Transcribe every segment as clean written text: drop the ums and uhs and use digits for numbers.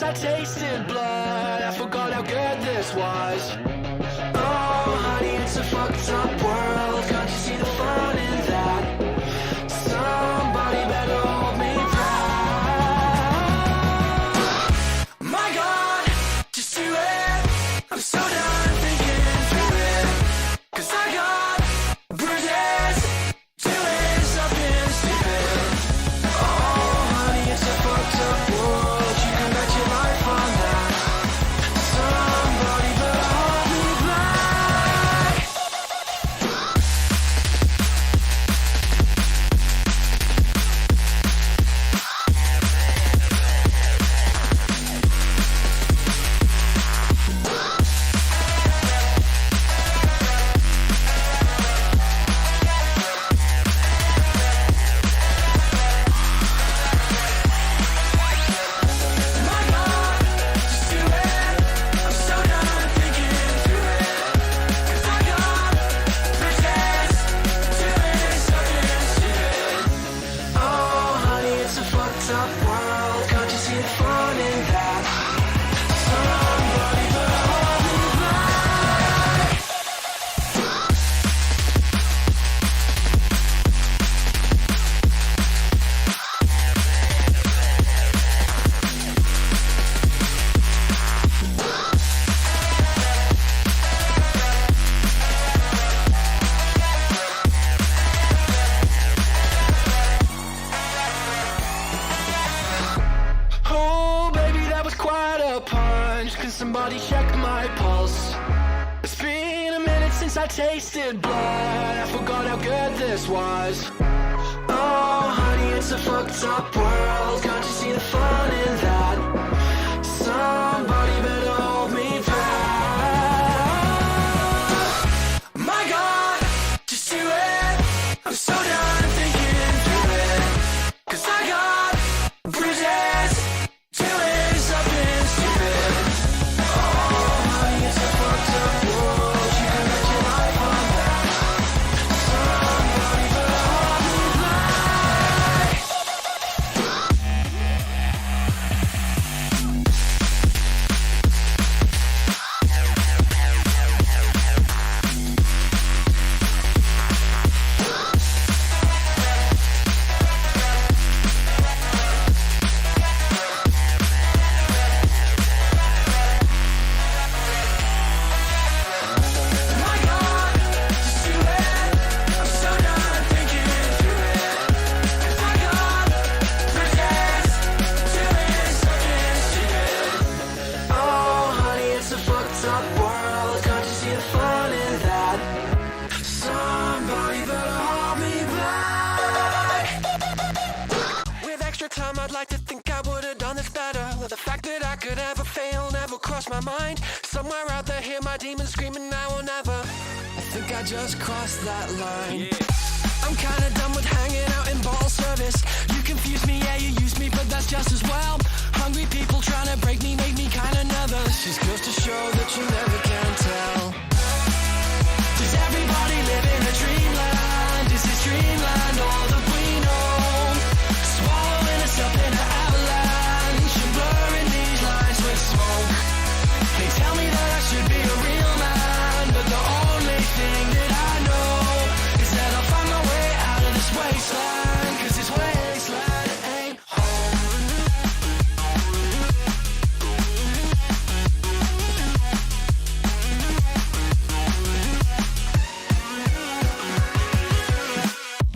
I tasted blood, I forgot how good this was. Oh, honey, it's a fucked up world. Can't you see the fun in that? Somebody better hold me back. My God, just do it. I'm so done thinking through it. 'Cause I got bruises, doing something stupid. Oh, honey, it's a fucked up world. You can bet your life on that. Somebody better hold me back. My God, just do it. I'm so done thinking through it. 'Cause I got bruises, doing something stupid. Oh, honey, it's a fucked up world. Can't you see the fun in that? Somebody better hold me back. Oh, baby, that was quite a punch. Can somebody check my pulse? It's been a minute since I tasted blood. I forgot how good this was. Oh, honey, it's a fucked up world. Can't you see the fun in that? Somebody better hold me back. My God, just do it. I'm so done thinking through it. 'Cause I got bruises, doing something stupid. Oh, honey, it's a fucked up world. You can bet your life on that. Somebody better hold me back. My God, just do it. I'm so done thinking through it. 'Cause I got bruises, doing something stupid. Oh, honey, it's a fucked up world. Can't you see the fun in that? Somebody better hold me back. With extra time, I'd like to think I would've done this better. The fact that I could ever fail never crossed my mind. Somewhere out there, hear my demons screaming now or never. I think I just crossed that line. I'm kinda done with hanging out in bottle service. You confuse me, yeah, you use me, but that's just as well. Hungry people trying to break me make me kinda nervous. Just goes to show that you never can tell. Does everybody live in a dreamland? Is this dreamland all that we know? Swallowing us up in an avalanche and blurring these lines with smoke. They tell me that I should be a real man, but the only thing that I know is that I'll find my way out of this wasteland. 'Cause this wasteland ain't home.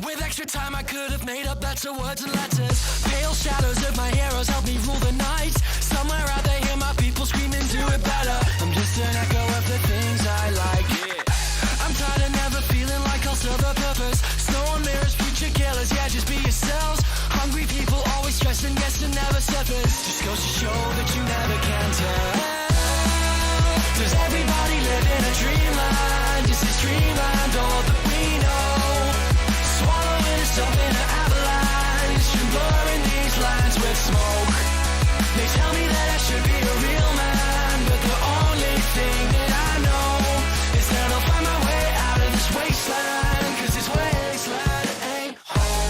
With extra time, I could have made up better words and letters. Pale shadows of my heroes help me rule the night. Somewhere out there, hear my people screaming, do it better. I'm just an echo of the things I like. I'm tired of never feeling like I'll serve a purpose. Snow and mirrors, future killers, yeah, just be yourselves. Hungry people always stressing, yes, and never surface. Just goes to show that you never can tell. Does everybody live in a dreamland? Is this dreamland all that we know? Swallowing us up in an avalanche and blurring these lines with smoke. They tell me that I should be a real man, but the only thing that I know is that I'll find my way out of this wasteland. 'Cause this wasteland ain't home.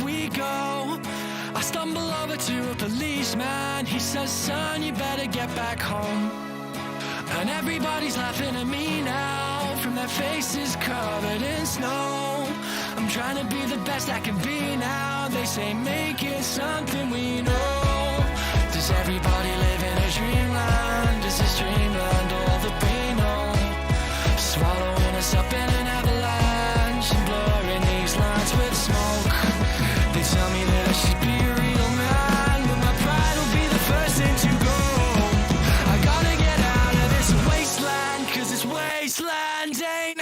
we go. I stumble over to a policeman. He says, son, you better get back home. And everybody's laughing at me now, from their faces covered in snow. I'm trying to be the best I can be now. They say make it something we know. Does everybody live in a dreamland? Is this dreamland all that we know? Swallowing us up in an avalanche and blurring these lines with smoke. They tell me that I should be a real man, but my pride will be the first thing to go. I gotta get out of this wasteland, 'cause this wasteland ain't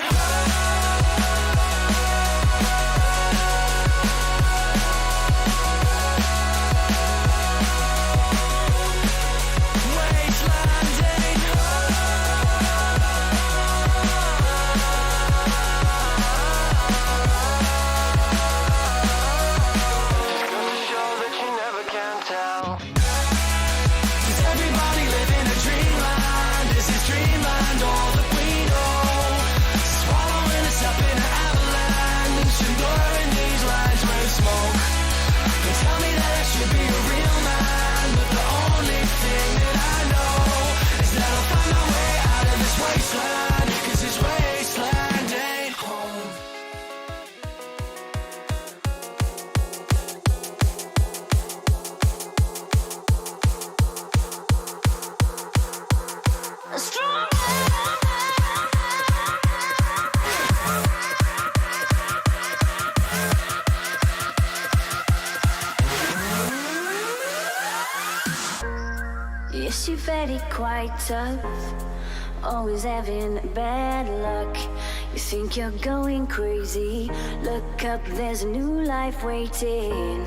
Yes, you're very quite tough, always having bad luck. You think you're going crazy, look up, there's a new life waiting.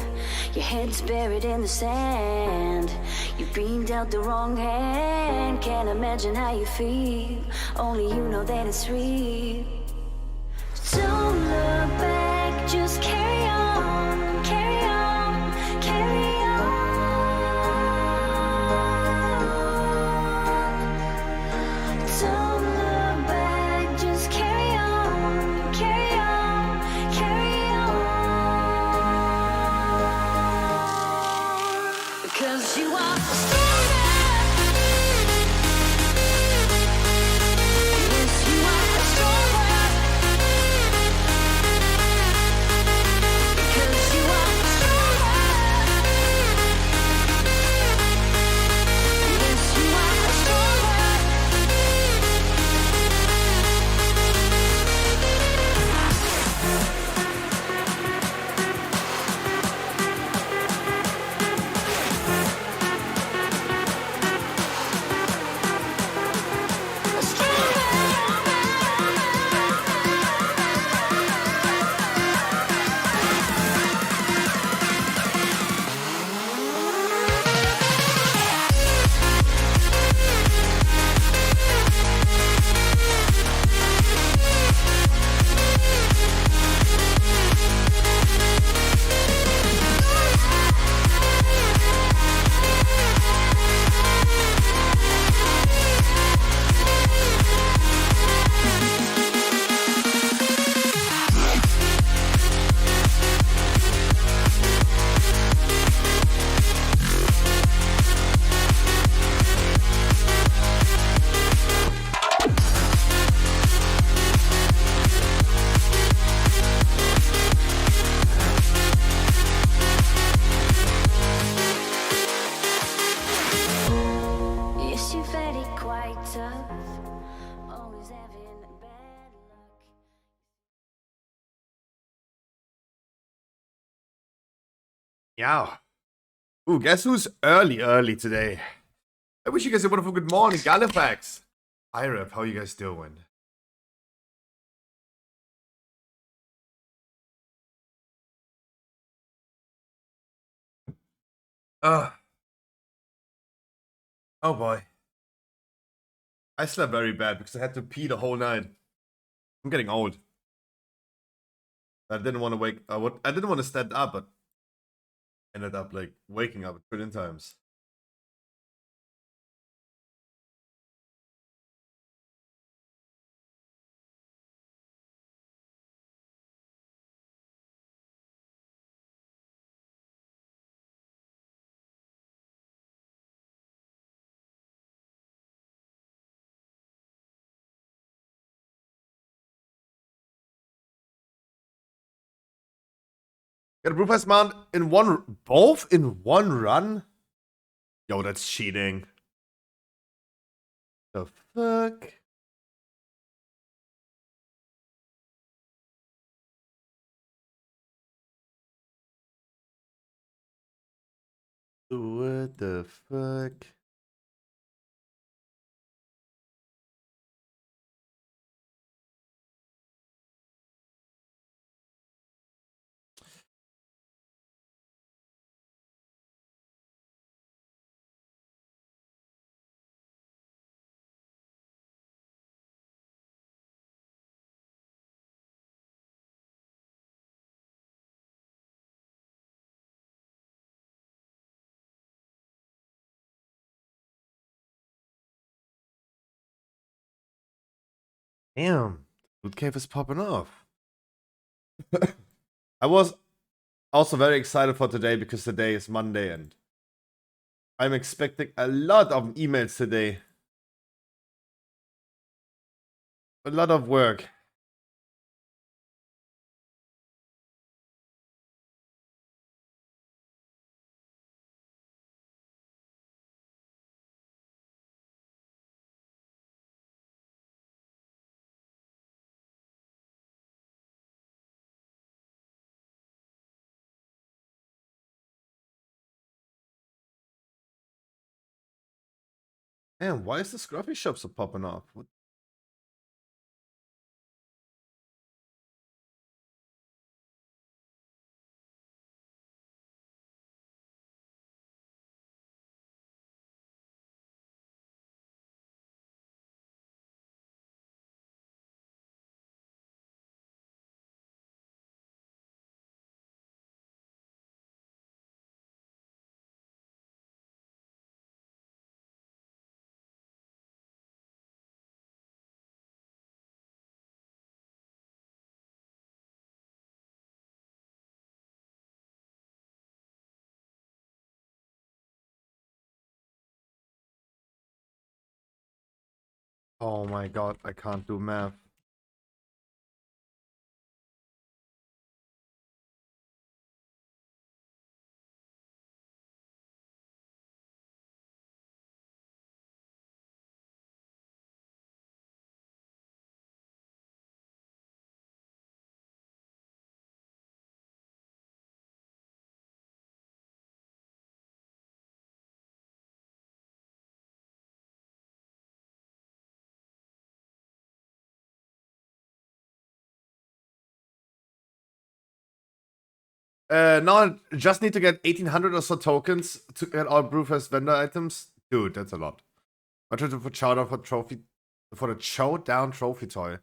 Your head's buried in the sand, you've been dealt the wrong hand. Can't imagine how you feel, only you know that it's real. Don't look back, just carry on, carry on, carry on. Don't look back, just carry on, carry on, carry on. Because you are stronger. Yes, you are stronger. Because you are stronger. Yes, you are stronger. Yes, you're very quite tough, always having bad luck. Yeah. Ooh, guess who's early today? I wish you guys a wonderful good morning, Galifax. IREP, how you guys doing? Oh boy. I slept very bad because I had to pee the whole night. I'm getting old. I didn't want to I didn't want to stand up, but ended up like waking up a trillion times. Got a Brewfest mount in one, both in one run? Yo, that's cheating. The fuck? What the fuck? Damn. Loot cave is popping off. I was also very excited for today because today is Monday and I'm expecting a lot of emails today. A lot of work. Damn, why is the scruffy shop so popping off? What? Oh my god, I can't do math. No, just need to get 1800 or so tokens to get all Brewfest vendor items. Dude, that's a lot. I tried to put showdown for trophy for the showdown trophy toy.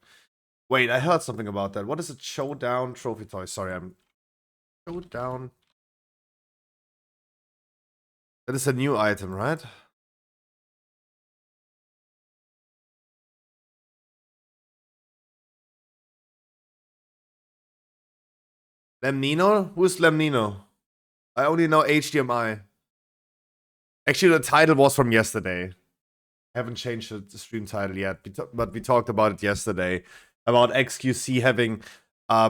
Wait, I heard something about that. What is a showdown trophy toy? Sorry, I'm showdown. That is a new item, right? Lemnino? Who's Lemnino? I only know HDMI. Actually, the title was from yesterday. I haven't changed the stream title yet, but we talked about it yesterday about XQC having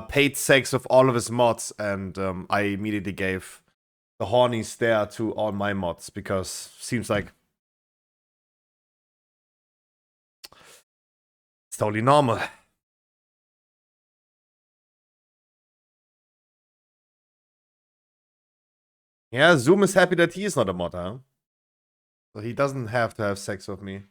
paid sex with all of his mods, and I immediately gave the horny stare to all my mods because seems like it's totally normal. Yeah, Zoom is happy that he is not a mod, huh? So he doesn't have to have sex with me.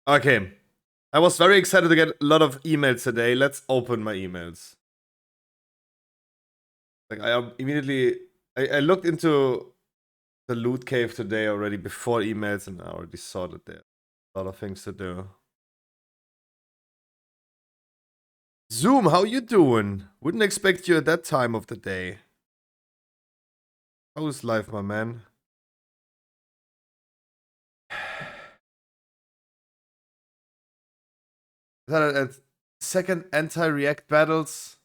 Okay. I was very excited to get a lot of emails today. Let's open my emails. Like I immediately I looked into the loot cave today already before emails, and I already saw that there are a lot of things to do. Zoom, how you doing? Wouldn't expect you at that time of the day. How's life, my man? Is that a second anti-react battles?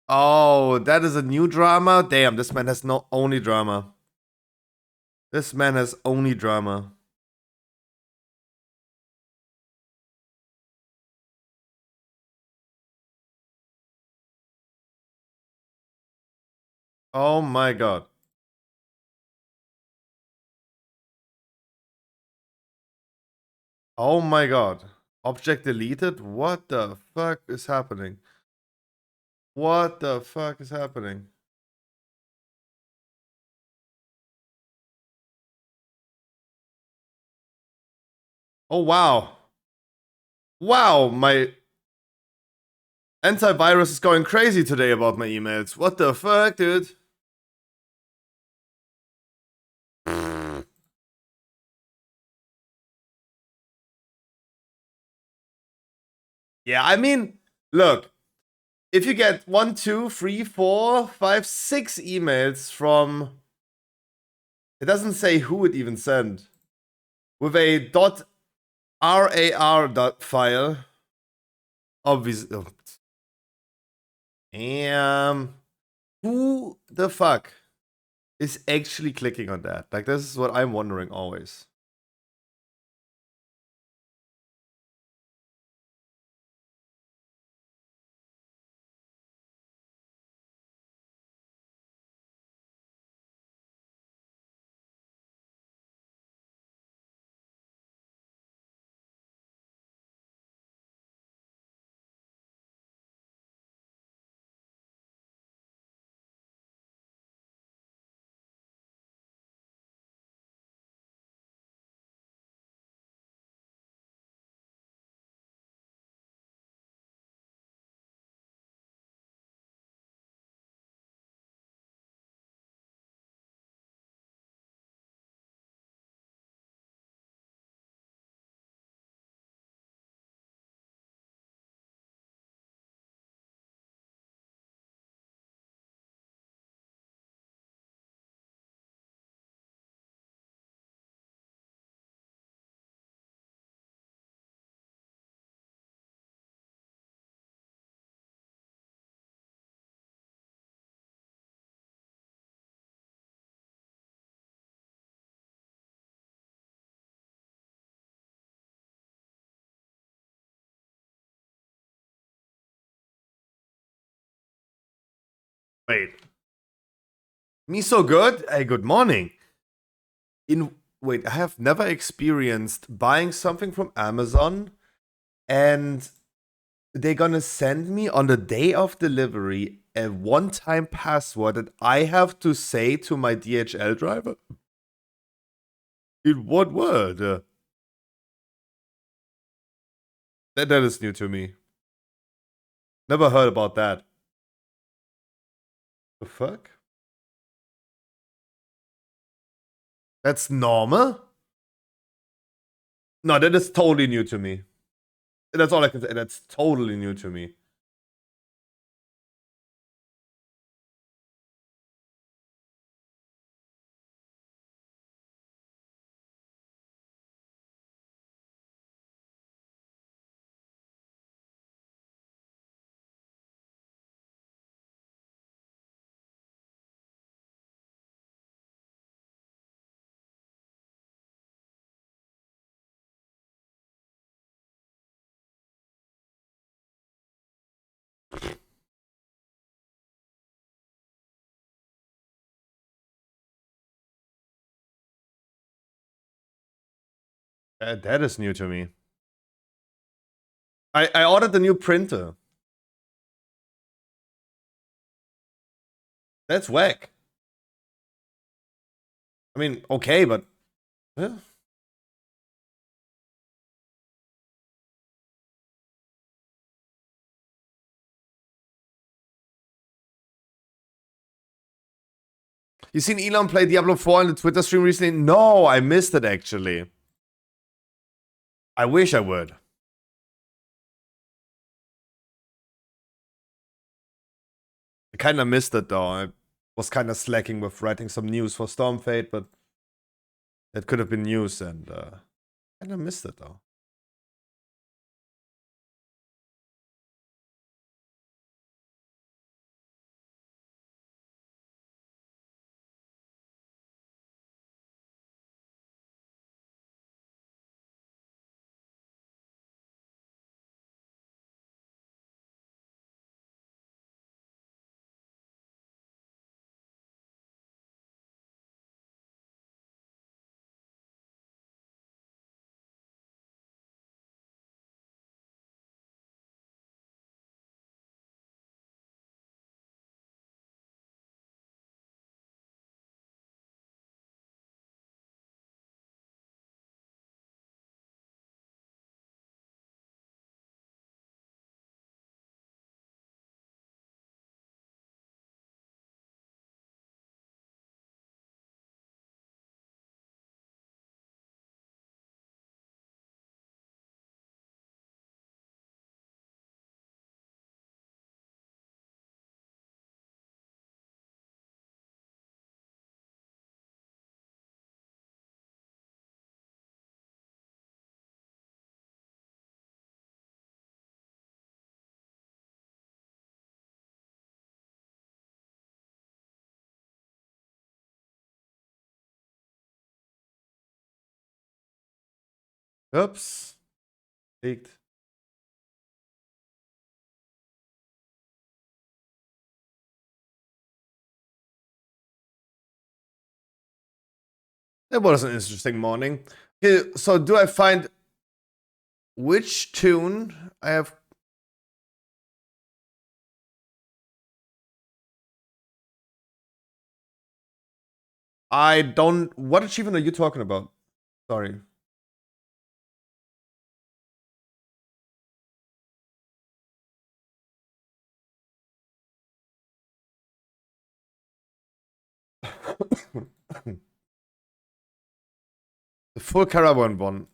Oh, that is a new drama? Damn, this man has no only drama. This man has only drama. Oh my god. Oh my god. Object deleted? What the fuck is happening? What the fuck is happening? Oh wow. Wow, my antivirus is going crazy today about my emails. What the fuck, dude? Yeah, I mean, look, if you get 1, 2, 3, 4, 5, 6 emails from, it doesn't say who it even sent, with a .rar file, obviously. Who the fuck is actually clicking on that? Like, this is what I'm wondering always. Wait. Me so good? Hey, good morning. Wait, I have never experienced buying something from Amazon and they're gonna send me on the day of delivery a one-time password that I have to say to my DHL driver? In what word? That is new to me. Never heard about that. The fuck? That's normal? No, that is totally new to me. That's all I can say. That's totally new to me. That is new to me. I ordered the new printer. That's whack. I mean, okay, but yeah. You seen Elon play Diablo 4 in the Twitter stream recently? No, I missed it actually. I wish I would. I kind of missed it though. I was kind of slacking with writing some news for Stormfate, but that could have been news, and kind of missed it though. Oops. Leaked. That was an interesting morning. Okay, so do I find which tune I have? I don't. What achievement are you talking about? Sorry. The full caravan one.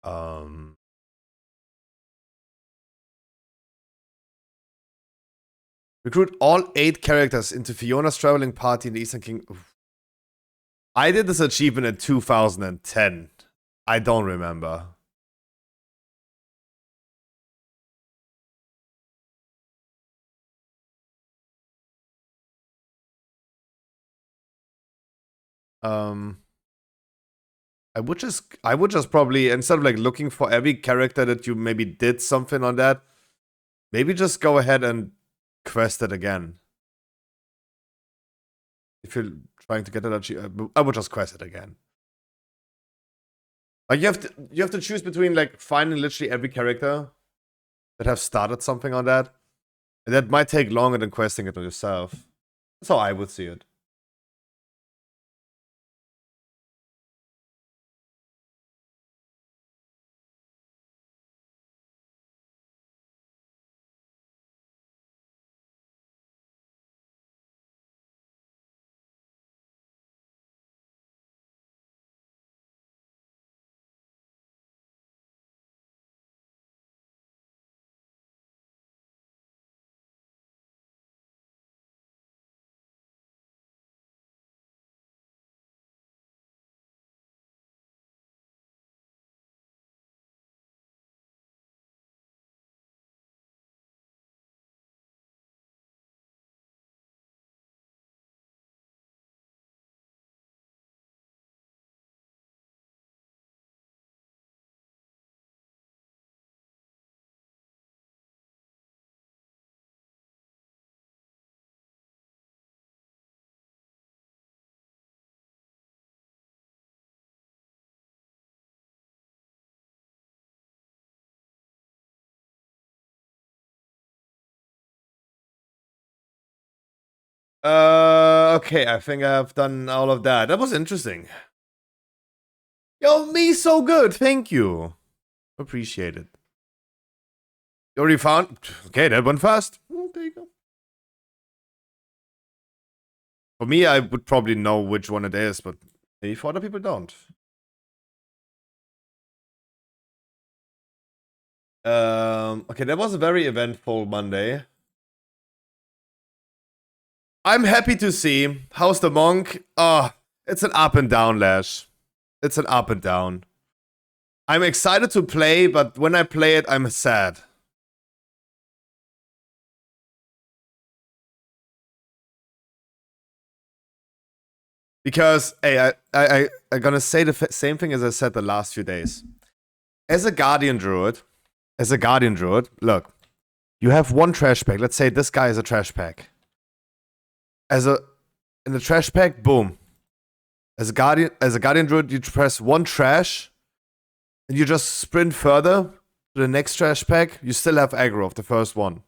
Um. Recruit all 8 characters into Fiona's traveling party in the Eastern King. Oof. I did this achievement in 2010. I don't remember. Um. I would just probably, instead of like looking for every character that you maybe did something on that, maybe just go ahead and quest it again. If you're trying to get that achievement, I would just quest it again. Like you have to choose between like finding literally every character that have started something on that. And that might take longer than questing it on yourself. That's how I would see it. Okay, I think I've done all of that. That was interesting. Yo, me so good. Thank you. Appreciate it. You already found? Okay, that went fast. There you go. For me, I would probably know which one it is, but maybe for other people don't. Okay, that was a very eventful Monday. I'm happy to see. How's the monk? Oh, it's an up and down, Lash. It's an up and down. I'm excited to play, but when I play it, I'm sad. Because, hey, I'm gonna say the same thing as I said the last few days. As a Guardian Druid, look, you have one trash pack. Let's say this guy is a trash pack. In the trash pack, boom. As a Guardian Druid, you press one trash, and you just sprint further to the next trash pack. You still have aggro of the first one.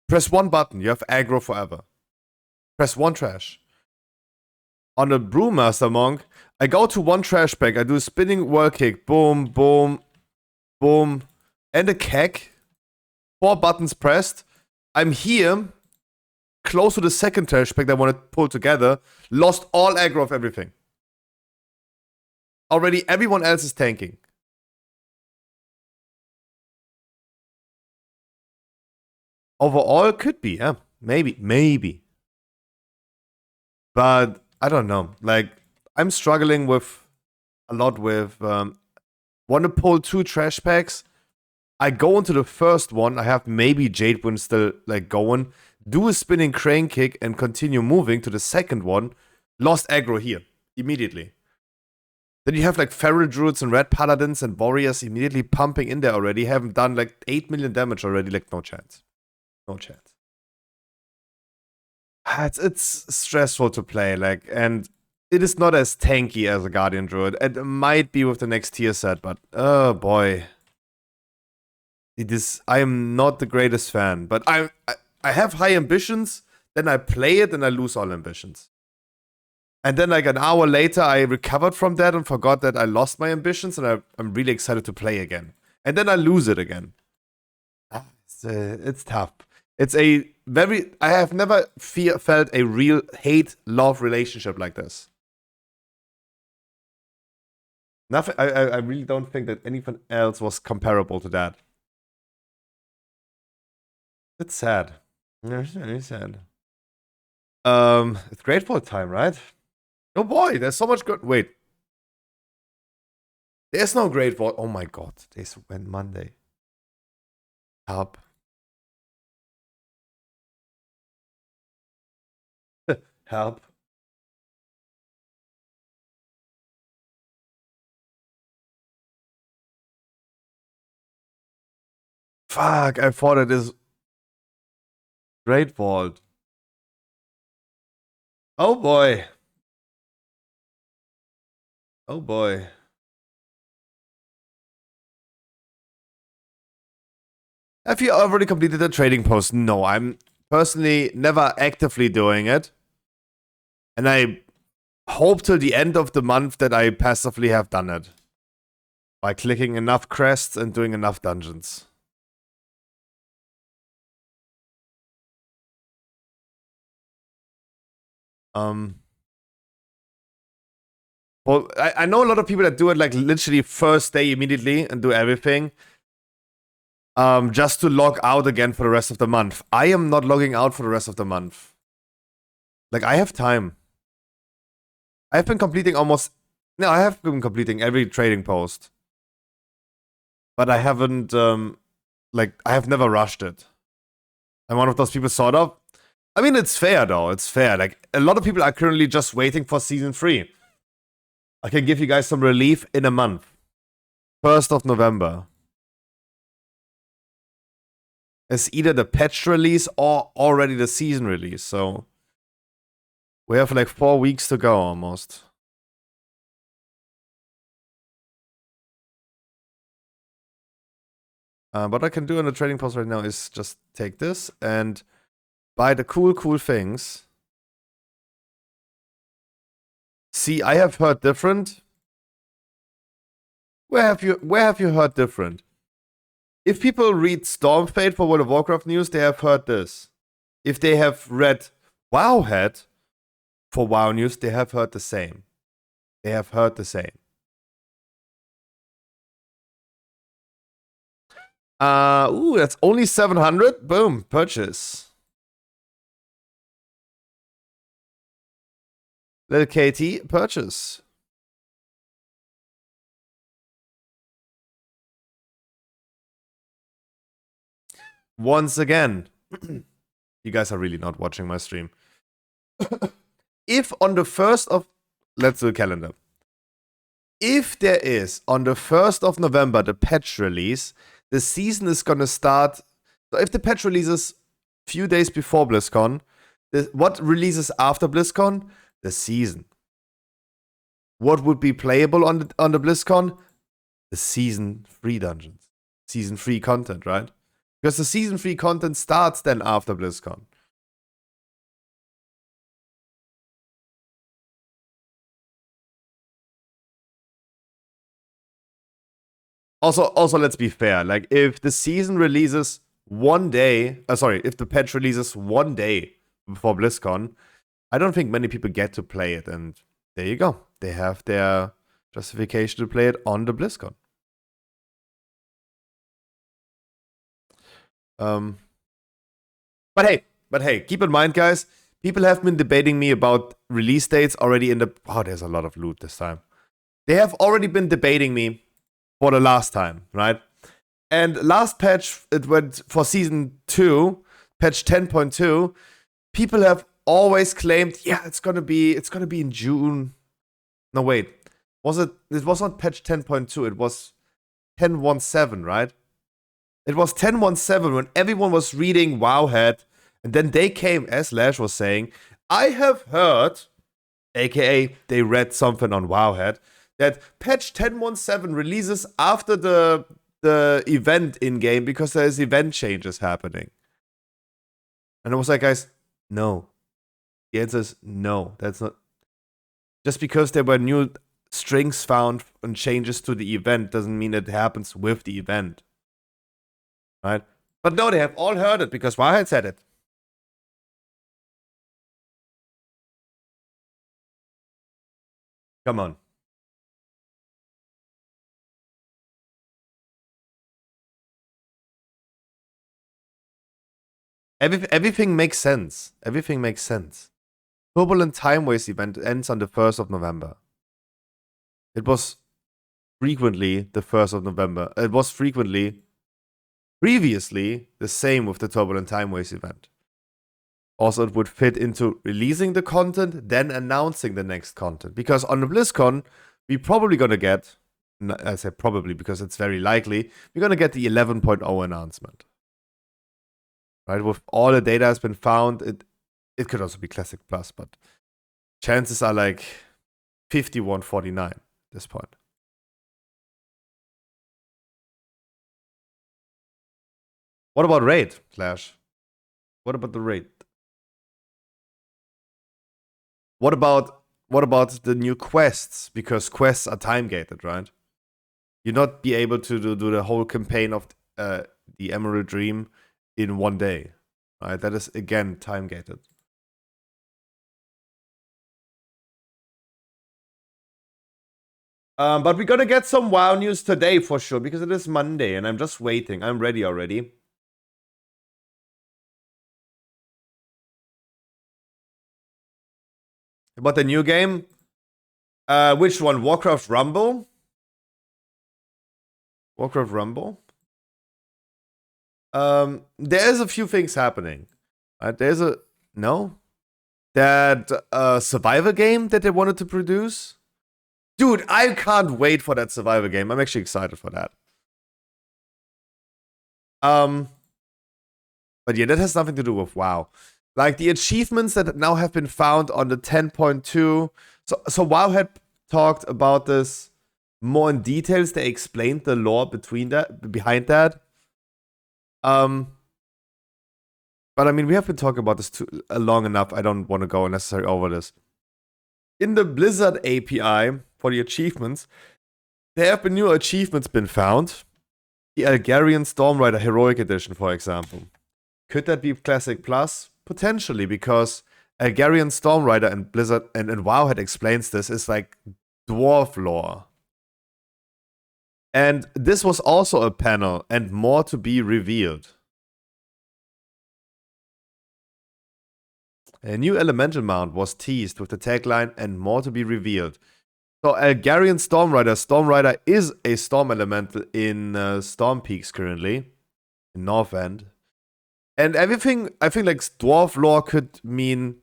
Press one button, you have aggro forever. Press one trash. On the Brewmaster Monk, I go to one trash pack, I do a spinning whirl kick, boom, boom, boom, and a keck. 4 buttons pressed. I'm here, close to the second trash pack that I want to pull together, lost all aggro of everything. Already everyone else is tanking. Overall, could be, yeah. Maybe. But I don't know. Like, I'm struggling with a lot with want to pull 2 trash packs. I go into the first one. I have maybe Jadewind still like going. Do a spinning crane kick and continue moving to the second one. Lost aggro here immediately. Then you have like Feral Druids and Red Paladins and Warriors immediately pumping in there already. Haven't done like 8 million damage already. Like, no chance. No chance. It's stressful to play, like, and it is not as tanky as a Guardian Druid. It might be with the next tier set, but oh boy. It is. I am not the greatest fan, but I have high ambitions, then I play it and I lose all ambitions. And then like an hour later, I recovered from that and forgot that I lost my ambitions, and I'm really excited to play again. And then I lose it again. It's tough. It's a very. I have never felt a real hate-love relationship like this. Nothing. I really don't think that anything else was comparable to that. It's sad. It's very sad. It's grateful time, right? Oh boy, there's so much good. Wait. There's no great VoD. Oh my god. This went Monday. Help. Help. Fuck, I thought it is great VoD. Oh boy. Oh boy. Have you already completed the trading post? No, I'm personally never actively doing it. And I hope till the end of the month that I passively have done it. By clicking enough crests and doing enough dungeons. Well, I know a lot of people that do it like literally first day immediately and do everything. Just to log out again for the rest of the month. I am not logging out for the rest of the month. Like, I have time. I've been completing almost... No, I have been completing every trading post. But I haven't, like, I have never rushed it. I'm one of those people, sort of. I mean, it's fair, though. It's fair. Like, a lot of people are currently just waiting for Season 3. I can give you guys some relief in a month. 1st of November. It's either the patch release or already the season release, so... We have like 4 weeks to go, almost. What I can do on the trading post right now is just take this and buy the cool things. See, I have heard different. Where have you heard different? If people read Stormfade for World of Warcraft news, they have heard this. If they have read Wowhead for WoW news, they have heard the same. They have heard the same. Ooh, that's only 700. Boom, purchase. Little KT, purchase. Once again, you guys are really not watching my stream. If on the 1st of... Let's do a calendar. If there is, on the 1st of November, the patch release, the season is gonna start... So if the patch releases a few days before BlizzCon, what releases after BlizzCon? The season. What would be playable on the BlizzCon? The season 3 dungeons. Season 3 content, right? Because the season 3 content starts then after BlizzCon. Also, let's be fair. Like, if the season releases one day... if the patch releases one day before BlizzCon, I don't think many people get to play it. And there you go. They have their justification to play it on the BlizzCon. But hey, keep in mind, guys, people have been debating me about release dates already in the... Oh, there's a lot of loot this time. They have already been debating me for the last time, right? And last patch, it went for season 2, patch 10.2. People have always claimed, yeah, it's gonna be in June. No, wait. It was not patch 10.2, it was 10.17, right? It was 10.17 when everyone was reading Wowhead, and then they came, as Lash was saying, I have heard, aka they read something on Wowhead, that patch 10.17 releases after the event in-game because there's event changes happening. And I was like, guys, no. The answer is no. That's not... Just because there were new strings found and changes to the event doesn't mean it happens with the event. Right? But no, they have all heard it because Wowhead said it. Come on. Everything makes sense. Everything makes sense. Turbulent Time Waste event ends on the 1st of November. It was frequently the 1st of November. It was frequently, previously, the same with the Turbulent Time Waste event. Also, it would fit into releasing the content, then announcing the next content. Because on the BlizzCon, we're probably gonna get, I say probably because it's very likely, we're gonna get the 11.0 announcement. Right, with all the data has been found, it could also be Classic Plus, but chances are like 51-49 at this point. What about raid, Clash? What about the raid? What about the new quests? Because quests are time gated, right? You'll not be able to do the whole campaign of the Emerald Dream in one day, right? That is again time gated. But we're gonna get some WoW news today for sure because it is Monday and I'm just waiting. I'm ready already. About the new game? Which one? Warcraft Rumble? Warcraft Rumble? There's a few things happening. There's a... No? That Survivor game that they wanted to produce? Dude, I can't wait for that Survivor game. I'm actually excited for that. But yeah, that has nothing to do with WoW. Like, the achievements that now have been found on the 10.2... So WoW had talked about this more in details. They explained the lore behind that. But I mean, we have been talking about this long enough. I don't want to go unnecessarily over this. in the Blizzard API for the achievements, there have been new achievements been found. The Algarian Stormrider Heroic Edition, for example. Could that be Classic Plus? Potentially, because Algarian Stormrider and Blizzard and Wowhead explains this is like dwarf lore. And this was also a panel and more to be revealed. A new elemental mount was teased with the tagline and more to be revealed. So Algarian Stormrider is a storm elemental in Storm Peaks currently, in North End. And everything, I think like dwarf lore could mean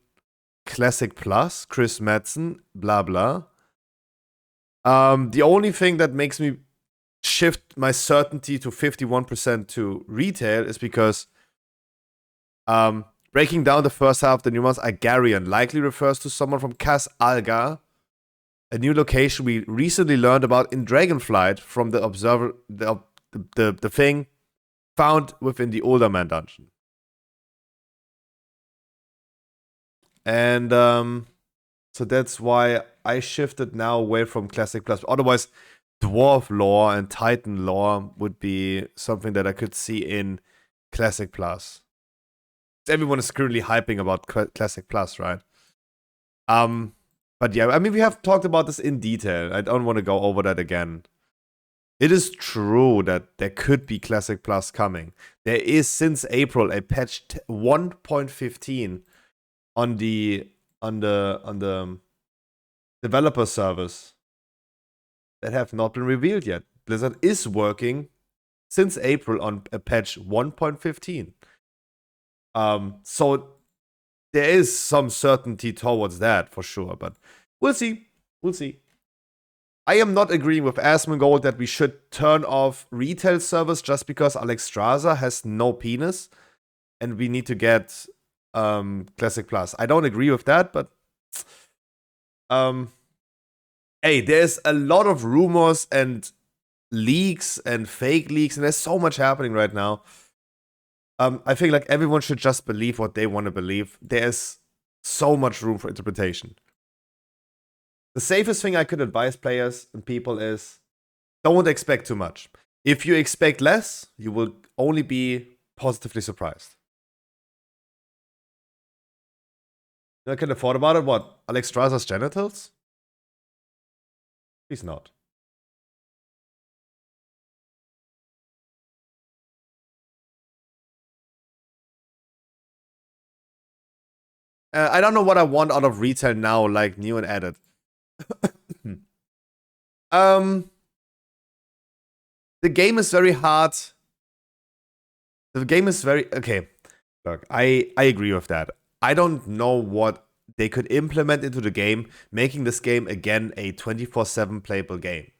Classic Plus, Chris Madsen, blah blah. The only thing that makes me shift my certainty to 51% to retail is because breaking down the first half of the new month, Algarian likely refers to someone from Cas Alga, a new location we recently learned about in Dragonflight from the observer, the thing found within the Older Man dungeon. And so that's why I shifted now away from Classic Plus. Otherwise, Dwarf lore and Titan lore would be something that I could see in Classic Plus. Everyone is currently hyping about Classic Plus, right? But yeah, I mean, we have talked about this in detail. I don't want to go over that again. It is true that there could be Classic Plus coming. There is, since April, a patch 1.15 on the developer service that have not been revealed yet. Blizzard is working since April on a patch 1.15. So there is some certainty towards that for sure, but we'll see. We'll see. I am not agreeing with Asmongold that we should turn off retail servers just because Alexstrasza has no penis and we need to get Classic Plus. I don't agree with that, but hey, there's a lot of rumors and leaks and fake leaks, and there's so much happening right now. I think like everyone should just believe what they want to believe. There's so much room for interpretation. The safest thing I could advise players and people is don't expect too much. If you expect less, you will only be positively surprised. I could have thought about it. What? Alexstrasza's genitals? Please not. I don't know what I want out of retail now, like new and added. The game is very hard. The game is very okay. Look, I agree with that. I don't know what they could implement into the game, making this game again a 24/7 playable game,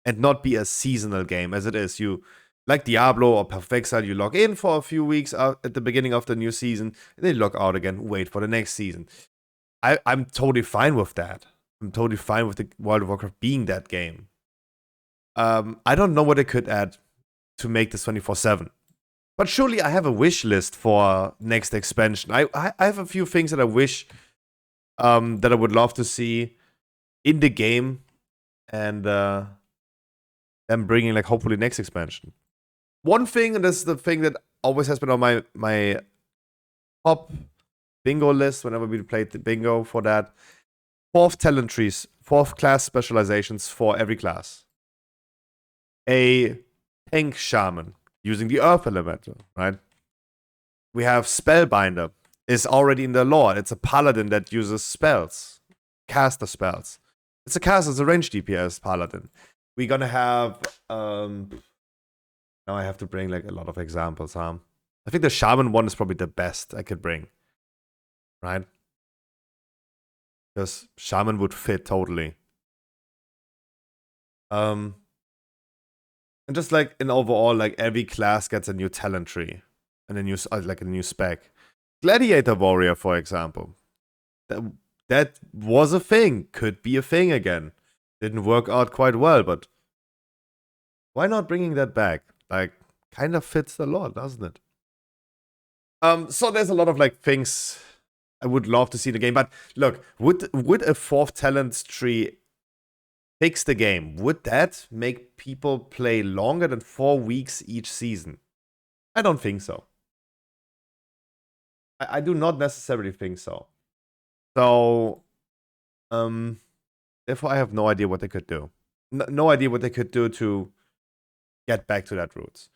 and not be a seasonal game as it is. You like Diablo or Perfexile, you log in for a few weeks at the beginning of the new season, and then you log out again, wait for the next season. I'm totally fine with that. I'm totally fine with the World of Warcraft being that game. I don't know what they could add to make this 24/7. But surely I have a wish list for next expansion. I have a few things that I wish that I would love to see in the game, and them bringing like hopefully next expansion. One thing, and this is the thing that always has been on my top bingo list whenever we played the bingo for that. 4th talent trees, 4th class specializations for every class. A tank shaman using the earth elemental, right? We have spellbinder, is already in the lore. It's a paladin that uses spells, caster spells. It's a caster, it's a range DPS paladin. We're gonna have now I have to bring like a lot of examples, huh? I think the shaman one is probably the best I could bring, right? Because shaman would fit totally. And just like in overall, like every class gets a new talent tree and a new like a new spec. Gladiator warrior, for example, that was a thing, could be a thing again. Didn't work out quite well, but why not bringing that back? Like, kind of fits the lore, doesn't it? So there's a lot of like things I would love to see the game. But look, would a fourth talent tree fix the game? Would that make people play longer than 4 weeks each season? I don't think so. I do not necessarily think so. So, therefore, I have no idea what they could do. No idea what they could do to get back to that roots.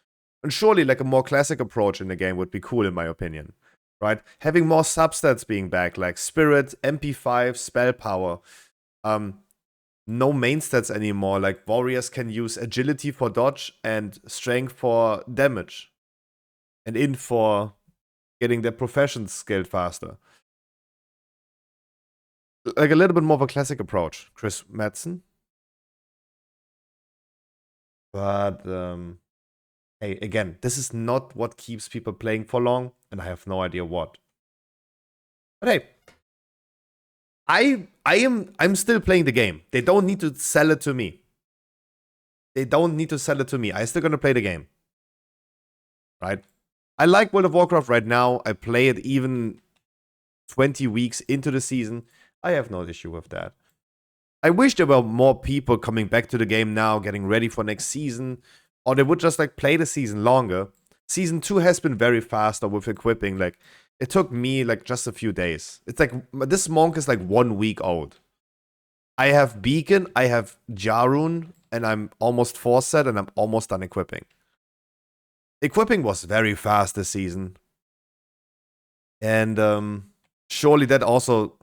And surely, like, a more classic approach in the game would be cool, in my opinion. Right? Having more substats being back, like Spirit, MP5, Spell Power. No main stats anymore. Like, warriors can use agility for dodge and strength for damage. And int for getting their professions scaled faster. Like a little bit more of a classic approach, Chris Madsen. But, hey, again, this is not what keeps people playing for long, and I have no idea what. But hey, I'm still playing the game. They don't need to sell it to me. They don't need to sell it to me. I'm still gonna play the game. Right? I like World of Warcraft right now. I play it even 20 weeks into the season. I have no issue with that. I wish there were more people coming back to the game now, getting ready for next season. Or they would just like play the season longer. Season 2 has been very faster with equipping. Like, it took me like just a few days. It's like, this monk is like 1 week old. I have Beacon, I have Jarun, and I'm almost 4 set, and I'm almost done equipping. Equipping was very fast this season. And surely that also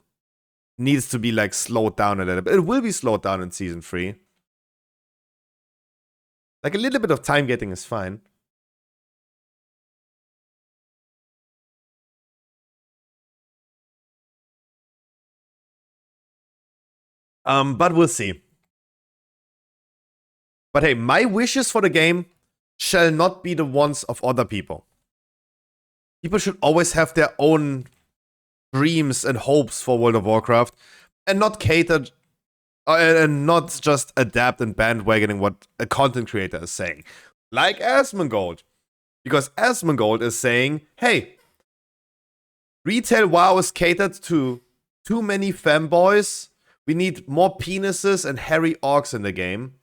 needs to be like slowed down a little bit. It will be slowed down in season 3. Like a little bit of time getting is fine. But we'll see. But hey, my wishes for the game shall not be the ones of other people. People should always have their own dreams and hopes for World of Warcraft and not cater and not just adapt and bandwagoning what a content creator is saying. Like Asmongold. Because Asmongold is saying, hey, retail WoW is catered to too many fanboys. We need more penises and hairy orcs in the game.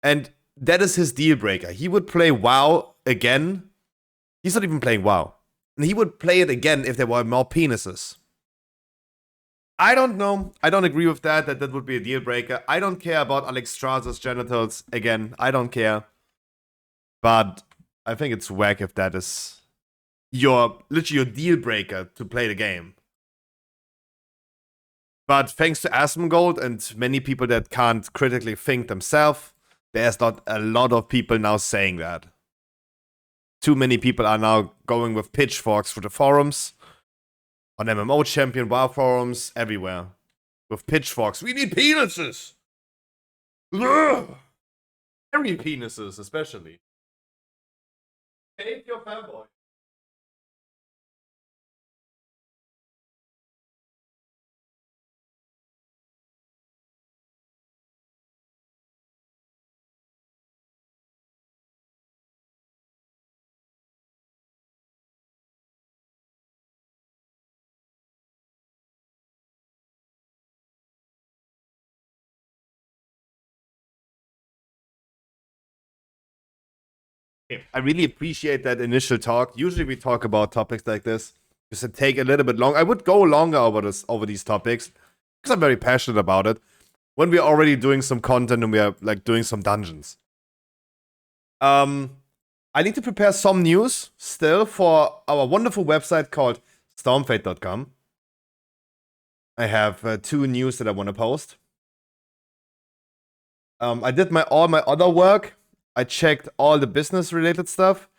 And that is his deal breaker. He would play WoW again. He's not even playing WoW. And he would play it again if there were more penises. I don't know. I don't agree with that would be a deal breaker. I don't care about Alex Strasser's genitals. Again, I don't care. But I think it's whack if that is literally your deal breaker to play the game. But thanks to Asmongold and many people that can't critically think themselves, there's not a lot of people now saying that. Too many people are now going with pitchforks through the forums. On MMO Champion, WoW forums, everywhere. With pitchforks. We need penises! Ugh! Hairy penises, especially. Hate your fanboy. I really appreciate that initial talk. Usually we talk about topics like this. Just to take a little bit long. I would go longer over these topics because I'm very passionate about it. When we're already doing some content and we are like doing some dungeons. I need to prepare some news still for our wonderful website called stormfate.com. I have 2 news that I want to post. I did all my other work. I checked all the business-related stuff.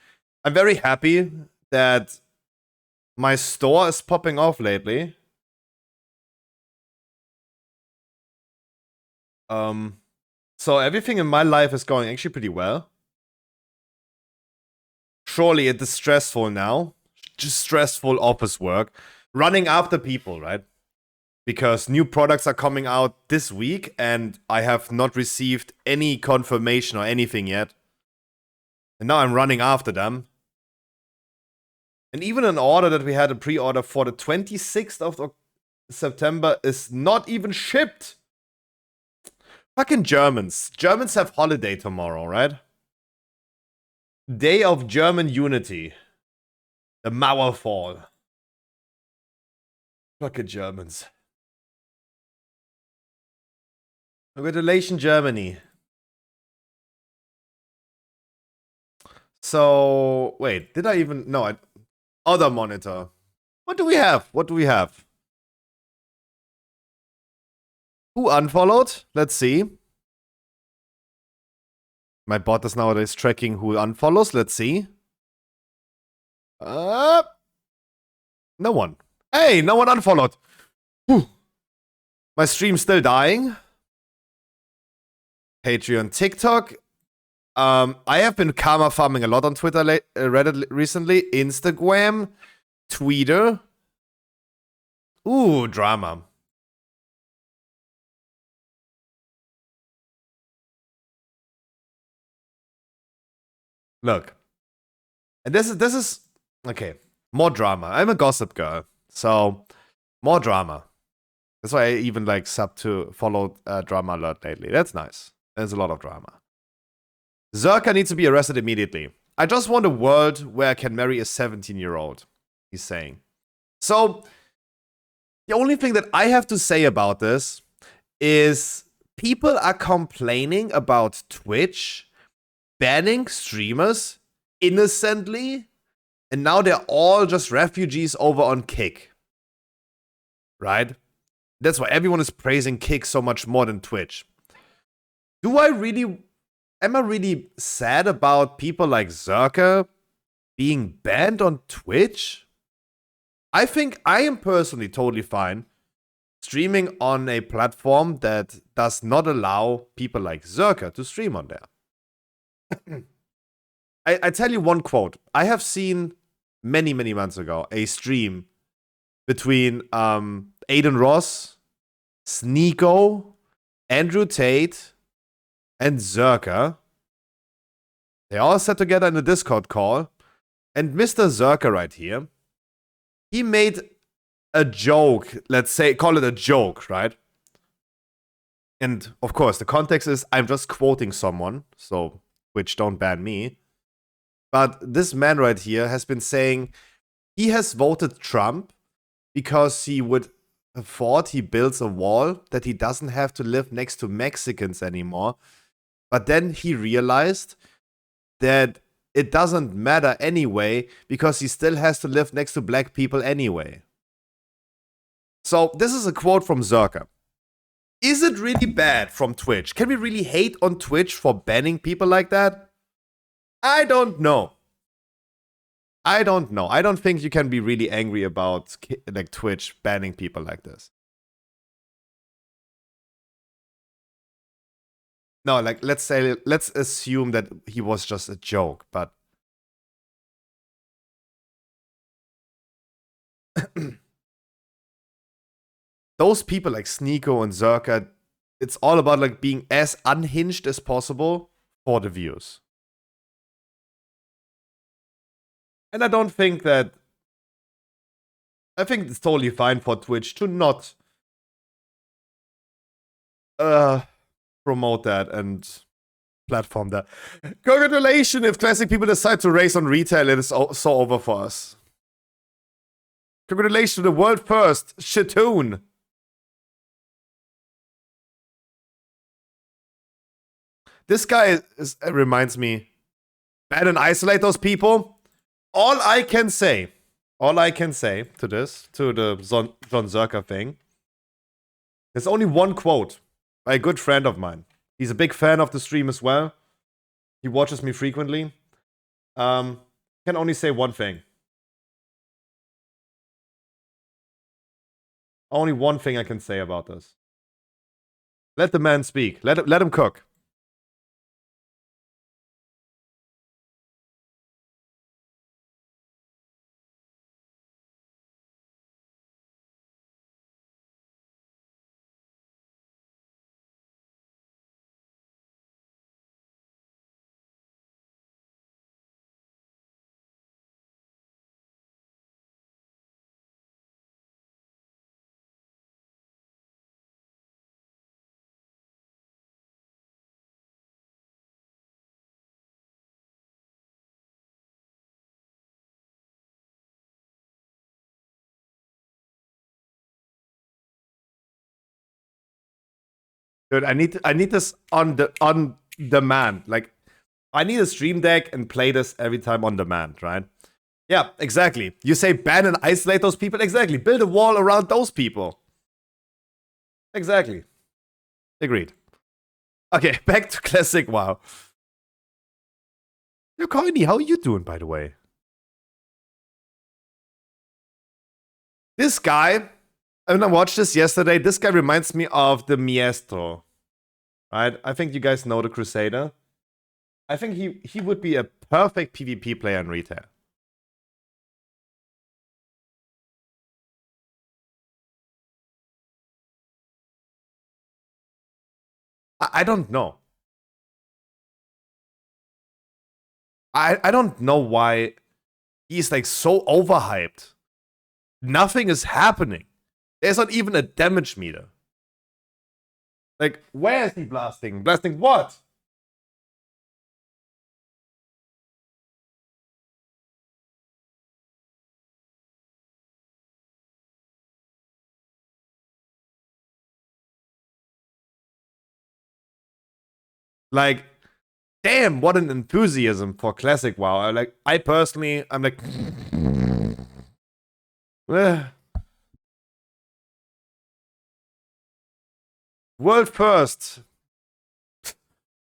I'm very happy that my store is popping off lately. So everything in my life is going actually pretty well. Surely it is stressful now. Just stressful office work. Running after people, right? Because new products are coming out this week and I have not received any confirmation or anything yet. And now I'm running after them. And even an order that we had a pre-order for the 26th of September is not even shipped. Fucking Germans. Germans have holiday tomorrow, right? Day of German Unity. The Mauerfall. Fucking Germans. Congratulations, Germany. So, wait, did I even... No, other monitor. What do we have? What do we have? Who unfollowed? Let's see. My bot is nowadays tracking who unfollows. Let's see. No one. Hey, no one unfollowed. Whew. My stream's still dying. Patreon, TikTok. I have been karma farming a lot on Twitter, Reddit recently. Instagram, Twitter. Ooh, drama. Look. And this is okay. More drama. I'm a gossip girl. So more drama. That's why I even like sub to follow Drama Alert lately. That's nice. There's a lot of drama. Zerka needs to be arrested immediately. I just want a world where I can marry a 17-year-old, he's saying. So, the only thing that I have to say about this is people are complaining about Twitch banning streamers innocently, and now they're all just refugees over on Kick. Right? That's why everyone is praising Kick so much more than Twitch. Am I really sad about people like Zerka being banned on Twitch? I think I am personally totally fine streaming on a platform that does not allow people like Zerka to stream on there. I tell you one quote. I have seen many, many months ago a stream between Aiden Ross, Sneeko, Andrew Tate, and Zerka. They all sat together in a Discord call. And Mr. Zerka right here, he made a joke. Let's say, call it a joke, right? And of course, the context is I'm just quoting someone, so which don't ban me. But this man right here has been saying he has voted Trump because he would thought he builds a wall that he doesn't have to live next to Mexicans anymore. But then he realized that it doesn't matter anyway because he still has to live next to black people anyway. So this is a quote from Zerka. Is it really bad from Twitch? Can we really hate on Twitch for banning people like that? I don't know. I don't think you can be really angry about like Twitch banning people like this. No, like let's assume that he was just a joke, but those people like Sneeko and Zerka, it's all about like being as unhinged as possible for the views. And I think it's totally fine for Twitch to not promote that and platform that. Congratulations if classic people decide to race on retail, it is so over for us. Congratulations to the world first, Shitoon. This guy reminds me, ban and isolate those people. All I can say to this, to the John Zerka thing, there's only one quote by a good friend of mine. He's a big fan of the stream as well. He watches me frequently. Can only say one thing. Only one thing I can say about this. Let the man speak. Let him cook. Dude, I need this on demand. Like, I need a stream deck and play this every time on demand, right? Yeah, exactly. You say ban and isolate those people? Exactly. Build a wall around those people. Exactly. Agreed. Okay, back to classic WoW. Yo, Coiny, how are you doing, by the way? This guy, I watched this yesterday. This guy reminds me of the Maestro, right? I think you guys know the Crusader. I think he would be a perfect PvP player in retail. I don't know. I don't know why he's like so overhyped. Nothing is happening. There's not even a damage meter. Like, where is he blasting? Blasting what? Like, damn, what an enthusiasm for classic WoW. I personally, I'm like, world first.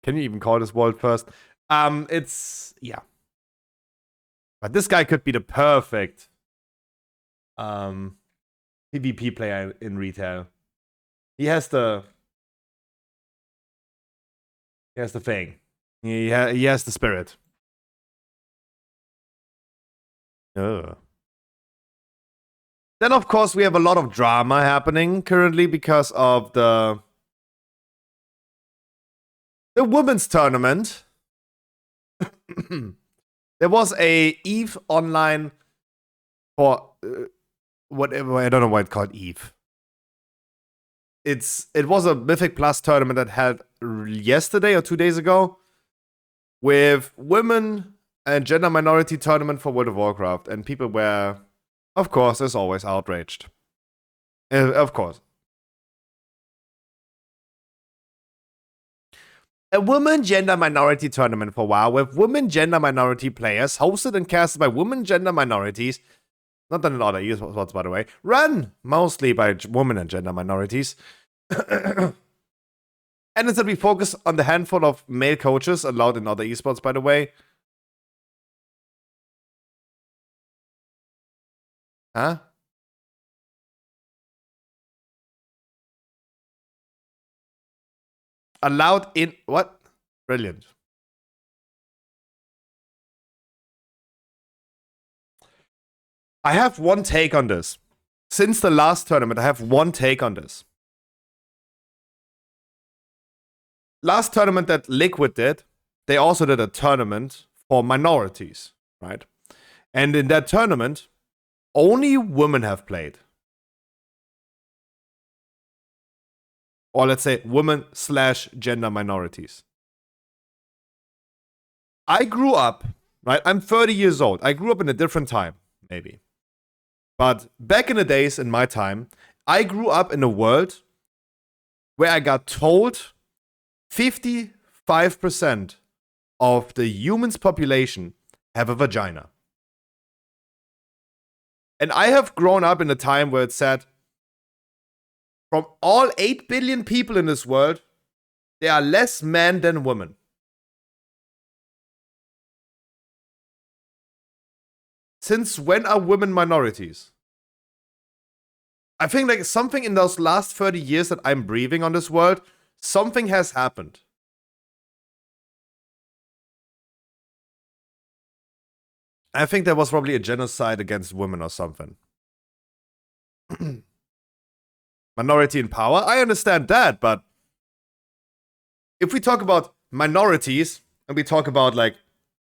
Can you even call this world first? It's yeah. But this guy could be the perfect PvP player in retail. He has the thing. He has the spirit. Ugh. Then, of course, we have a lot of drama happening currently because of the women's tournament. There was a EVE online for whatever, I don't know why it's called EVE. It was a Mythic Plus tournament that held yesterday or 2 days ago with women and gender minority tournament for World of Warcraft, and people were, of course, as always, outraged. Of course. A women gender minority tournament for WoW with women gender minority players, hosted and casted by women gender minorities, not done in other esports, by the way, run mostly by women and gender minorities. And instead we focus on the handful of male coaches allowed in other esports, by the way. Huh? Allowed in what? Brilliant. I have one take on this. Since the last tournament, I have one take on this. Last tournament that Liquid did, they also did a tournament for minorities, right? And in that tournament, only women have played. Or let's say women/gender minorities. I grew up, right? I'm 30 years old. I grew up in a different time, maybe. But back in the days, in my time, I grew up in a world where I got told 55% of the humans' population have a vagina. And I have grown up in a time where it said, from all 8 billion people in this world, there are less men than women. Since when are women minorities? I think like something in those last 30 years that I'm breathing on this world, something has happened. I think there was probably a genocide against women or something. Minority in power, I understand that, but if we talk about minorities and we talk about like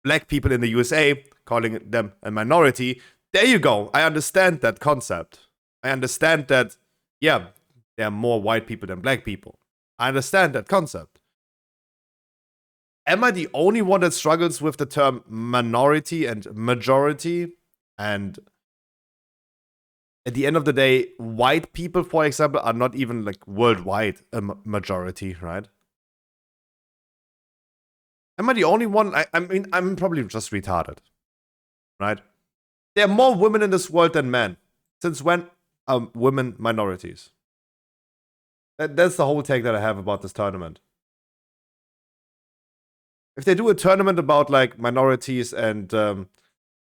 black people in the USA, calling them a minority, there you go. I understand that concept. I understand that, yeah, there are more white people than black people. I understand that concept. Am I the only one that struggles with the term minority and majority and at the end of the day, white people, for example, are not even like worldwide a majority, right? Am I the only one? I mean, I'm probably just retarded, right? There are more women in this world than men. Since when are women minorities? That's the whole take that I have about this tournament. If they do a tournament about like minorities and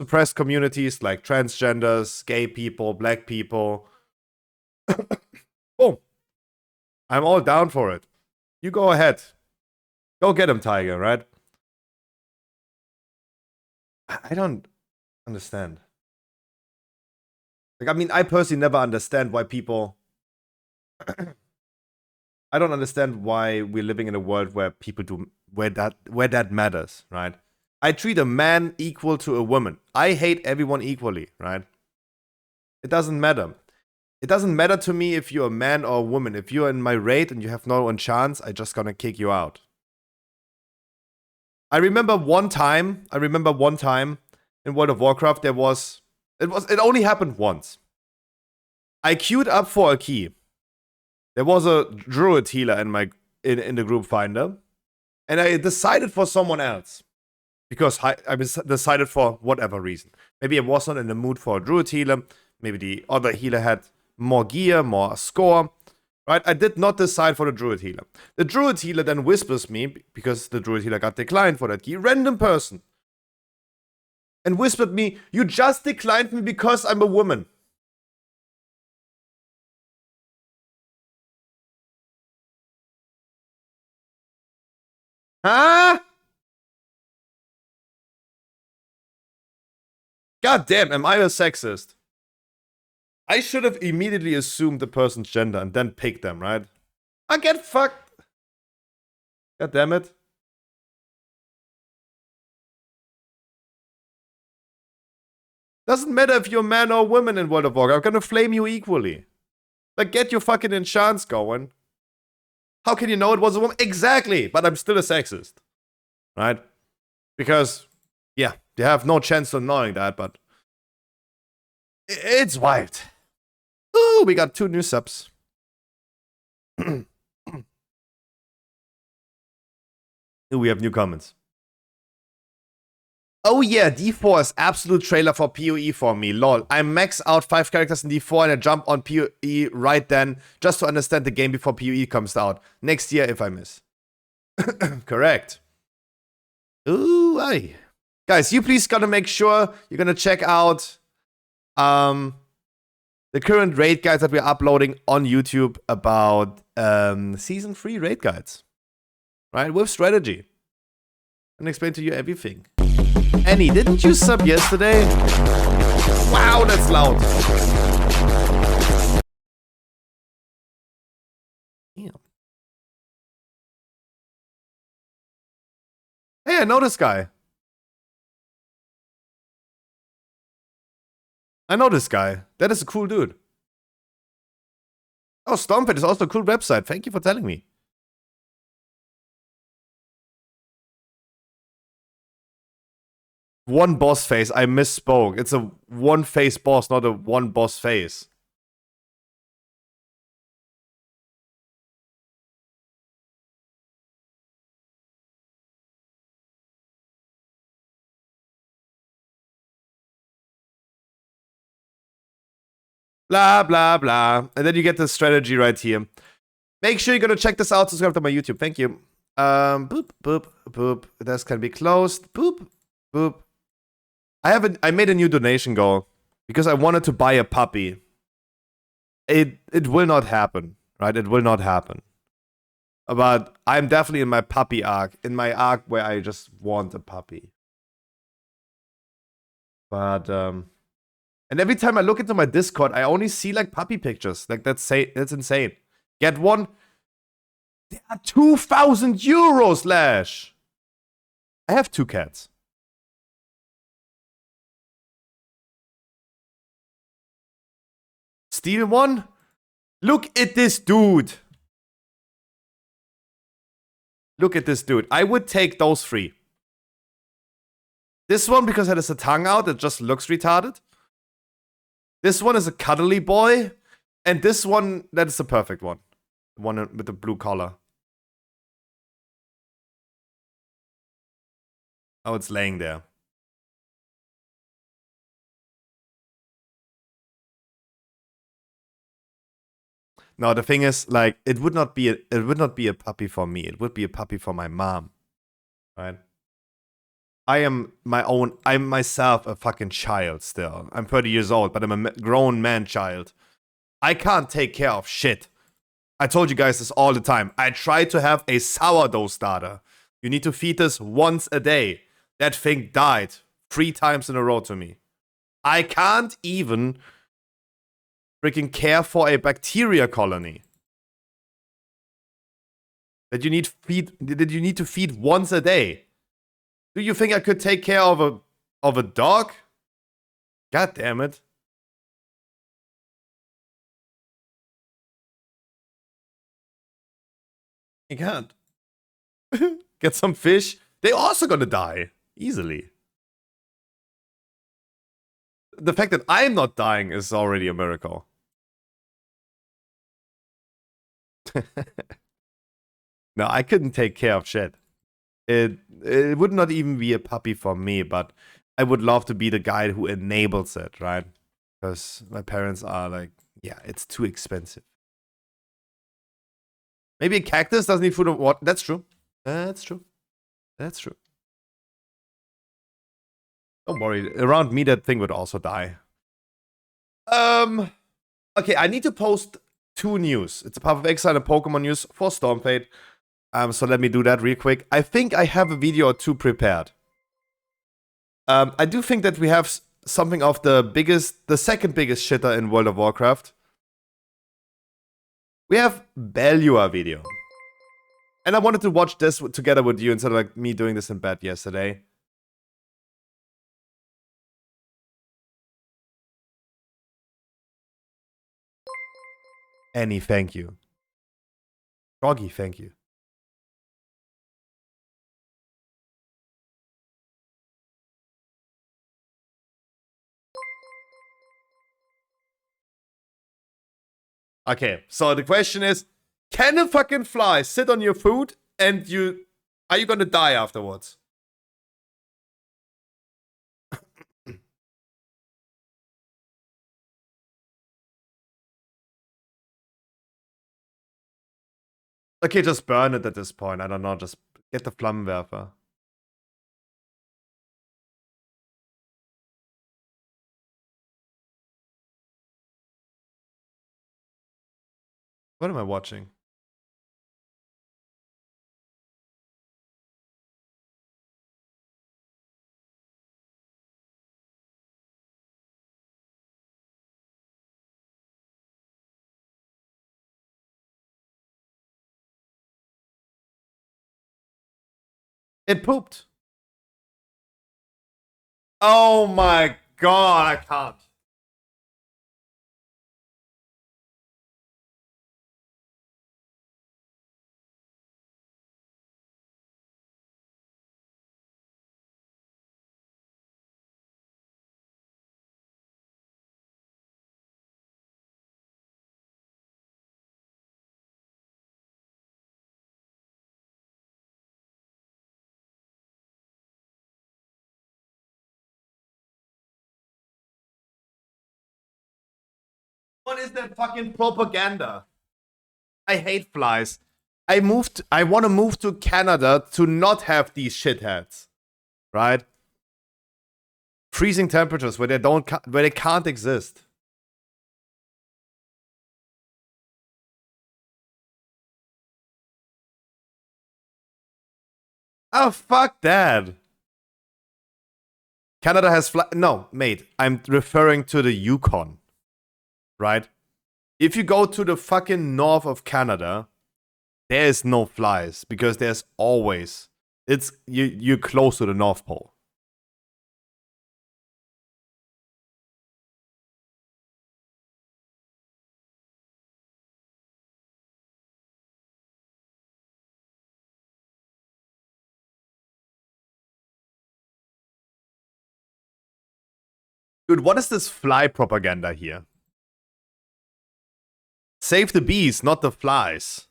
suppressed communities like transgenders, gay people, black people, boom, I'm all down for it. You go ahead. Go get him, Tiger, right? I don't understand. Like, I mean, I personally never understand why people. I don't understand why we're living in a world where people do where that matters, right? I treat a man equal to a woman. I hate everyone equally, right? It doesn't matter. It doesn't matter to me if you're a man or a woman. If you're in my raid and you have no chance, I just gonna kick you out. I remember one time in World of Warcraft it only happened once. I queued up for a key. There was a druid healer in the group finder, and I decided for someone else because I decided for whatever reason. Maybe I wasn't in the mood for a druid healer. Maybe the other healer had more gear, more score. Right? I did not decide for the druid healer. The druid healer then whispers me, because the druid healer got declined for that key, random person. And whispered me, you just declined me because I'm a woman. Huh? God damn, am I a sexist? I should have immediately assumed the person's gender and then picked them, right? I get fucked. God damn it. Doesn't matter if you're a man or a woman in World of Warcraft. I'm gonna flame you equally. Like, get your fucking enchants going. How can you know it was a woman? Exactly, but I'm still a sexist. Right? Because, yeah, you have no chance of knowing that, but it's wild. Ooh, we got 2 new subs. Ooh, we have new comments. Oh yeah, D4 is absolute trailer for PoE for me, lol. I max out 5 characters in D4 and I jump on PoE right then, just to understand the game before PoE comes out. Next year if I miss. Correct. Ooh, aye. Guys, you please gotta make sure you're gonna check out the current raid guides that we're uploading on YouTube about Season 3 raid guides. Right, with strategy. And explain to you everything. Annie, didn't you sub yesterday? Wow, that's loud. Damn. Hey, I know this guy. I know this guy. That is a cool dude. Oh, Stompet is also a cool website. Thank you for telling me. One boss face. I misspoke. It's a one face boss, not a one boss face. Blah, blah, blah. And then you get the strategy right here. Make sure you're gonna check this out. Subscribe to my YouTube. Thank you. Boop, boop, boop. This can be closed. Boop, boop. I made a new donation goal because I wanted to buy a puppy. It will not happen, right? It will not happen. But I'm definitely in my puppy arc, in my arc where I just want a puppy. But and every time I look into my Discord, I only see like puppy pictures. Like that's insane. Get one. They are 2,000 euros, Lash. I have 2 cats. Steal one? Look at this dude. Look at this dude. I would take those 3. This one because it has a tongue out, it just looks retarded. This one is a cuddly boy, and this one, that is the perfect one. The one with the blue collar. Oh, it's laying there. No, the thing is, like, it would not be a puppy for me. It would be a puppy for my mom, right? I'm myself a fucking child still. I'm 30 years old, but I'm a grown man child. I can't take care of shit. I told you guys this all the time. I try to have a sourdough starter. You need to feed this once a day. That thing died 3 times in a row to me. I can't even freaking care for a bacteria colony that you need to feed once a day. Do you think I could take care of a dog? God damn it. You can't. Get some fish. They're also gonna die. Easily. The fact that I'm not dying is already a miracle. No, I couldn't take care of shit. It would not even be a puppy for me, but I would love to be the guy who enables it, right? Because my parents are like, yeah, it's too expensive. Maybe a cactus doesn't need food or water. That's true. That's true. That's true. Don't worry. Around me, that thing would also die. Okay, I need to post 2 news. It's a Path of Exile and Pokemon news for Stormfade. So let me do that real quick. I think I have a video or 2 prepared. I do think that we have something of the second biggest shitter in World of Warcraft. We have Belua video. And I wanted to watch this together with you instead of like me doing this in bed yesterday. Annie, thank you. Froggy, thank you. Okay, so the question is, can a fucking fly sit on your food and are you gonna die afterwards? Okay, just burn it at this point. I don't know, just get the Flammenwerfer. What am I watching? It pooped. Oh my god, I can't. What is that fucking propaganda? I hate flies. I want to move to Canada to not have these shitheads. Right? Freezing temperatures where they can't exist. Oh, fuck that. Canada has no, mate. I'm referring to the Yukon. Right? If you go to the fucking north of Canada, there is no flies because there's always you're close to the North Pole. Dude, what is this fly propaganda here? Save the bees, not the flies.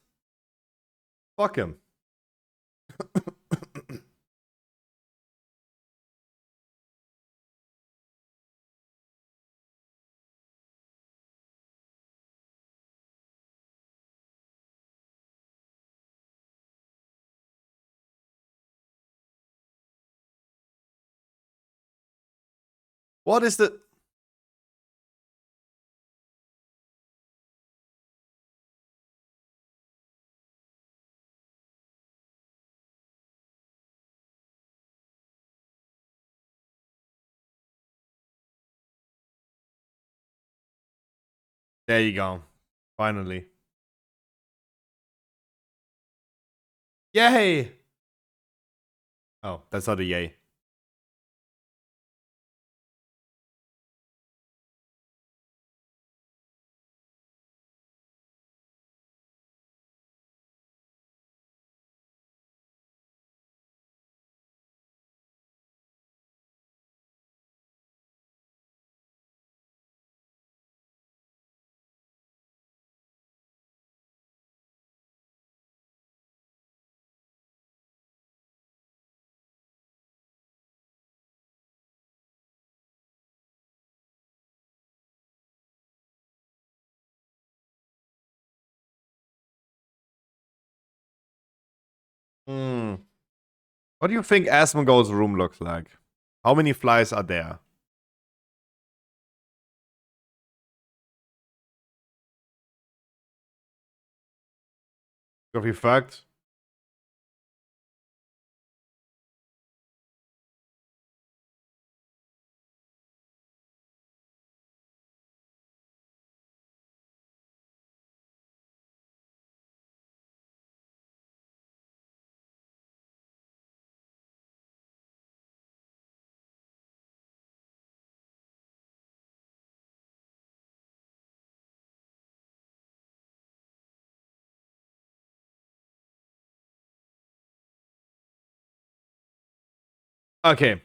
Fuck him. What is the... There you go. Finally. Yay! Oh, that's not a yay. Hmm. What do you think Asmongold's room looks like? How many flies are there? Got be fucked? Okay.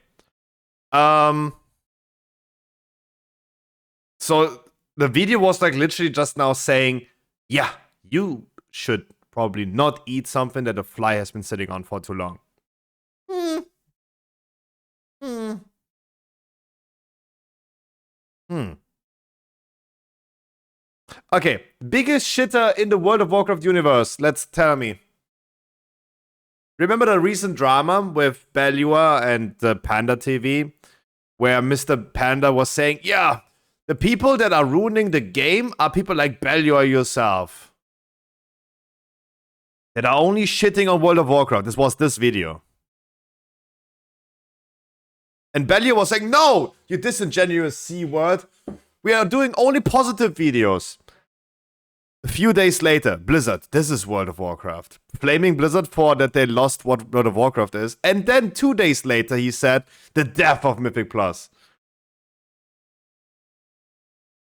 So the video was like literally just now saying, yeah, you should probably not eat something that a fly has been sitting on for too long. Hmm. Hmm. Hmm. Okay, biggest shitter in the World of Warcraft universe. Let's tell me. Remember the recent drama with Belua and Panda TV, where Mr. Panda was saying, yeah, the people that are ruining the game are people like Belua yourself, that are only shitting on World of Warcraft. This was this video. And Belua was saying, no, you disingenuous C-word. We are doing only positive videos. A few days later, Blizzard, this is World of Warcraft. Flaming Blizzard for that they lost what World of Warcraft is. And then 2 days later, he said, the death of Mythic Plus.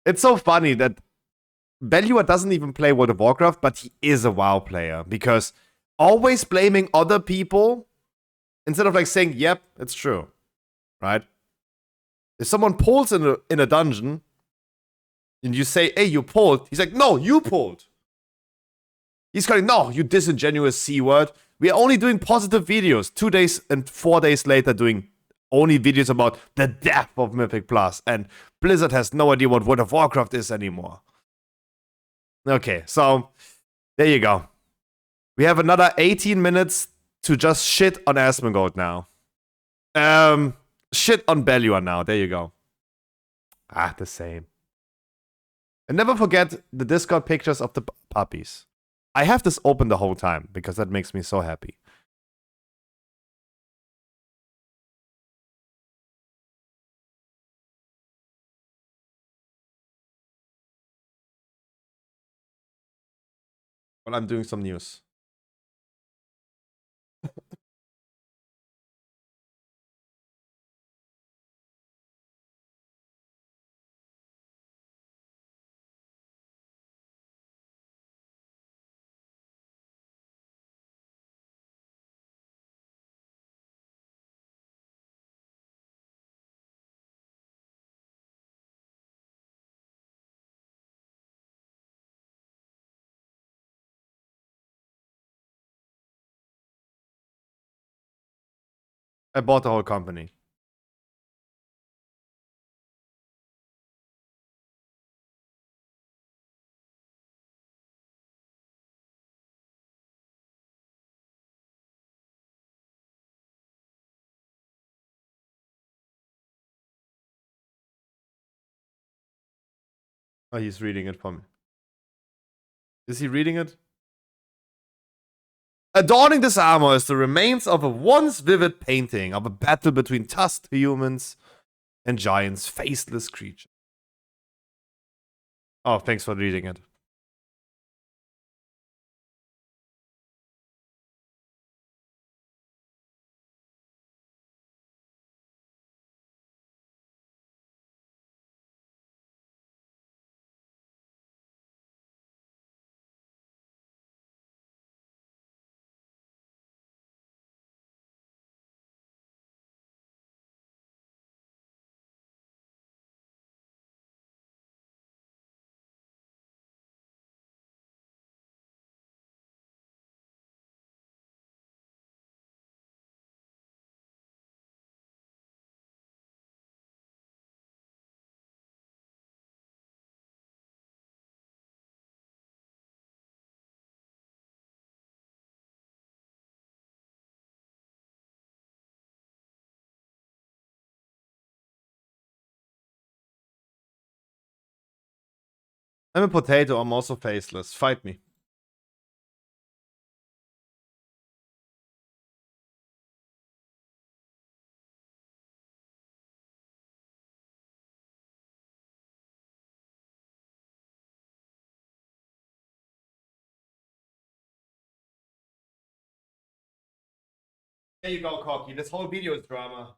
It's so funny that Belua doesn't even play World of Warcraft, but he is a WoW player. Because always blaming other people, instead of like saying, yep, it's true. Right? If someone pulls in a dungeon, and you say, hey, you pulled, he's like, no, you pulled. He's going, no, you disingenuous C-word. We are only doing positive videos. 2 days and 4 days later doing only videos about the death of Mythic Plus. And Blizzard has no idea what World of Warcraft is anymore. Okay, so there you go. We have another 18 minutes to just shit on Asmongold now. Shit on Belua now. There you go. Ah, the same. And never forget the Discord pictures of the puppies. I have this open the whole time because that makes me so happy. Well, I'm doing some news. I bought the whole company. Oh, he's reading it for me. Is he reading it? Adorning this armor is the remains of a once vivid painting of a battle between tusked humans and giants, faceless creatures. Oh, thanks for reading it. I'm a potato, I'm also faceless. Fight me. There you go, Cocky. This whole video is drama.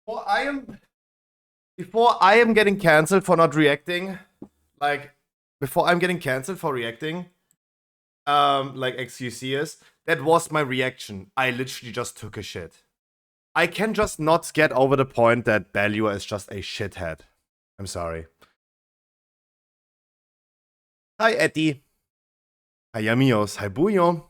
Before I am getting cancelled for not reacting, like before I'm getting cancelled for reacting, like XQCers, that was my reaction. I literally just took a shit. I can just not get over the point that Balua is just a shithead. I'm sorry. Hi Eddie. Hi amigos. Hi Buyo.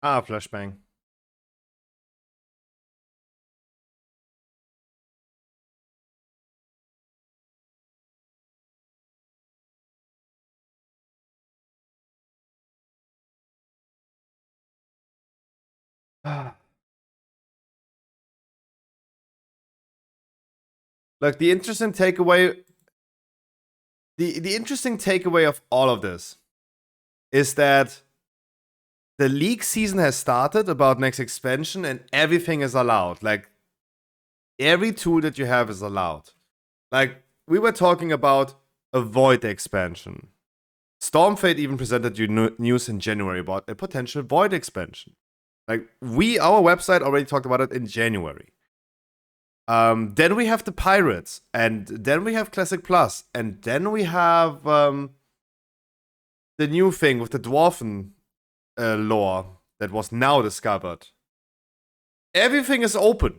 Flashbang. Look, the interesting takeaway of all of this is that the league season has started about next expansion and everything is allowed. Like, every tool that you have is allowed. Like, we were talking about a VoD expansion. Stormfade even presented you news in January about a potential VoD expansion. Like, our website already talked about it in January. Then we have the Pirates, and then we have Classic Plus, and then we have the new thing with the Dwarven lore that was now discovered. Everything is open.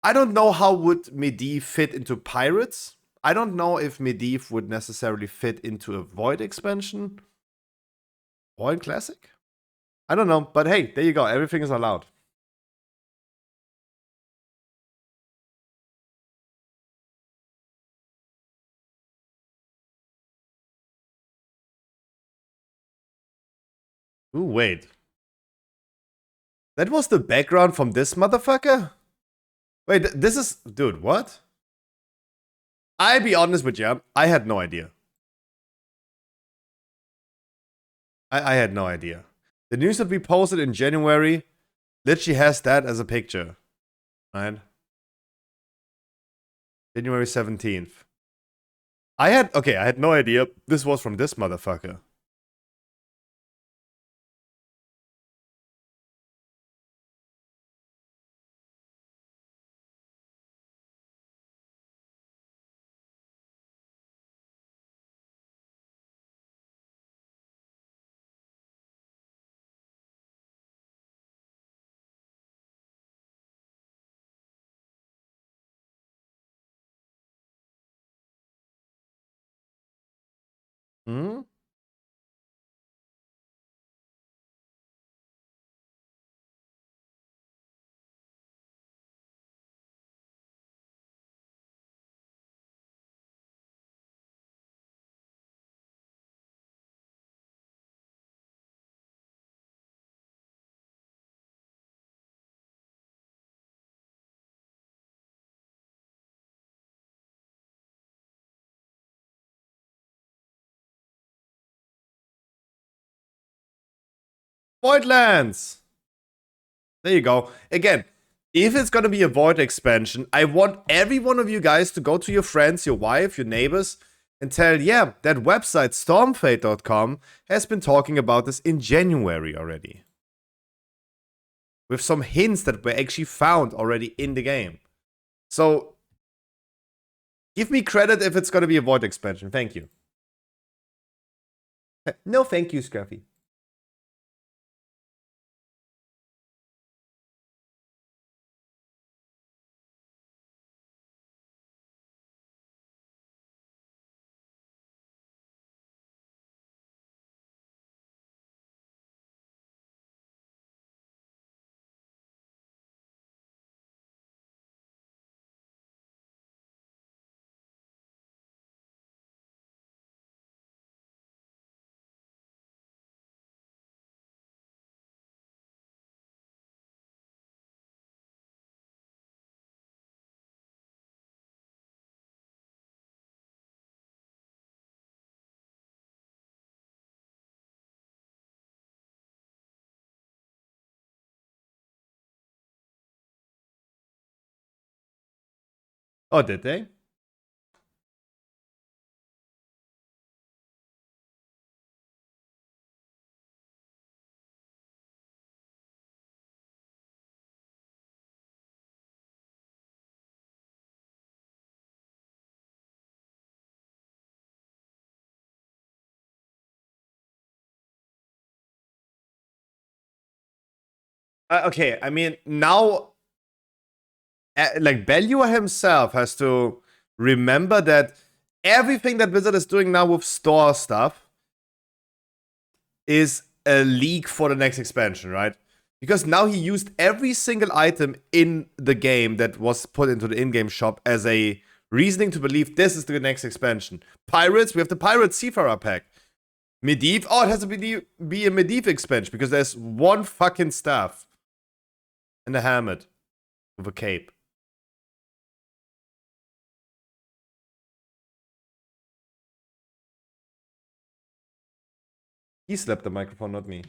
I don't know how would Medivh fit into Pirates. I don't know if Medivh would necessarily fit into a VoD expansion or in Classic. I don't know, but hey, there you go. Everything is allowed. Ooh, wait. That was the background from this motherfucker? Wait, this is... Dude, what? I'll be honest with you, I had no idea. I had no idea. The news that we posted in January literally has that as a picture. Right? January 17th. I had no idea this was from this motherfucker. Hmm? Voidlands! There you go. Again, if it's gonna be a VoD expansion, I want every one of you guys to go to your friends, your wife, your neighbors, and tell, yeah, that website, stormfate.com, has been talking about this in January already. With some hints that were actually found already in the game. So, give me credit if it's going to be a VoD expansion. Thank you. No, thank you, Scruffy. Oh, did they? Okay, I mean, now, like, Belua himself has to remember that everything that Blizzard is doing now with store stuff is a leak for the next expansion, right? Because now he used every single item in the game that was put into the in-game shop as a reasoning to believe this is the next expansion. Pirates, we have the Pirate Seafarer pack. Medivh, oh, it has to be a Medivh expansion because there's one fucking staff and a helmet with a cape. He slapped the microphone, not me.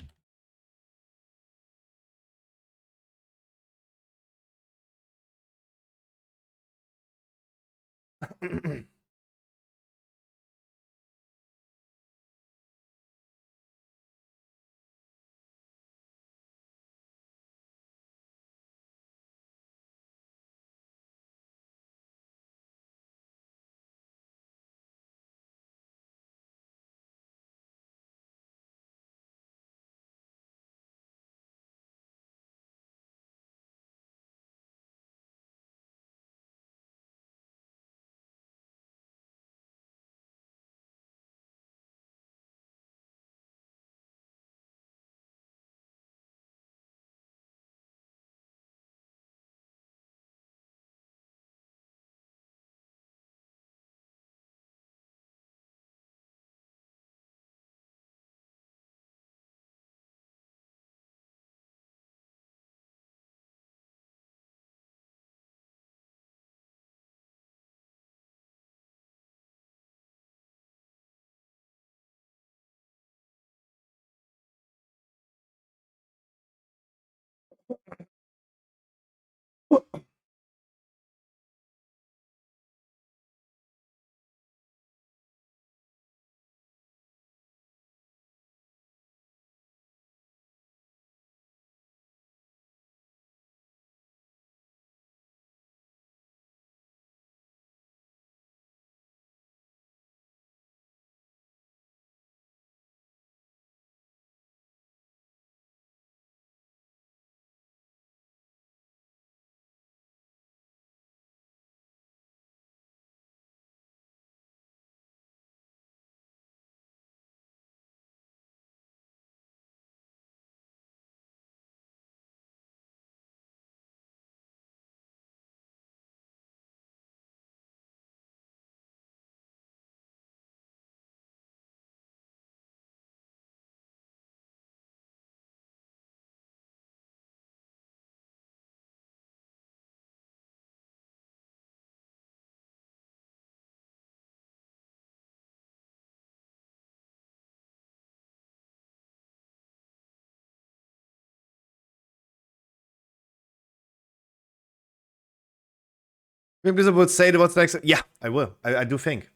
Blizzard would say what's next. Yeah, I will. I do think.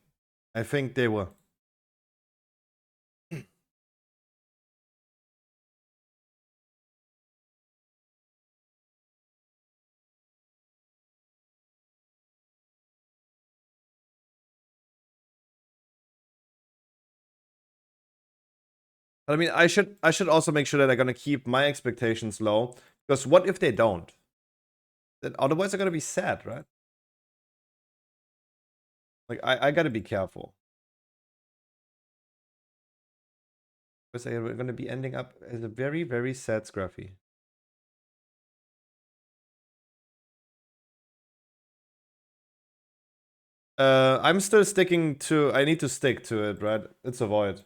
I think they were. I mean, I should also make sure that I'm gonna keep my expectations low. Because what if they don't? Then otherwise they're gonna be sad, right? Like I gotta be careful. Because they're gonna be ending up as a very, very sad Scruffy. I'm still sticking to. I need to stick to it, right? It's a void.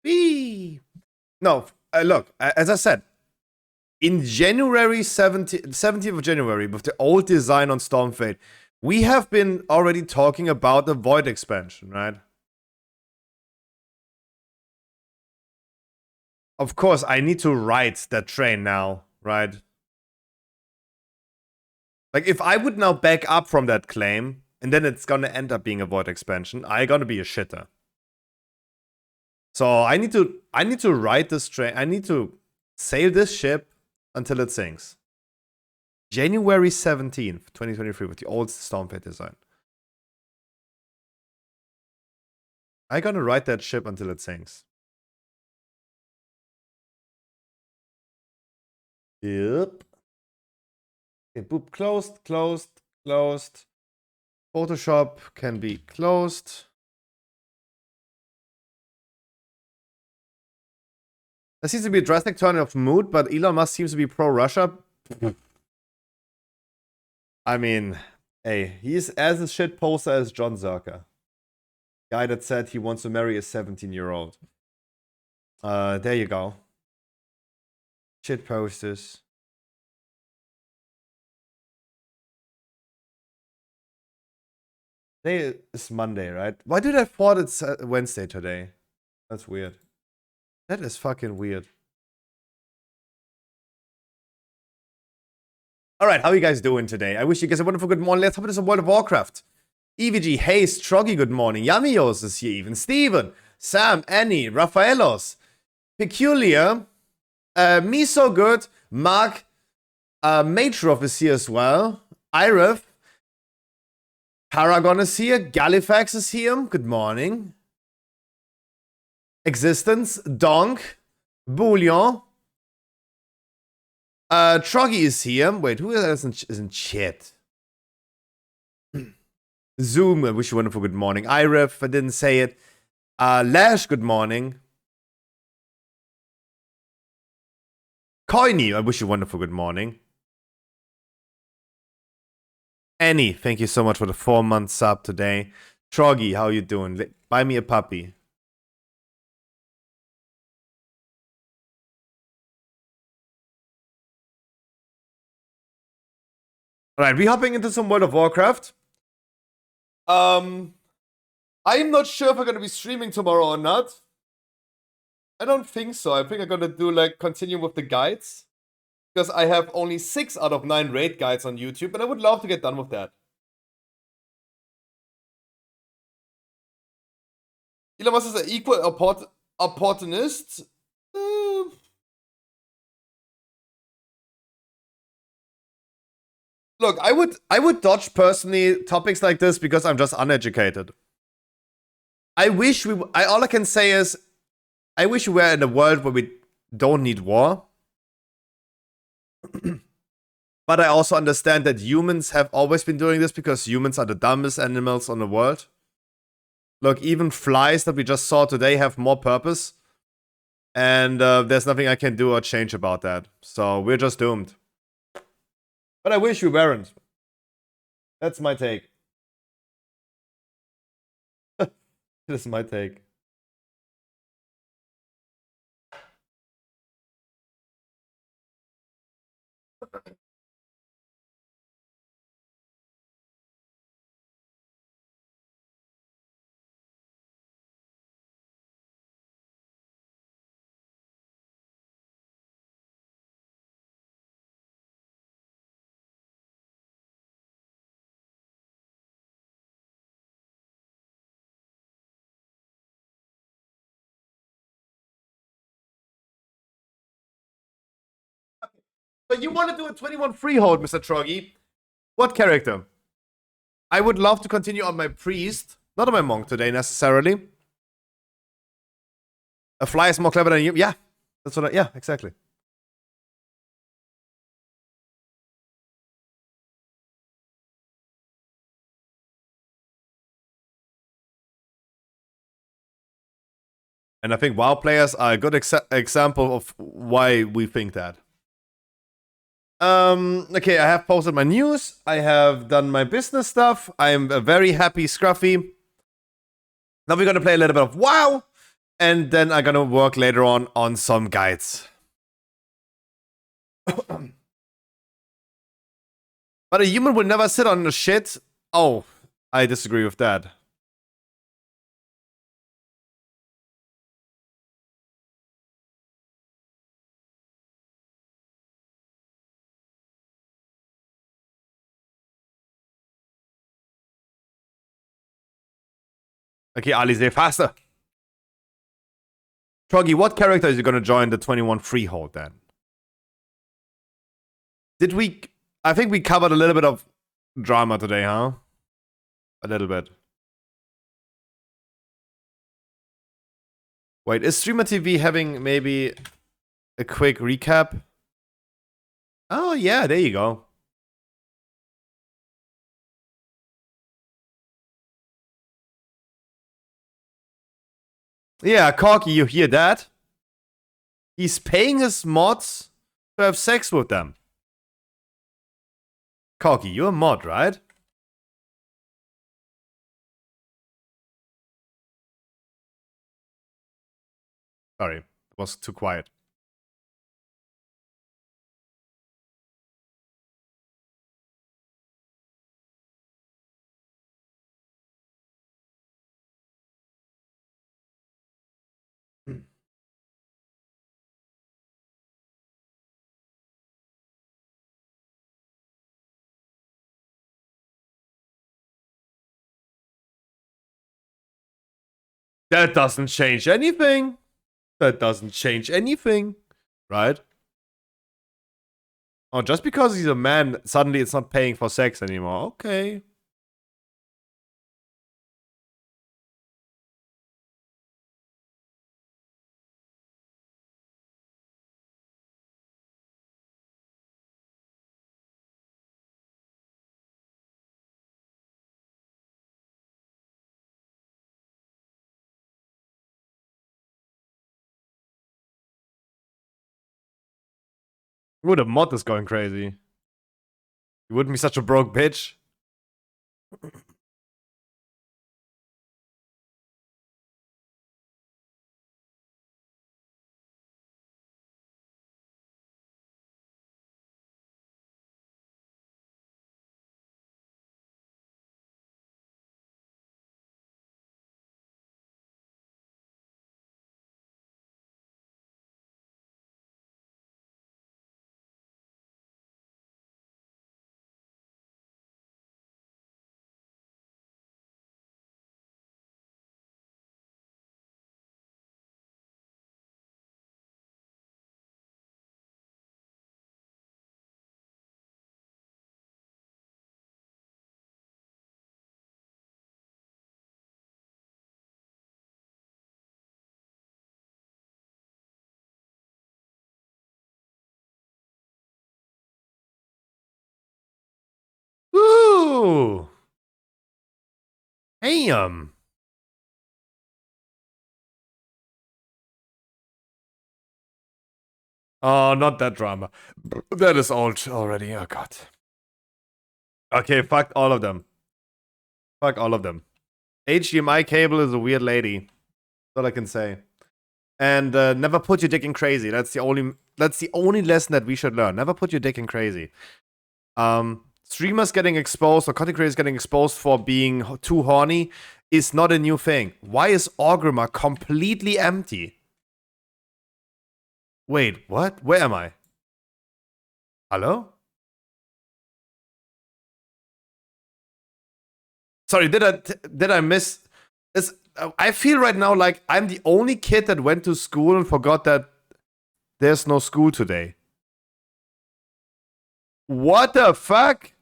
Whee! No, look, as I said, in January 17th of January, with the old design on Stormfade, we have been already talking about the Void expansion, right? Of course, I need to ride that train now, right? Like, if I would now back up from that claim, and then it's gonna end up being a Void expansion, I gonna be a shitter. So I need to ride this train. I need to sail this ship until it sinks. January 17th, 2023, with the old Stormfade design. I gonna ride that ship until it sinks. Yep. Okay, boop, closed, closed, closed. Photoshop can be closed. There seems to be a drastic turn of mood, but Elon Musk seems to be pro-Russia. I mean, hey, he's as a shit poster as John Zerka. Guy that said he wants to marry a 17-year-old. There you go. Shit posters. Today is Monday, right? Why did I thought it's Wednesday today? That's weird. That is fucking weird. Alright, how are you guys doing today? I wish you guys a wonderful good morning. Let's hop into some World of Warcraft. EVG, Hayes, Troggy, good morning. Yamios is here even. Steven, Sam, Annie, Raffaelos, Peculiar, Me So Good, Mark, Matrov is here as well. Iref, Paragon is here. Galifax is here. Good morning. Existence, Donk, Bouillon. Troggy is here. Wait, who else is in chat? Zoom, I wish you a wonderful good morning. Iref, I didn't say it. Lash, good morning. Coiny, I wish you a wonderful good morning. Annie, thank you so much for the 4-month sub today. Troggy, how you doing? Buy me a puppy. Alright, we hopping into some World of Warcraft. I'm not sure if I'm gonna be streaming tomorrow or not. I don't think so. I think I'm gonna do like continue with the guides. Because I have only 6 out of 9 raid guides on YouTube, and I would love to get done with that. Elon Musk is an equal opportunist. Look, I would dodge personally topics like this because I'm just uneducated. I wish all I can say is, I wish we were in a world where we don't need war. But I also understand that humans have always been doing this because humans are the dumbest animals on the world. Look, even flies that we just saw today have more purpose. And there's nothing I can do or change about that. So we're just doomed. But I wish we weren't. That's my take. This is my take. But you want to do a 21 freehold, Mr. Troggy. What character? I would love to continue on my priest, not on my monk today necessarily. A fly is more clever than you. Yeah, that's what I, yeah, exactly. And I think WoW players are a good example of why we think that. Okay, I have posted my news. I have done my business stuff. I am a very happy Scruffy. Now we're gonna play a little bit of WoW, and then I'm gonna work later on some guides. But a human will never sit on the shit. Oh, I disagree with that. Okay, Ali, say faster. Troggy, what character is you gonna join the 21 freehold then? Did we... I think we covered a little bit of drama today, huh? A little bit. Wait, is Streamer TV having maybe a quick recap? Oh, yeah, there you go. Yeah, Corky, you hear that? He's paying his mods to have sex with them. Corky, you're a mod, right? Sorry, it was too quiet. That doesn't change anything. That doesn't change anything, right? Oh, just because he's a man, suddenly it's not paying for sex anymore. Okay. Ooh, the mod is going crazy. You wouldn't be such a broke bitch. Ooh. Damn. Oh, not that drama. That is old already. Oh, God. Okay, fuck all of them. Fuck all of them. HDMI cable is a weird lady. That's all I can say. And never put your dick in crazy. That's the only lesson that we should learn. Never put your dick in crazy. Streamers getting exposed or content creators getting exposed for being too horny is not a new thing. Why is Orgrimmar completely empty? Wait, what? Where am I? Hello? Sorry, did I miss this? I feel right now like I'm the only kid that went to school and forgot that there's no school today. What the fuck?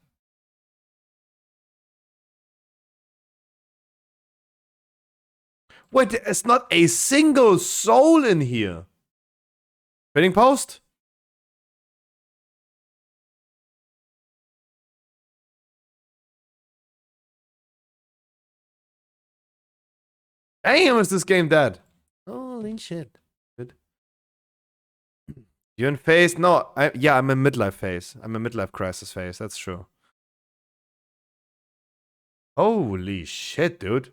Wait, there's not a single soul in here. Trading post? Damn, is this game dead? Holy shit. Good. You're in phase? No, I'm in midlife phase. I'm in midlife crisis phase. That's true. Holy shit, dude.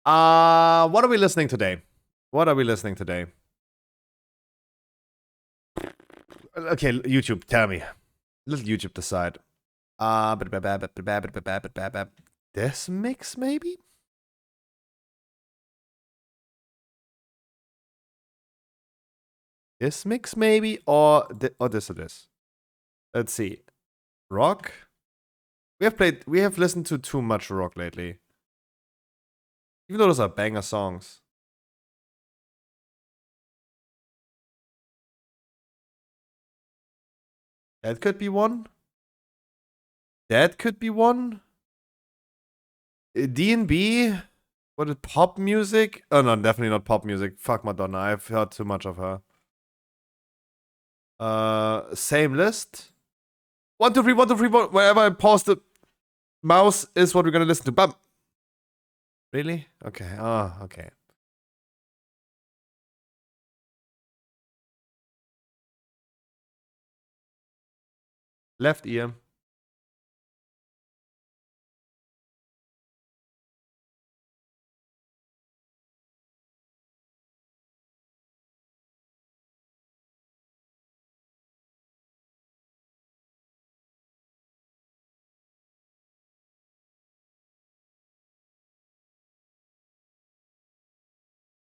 What are we listening today? What are we listening today? Okay, YouTube, tell me. Let YouTube decide. This mix, maybe? This mix, maybe? Or this or this? Let's see. Rock? We have listened to too much rock lately. Even though those are banger songs. That could be one. That could be one. D&B? What is pop music? Oh no, definitely not pop music. Fuck Madonna. I've heard too much of her. Same list. 1, 2, 3, 1, 2, 3, 1. Wherever I pause the mouse is what we're gonna listen to. Bam. Really? Okay. Oh, okay. Left ear.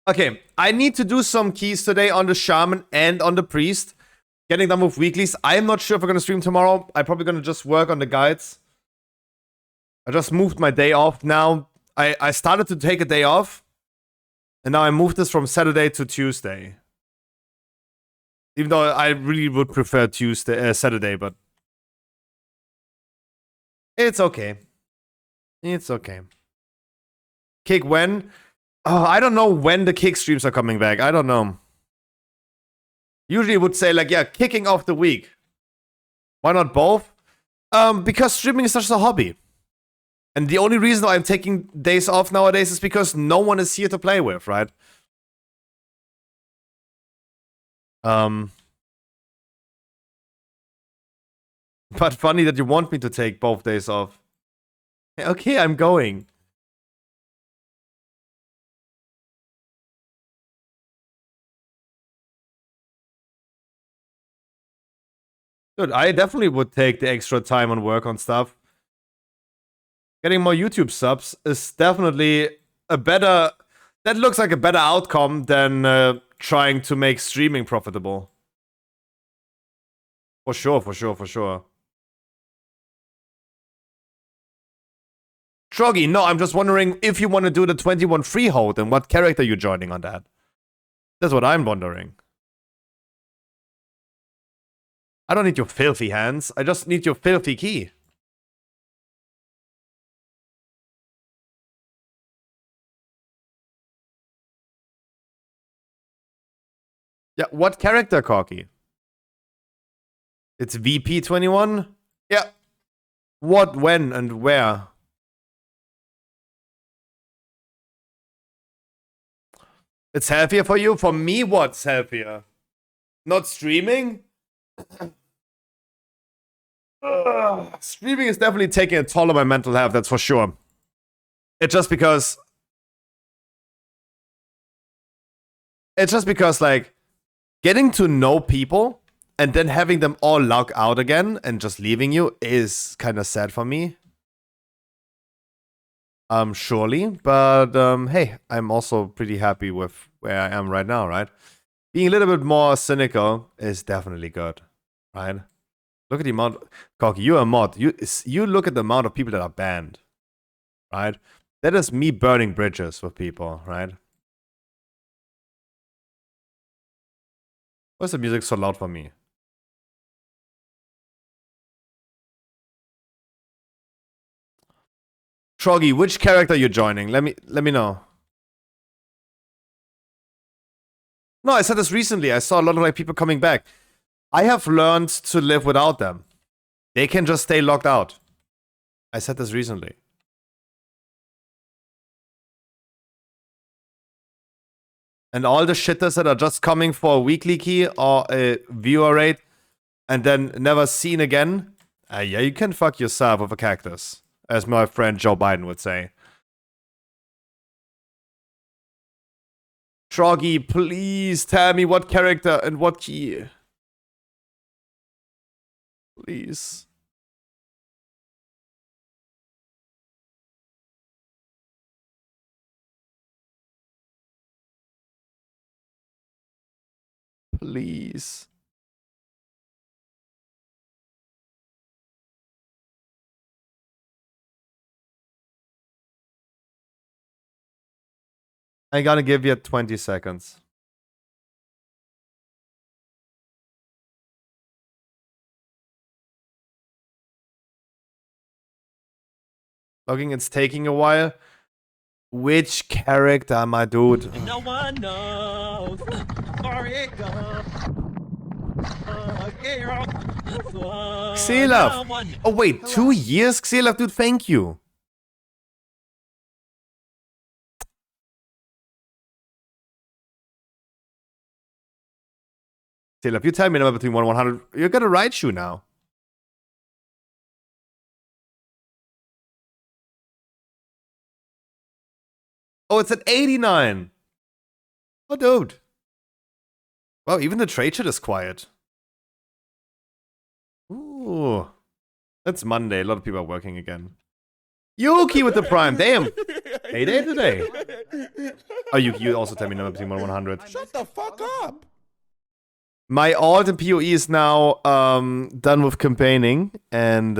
Okay, I need to do some keys today on the shaman and on the priest. Getting done with weeklies. I'm not sure if we're gonna stream tomorrow. I'm probably gonna just work on the guides. I just moved my day off now. I started to take a day off. And now I moved this from Saturday to Tuesday. Even though I really would prefer Saturday, but it's okay. It's okay. Kick when? Oh, I don't know when the kick streams are coming back. I don't know. Usually would say like, yeah, kicking off the week. Why not both? Because streaming is such a hobby. And the only reason why I'm taking days off nowadays is because no one is here to play with, right? But funny that you want me to take both days off. Okay, I'm going. Dude, I definitely would take the extra time and work on stuff. Getting more YouTube subs is definitely a better... That looks like a better outcome than trying to make streaming profitable. For sure, for sure, for sure. Troggy, no, I'm just wondering if you want to do the 21 freehold and what character you're joining on that. That's what I'm wondering. I don't need your filthy hands. I just need your filthy key. Yeah, what character, Corky? It's VP21? Yeah. What, when, and where? It's healthier for you? For me, what's healthier? Not streaming? Streaming is definitely taking a toll on my mental health, that's for sure. It's just because, like, getting to know people and then having them all log out again and just leaving you is kind of sad for me. Surely, but hey, I'm also pretty happy with where I am right now, right? Being a little bit more cynical is definitely good, right? Look at the amount. Cocky, you're a mod. You look at the amount of people that are banned, right? That is me burning bridges with people, right? Why is the music so loud for me? Troggy, which character are you joining? Let me know. No, I said this recently. I saw a lot of like people coming back. I have learned to live without them. They can just stay locked out. I said this recently. And all the shitters that are just coming for a weekly key or a viewer rate and then never seen again, yeah, you can fuck yourself with a cactus, as my friend Joe Biden would say. Troggy, please tell me what character and what key. Please. Please. I gotta give you 20 seconds. Logging, it's taking a while. Which character, my dude? No one knows where it goes. Xelaf. Oh wait, 2 years? Xelaf, dude, thank you. Xelaf, you tell me a number between 1 and 100. You're gonna ride you now. Oh, it's at 89. Oh, dude. Wow, even the trade shit is quiet. Ooh. It's Monday. A lot of people are working again. Yuki with the prime. Damn. Heyday today. Oh, you also tell me number between 1 and 100. Shut the fuck up. My alt and PoE is now done with campaigning, and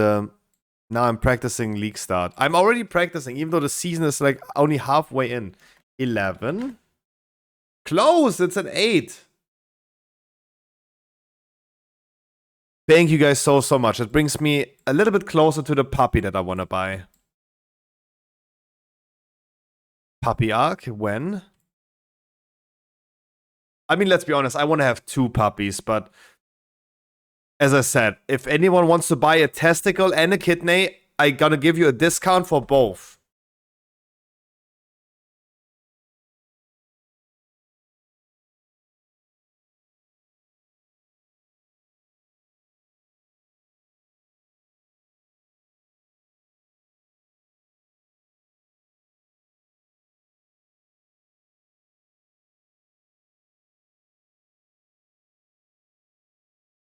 now I'm practicing League Start. I'm already practicing, even though the season is like only halfway in. 11. Close! It's an 8. Thank you guys so much. It brings me a little bit closer to the puppy that I want to buy. Puppy arc? When? I mean, let's be honest, I want to have 2 puppies, but as I said, if anyone wants to buy a testicle and a kidney, I'm gonna give you a discount for both.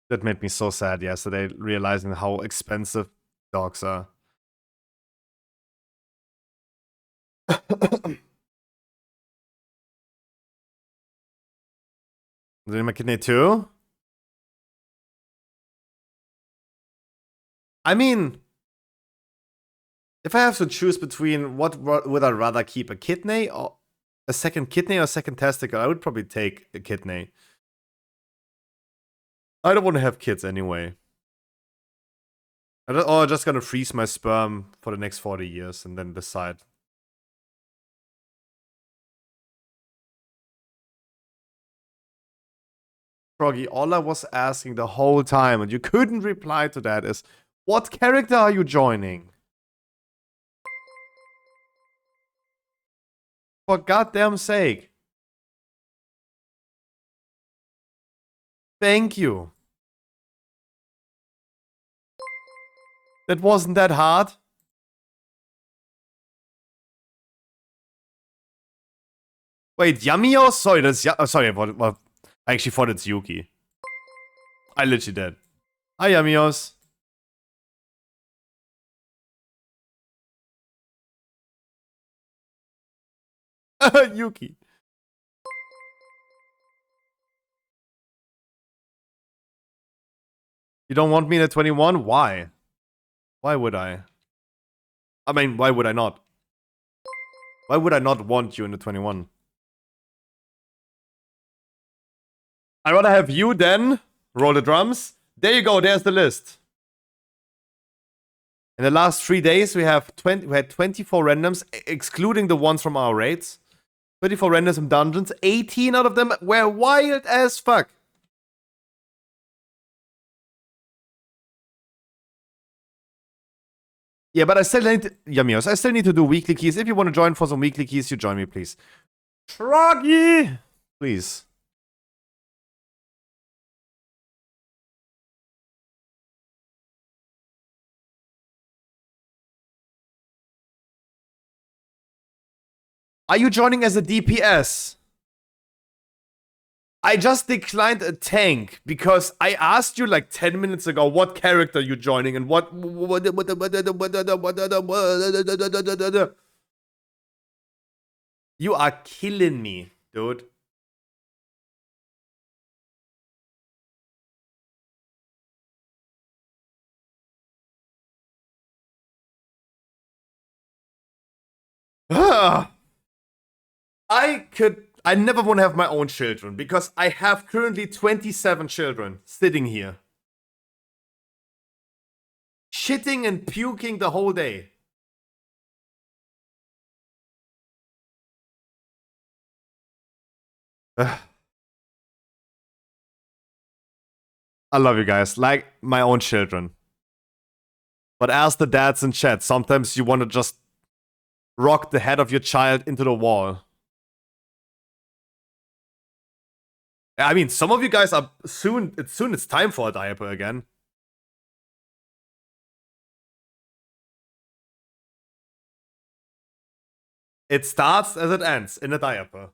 That made me so sad yesterday, realizing how expensive dogs are. Did my kidney too? I mean, if I have to choose between what would I rather keep, a kidney or a second kidney or a second testicle, I would probably take a kidney. I don't want to have kids anyway. I'm just gonna freeze my sperm for the next 40 years and then decide. Froggy, all I was asking the whole time, and you couldn't reply to that, is what character are you joining? For goddamn sake. Thank you. That wasn't that hard. Wait, Yamios? Sorry, that's sorry. I actually thought it's Yuki. I literally did. Hi, Yamios. Yuki. You don't want me in at 21? Why? Why would I? I mean, why would I not? Why would I not want you in the 21? I'd rather have you then. Roll the drums. There you go, there's the list. In the last 3 days, we had 24 randoms, excluding the ones from our raids. 24 randoms from dungeons. 18 out of them were wild as fuck. Yeah, but I still need to, Yamios, I still need to do weekly keys. If you want to join for some weekly keys, you join me, please. Troggy! Please. Are you joining as a DPS? I just declined a tank because I asked you like 10 minutes ago what character you're joining and what. You are killing me, dude. I never want to have my own children because I have currently 27 children sitting here. Shitting and puking the whole day. I love you guys, like my own children. But ask the dads in chat, sometimes you want to just rock the head of your child into the wall. I mean, some of you guys are soon it's time for a diaper again. It starts as it ends in a diaper.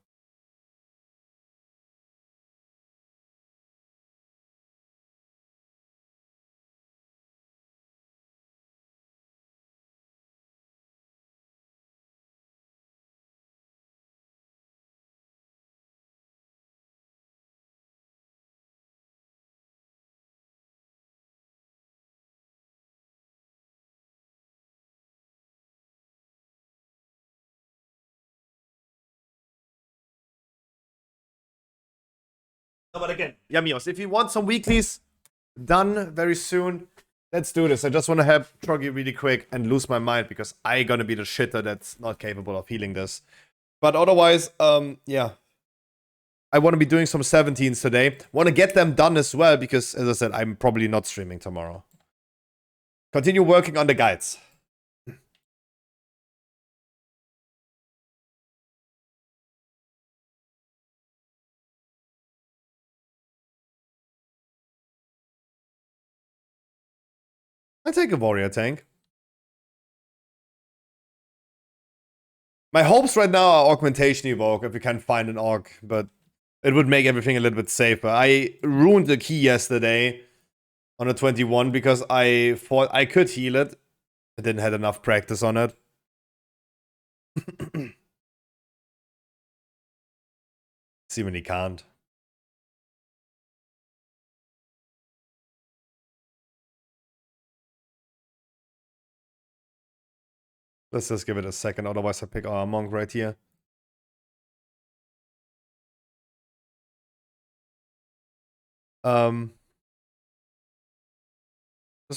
But again, Yamios, if you want some weeklies done very soon, let's do this. I just want to have Troggy really quick and lose my mind because I gonna be the shitter that's not capable of healing this. But otherwise, yeah. I want to be doing some 17s today. Want to get them done as well because, as I said, I'm probably not streaming tomorrow. Continue working on the guides. I take a warrior tank. My hopes right now are augmentation evoke if we can find an aug, but it would make everything a little bit safer. I ruined the key yesterday on a 21 because I thought I could heal it. I didn't have enough practice on it. See when he can't. Let's just give it a second, otherwise I pick our monk right here. Does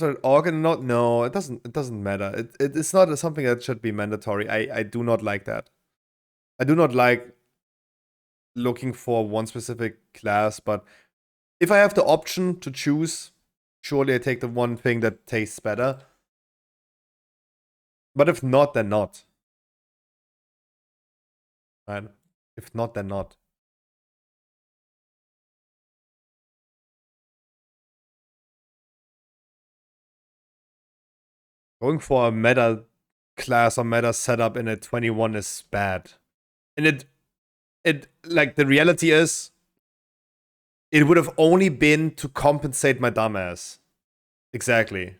an organ not? No, it doesn't matter. It's not something that should be mandatory. I do not like that. I do not like looking for one specific class, but if I have the option to choose, surely I take the one thing that tastes better. But if not, then not. Right? If not, then not. Going for a meta class or meta setup in a 21 is bad. And like, the reality is, it would have only been to compensate my dumbass. Exactly.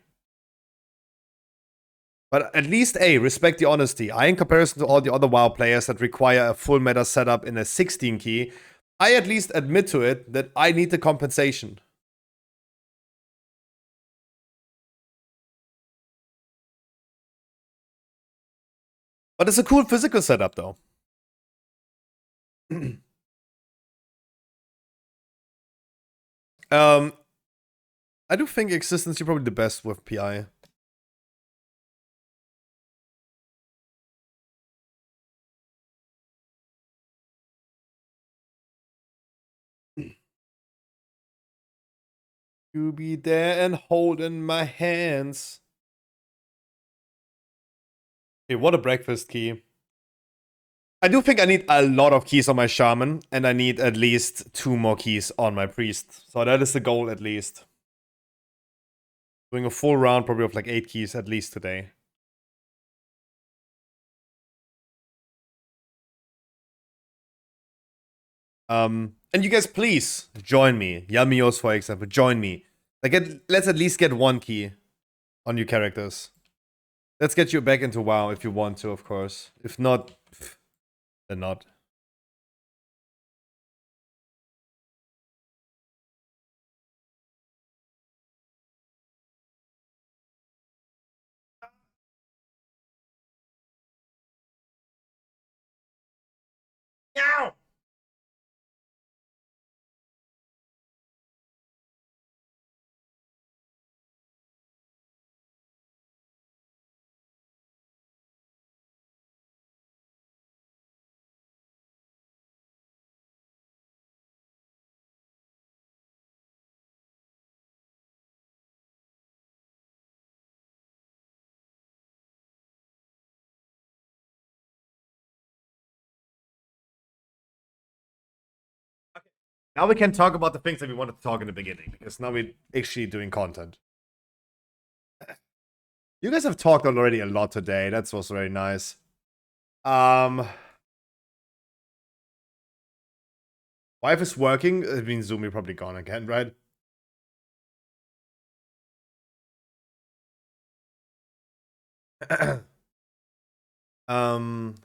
But at least, respect the honesty. In comparison to all the other WoW players that require a full meta setup in a 16 key, I at least admit to it that I need the compensation. But it's a cool physical setup, though. I do think Existence, you're probably the best with PI. You be there and holding my hands. Okay, what a breakfast key. I do think I need a lot of keys on my Shaman, and I need at least 2 more keys on my Priest. So that is the goal, at least. Doing a full round, probably of like 8 keys at least today. And you guys, please join me. Yamios, for example, join me. Like, let's at least get 1 key on your characters. Let's get you back into WoW if you want to, of course. If not, then not. Meow! Now we can talk about the things that we wanted to talk in the beginning, because now we're actually doing content. You guys have talked already a lot today. That was very nice. Wife is working. It means Zoomy probably gone again, right? um.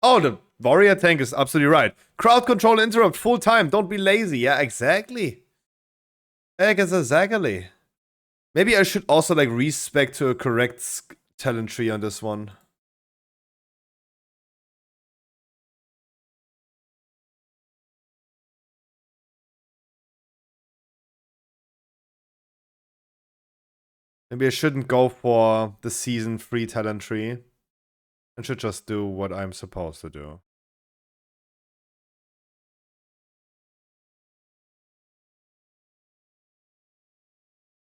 Oh, the warrior tank is absolutely right. Crowd control interrupt full time. Don't be lazy. Yeah, exactly. Exactly. Maybe I should also like respect to a correct talent tree on this one. Maybe I shouldn't go for the season 3 talent tree. I should just do what I'm supposed to do.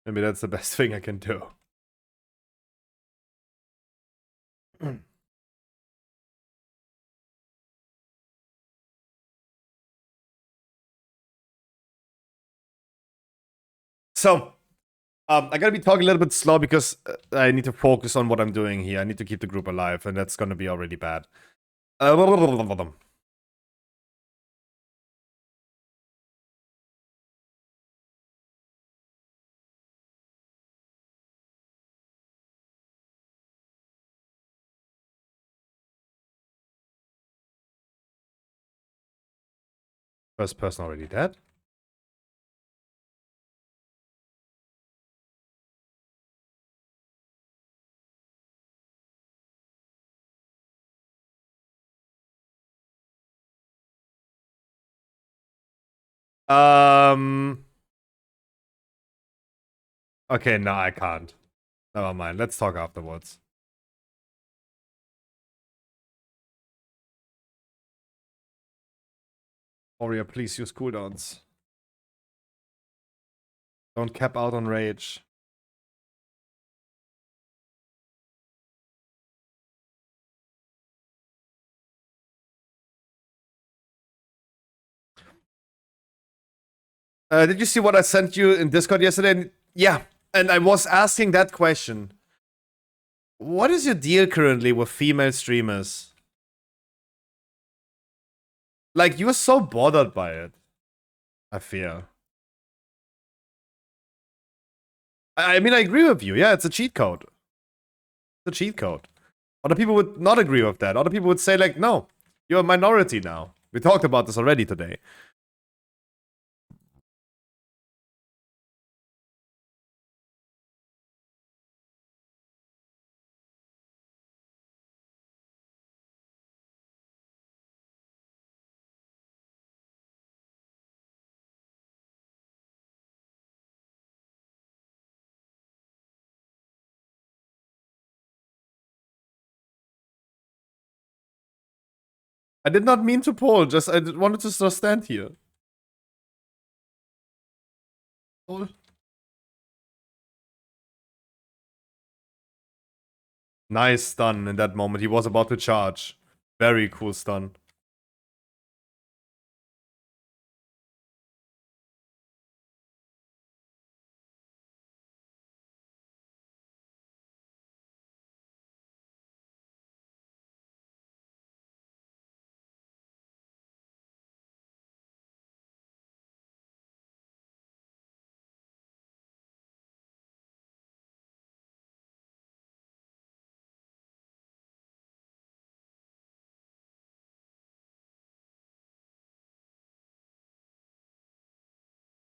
Maybe that's the best thing I can do. So, I gotta be talking a little bit slow because I need to focus on what I'm doing here. I need to keep the group alive, and that's gonna be already bad. First person already dead. Okay, no, I can't. Never mind. Let's talk afterwards. Warrior, please use cooldowns. Don't cap out on rage. Did you see what I sent you in Discord yesterday? Yeah, and I was asking that question. What is your deal currently with female streamers? Like, you're so bothered by it, I feel. I mean, I agree with you. Yeah, it's a cheat code. It's a cheat code. Other people would not agree with that. Other people would say, like, no, you're a minority now. We talked about this already today. I did not mean to poll, just I wanted to just stand here. Poll. Nice stun in that moment. He was about to charge. Very cool stun.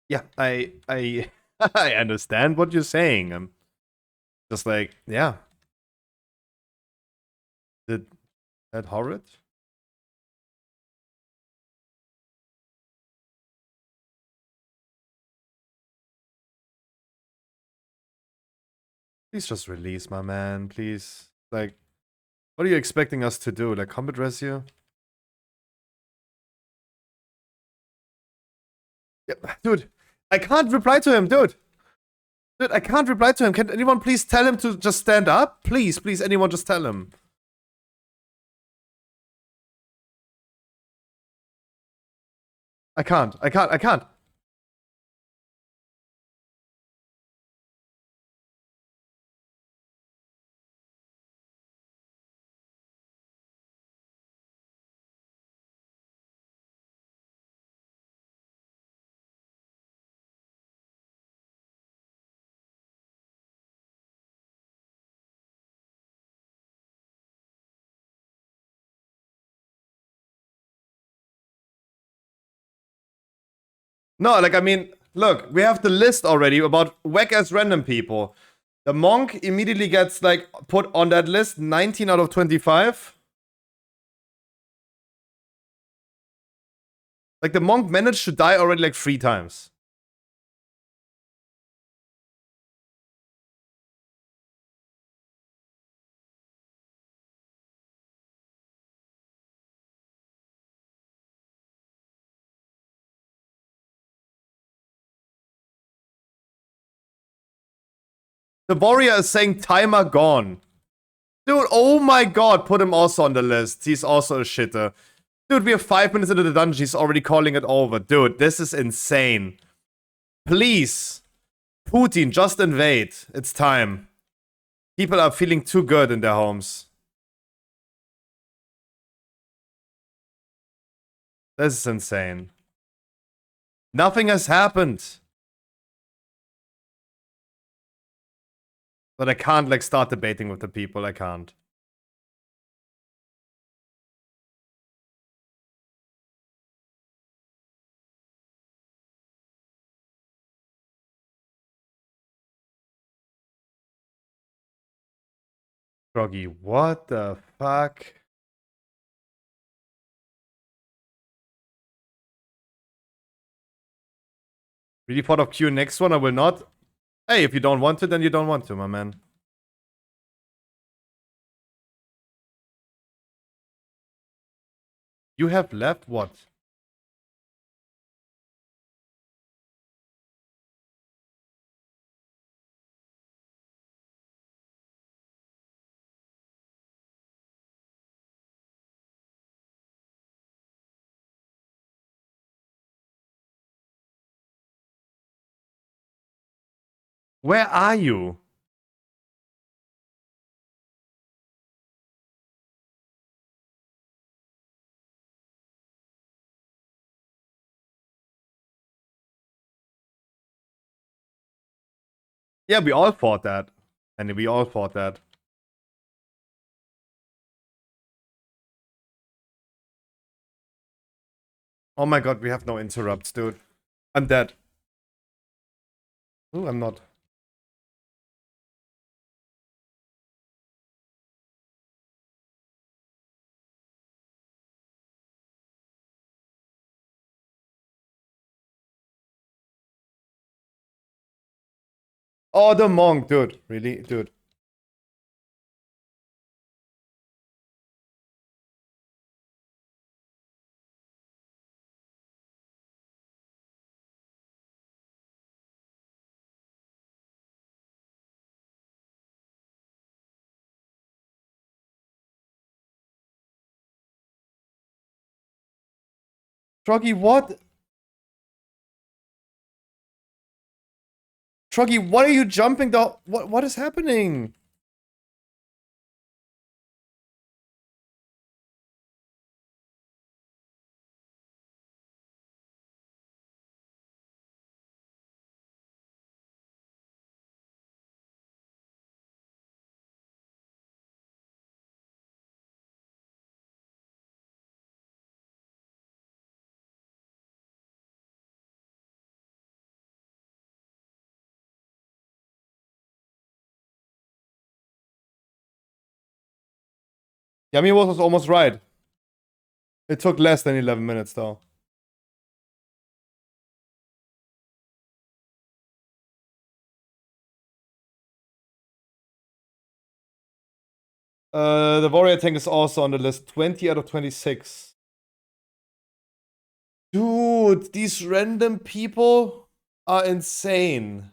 Yeah, I I understand what you're saying. I'm just like, yeah. Did that horrid? Please just release my man, please. Like, what are you expecting us to do? Like, combat res you? Yeah, dude, I can't reply to him, dude. Dude, I can't reply to him. Can anyone please tell him to just stand up? Please, please, anyone just tell him. I can't. No, like, I mean, look, we have the list already about whack-ass random people. The monk immediately gets, like, put on that list, 19 out of 25. Like, the monk managed to die already, like, 3 times. The warrior is saying timer gone. Dude, oh my god, put him also on the list. He's also a shitter. Dude, we are 5 minutes into the dungeon. He's already calling it over. Dude, this is insane. Please. Putin, just invade. It's time. People are feeling too good in their homes. This is insane. Nothing has happened. But I can't, like, start debating with the people. I can't. Froggy, what the fuck? Really thought of Q next one? I will not. Hey, if you don't want to, then you don't want to, my man. You have left what? Where are you? Yeah, we all fought that. And we all fought that. Oh my god, we have no interrupts, dude. I'm dead. Ooh, I'm not. Oh, the monk, dude. Really? Dude. Troggy, what? Troggy, what are you jumping the... What is happening? Yami was almost right. It took less than 11 minutes, though. The warrior tank is also on the list. 20 out of 26. Dude, these random people are insane.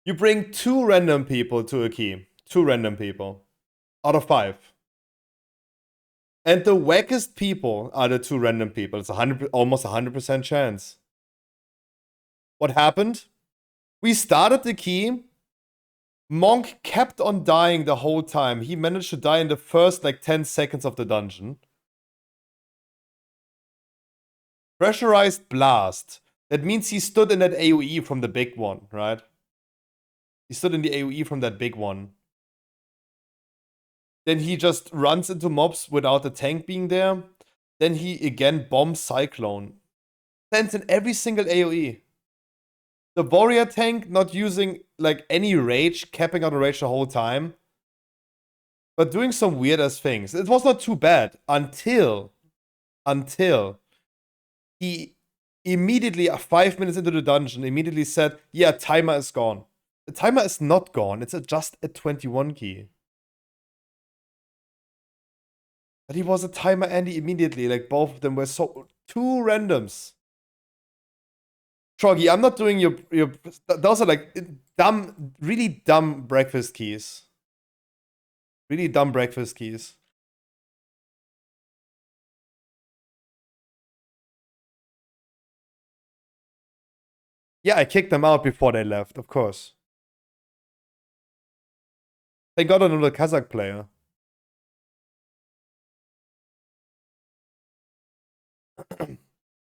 You bring 2 random people to a key. 2 random people. Out of 5. And the wackest people are the 2 random people. It's almost 100% chance. What happened? We started the key. Monk kept on dying the whole time. He managed to die in the first like 10 seconds of the dungeon. Pressurized blast. That means he stood in that AoE from the big one, right? He stood in the AoE from that big one. Then he just runs into mobs without the tank being there. Then he again bombs Cyclone. Sends in every single AoE. The warrior tank not using like any rage, capping out a rage the whole time. But doing some weird ass things. It was not too bad until he immediately, 5 minutes into the dungeon, immediately said, yeah, timer is gone. The timer is not gone. It's just a 21 key. But he was a timer Andy immediately. Like, both of them were so... 2 randoms. Troggy, I'm not doing your... Those are like dumb, really dumb breakfast keys. Really dumb breakfast keys. Yeah, I kicked them out before they left, of course. They got another Kazakh player.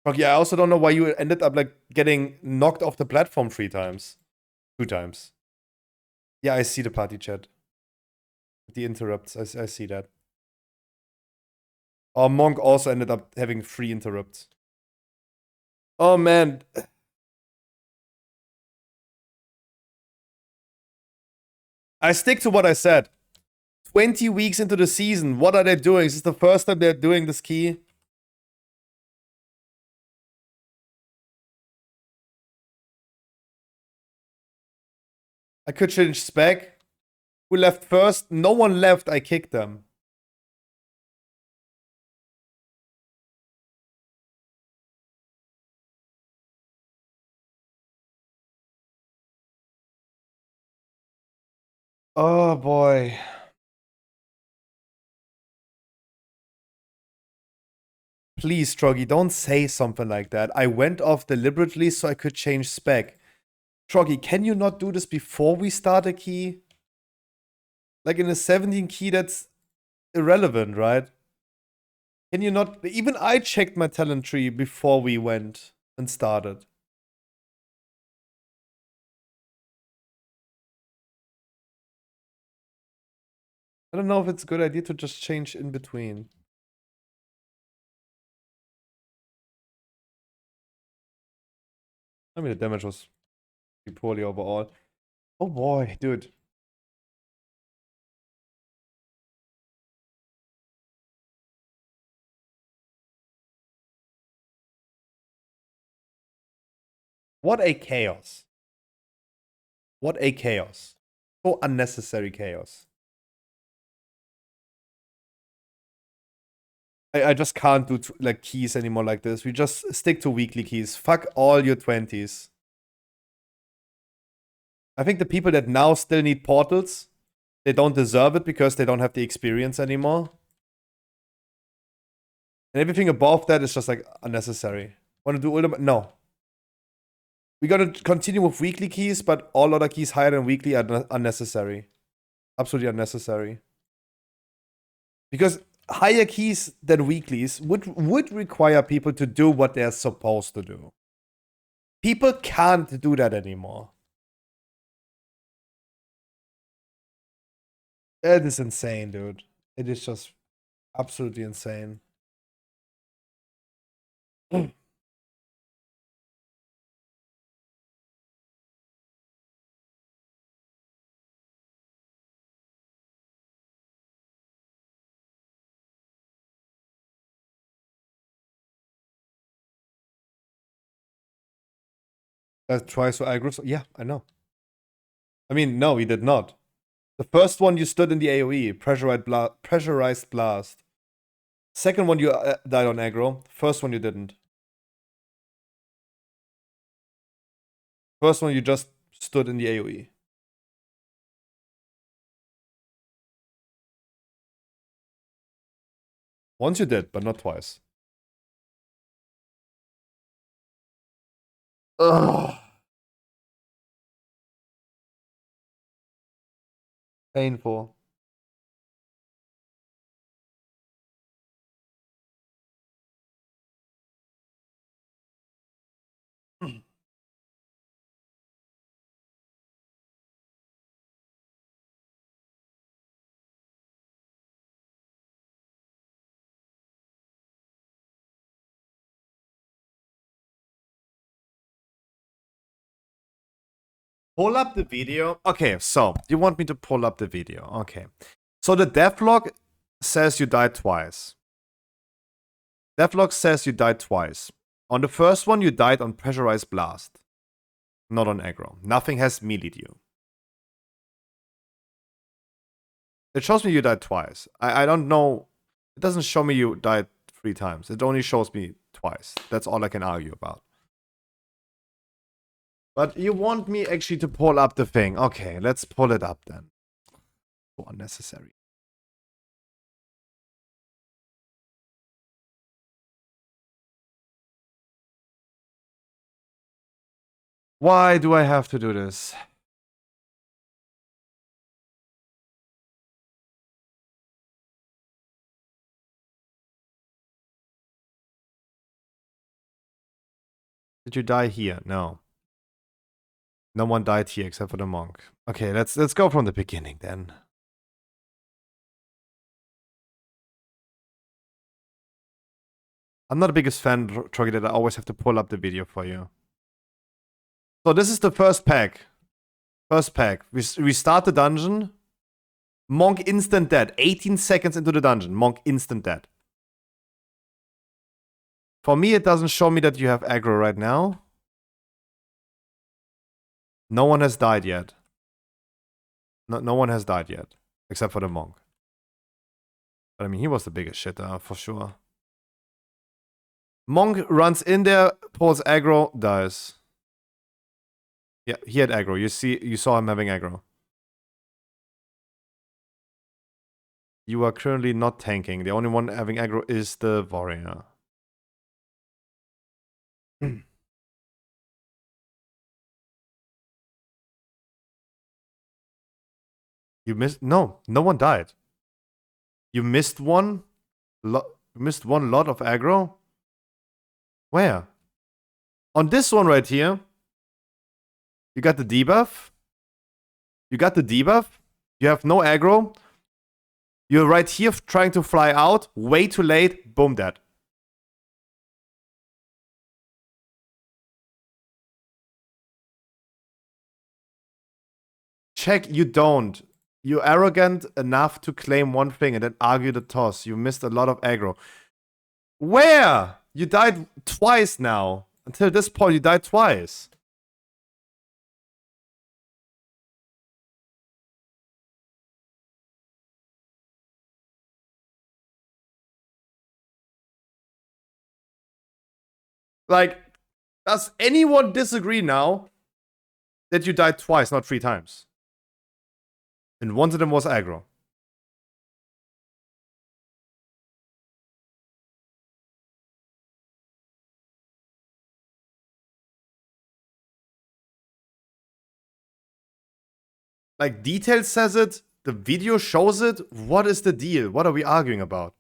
Okay, I also don't know why you ended up like getting knocked off the platform 3 times. 2 times. Yeah, I see the party chat. The interrupts, I see that. Oh, Monk also ended up having 3 interrupts. Oh man. I stick to what I said. 20 weeks into the season, what are they doing? Is this the first time they're doing this key? I could change spec. Who left first? No one left, I kicked them. Oh boy. Please, Troggy, don't say something like that. I went off deliberately so I could change spec. Troggy, can you not do this before we start a key? Like in a 17 key, that's irrelevant, right? Can you not? Even I checked my talent tree before we went and started. I don't know if it's a good idea to just change in between. I mean, the damage was pretty poorly overall. Oh boy, dude. What a chaos. What a chaos. So unnecessary chaos. I just can't do like keys anymore like this. We just stick to weekly keys. Fuck all your 20s. I think the people that now still need portals, they don't deserve it because they don't have the experience anymore. And everything above that is just like unnecessary. Want to do ultimate? No. We gotta continue with weekly keys, but all other keys higher than weekly are unnecessary. Absolutely unnecessary. Because higher keys than weeklies would require people to do what they're supposed to do. People can't do that anymore. It is insane, dude. It is just absolutely insane. Twice for aggro. Yeah, I know. I mean, no, he did not. The first one you stood in the AoE, pressurized blast. Second one you died on aggro. First one you didn't. First one you just stood in the AoE. Once you did, but not twice. Ugh. Painful. Pull up the video. Okay, so you want me to pull up the video. Okay. So the devlog says you died twice. Devlog says you died twice. On the first one, you died on pressurized blast. Not on aggro. Nothing has meleeed you. It shows me you died twice. I don't know. It doesn't show me you died 3 times. It only shows me twice. That's all I can argue about. But you want me actually to pull up the thing. Okay, let's pull it up then. So unnecessary. Why do I have to do this? Did you die here? No. No one died here except for the monk. Okay, let's go from the beginning then. I'm not the biggest fan, Troggy, that I always have to pull up the video for you. So this is the first pack. First pack. We start the dungeon. Monk instant dead. 18 seconds into the dungeon. Monk instant dead. For me, it doesn't show me that you have aggro right now. No one has died yet. No one has died yet. Except for the monk. But I mean, he was the biggest shitter, for sure. Monk runs in there, pulls aggro, dies. Yeah, he had aggro. You saw him having aggro. You are currently not tanking. The only one having aggro is the warrior. You missed. No, no one died. You missed one. Missed one lot of aggro. Where? On this one right here. You got the debuff. You got the debuff. You have no aggro. You're right here trying to fly out. Way too late. Boom, dead. Check, you don't. You're arrogant enough to claim one thing and then argue the toss. You missed a lot of aggro. Where? You died twice now. Until this point, you died twice. Like, does anyone disagree now that you died twice, not 3 times? And one of them was aggro. Like, detail says it, the video shows it. What is the deal? What are we arguing about?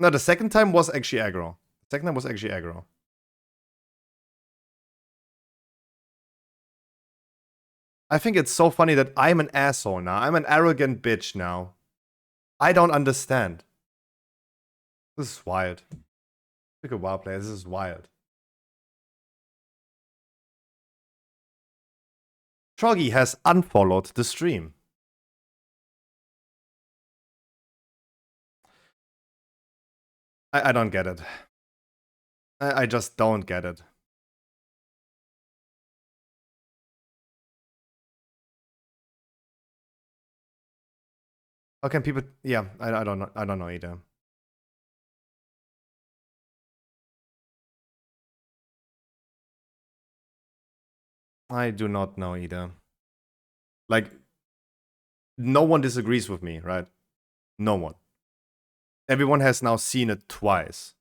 No, the second time was actually aggro. The second time was actually aggro. I think it's so funny that I'm an asshole now. I'm an arrogant bitch now. I don't understand. This is wild. Look at WoW player. This is wild. Troggy has unfollowed the stream. I don't get it. I just don't get it. How can people? Yeah, I don't know. I don't know either. I do not know either. Like, no one disagrees with me, right? No one. Everyone has now seen it twice.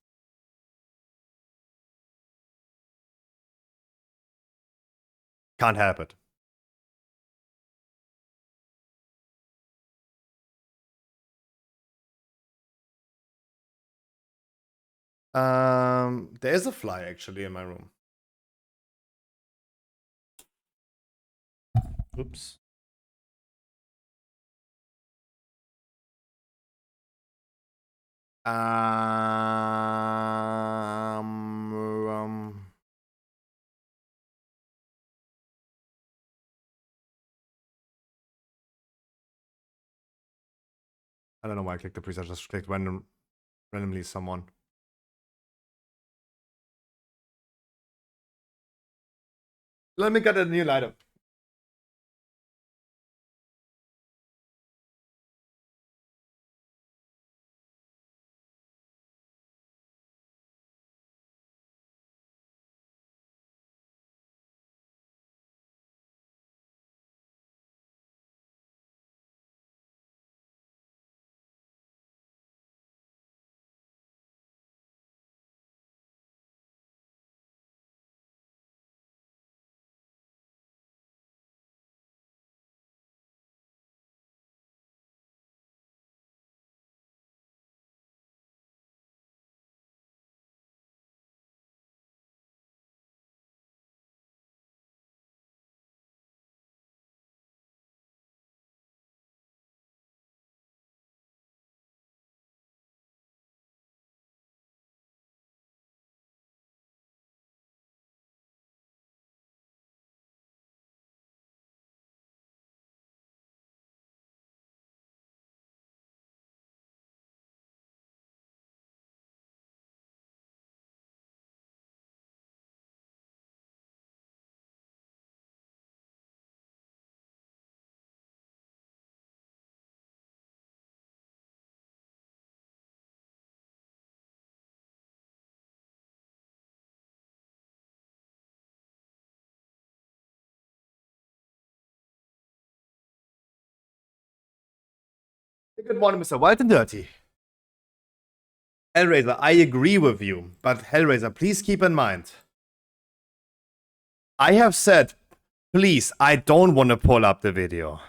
Can't help it. There is a fly actually in my room. Oops. I don't know why I clicked the preset. I just clicked randomly someone. Let me get a new light up. Good morning, Mr. Wild and Dirty. Hellraiser, I agree with you, but Hellraiser, please keep in mind. I have said Please, I don't want to pull up the video.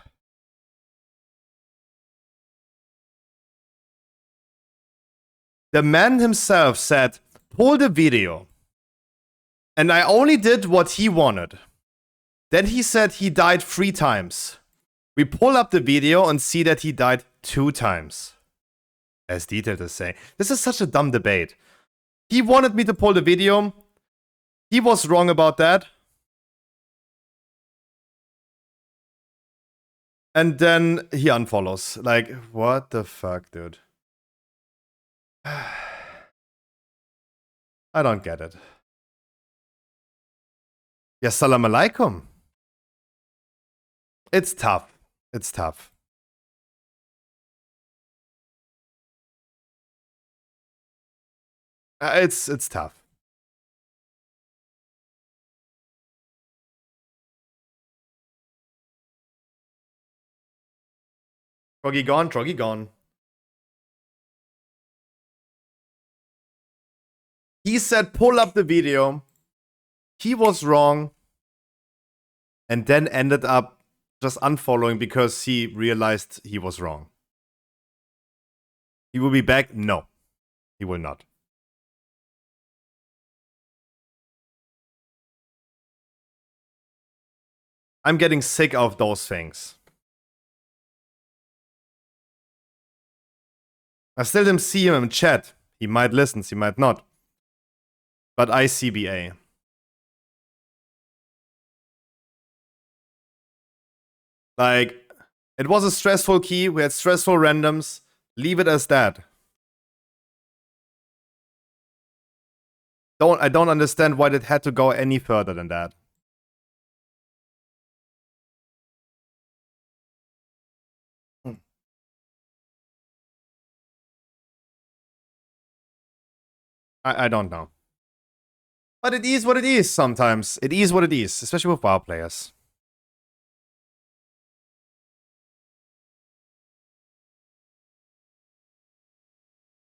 The man himself said, pull the video. And I only did what he wanted. Then he said he died 3 times. We pull up the video and see that he died 2 times. As detailed as say. This is such a dumb debate. He wanted me to pull the video. He was wrong about that. And then he unfollows. Like, what the fuck, dude? I don't get it. Yeah, salam alaikum. It's tough. It's tough. It's tough. Troggy gone, Troggy gone. He said pull up the video. He was wrong. And then ended up just unfollowing because he realized he was wrong. He will be back? No. He will not. I'm getting sick of those things. I still didn't see him in chat. He might listen, he might not. But ICBA. Like, it was a stressful key. We had stressful randoms. Leave it as that. I don't understand why it had to go any further than that. I don't know. But it is what it is sometimes. It is what it is, especially with WoW players.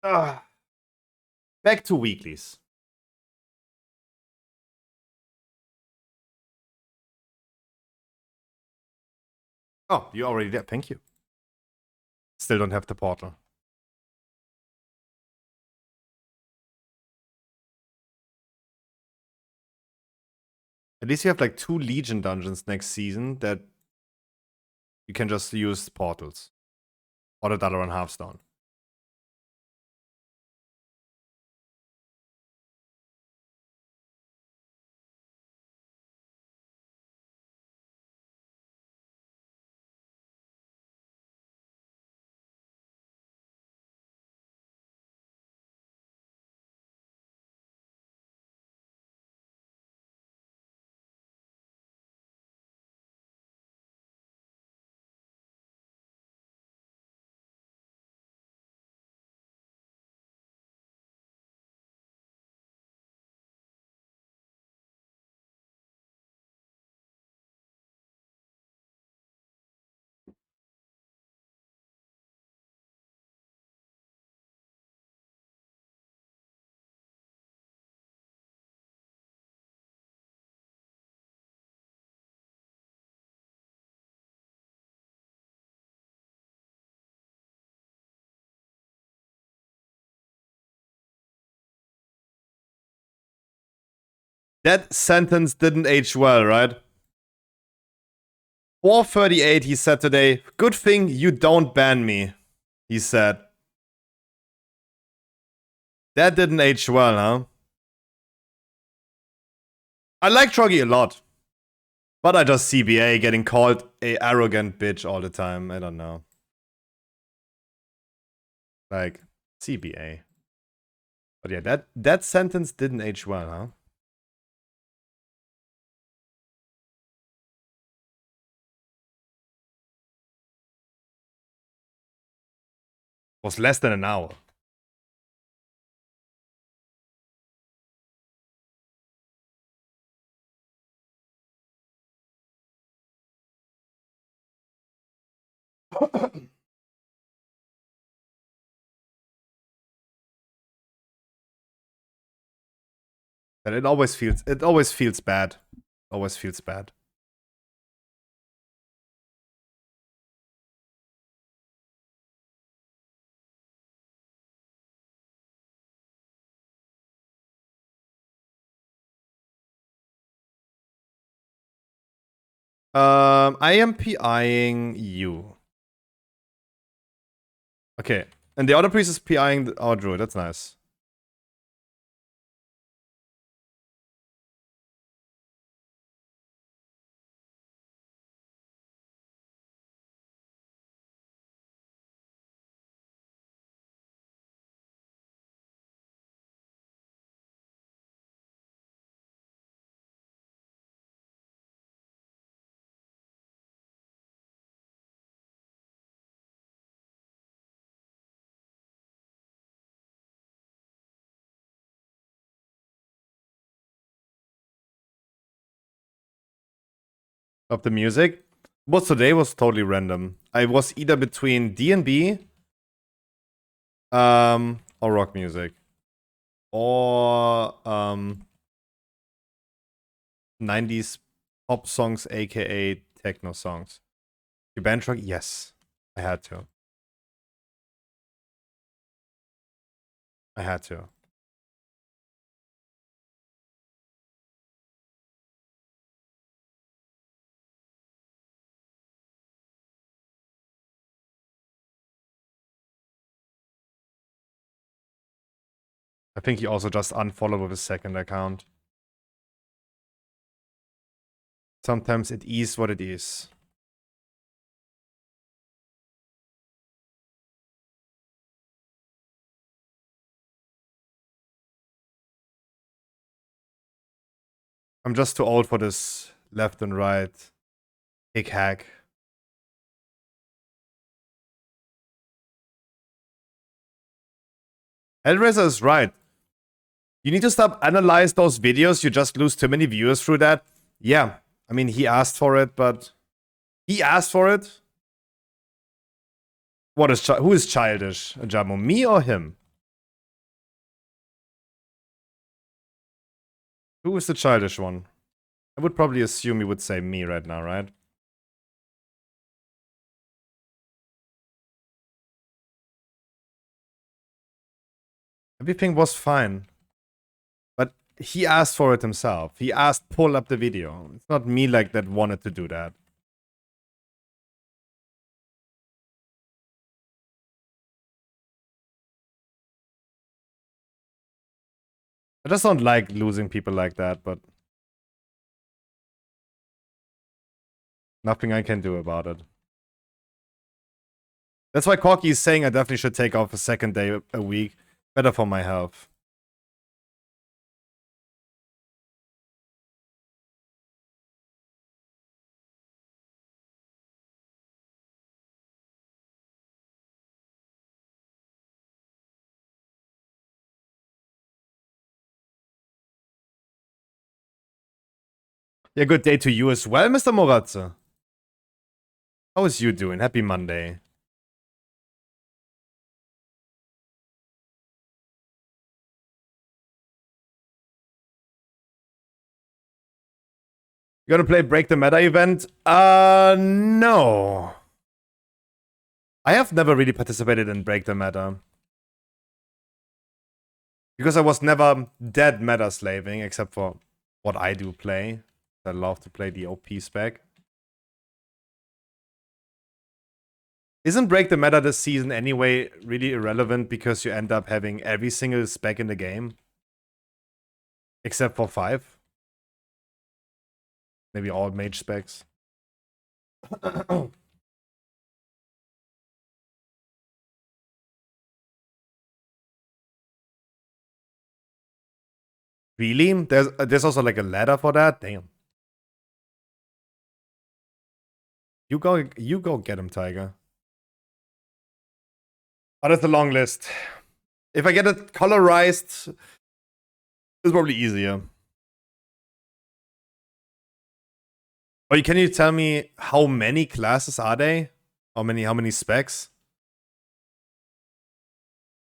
Back to weeklies. Oh, you already did. Thank you. Still don't have the portal. At least you have like 2 Legion dungeons next season that you can just use portals. Or the Dalaran Hearthstone. That sentence didn't age well, right? 438, he said today. Good thing you don't ban me, he said. That didn't age well, huh? I like Troggy a lot. But I just CBA getting called a arrogant bitch all the time. I don't know. Like, CBA. But yeah, that sentence didn't age well, huh? Was less than an hour. And it always feels bad. Always feels bad. I am PIing you. Okay. And the other priest is PIing our druid. That's nice. Of the music. What today was totally random. I was either between D&B or rock music. Or 90s pop songs, aka techno songs. Your band track? Yes. I had to. I had to. I think he also just unfollowed with his second account. Sometimes it is what it is. I'm just too old for this left and right hick hack. Hellraiser is right. You need to stop analyze those videos. You just lose too many viewers through that. Yeah, I mean, he asked for it, but he asked for it. What is who is childish, Jamo? Me or him? Who is the childish one? I would probably assume you would say me right now, right? Everything was fine. But he asked for it himself. He asked, pull up the video. It's not me like that wanted to do that. I just don't like losing people like that, but nothing I can do about it. That's why Corky is saying I definitely should take off a second day a week. Better for my health. Yeah, good day to you as well, Mr. Moratze. How is you doing? Happy Monday. You gonna play Break the Meta event? No. I have never really participated in Break the Meta. Because I was never dead meta slaving, except for what I do play. I love to play the OP spec. Isn't Break the Meta this season anyway really irrelevant because you end up having every single spec in the game? Except for 5. Maybe all mage specs. Really? There's also like a ladder for that? Damn. You go get him, Tiger. Oh, that's a long list. If I get it colorized, it's probably easier. Or can you tell me how many classes are they? How many specs?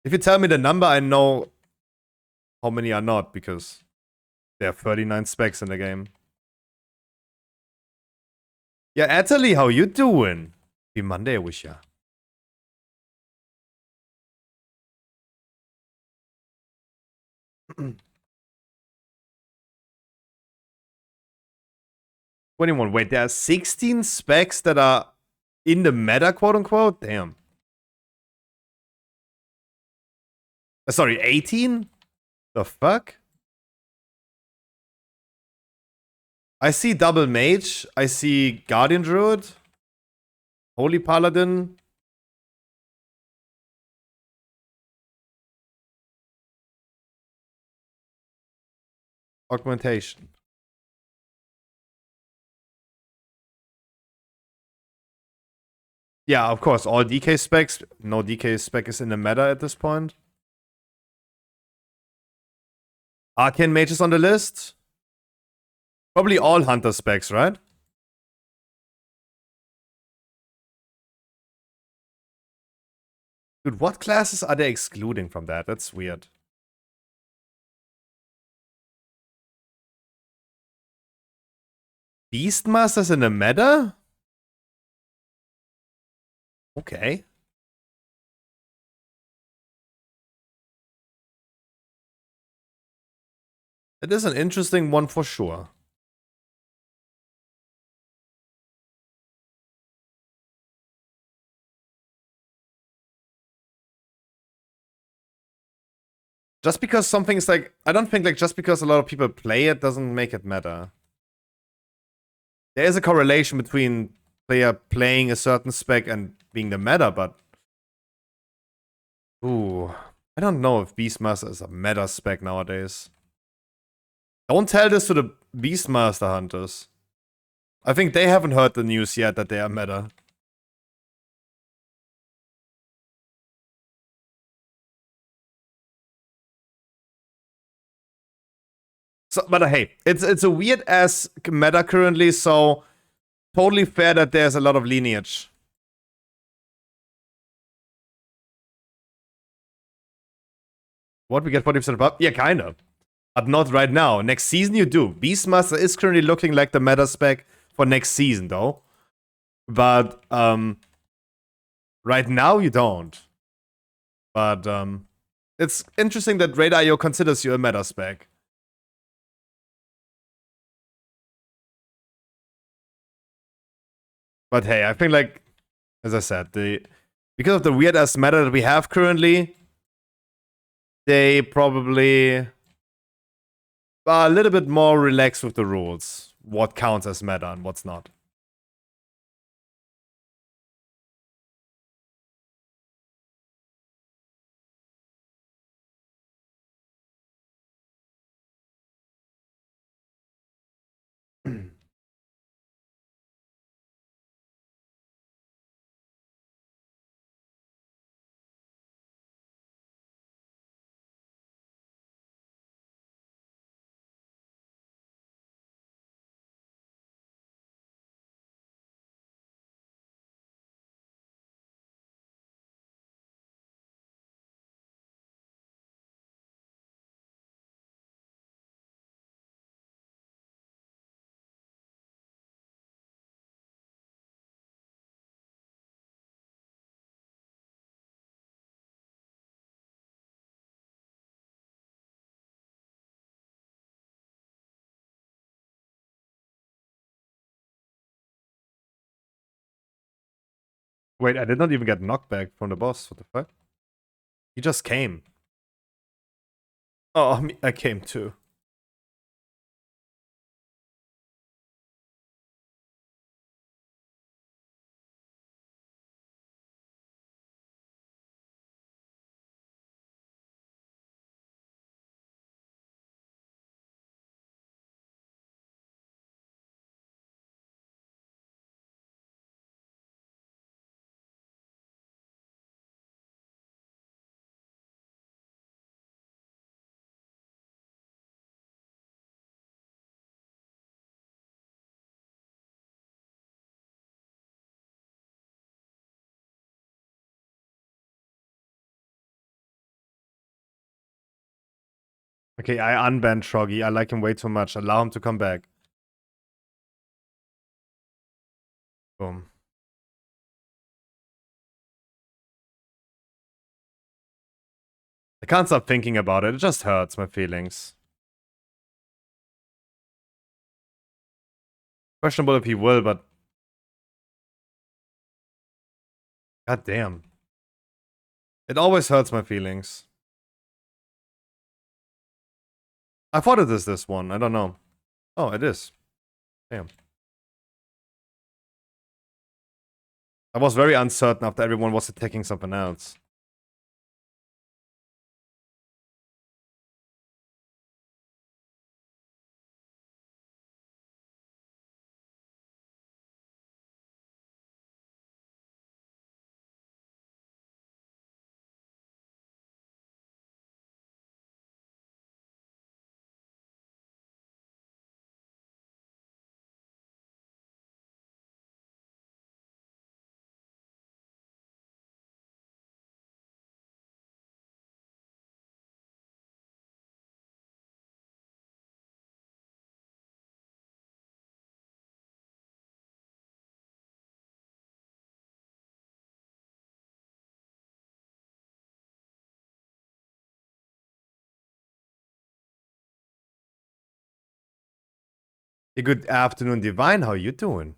If you tell me the number, I know how many are not, because there are 39 specs in the game. Yeah, Italy, how you doing? Happy Monday, wish ya. 21. Wait, there are 16 specs that are in the meta, quote unquote? Damn. Sorry, 18? The fuck? I see Double Mage. I see Guardian Druid. Holy Paladin. Augmentation. Yeah, of course, all DK specs. No DK spec is in the meta at this point. Arcane Mages on the list. Probably all Hunter specs, right? Dude, what classes are they excluding from that? That's weird. Beastmasters in the meta? Okay. It is an interesting one for sure. Just because something is like, I don't think like just because a lot of people play it doesn't make it meta. There is a correlation between player playing a certain spec and being the meta, but ooh, I don't know if Beastmaster is a meta spec nowadays. Don't tell this to the Beastmaster hunters. I think they haven't heard the news yet that they are meta. So, but hey, it's a weird ass meta currently, so totally fair that there's a lot of lineage. What, we get 40% above? Yeah, kind of. But not right now. Next season you do. Beastmaster is currently looking like the meta spec for next season though. But right now you don't. But it's interesting that Raid.io considers you a meta spec. But hey, I think like, as I said, because of the weird ass meta that we have currently, they probably are a little bit more relaxed with the rules. What counts as meta and what's not. Wait, I did not even get knockback from the boss. What the fuck? He just came. Oh, I came too. Okay, I unbanned Troggy. I like him way too much. Allow him to come back. Boom. I can't stop thinking about it. It just hurts my feelings. Questionable if he will, but god damn. It always hurts my feelings. I thought it is this one. I don't know. Oh, it is. Damn. I was very uncertain after everyone was attacking something else. Hey, good afternoon, Divine. How you doing?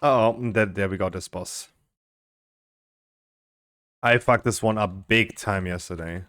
Uh-oh, there we go, this boss. I fucked this one up big time yesterday.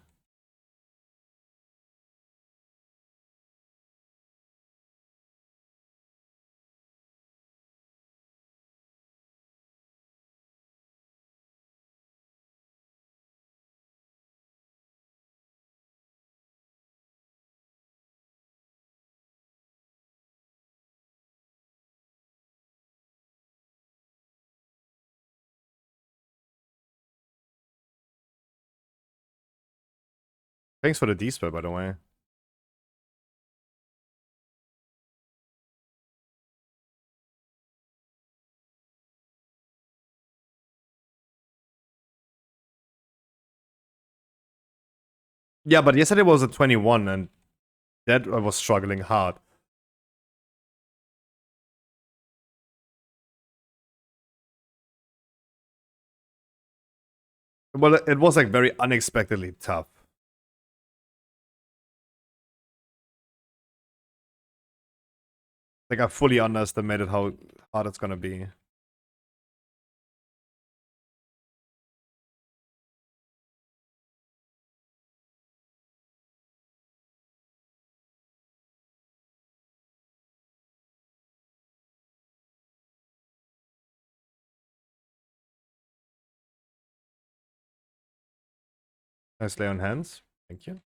Thanks for the D-spell, by the way. Yeah, but yesterday was a 21, and that I was struggling hard. Well, it was like very unexpectedly tough. Like I fully underestimated how hard it's gonna be. Nice lay on hands. Thank you.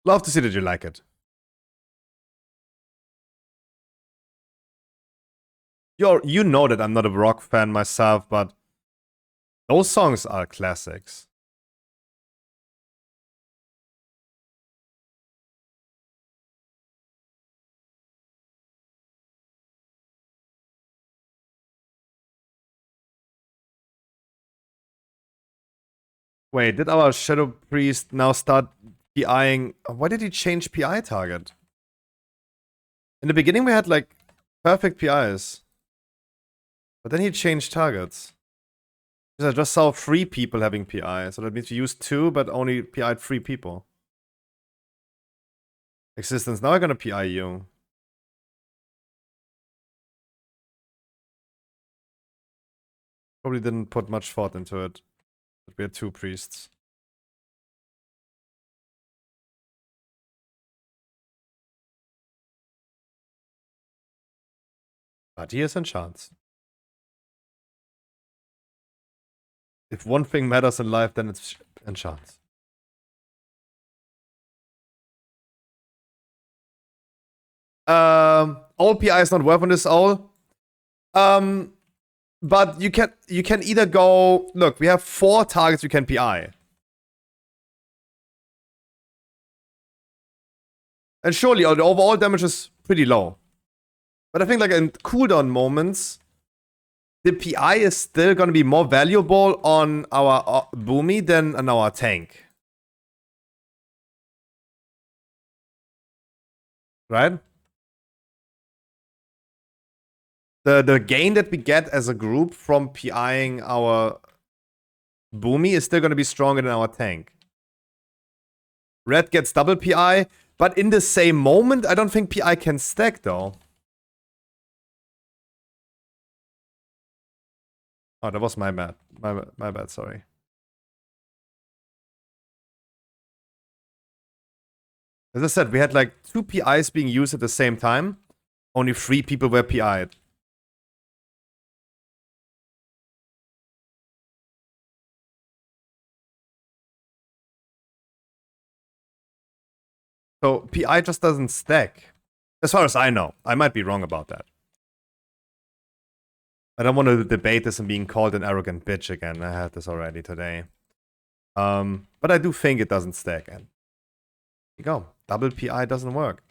Love to see that you like it. You know that I'm not a rock fan myself, but those songs are classics. Wait, did our Shadow Priest now start PIing? Why did he change PI target? In the beginning we had like perfect PIs. But then he changed targets. Because I just saw 3 people having PI, so that means we used 2, but only PI'd 3 people. Existence, now I'm gonna PI you. Probably didn't put much thought into it. But we had 2 priests. But he is enchants. If one thing matters in life, then it's enchants. All PI is not worth on this all. But you can either go. Look, we have 4 targets you can PI. And surely the overall damage is pretty low. But I think like in cooldown moments, the PI is still gonna be more valuable on our Boomy than on our tank. Right? The gain that we get as a group from PIing our Boomy is still gonna be stronger than our tank. Red gets double PI, but in the same moment, I don't think PI can stack though. Oh, that was my bad. My bad, sorry. As I said, we had like 2 PIs being used at the same time. Only 3 people were PI'd. So PI just doesn't stack. As far as I know. I might be wrong about that. I don't want to debate this and being called an arrogant bitch again. I had this already today. But I do think it doesn't stack. And here you go. Double PI doesn't work.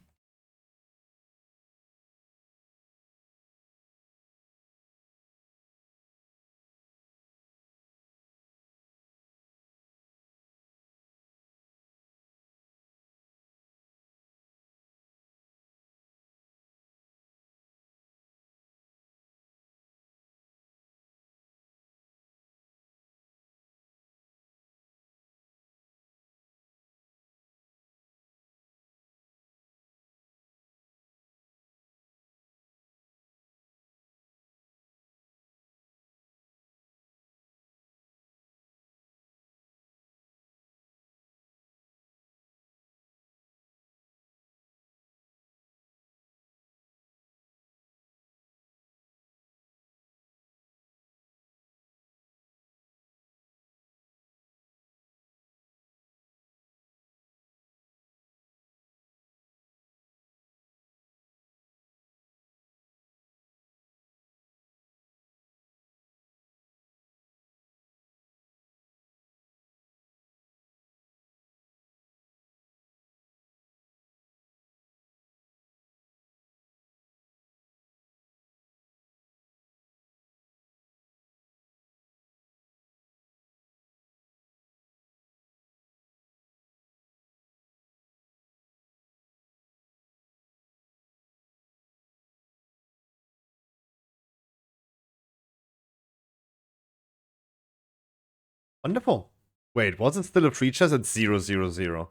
Wonderful. Wait, was it still a free chest at 000?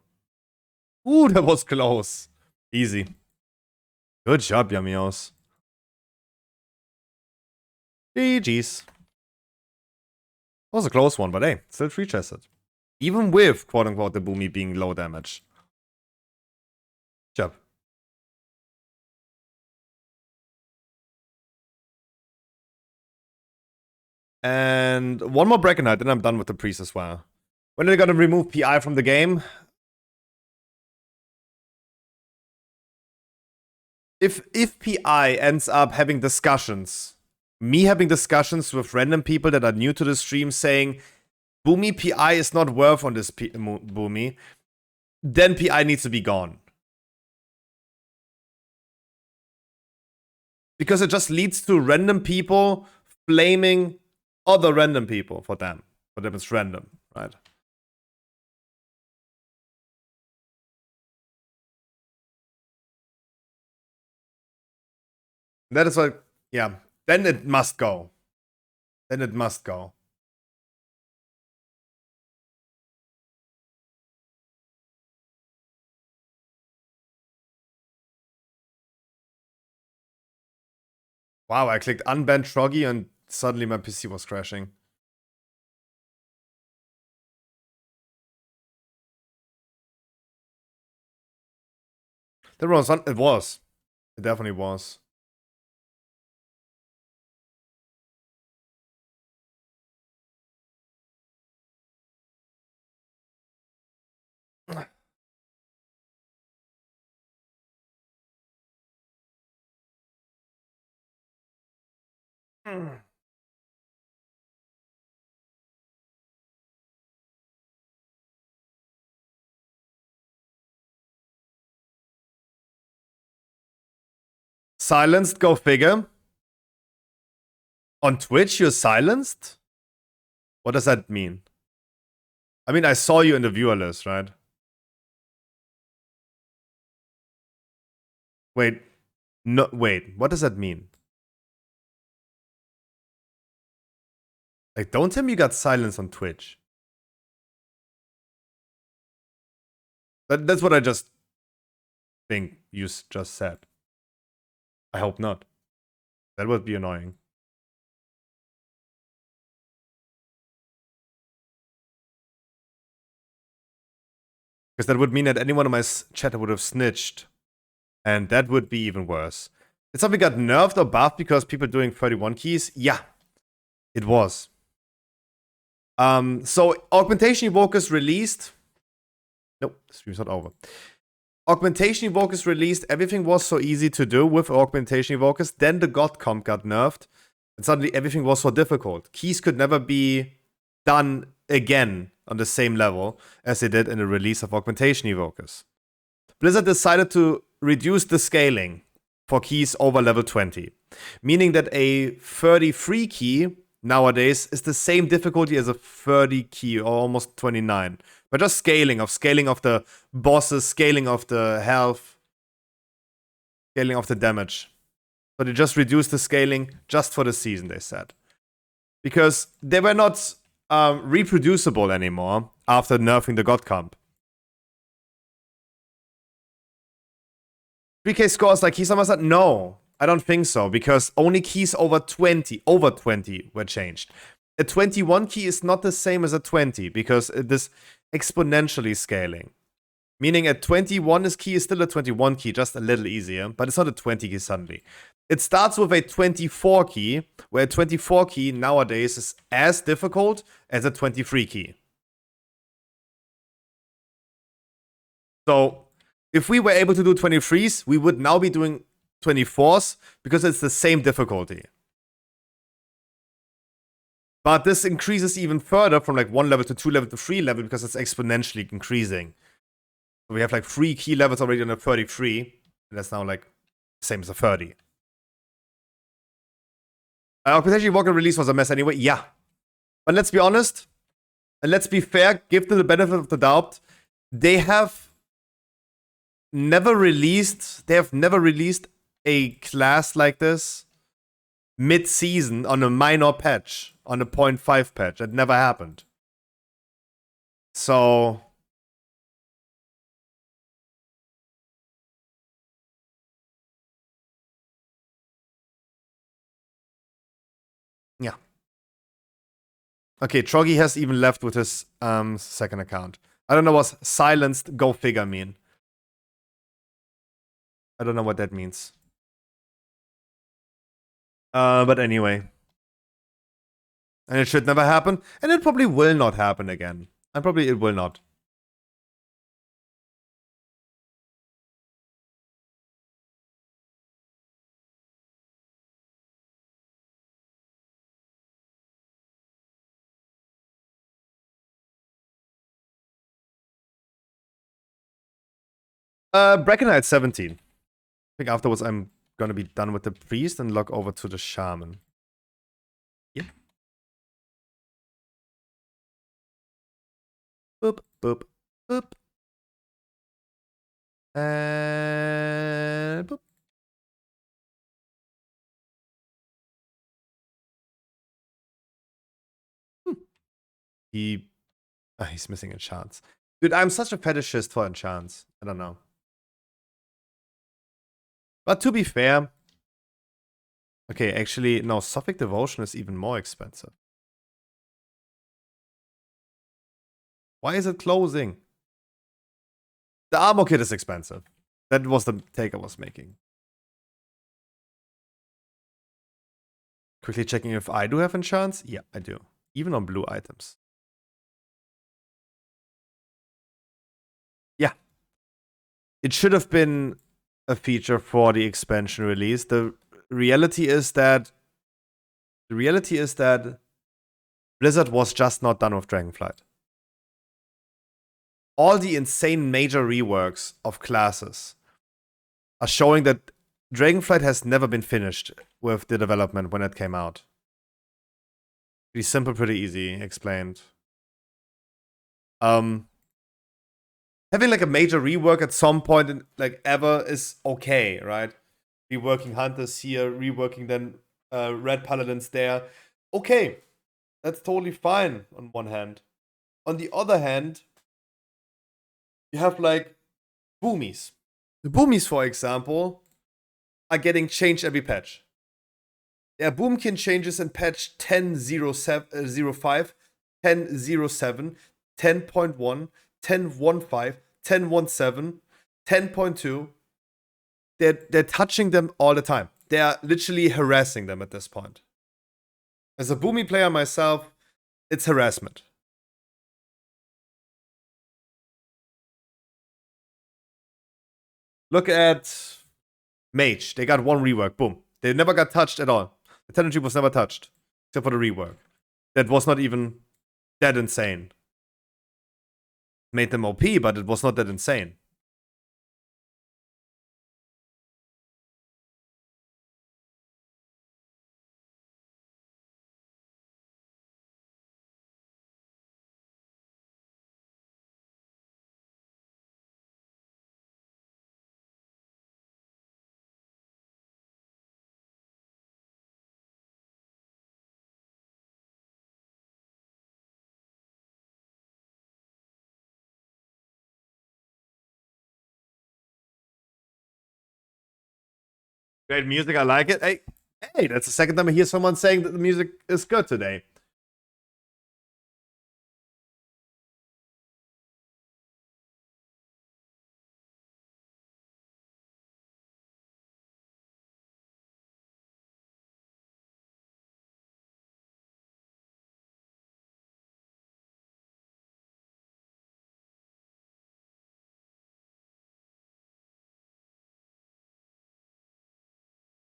Ooh, that was close. Easy. Good job, Yamios. GG's. Was a close one, but hey, still free chested. Even with, quote unquote, the Boomy being low damage. Job. And one more Bracken-Knight, then I'm done with the priest as well. When are they gonna remove PI from the game? if PI ends up having discussions, me having discussions with random people that are new to the stream saying, Boomy, PI is not worth on this Boomy, then PI needs to be gone. Because it just leads to random people blaming other random people for them. For them it's random, right? That is like, yeah, then it must go. Then it must go. Wow, I clicked unban Troggy and suddenly my PC was crashing. There was one, it was. It definitely was. Silenced, go figure. On Twitch, you're silenced? What does that mean? I mean, I saw you in the viewer list, right? Wait. No, wait. What does that mean? Like, don't tell me you got silenced on Twitch. That's what I just think you just said. I hope not. That would be annoying. Because that would mean that anyone in my chat would have snitched. And that would be even worse. Did something got nerfed or buffed because people doing 31 keys? Yeah, it was. So Augmentation Evokers released. Nope, stream's not over. Augmentation Evokers released. Everything was so easy to do with Augmentation Evokers. Then the God comp got nerfed. And suddenly everything was so difficult. Keys could never be done again on the same level as they did in the release of Augmentation Evokers. Blizzard decided to reduce the scaling for keys over level 20. Meaning that a 33 key nowadays is the same difficulty as a 30 key, or almost 29. But just scaling of the bosses, scaling of the health, scaling of the damage. So they just reduced the scaling just for the season, they said. Because they were not reproducible anymore after nerfing the God comp. 3K scores like keys said, no, I don't think so, because only keys over 20 were changed. A 21 key is not the same as a 20, because it is exponentially scaling. Meaning a 21 key is still a 21 key, just a little easier, but it's not a 20 key suddenly. It starts with a 24 key, where a 24 key nowadays is as difficult as a 23 key. So if we were able to do 23s, we would now be doing 24s because it's the same difficulty. But this increases even further from like 1 level to 2 level to 3 level because it's exponentially increasing. So we have like 3 key levels already on a 33, and that's now like the same as a 30. Potentially Walker release was a mess anyway, yeah. But let's be honest, and let's be fair, give them the benefit of the doubt, they have never released a class like this mid-season on a minor patch, on a 0.5 patch. That never happened. So yeah. Okay, Troggy has even left with his second account. I don't know what silenced go figure mean. I don't know what that means. But anyway. And it should never happen. And it probably will not happen again. And probably it will not. Brackenite 17. I think afterwards I'm gonna be done with the priest and log over to the shaman. Yep. Boop, boop, boop. And boop. He's missing enchants. Dude, I'm such a fetishist for enchants. I don't know. But to be fair, okay, actually, no, Sophic Devotion is even more expensive. Why is it closing? The armor kit is expensive. That was the take I was making. Quickly checking if I do have enchants. Yeah, I do. Even on blue items. Yeah. It should have been a feature for the expansion release. The reality is that Blizzard was just not done with Dragonflight. All the insane major reworks of classes are showing that Dragonflight has never been finished with the development when it came out. Pretty simple, pretty easy explained. Having like a major rework at some point in like ever is okay, right? Reworking hunters here, reworking then red paladins there. Okay, that's totally fine on one hand. On the other hand, you have like boomies. The boomies, for example, are getting changed every patch. There are boomkin changes in patch 10.05, 10.07, 10.1, 10.15, 10.17, 10.2. They're touching them all the time. They're literally harassing them at this point. As a boomy player myself, it's harassment. Look at Mage. They got one rework. Boom. They never got touched at all. The Tenantry was never touched. Except for the rework. That was not even that insane. Made them OP, but it was not that insane. Great music, I like it. Hey, that's the second time I hear someone saying that the music is good today.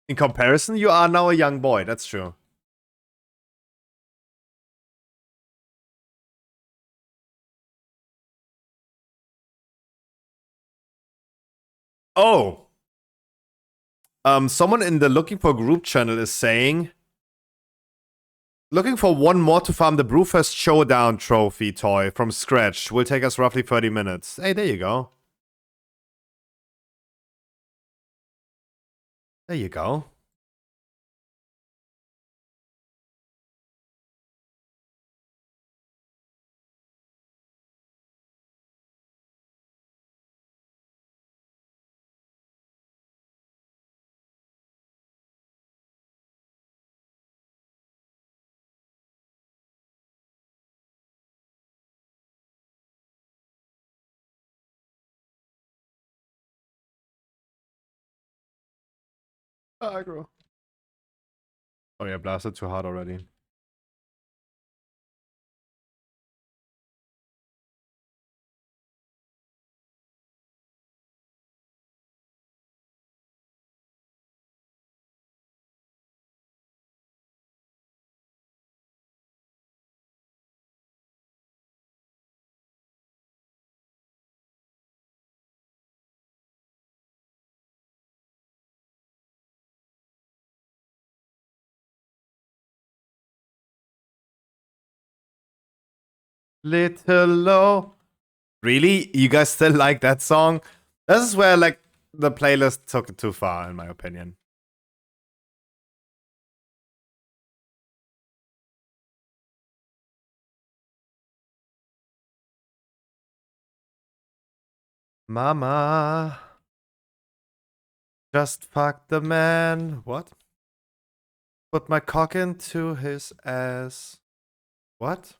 In comparison, you are now a young boy. That's true. Oh. Someone in the looking for group channel is saying, looking for one more to farm the Brewfest Showdown trophy toy from scratch. Will take us roughly 30 minutes. Hey, there you go. There you go. Aggro. Oh yeah, blasted too hard already. Little low. Really? You guys still like that song? This is where, like, the playlist took it too far, in my opinion. Mama. Just fuck the man. What? Put my cock into his ass. What?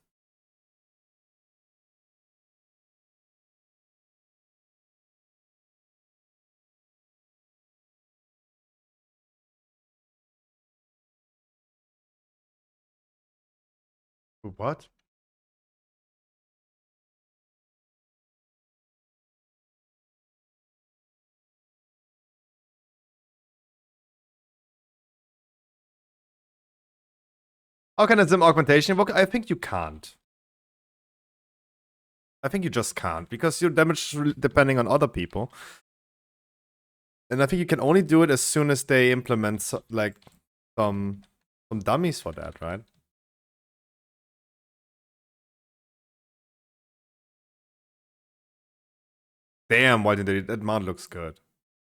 What? How can a sim augmentation work? I think you can't. I think you just can't because you're damaged depending on other people. And I think you can only do it as soon as they implement like some dummies for that, right? Damn, why did they? That mount looks good.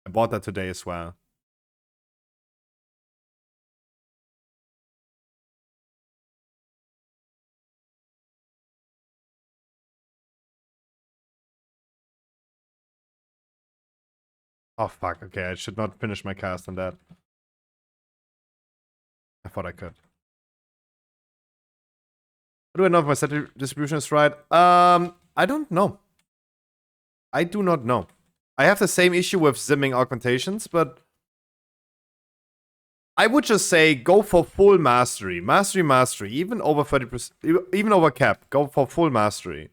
I bought that today as well. Oh fuck, okay, I should not finish my cast on that. I thought I could. How do I know if my set distribution is right? I don't know. I do not know. I have the same issue with zimming augmentations, but I would just say go for full mastery. Mastery. Even over 30%, even over cap. Go for full mastery.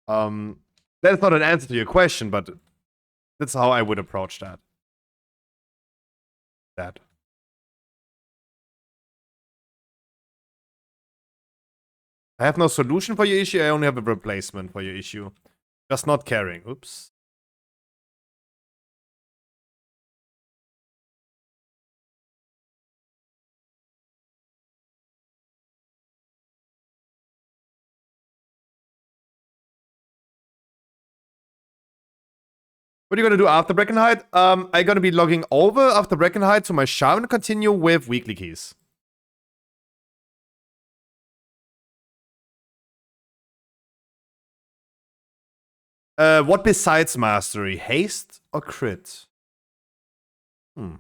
That's not an answer to your question, but that's how I would approach that. I have no solution for your issue, I only have a replacement for your issue. Just not caring. Oops. What are you gonna do after Breckenhide? I'm gonna be logging over after Breckenhide to my Shah and continue with weekly keys. What besides mastery? Haste or crit? Hmm.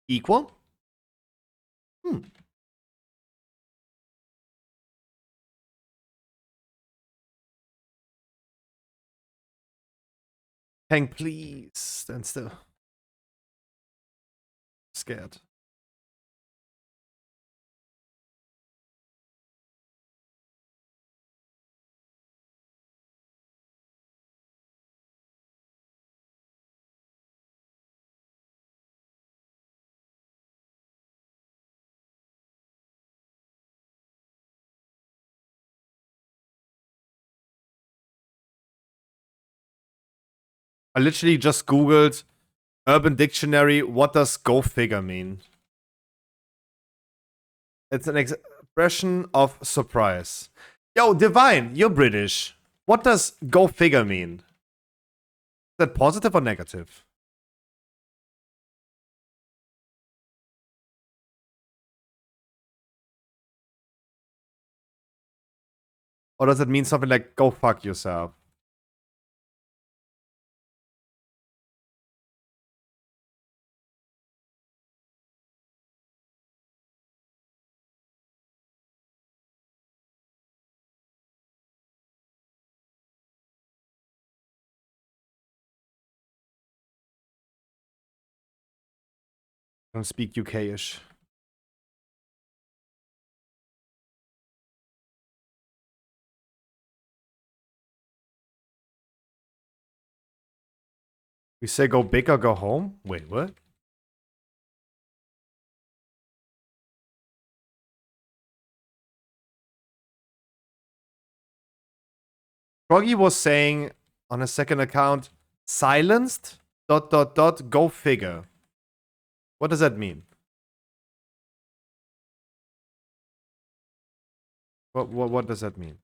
Equal? Tank, please. Stand still. Scared. I literally just googled Urban Dictionary, what does go figure mean? It's an expression of surprise. Yo, Divine, you're British. What does go figure mean? Is that positive or negative? Or does it mean something like go fuck yourself? I don't speak UK-ish. We say go big or go home? Wait, what? Froggy was saying on a second account, silenced, ... go figure. What does that mean? What does that mean?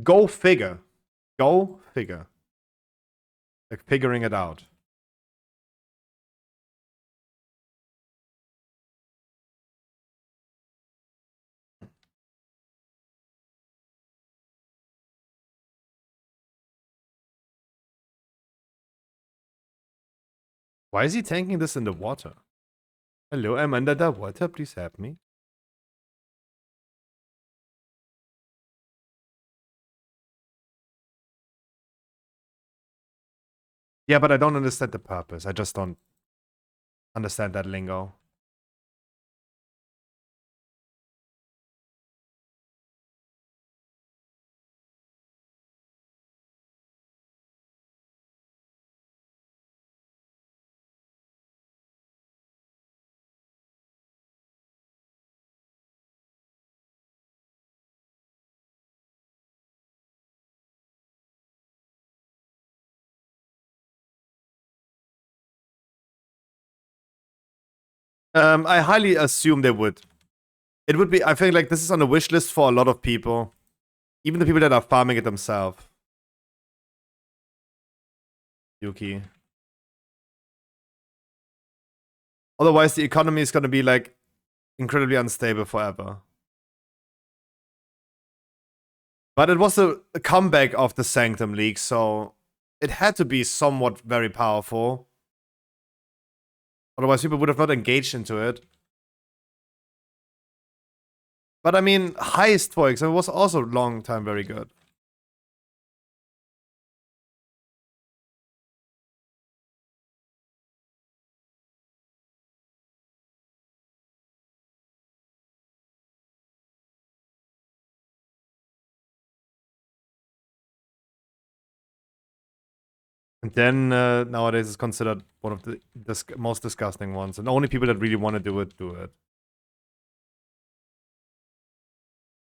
Go figure. Go figure. Like figuring it out. Why is he tanking this in the water? Hello, I'm under the water. Please help me. Yeah, but I don't understand the purpose. I just don't understand that lingo. I highly assume they would. It would be, I think, like, this is on the wish list for a lot of people. Even the people that are farming it themselves. Yuki. Otherwise, the economy is gonna be, like, incredibly unstable forever. But it was a comeback of the Sanctum League, so it had to be somewhat very powerful. Otherwise, people would have not engaged into it. But I mean, Heist, for example, was also a long time very good. And then nowadays it's considered one of the most disgusting ones. And only people that really want to do it, do it.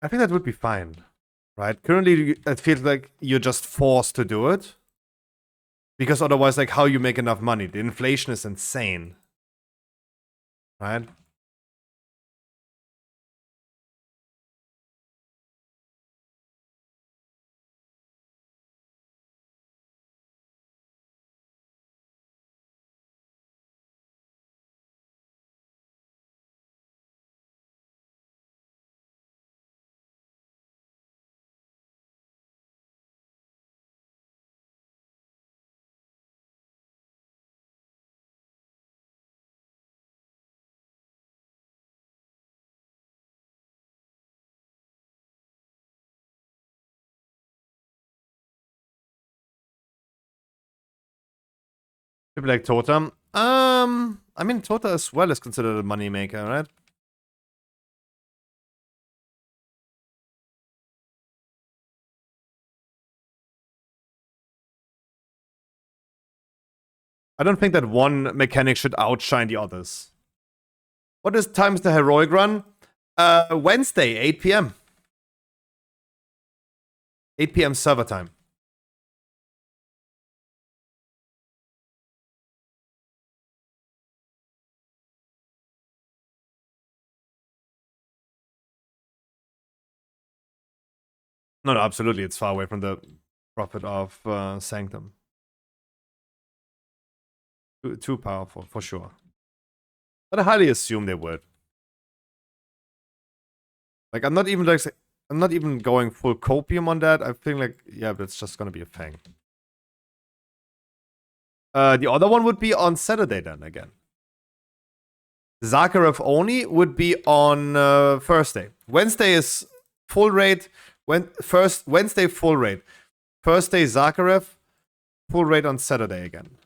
I think that would be fine. Right? Currently, it feels like you're just forced to do it. Because otherwise, like, how you make enough money? The inflation is insane. Right? People like Totem. I mean, Tota as well is considered a moneymaker, right? I don't think that one mechanic should outshine the others. What is time is the heroic run? Wednesday, 8 p.m. 8 p.m. server time. No, absolutely. It's far away from the profit of Sanctum. Too powerful, for sure. But I highly assume they would. Like, I'm not even going full copium on that. I think, like, yeah, but it's just gonna be a thing. The other one would be on Saturday then again. Zakharov only would be on Thursday. Wednesday is full rate. Wednesday full rate. Thursday Zakharov, full rate on Saturday again.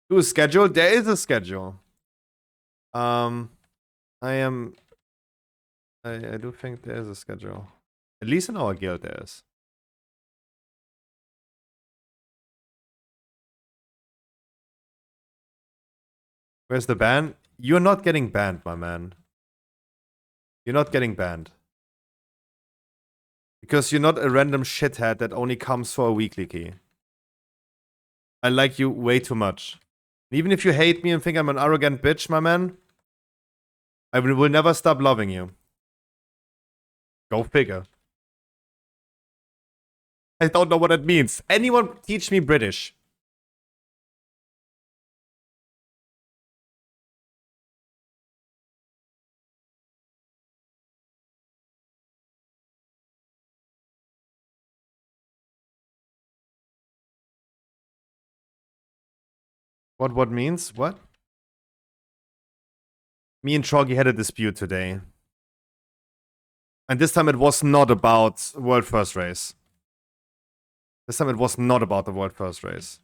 Do a schedule? There is a schedule. I do think there is a schedule. At least in our guild there is. Where's the ban? You're not getting banned, my man. You're not getting banned. Because you're not a random shithead that only comes for a weekly key. I like you way too much. Even if you hate me and think I'm an arrogant bitch, my man, I will never stop loving you. Go figure. I don't know what that means. Anyone teach me British? What means? What? Me and Troggy had a dispute today. And this time it was not about World First Race. This time it was not about the World First Race.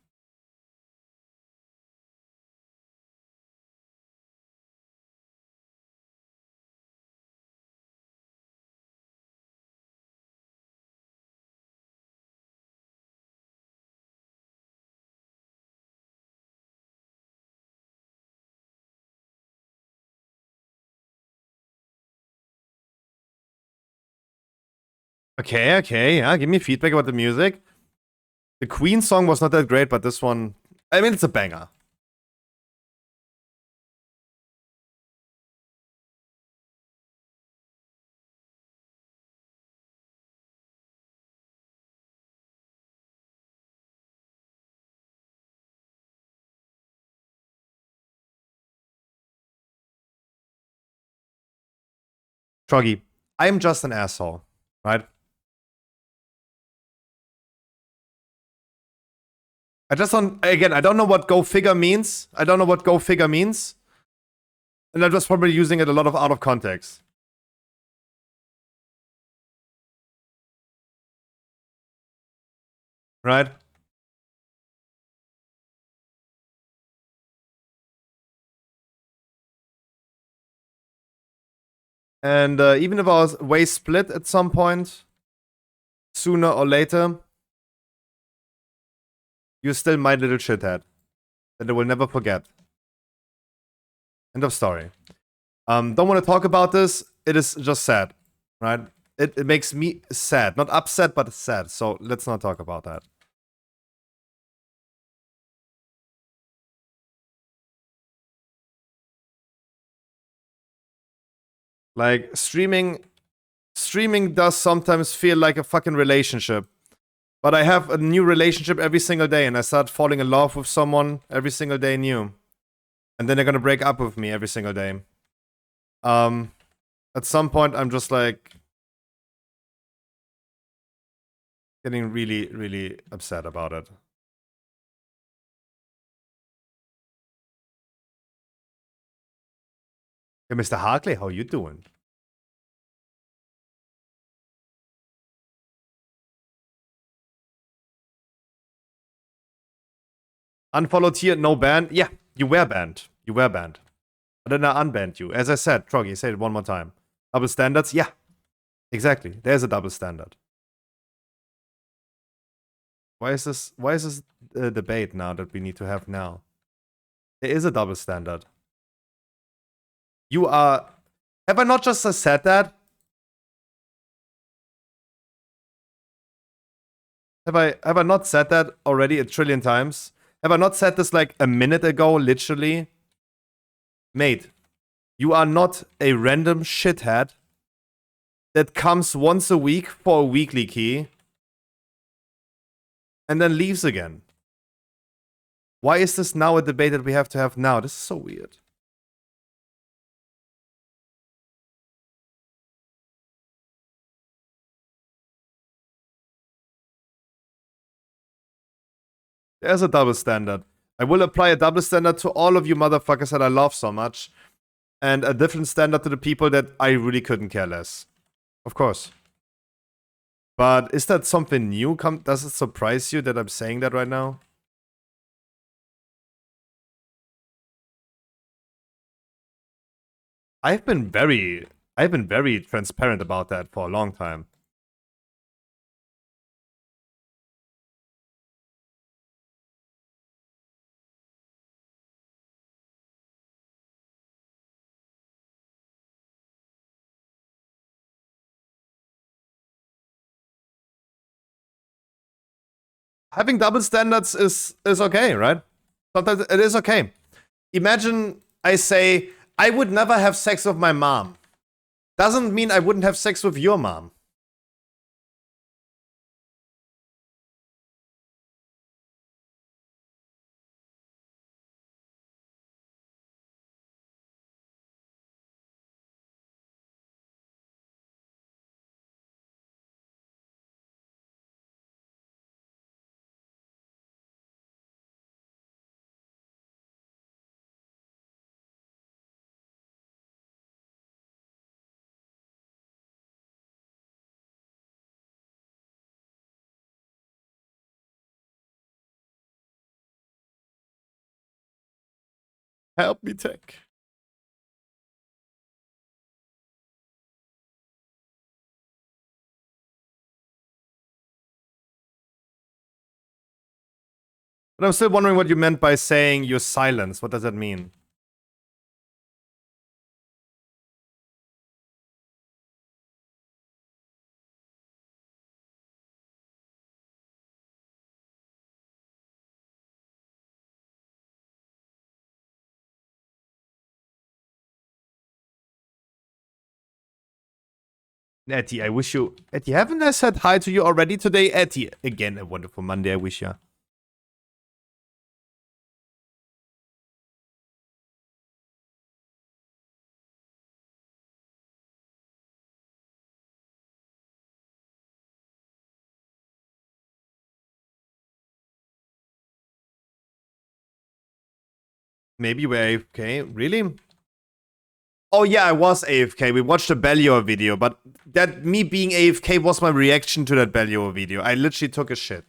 Okay, yeah, give me feedback about the music. The Queen song was not that great, but this one, I mean, it's a banger. Troggy, I'm just an asshole, right? I just don't, again, I don't know what go figure means. I don't know what go figure means. And I'm just probably using it a lot of out of context. Right? And even if our ways split at some point, sooner or later, you're still my little shithead that I will never forget. End of story. Don't want to talk about this. It is just sad, right? It makes me sad. Not upset, but sad. So let's not talk about that. Like, streaming does sometimes feel like a fucking relationship. But I have a new relationship every single day, and I start falling in love with someone every single day new. And then they're gonna break up with me every single day. At some point, I'm just like getting really, really upset about it. Hey, Mr. Harkley, how you doing? Unfollowed here, no ban. Yeah, you were banned. You were banned. But then I unbanned you. As I said, Troggy, say it one more time. Double standards? Yeah. Exactly. There's a double standard. Why is this debate now that we need to have now? There is a double standard. You are... Have I not just said that? Have I not said that already a trillion times? Have I not said this like a minute ago, literally? Mate, you are not a random shithead that comes once a week for a weekly key and then leaves again. Why is this now a debate that we have to have now? This is so weird. There's a double standard. I will apply a double standard to all of you motherfuckers that I love so much, and a different standard to the people that I really couldn't care less. Of course. But is that something new? Does it surprise you that I'm saying that right now? I've been very transparent about that for a long time. Having double standards is okay, right? Sometimes it is okay. Imagine I say I would never have sex with my mom. Doesn't mean I wouldn't have sex with your mom. Help me, Tech. But I'm still wondering what you meant by saying your silence. What does that mean? Etty, I wish you... Etty, haven't I said hi to you already today? Etty, again, a wonderful Monday, I wish you. Maybe we're AFK? Really? Oh yeah, I was AFK. We watched a Belior video, but that me being AFK was my reaction to that Belior video. I literally took a shit.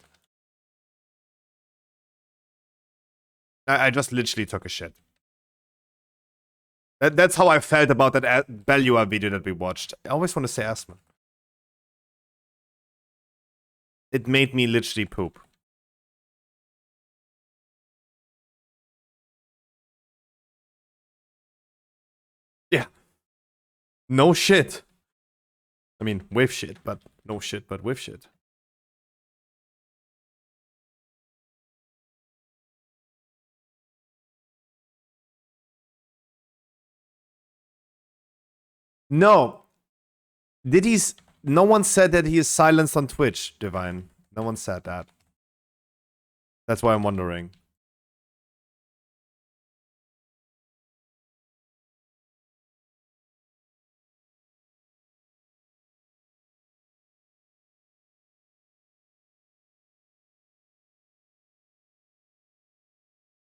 I just literally took a shit. That's how I felt about that Belior video that we watched. I always want to say asthma. It made me literally poop. Yeah. No shit. I mean, with shit, but no shit, but with shit. No. Did he's... No one said that he is silenced on Twitch, Divine. No one said that. That's why I'm wondering.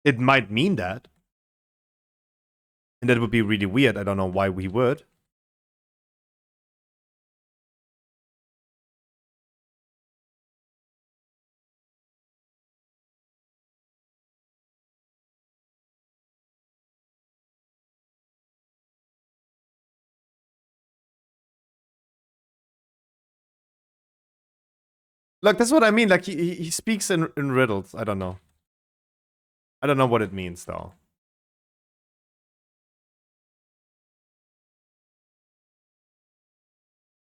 It might mean that. And that would be really weird. I don't know why we would. Look, that's what I mean. Like, he speaks in riddles. I don't know. I don't know what it means, though.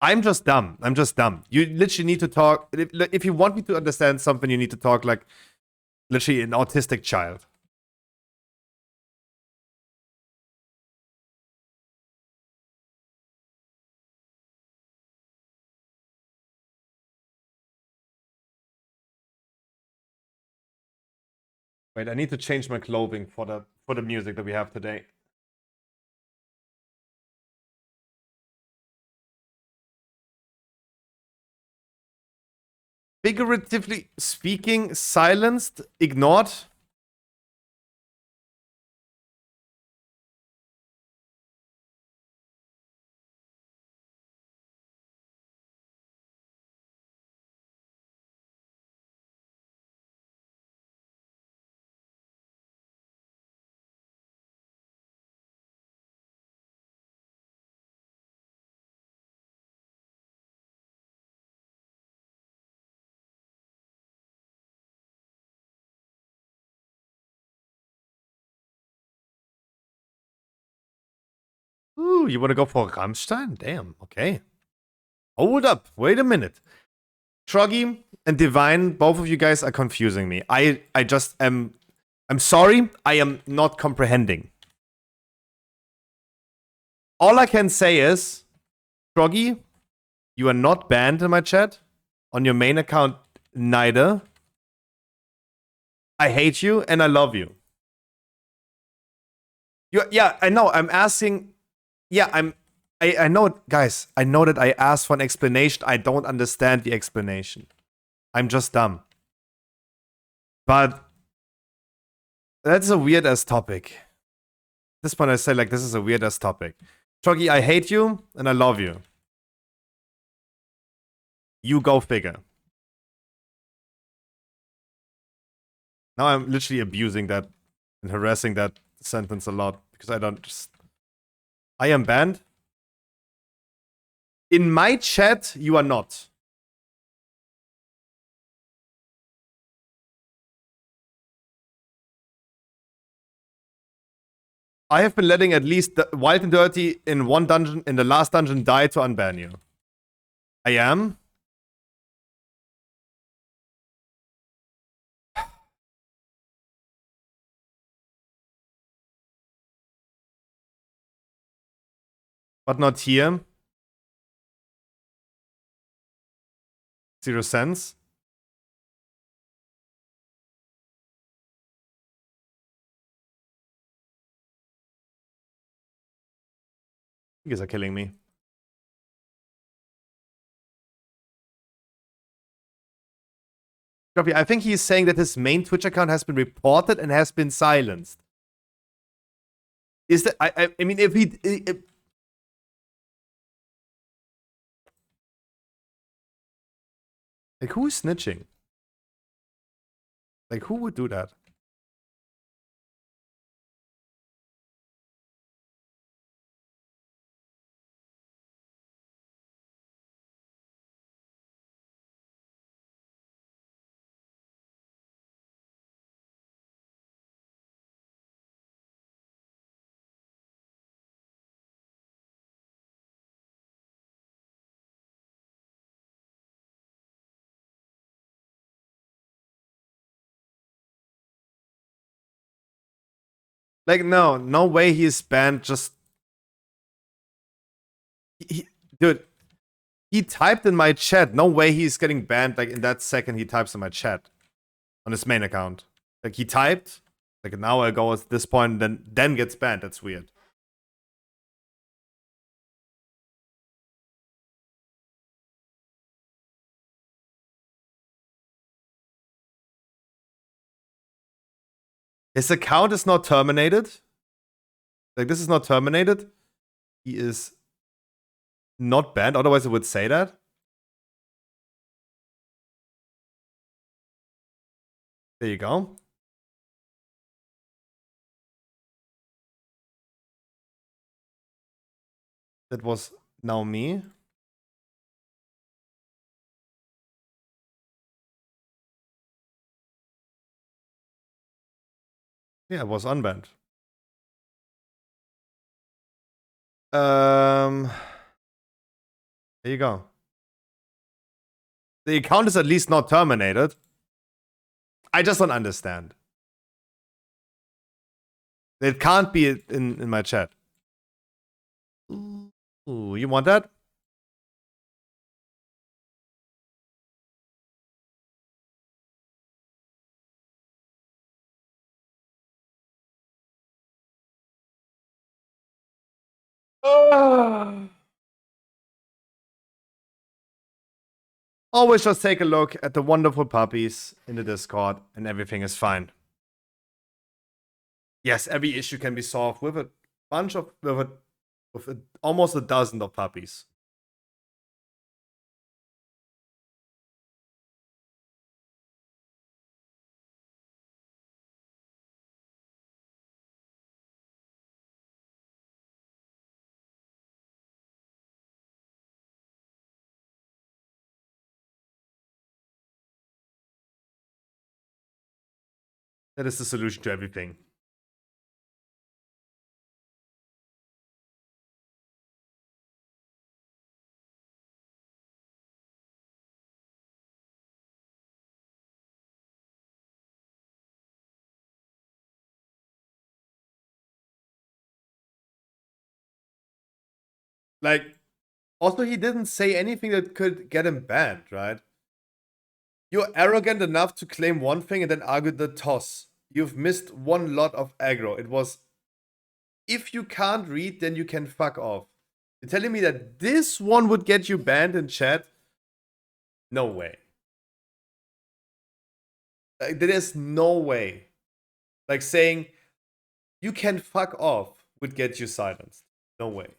I'm just dumb. I'm just dumb. You literally need to talk. If you want me to understand something, you need to talk like literally an autistic child. Wait, I need to change my clothing for the music that we have today. Figuratively speaking, silenced, ignored. Ooh, you want to go for Rammstein? Damn, okay. Hold up, wait a minute. Troggy and Divine, both of you guys are confusing me. I just am... I'm sorry, I am not comprehending. All I can say is, Troggy, you are not banned in my chat. On your main account, neither. I hate you and I love you. Yeah, I know. I'm asking. Yeah, I know, guys. I know that I asked for an explanation. I don't understand the explanation. I'm just dumb. But that's a weird ass topic. At this point, I say like this is a weird ass topic. Troggy, I hate you and I love you. You go figure. Now I'm literally abusing that and harassing that sentence a lot because I don't just. I am banned. In my chat, you are not. I have been letting at least the Wild and Dirty in one dungeon, in the last dungeon, die to unban you. I am. But not here. 0 cents. You guys are killing me. I think he's saying that his main Twitch account has been reported and has been silenced. Is that... I mean, if he... like, who is snitching? Like, who would do that? Like, no way he is banned. Just... dude, he typed in my chat. No way he's getting banned, like, in that second he types in my chat. On his main account. Like, he typed, like, an hour ago at this point, then gets banned. That's weird. His account is not terminated. Like, this is not terminated. He is not banned. Otherwise, it would say that. There you go. That was now me. Yeah, it was unbanned. There you go. The account is at least not terminated. I just don't understand. It can't be in my chat. Ooh, you want that? Always just take a look at the wonderful puppies in the Discord and everything is fine. Yes, every issue can be solved with a bunch of, almost a dozen of puppies. That is the solution to everything. Like, also, he didn't say anything that could get him banned, right? You're arrogant enough to claim one thing and then argue the toss. You've missed one lot of aggro. It was, if you can't read, then you can fuck off. You're telling me that this one would get you banned in chat? No way. Like, there is no way. Like saying, you can fuck off would get you silenced. No way.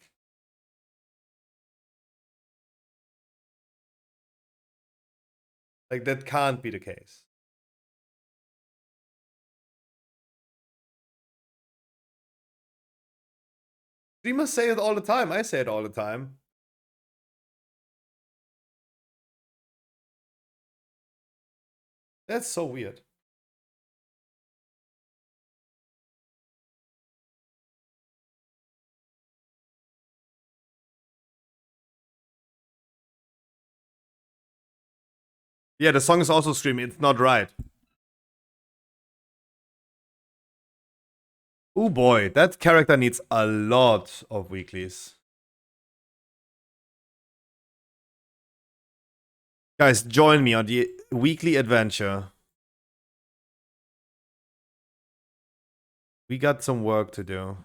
Like, that can't be the case. Streamers say it all the time. I say it all the time. That's so weird. Yeah, the song is also streaming. It's not right. Oh boy, that character needs a lot of weeklies. Guys, join me on the weekly adventure. We got some work to do.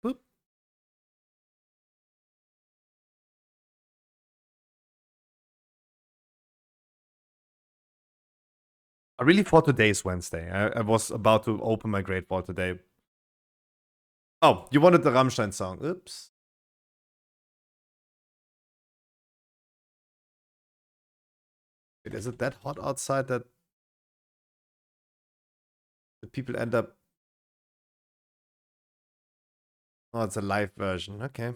Boop. I really thought today is Wednesday. I was about to open my Great Vault today. Oh, you wanted the Rammstein song. Oops. Wait, is it that hot outside that the people end up... Oh, it's a live version. Okay.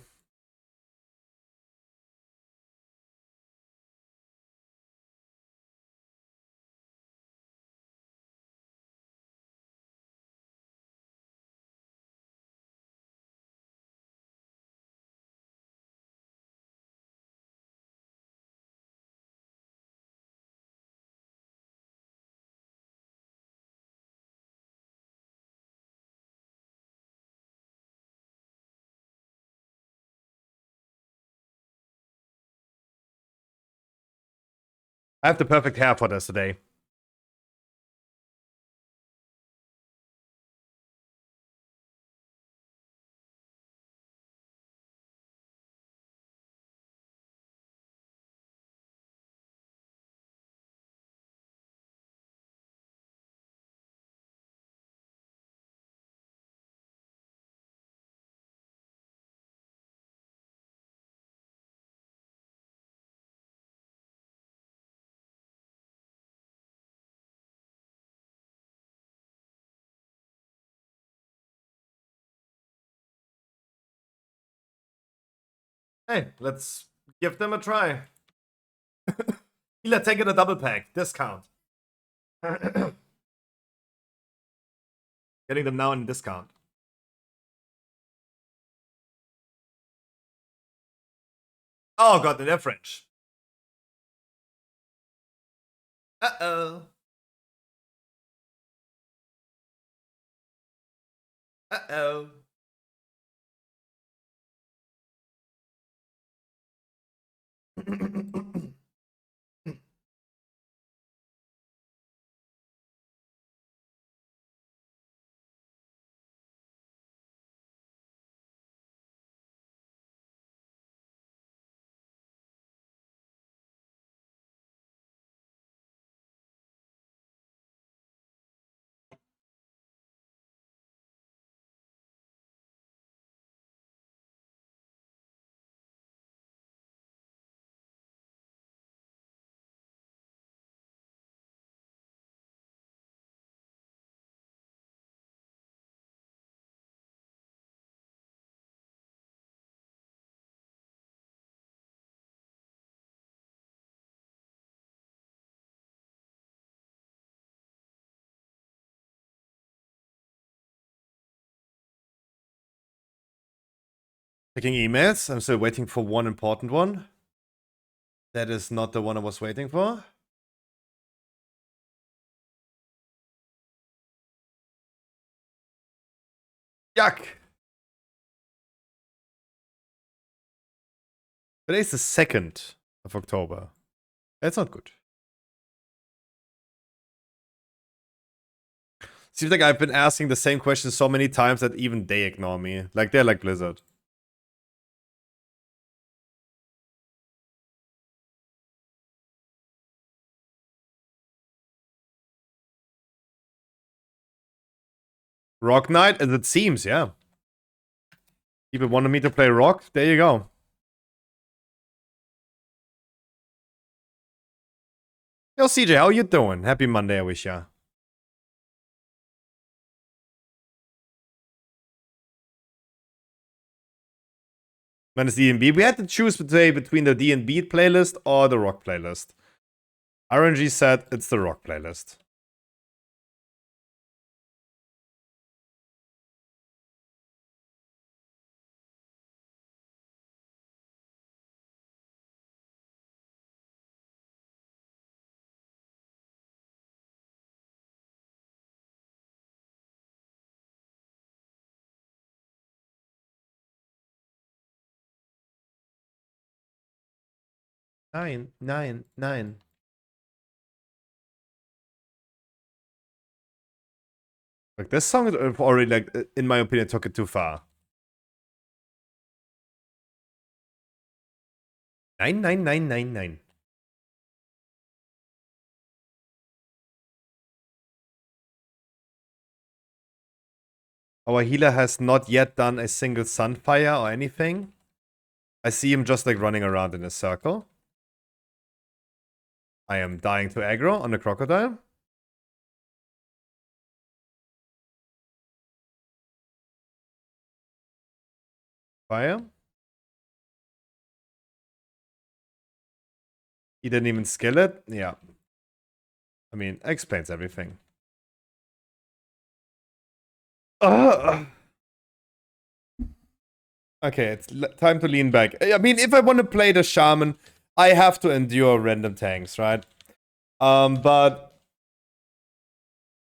I have the perfect hair for this today. Hey, let's give them a try. Hila taking a double pack. Discount. Getting them now in discount. Oh god, they're French. Uh-oh. Uh-oh. Checking emails. I'm still waiting for one important one. That is not the one I was waiting for. Yuck! Today's the 2nd of October. That's not good. Seems like I've been asking the same question so many times that even they ignore me. Like, they're like Blizzard. Rock Knight, as it seems, yeah. People wanted me to play Rock, there you go. Yo, CJ, how you doing? Happy Monday, I wish ya. Minus D&B. We had to choose today between the D&B playlist or the Rock playlist. RNG said it's the Rock playlist. Nine. Like, this song is already, like, in my opinion, took it too far. 99999. Our healer has not yet done a single Sunfire or anything. I see him just, like, running around in a circle. I am dying to aggro on the crocodile. Fire. He didn't even skill it. Yeah. I mean, explains everything. Okay, it's time to lean back. I mean, if I want to play the Shaman, I have to endure random tanks, right? But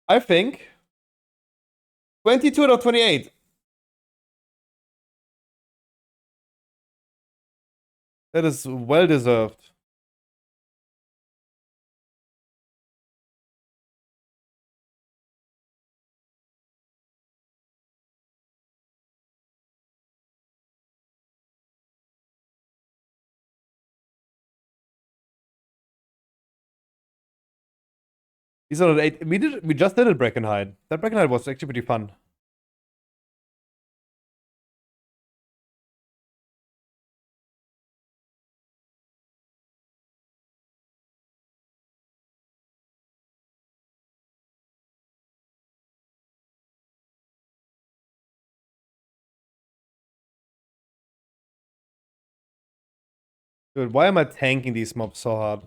I think 22 out of 28. That is well deserved. These are not 8. We just did it, Breckenhide. That Breckenhide was actually pretty fun. Dude, why am I tanking these mobs so hard?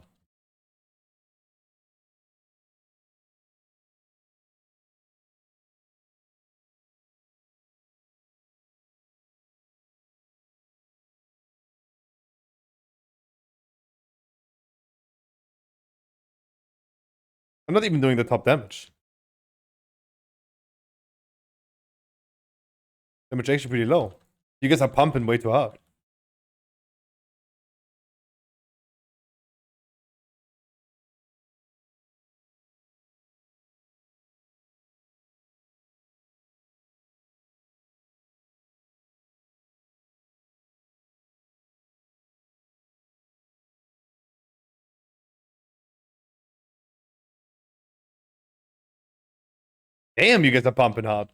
I'm not even doing the top damage. Damage actually pretty low. You guys are pumping way too hard. Damn, you guys are pumping hard.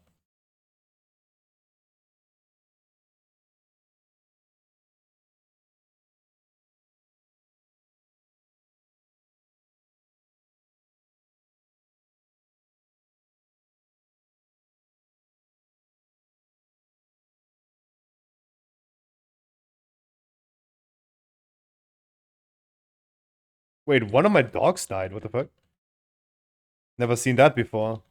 Wait, one of my dogs died. What the fuck? Never seen that before.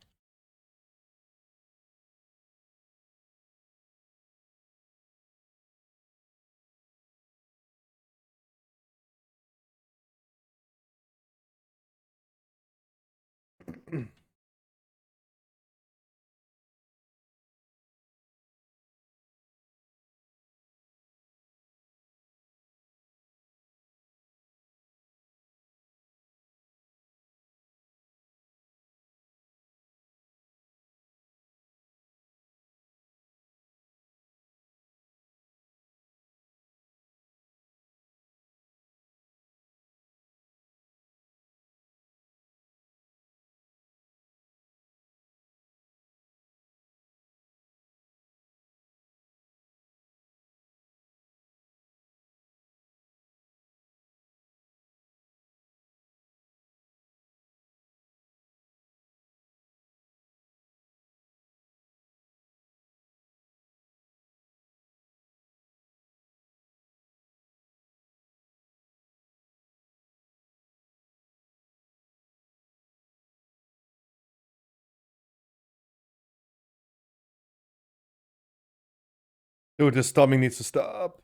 Dude, this storming needs to stop.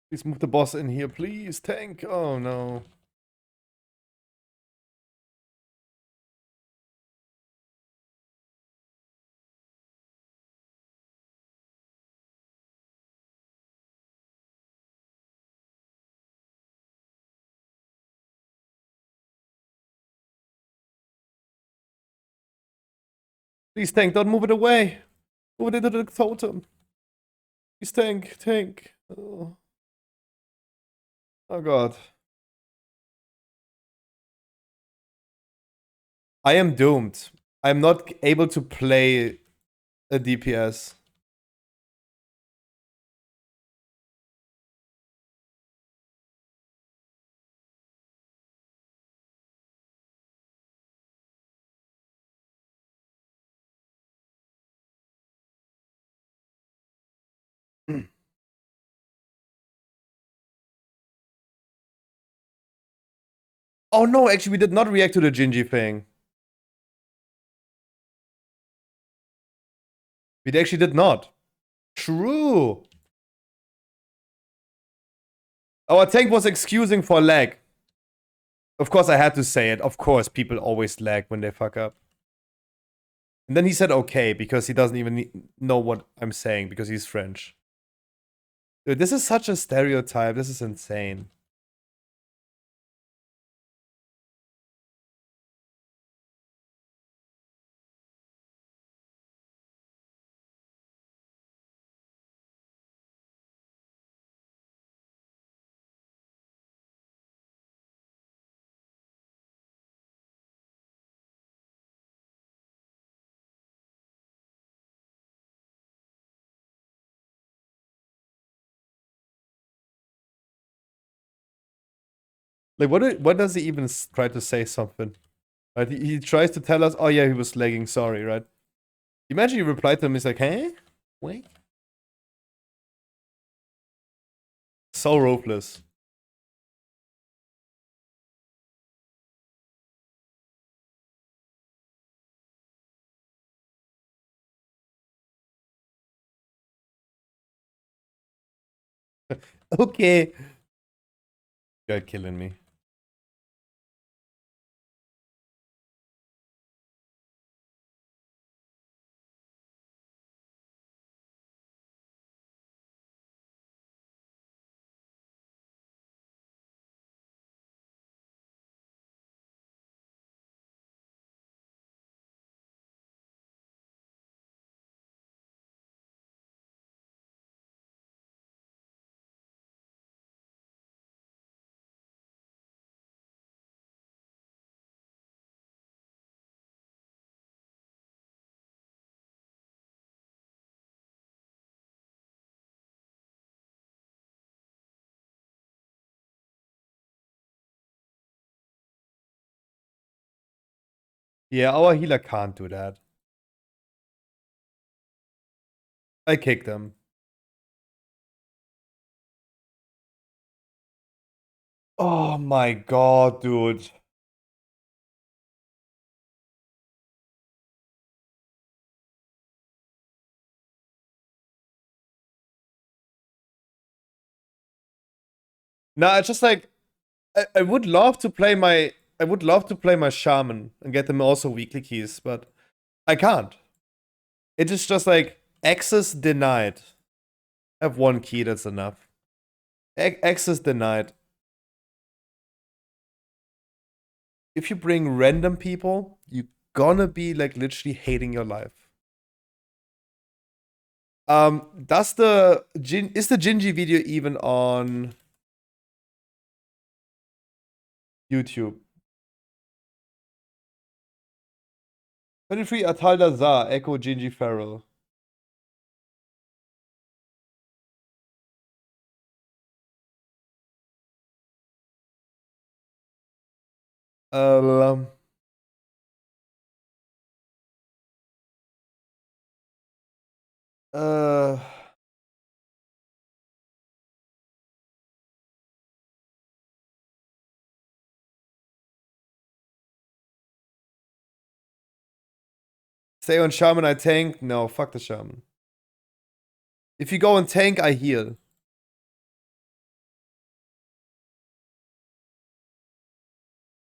Please move the boss in here, please. Tank. Oh no. Please, tank, don't move it away. Move it into the totem. Please, tank, tank. Oh, oh god. I am doomed. I'm not able to play a DPS. Oh no, actually we did not react to the Gingy thing. We actually did not. True. Our tank was excusing for lag. Of course I had to say it. Of course people always lag when they fuck up. And then he said okay, because he doesn't even know what I'm saying, because he's French. Dude, this is such a stereotype. This is insane. Like, what does he even try to say something? Right? He tries to tell us, oh yeah, he was lagging, sorry, right? Imagine you reply to him, he's like, hey? Wait. So ruthless. Okay. You're killing me. Yeah, our healer can't do that. I kicked him. Oh my god, dude. No, it's just like I would love to play my shaman and get them also weekly keys, but I can't. It is just like access denied. I have one key, that's enough. Access denied. If you bring random people, you're gonna be like literally hating your life. Is the Gingy video even on YouTube? 23 Atalda Za, Echo Gingy Farrell. Um, uh, Stay on Shaman, I tank. No, fuck the Shaman. If you go on tank, I heal.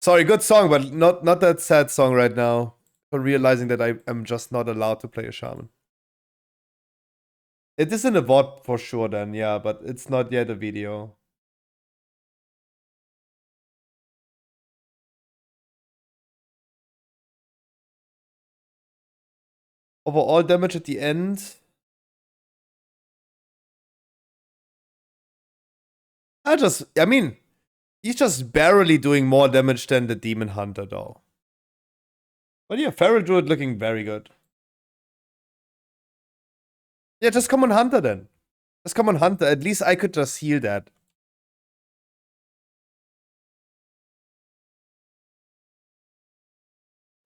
Sorry, good song, but not that sad song right now. For realizing that I am just not allowed to play a Shaman. It is in a VoD for sure then, yeah, but it's not yet a video. Overall damage at the end. I mean, he's just barely doing more damage than the Demon Hunter though. But yeah, Feral Druid looking very good. Yeah, just come on Hunter then. Just come on Hunter. At least I could just heal that.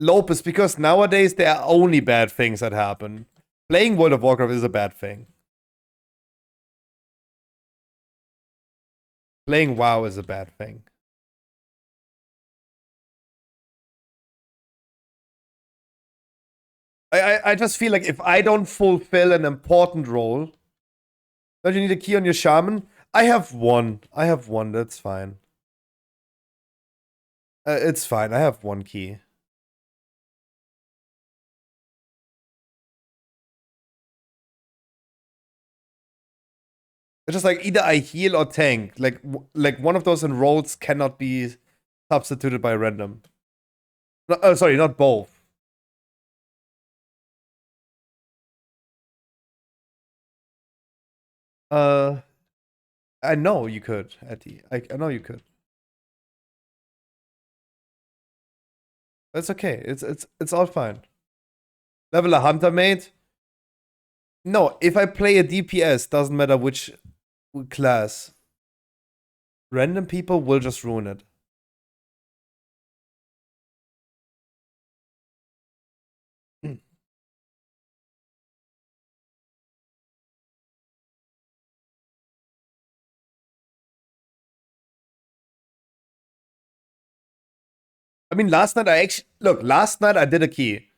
Lopez, because nowadays there are only bad things that happen. Playing World of Warcraft is a bad thing. Playing WoW is a bad thing. I just feel like if I don't fulfill an important role, don't you need a key on your Shaman? I have one. That's fine. It's fine. I have one key. It's just like either I heal or tank. Like one of those enrolls cannot be substituted by random. No, sorry, not both. I know you could, Eddie. I know you could. That's okay. It's all fine. Level a hunter, mate. No, if I play a DPS, doesn't matter which class. Random people will just ruin it. I mean, last night last night I did a key.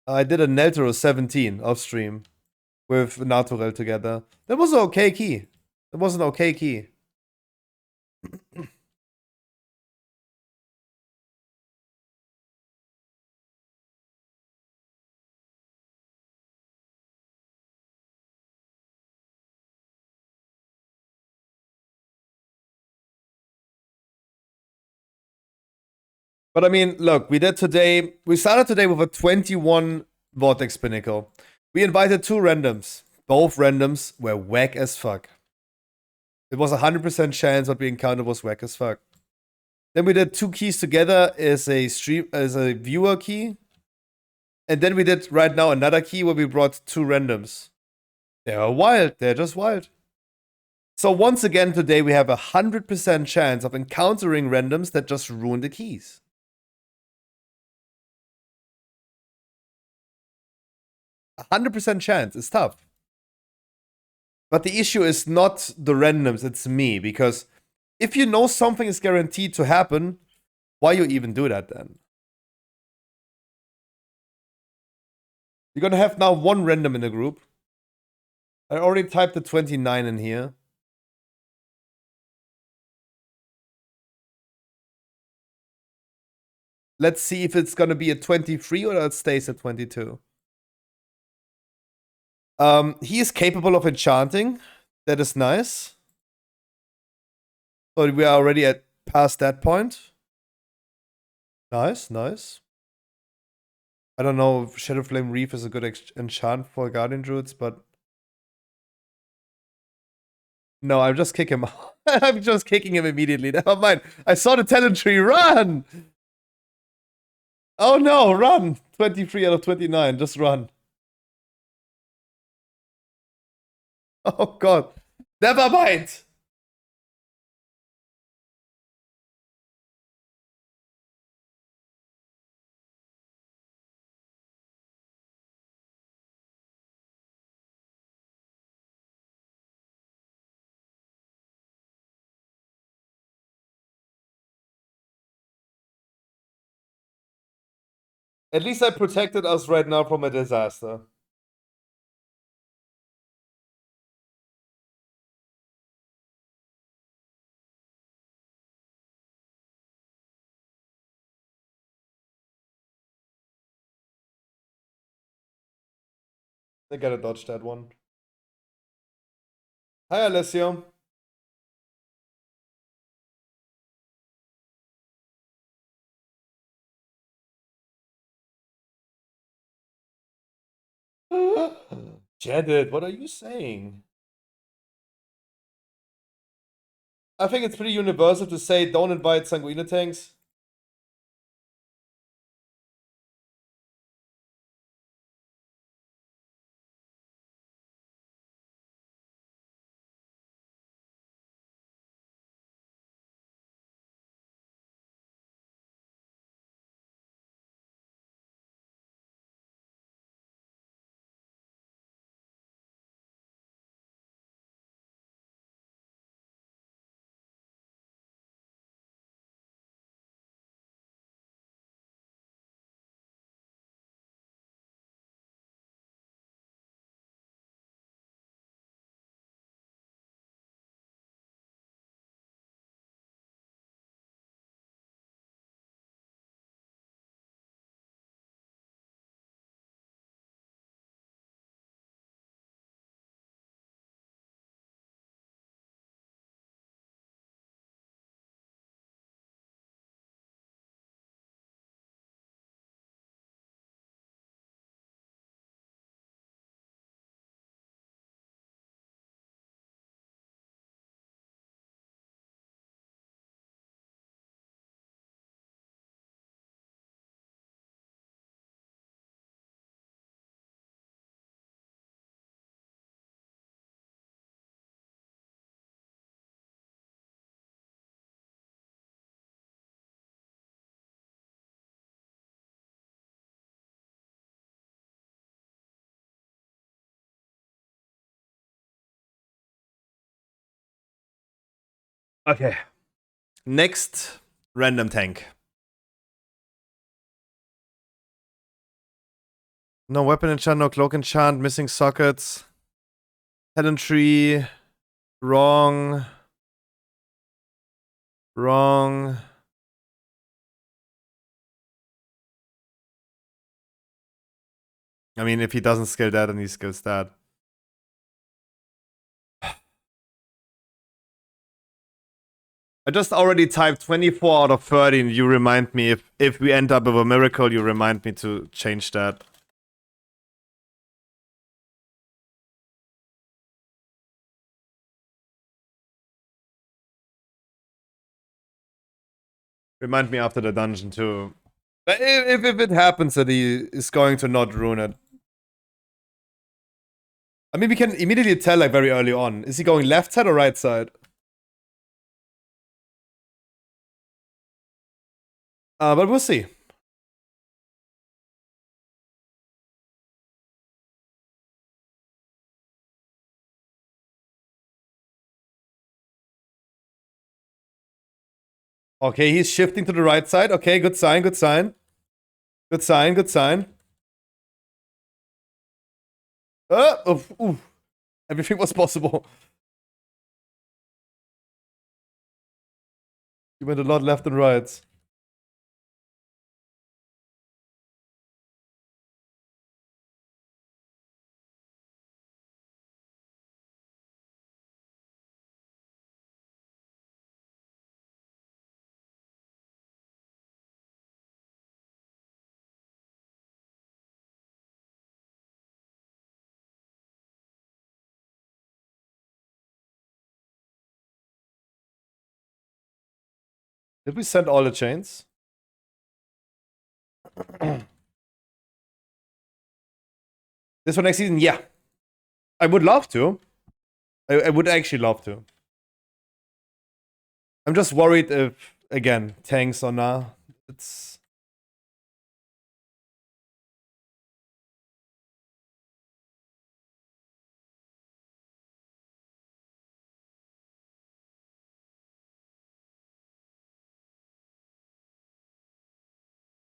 I did a Neltero 17 off stream with Naturel together. That was an okay key. That was an okay key. But I mean, look, we started today with a 21 Vortex Pinnacle. We invited 2 randoms. Both randoms were whack as fuck. It was a 100% chance what we encountered was whack as fuck. Then we did 2 keys together as a viewer key. And then we did right now another key where we brought 2 randoms. They are wild. They're just wild. So once again today we have a 100% chance of encountering randoms that just ruin the keys. 100% chance. It's tough. But the issue is not the randoms, it's me. Because if you know something is guaranteed to happen, why you even do that then? You're gonna have now 1 random in the group. I already typed the 29 in here. Let's see if it's gonna be a 23 or it stays at 22. He is capable of enchanting. That is nice. So we are already past that point. Nice, nice. I don't know if Shadowflame Reef is a good enchant for Guardian Druids, but no, I'm just kicking him. I'm just kicking him immediately. Never mind. I saw the talent tree. Run! Oh no, run! 23 out of 29. Just run. Oh god. Never mind. At least I protected us right now from a disaster. I gotta dodge that one. Hi, Alessio. Janet, what are you saying? I think it's pretty universal to say don't invite Sanguina tanks. Okay. Next random tank. No weapon enchant, no cloak enchant, missing sockets. Talent tree. Wrong. Wrong. I mean, if he doesn't skill that, then he skills that. I just already typed 24 out of 30 and you remind me if we end up with a miracle, you remind me to change that. Remind me after the dungeon too. But if it happens that he is going to not ruin it. I mean, we can immediately tell like very early on. Is he going left side or right side? But we'll see. Okay, he's shifting to the right side. Okay, good sign, good sign. Good sign, good sign. Oof. Everything was possible. He went a lot left and right. Did we send all the chains? This for next season? Yeah. I would love to. I would actually love to. I'm just worried if, again, tanks or not. It's...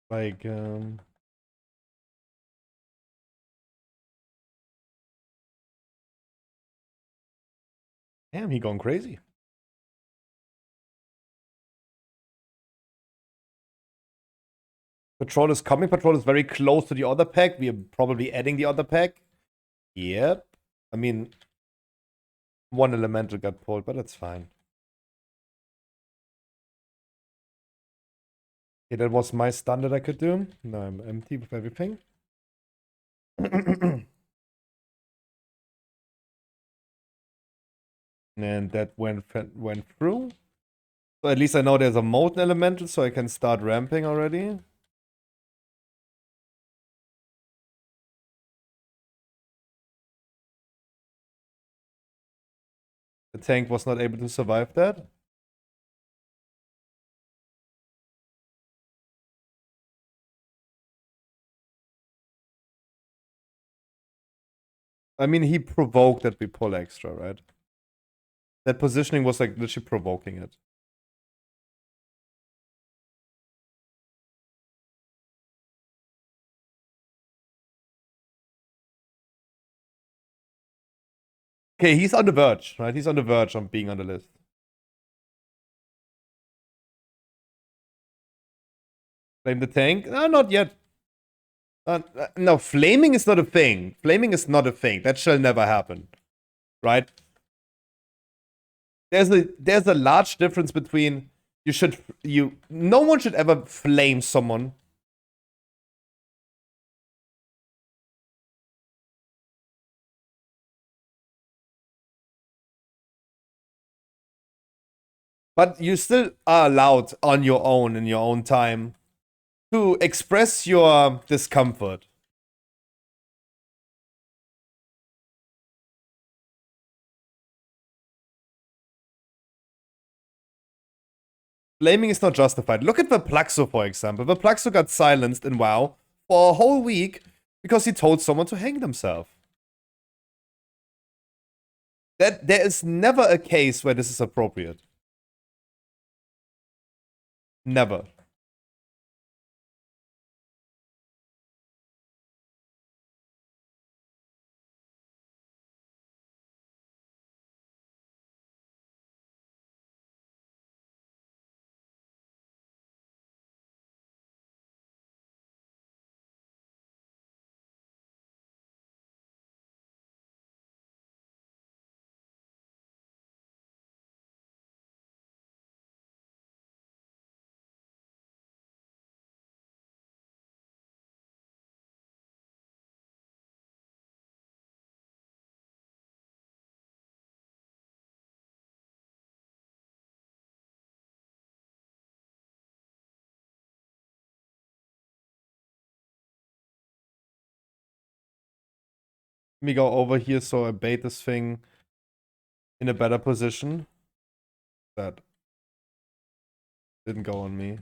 Like, Damn, he going crazy. Patrol is coming. Patrol is very close to the other pack. We are probably adding the other pack. Yep. I mean, one elemental got pulled, but that's fine. Okay, that was my stun that I could do. Now I'm empty with everything. And that went through. So at least I know there's a molten elemental, so I can start ramping already. The tank was not able to survive that. I mean, he provoked that we pull extra, right? That positioning was like literally provoking it. Okay, he's on the verge, right? He's on the verge of being on the list. Flame the tank? No, not yet. No, flaming is not a thing. Flaming is not a thing. That shall never happen. Right? There's a large difference between no one should ever flame someone. But you still are allowed on your own in your own time to express your discomfort. Blaming is not justified. Look at the Plaxo, for example. The Plaxo got silenced in WoW for a whole week because he told someone to hang themselves. That there is never a case where this is appropriate. Never. Let me go over here so I bait this thing in a better position. That didn't go on me.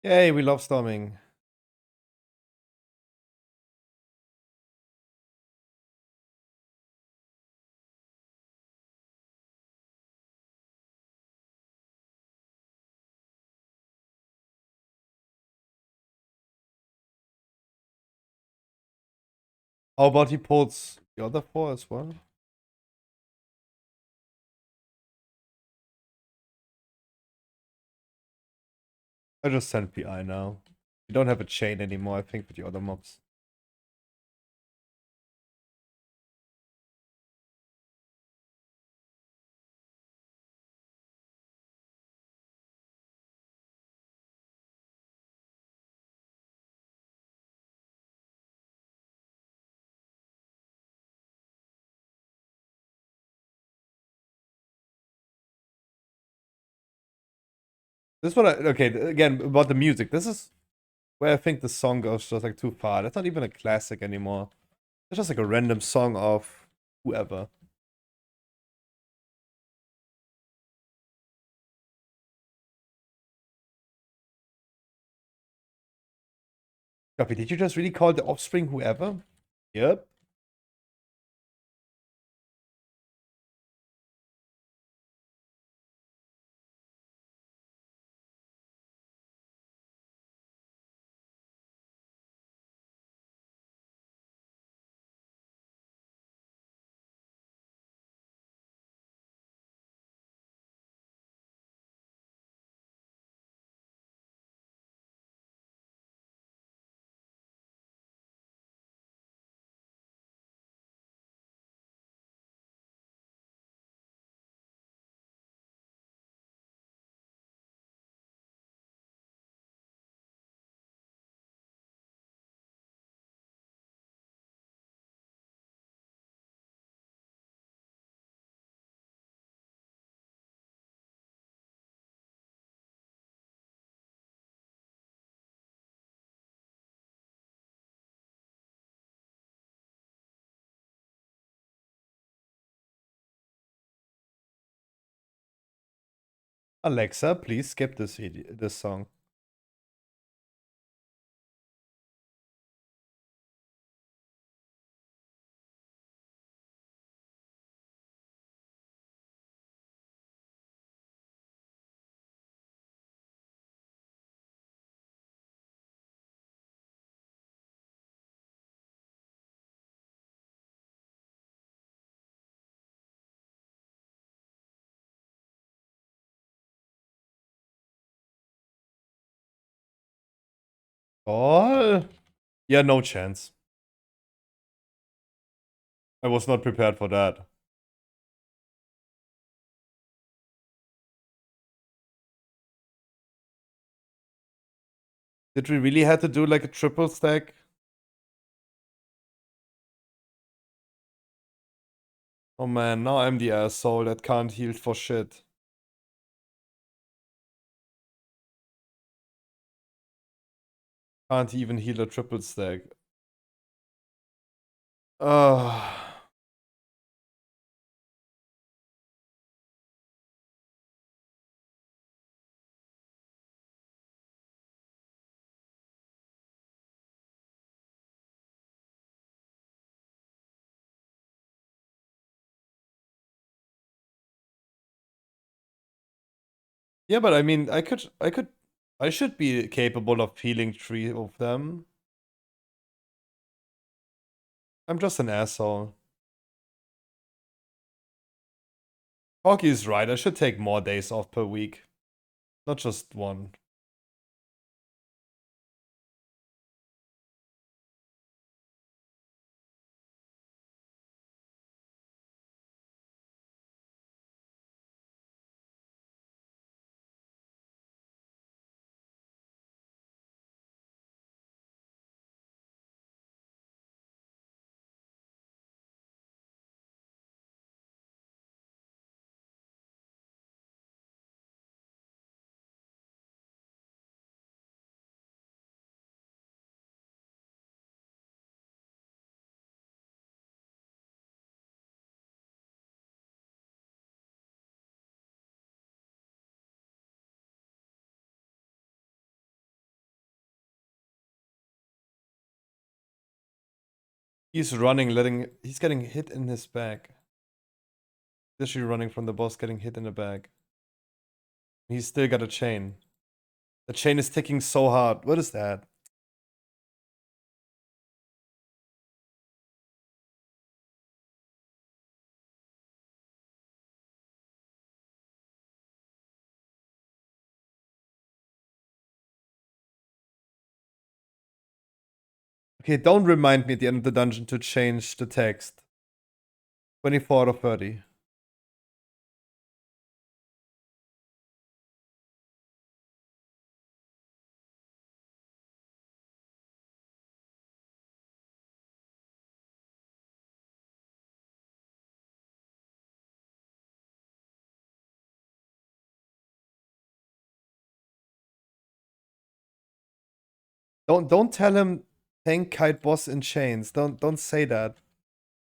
Yay, we love storming. How about he pulls the other 4 as well? I just send PI now. We don't have a chain anymore, I think, with the other mobs. This is what okay, again, about the music. This is where I think the song goes just like too far. That's not even a classic anymore. It's just like a random song of whoever. Copy, did you just really call the offspring whoever? Yep. Alexa, please skip this song. Oh, yeah, no chance. I was not prepared for that. Did we really have to do like a triple stack? Oh man, now I'm the asshole that can't heal for shit. Can't even heal a triple stack. Ugh. Yeah, but I mean, I should be capable of healing 3 of them. I'm just an asshole. Hockey is right, I should take more days off per week. Not just one. He's running, he's getting hit in his back. Literally running from the boss, getting hit in the back. He's still got a chain. The chain is ticking so hard. What is that? Okay, don't remind me at the end of the dungeon to change the text. 24 out of 30. Don't tell him tank kite boss in chains. Don't say that.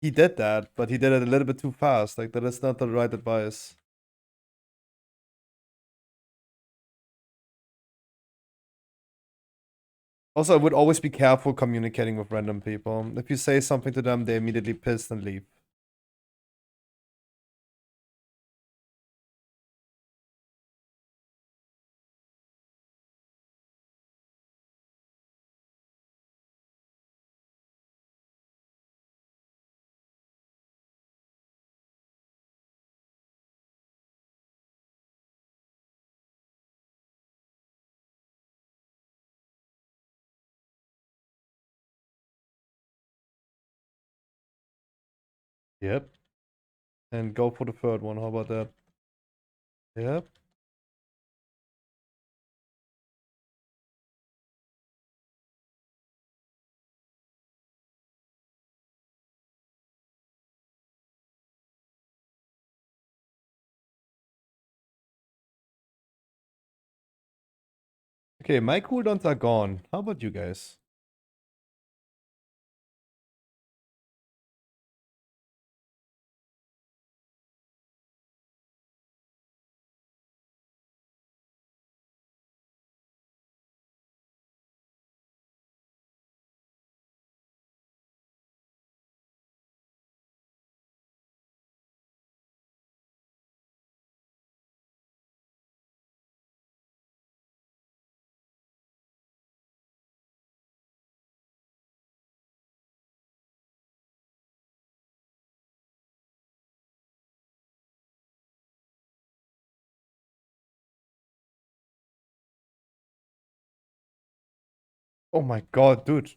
He did that, but he did it a little bit too fast. Like that is not the right advice. Also, I would always be careful communicating with random people. If you say something to them, they immediately piss and leave. Yep. And go for the third one. How about that? Yep. Okay, my cooldowns are gone. How about you guys? Oh my god, dude.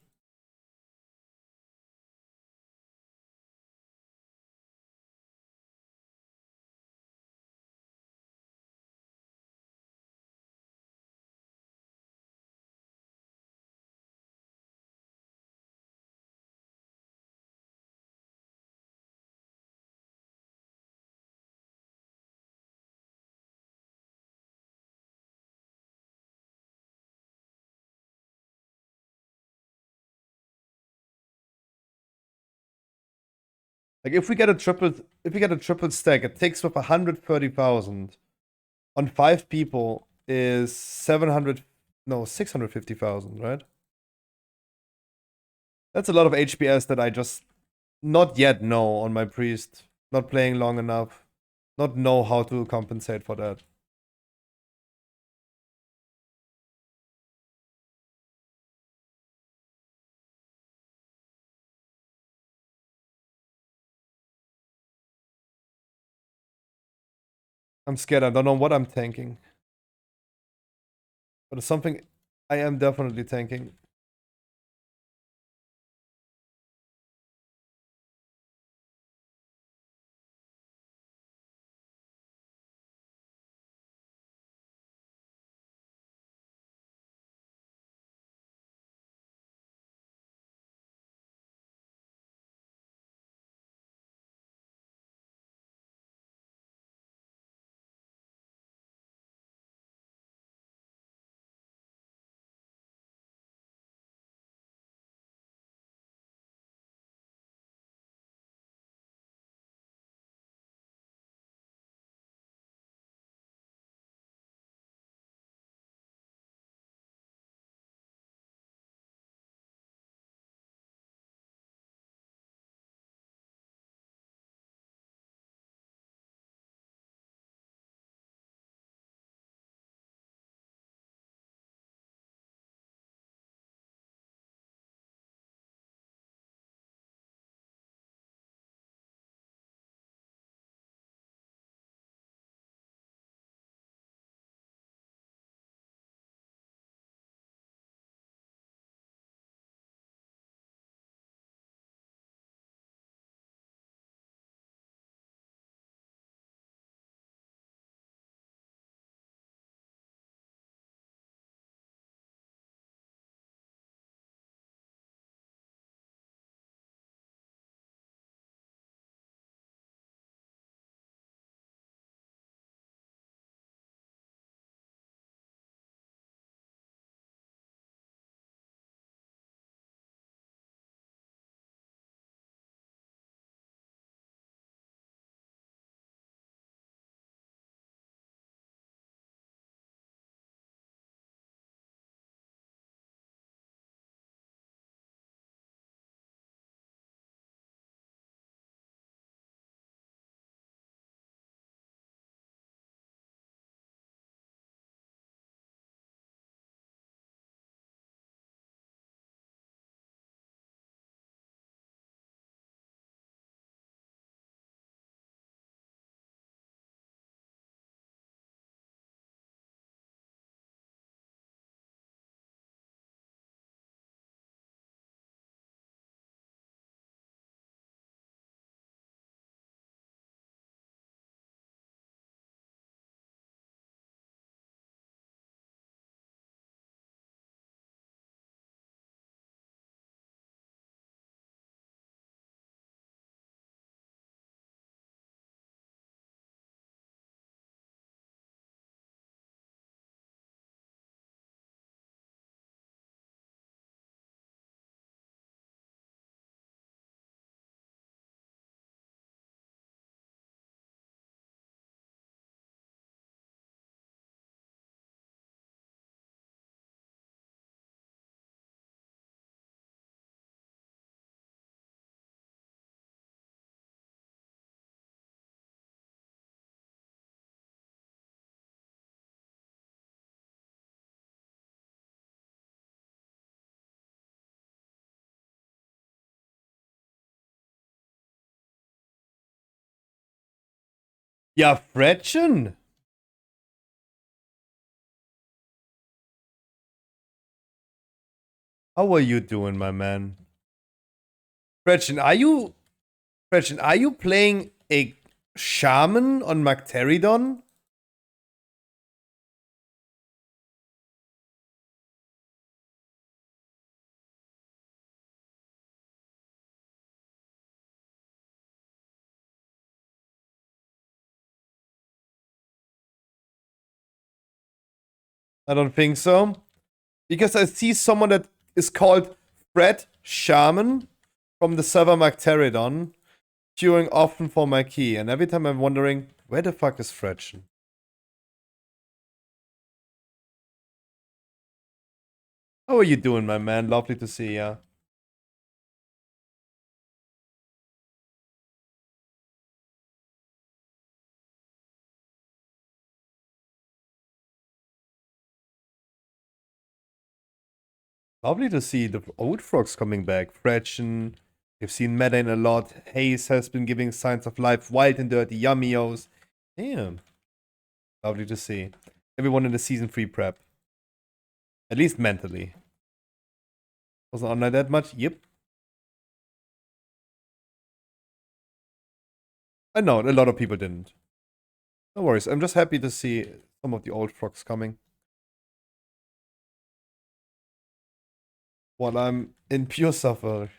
Like if we get a triple stack, it takes with 130,000 on 5 people is 700 no 650,000, right? That's a lot of HPS that I just not yet know on my priest. Not playing long enough. Not know how to compensate for that. I'm scared. I don't know what I'm tanking. But it's something I am definitely tanking. Ja, Fredchen. How are you doing, my man? Fredchen, are you playing a shaman on Magteridon? I don't think so. Because I see someone that is called Fred Shaman from the server Magteridon queuing often for my key. And every time I'm wondering, where the fuck is Fredchen? How are you doing, my man? Lovely to see ya. Lovely to see the old frogs coming back. Fredchen. We've seen Medain a lot. Hayes has been giving signs of life. Wild and Dirty Yummios. Damn. Lovely to see. Everyone in the season 3 prep. At least mentally. Wasn't online that much? Yep. I know, a lot of people didn't. No worries. I'm just happy to see some of the old frogs coming. While I'm in pure suffer.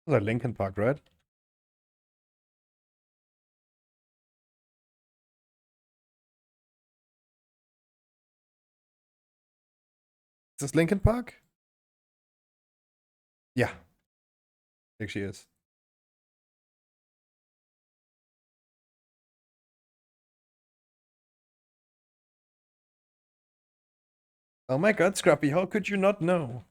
Was that Linkin Park, right? Is this Linkin Park? Yeah. I think she is. Oh my god, Scrappy, how could you not know?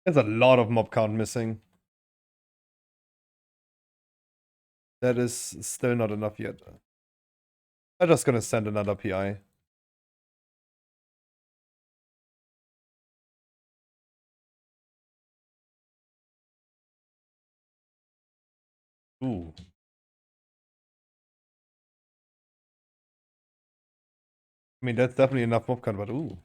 There's a lot of mob count missing. That is still not enough yet. I'm just gonna send another PI. Ooh. I mean, that's definitely enough mob count, but ooh.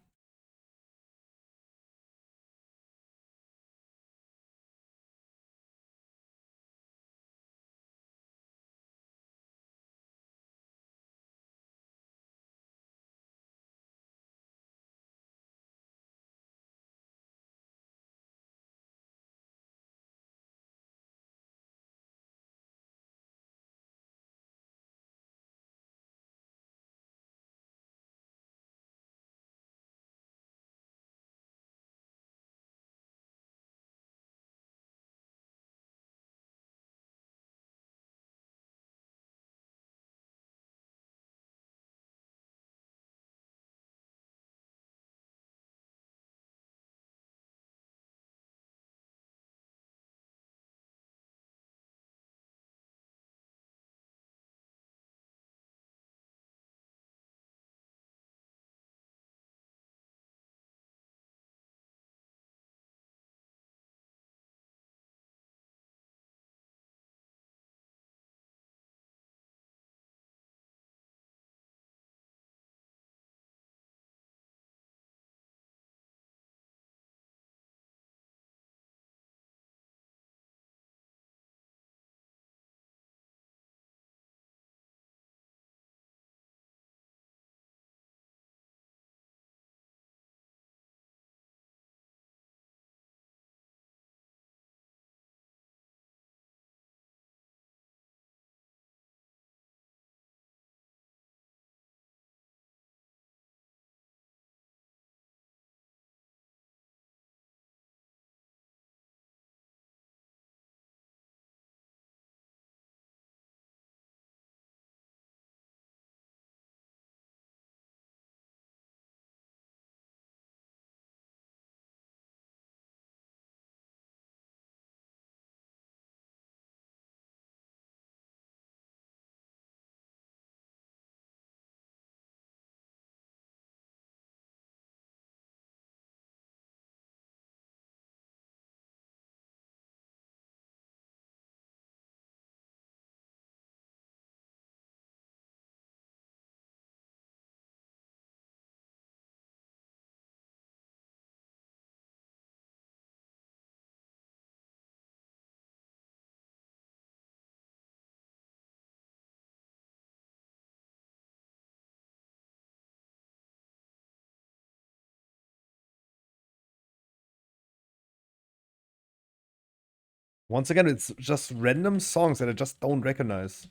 Once again, it's just random songs that I just don't recognize.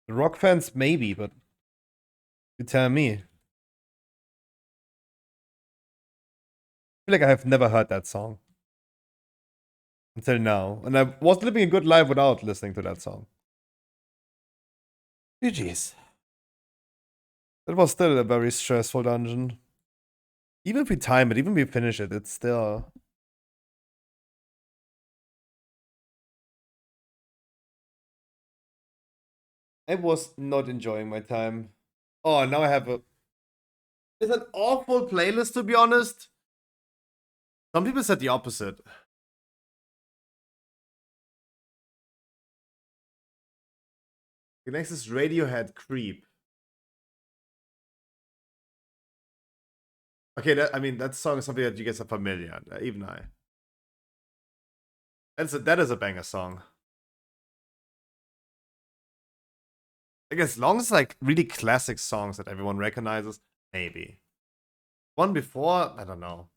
The rock fans, maybe, but you tell me. I feel like I have never heard that song until now. And I was living a good life without listening to that song. GG's. That was still a very stressful dungeon. Even if we time it, even if we finish it, it's still... I was not enjoying my time. Oh, now I have a... It's an awful playlist, to be honest. Some people said the opposite. The next is Radiohead Creep. Okay, I mean, that song is something that you guys are familiar, even I. That is a banger song. I guess as long as like really classic songs that everyone recognizes, maybe. One before, I don't know.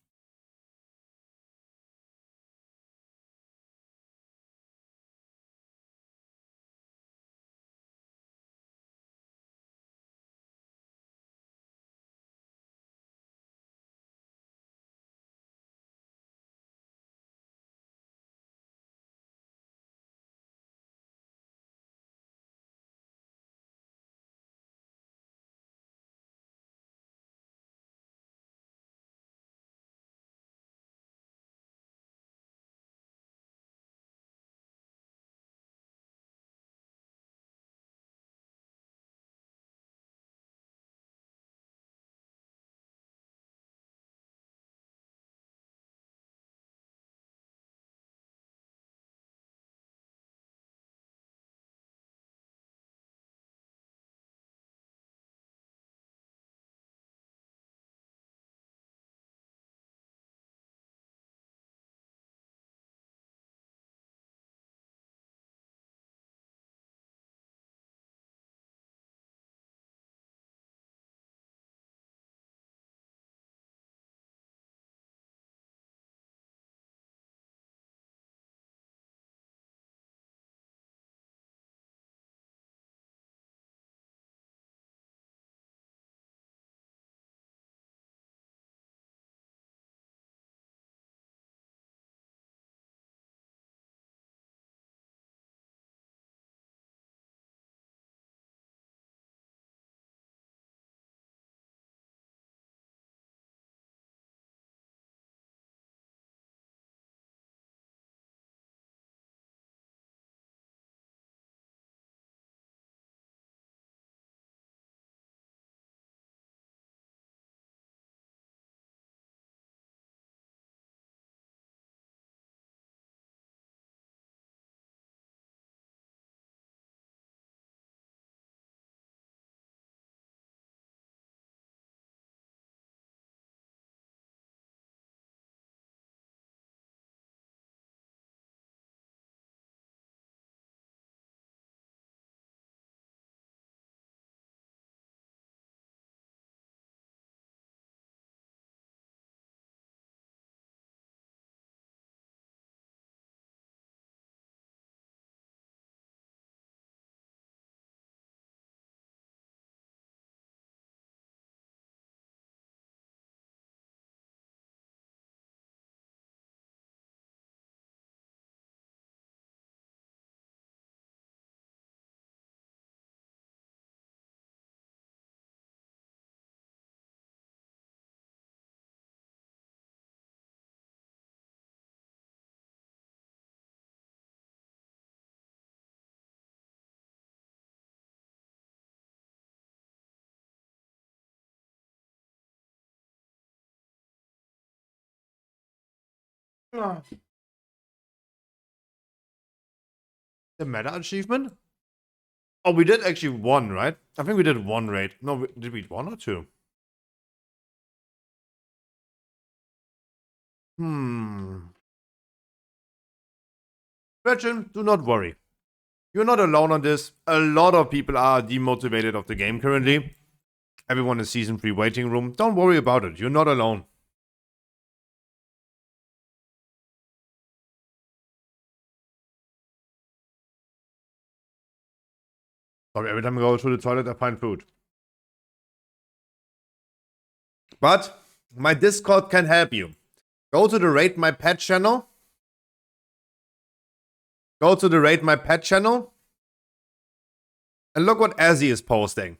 Ah. The meta achievement? Oh, we did actually one, right? I think we did one raid. No, did we one or two? Virgin, do not worry. You're not alone on this. A lot of people are demotivated of the game currently. Everyone is season 3 waiting room. Don't worry about it. You're not alone. Sorry, every time I go to the toilet, I find food. But my Discord can help you. Go to the Rate My Pet channel. Go to the Rate My Pet channel. And look what Azzy is posting.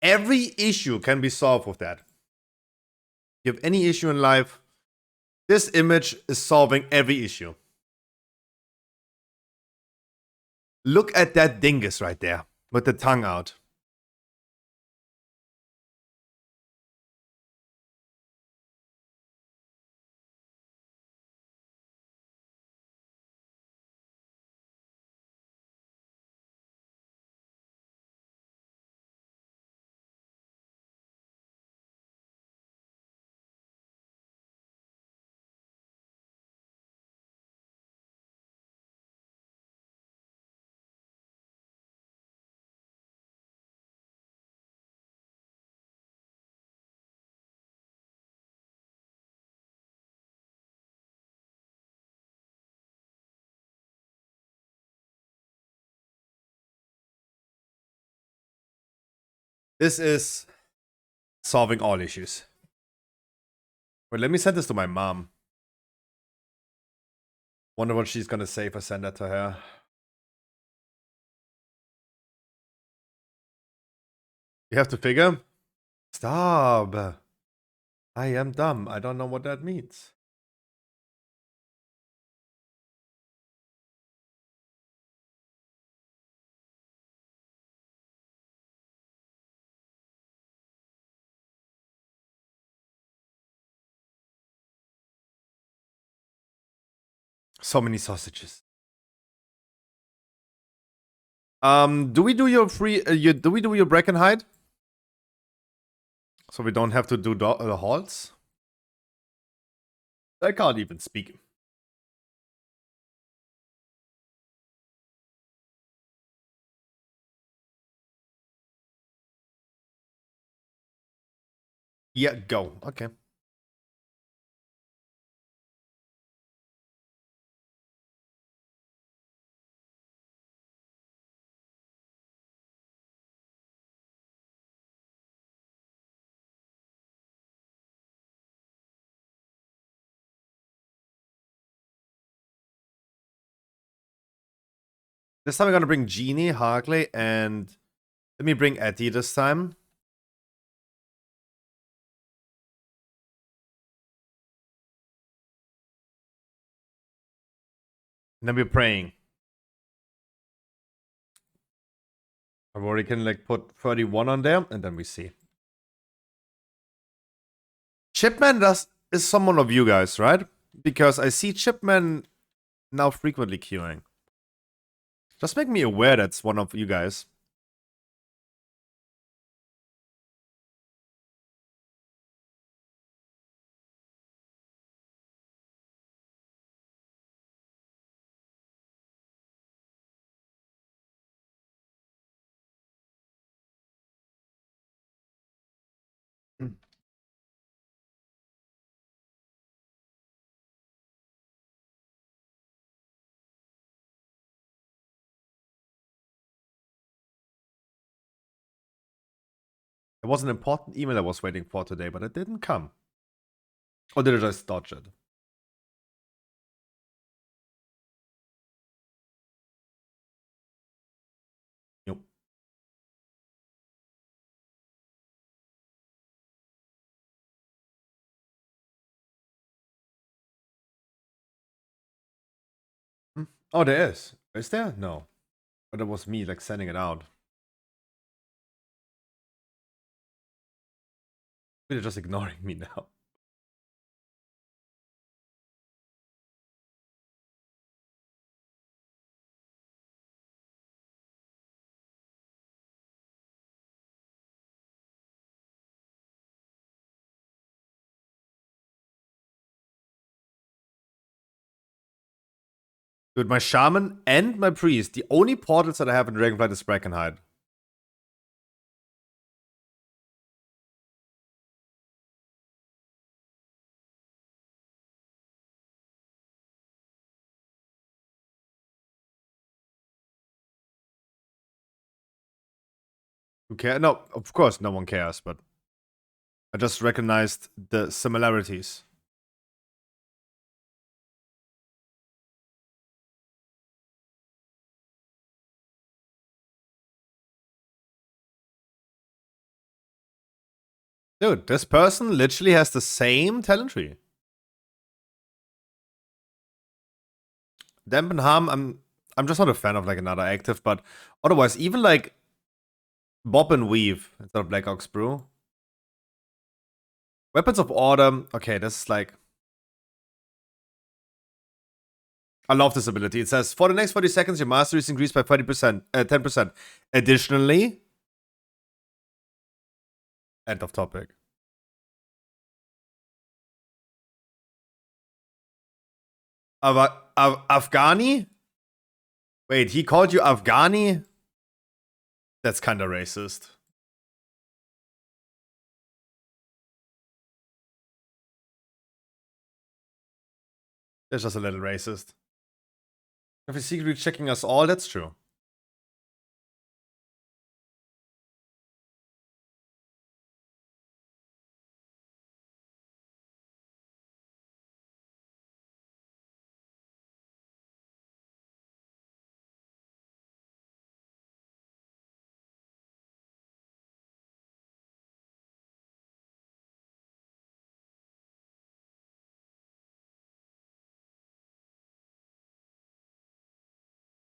Every issue can be solved with that. You have any issue in life, this image is solving every issue. Look at that dingus right there with the tongue out. This is solving all issues. Wait, let me send this to my mom. Wonder what she's gonna say if I send that to her. You have to figure? Stop. I am dumb. I don't know what that means. So many sausages. Do we do your free? Do we do your Breckenhide? So we don't have to do the halts? I can't even speak. Yeah, go. Okay. This time we're gonna bring Genie, Harkley, and let me bring Etty this time. And then we're praying. I've already can like put 31 on there, and then we see. Chipman is someone of you guys, right? Because I see Chipman now frequently queuing. Just make me aware that's one of you guys. There was an important email I was waiting for today, but it didn't come. Or did I just dodge it? Nope. Oh, there is. Is there? No. But it was me like sending it out. They're just ignoring me now. Dude, my Shaman and my Priest, the only portals that I have in Dragonflight is Brackenhide. Who cares? No, of course no one cares, but I just recognized the similarities. Dude, this person literally has the same talent tree. Dampen Harm, I'm just not a fan of like another active, but otherwise, even like Bob and Weave instead of Black Ox Brew. Weapons of Order, okay, this is like... I love this ability. It says, for the next 40 seconds, your mastery is increased by 10%. Additionally, end of topic. Afghani? Wait, he called you Afghani? That's kind of racist. That's just a little racist. If he's secretly checking us all, that's true.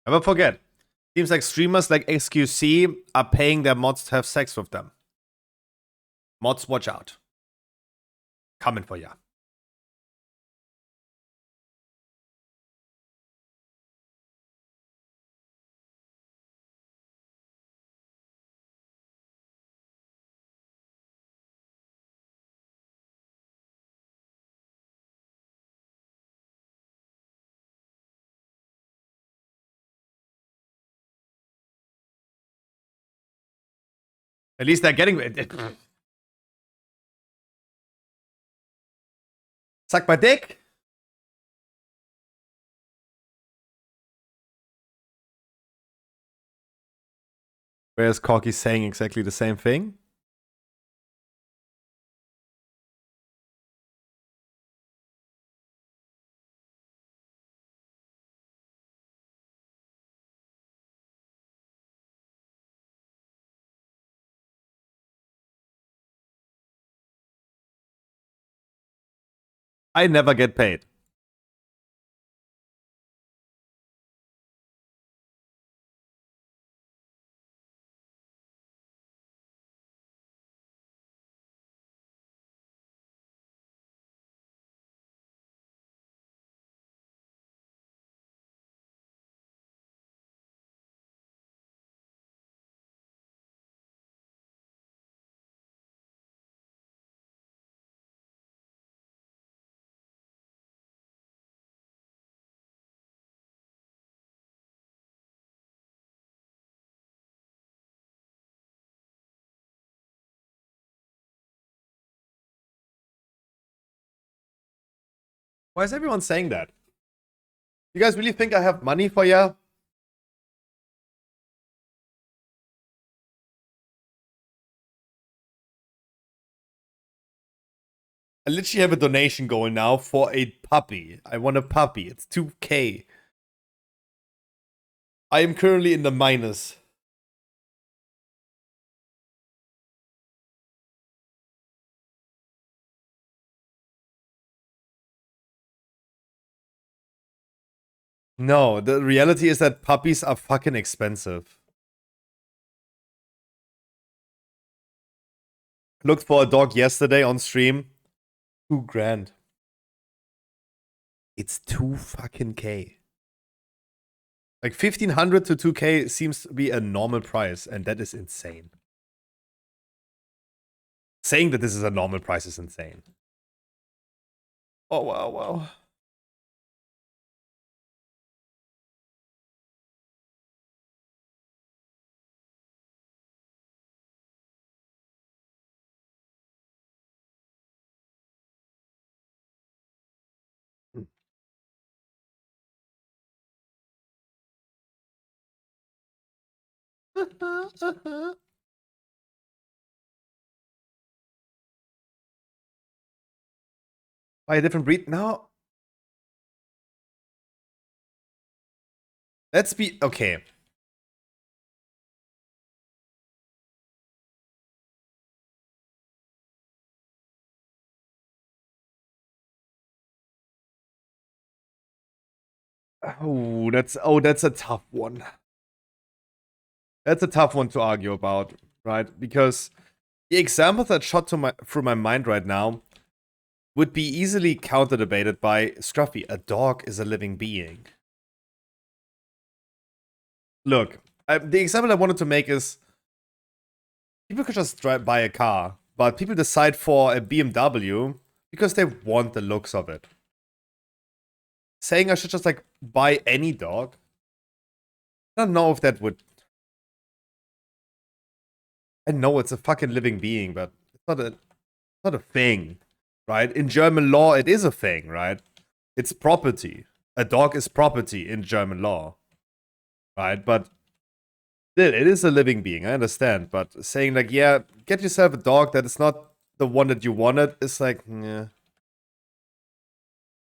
Never forget. Seems like streamers like XQC are paying their mods to have sex with them. Mods, watch out. Coming for ya. At least they're getting it. Suck my dick. Whereas Corky's saying exactly the same thing. I never get paid. Why is everyone saying that? You guys really think I have money for ya? I literally have a donation going now for a puppy. I want a puppy. It's 2K. I am currently in the minus. No, the reality is that puppies are fucking expensive. Looked for a dog yesterday on stream. $2,000. It's 2 fucking K. Like 1,500 to 2K seems to be a normal price, and that is insane. Saying that this is a normal price is insane. Oh, wow, wow. Buy a different breed? No. Let's be okay. That's a tough one. That's a tough one to argue about, right? Because the examples that shot through my mind right now would be easily counter debated by Scruffy. A dog is a living being. Look, the example I wanted to make is people could just buy a car, but people decide for a BMW because they want the looks of it. Saying I should just like buy any dog, I don't know if that would. I know it's a fucking living being, but it's not a thing, right? In German law, it is a thing, right? It's property. A dog is property in German law, right? But still, it is a living being. I understand, but saying like, yeah, get yourself a dog that is not the one that you wanted is like, yeah.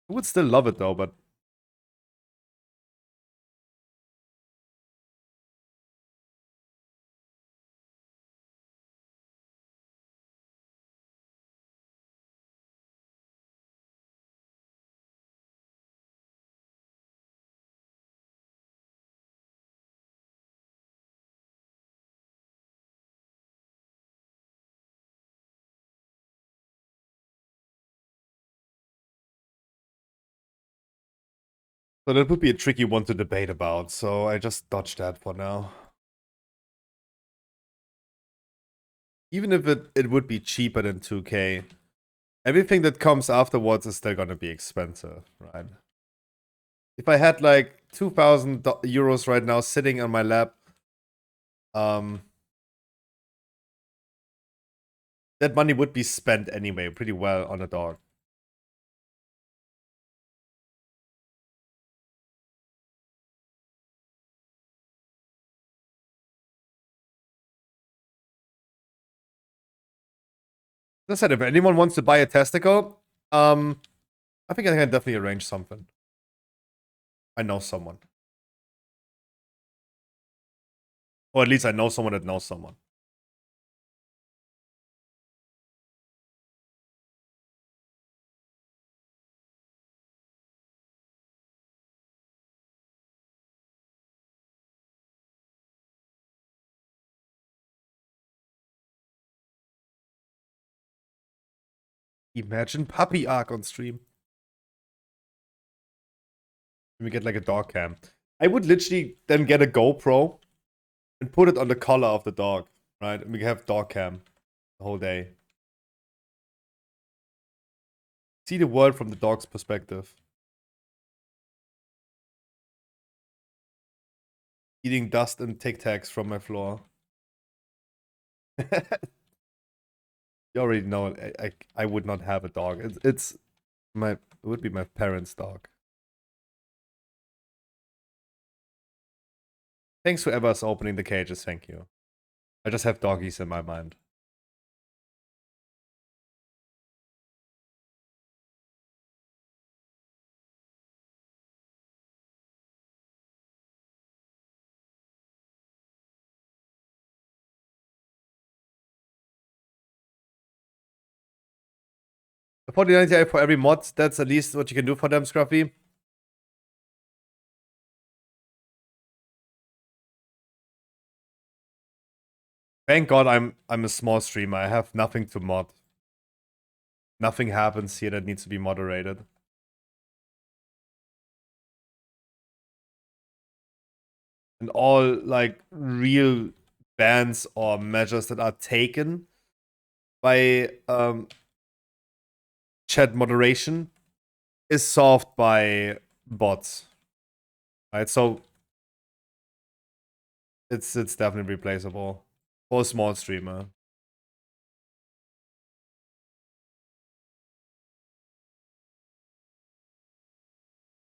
I would still love it though, but so that would be a tricky one to debate about. So I just dodged that for now. Even if it would be cheaper than 2K, everything that comes afterwards is still gonna be expensive, right? If I had like 2,000 euros right now sitting on my lap, that money would be spent anyway pretty well on a dog. As I said, if anyone wants to buy a testicle, I think I can definitely arrange something. I know someone. Or at least I know someone that knows someone. Imagine puppy arc on stream. We get like a dog cam. I would literally then get a GoPro and put it on the collar of the dog, right? And we have dog cam the whole day. See the world from the dog's perspective. Eating dust and Tic Tacs from my floor. You already know I would not have a dog. It would be my parents' dog. Thanks to Evers opening the cages, thank you. I just have doggies in my mind. The 4090 for every mod, that's at least what you can do for them, Scruffy. Thank God I'm a small streamer. I have nothing to mod. Nothing happens here that needs to be moderated. And all like real bans or measures that are taken by chat moderation is solved by bots. Right? So it's definitely replaceable for a small streamer.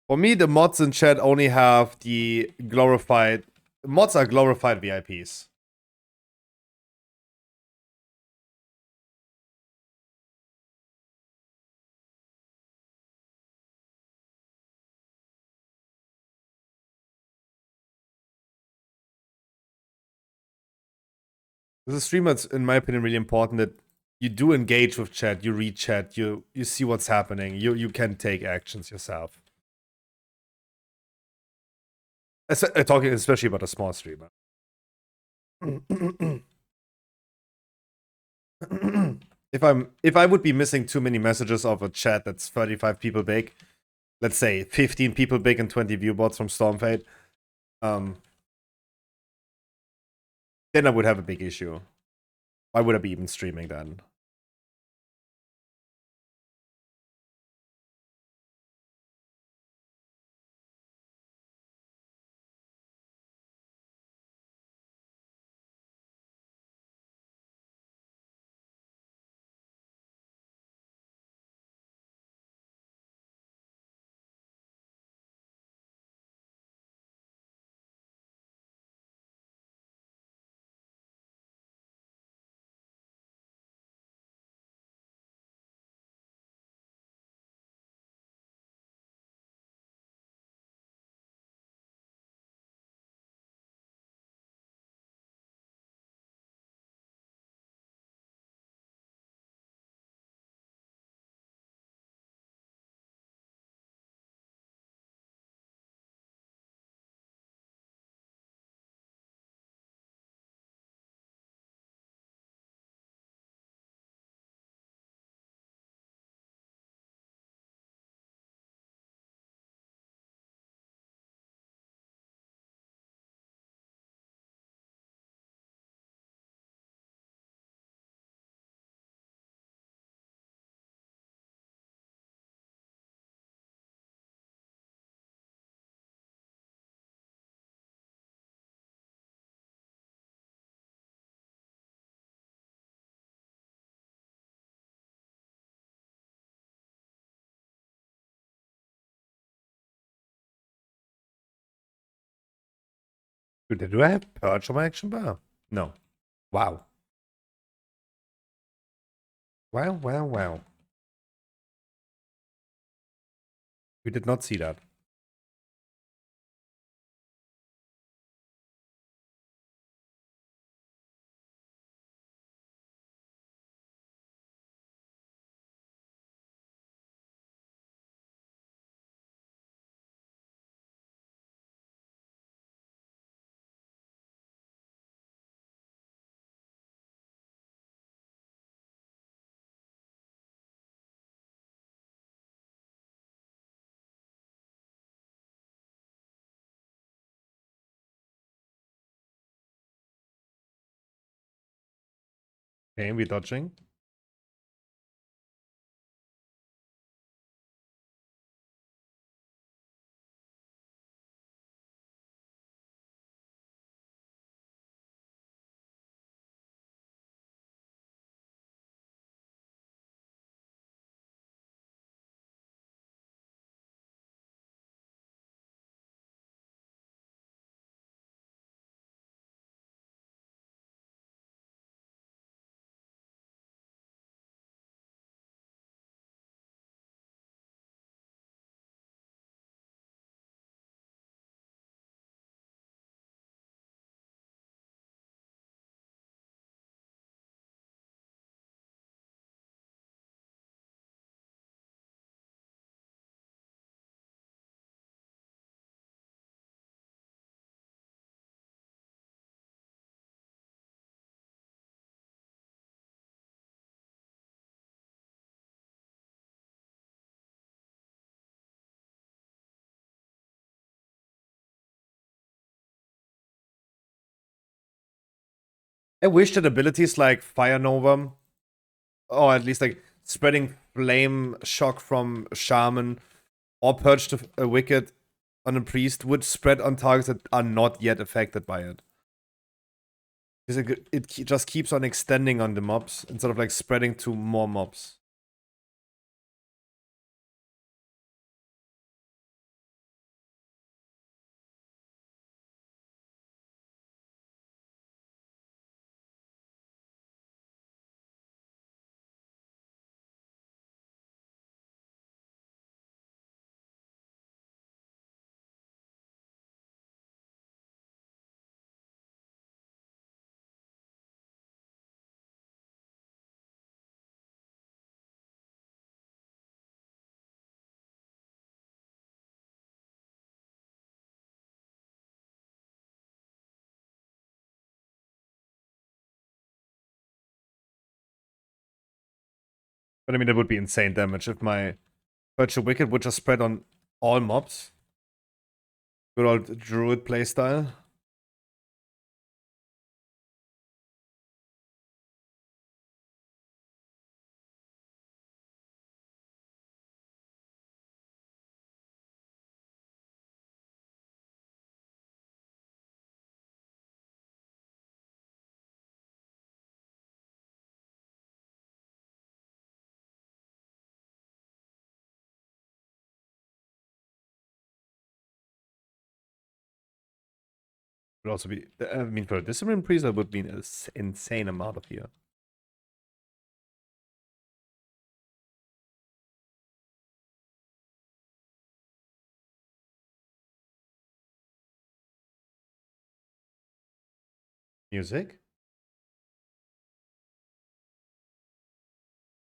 For me, the mods in chat only have the glorified... Mods are glorified VIPs. As a streamer, it's, in my opinion, really important that you do engage with chat, you read chat, you see what's happening, you can take actions yourself. Talking especially about a small streamer. If I would be missing too many messages of a chat that's 35 people big, let's say 15 people big and 20 viewbots from Stormfade, then I would have a big issue. Why would I be even streaming then? Do I have Purge on my action bar? No. Wow. Wow. We did not see that. Okay, we dodging. I wish that abilities like Fire Nova, or at least like spreading flame shock from Shaman or Purge to a Wicked on a Priest would spread on targets that are not yet affected by it. Because it just keeps on extending on the mobs instead of like spreading to more mobs. But I mean, that would be insane damage if my Virtual Wicked would just spread on all mobs. Good old Druid playstyle. Would also be, I mean, for a Discipline Priest, that would be an insane amount of here. Music?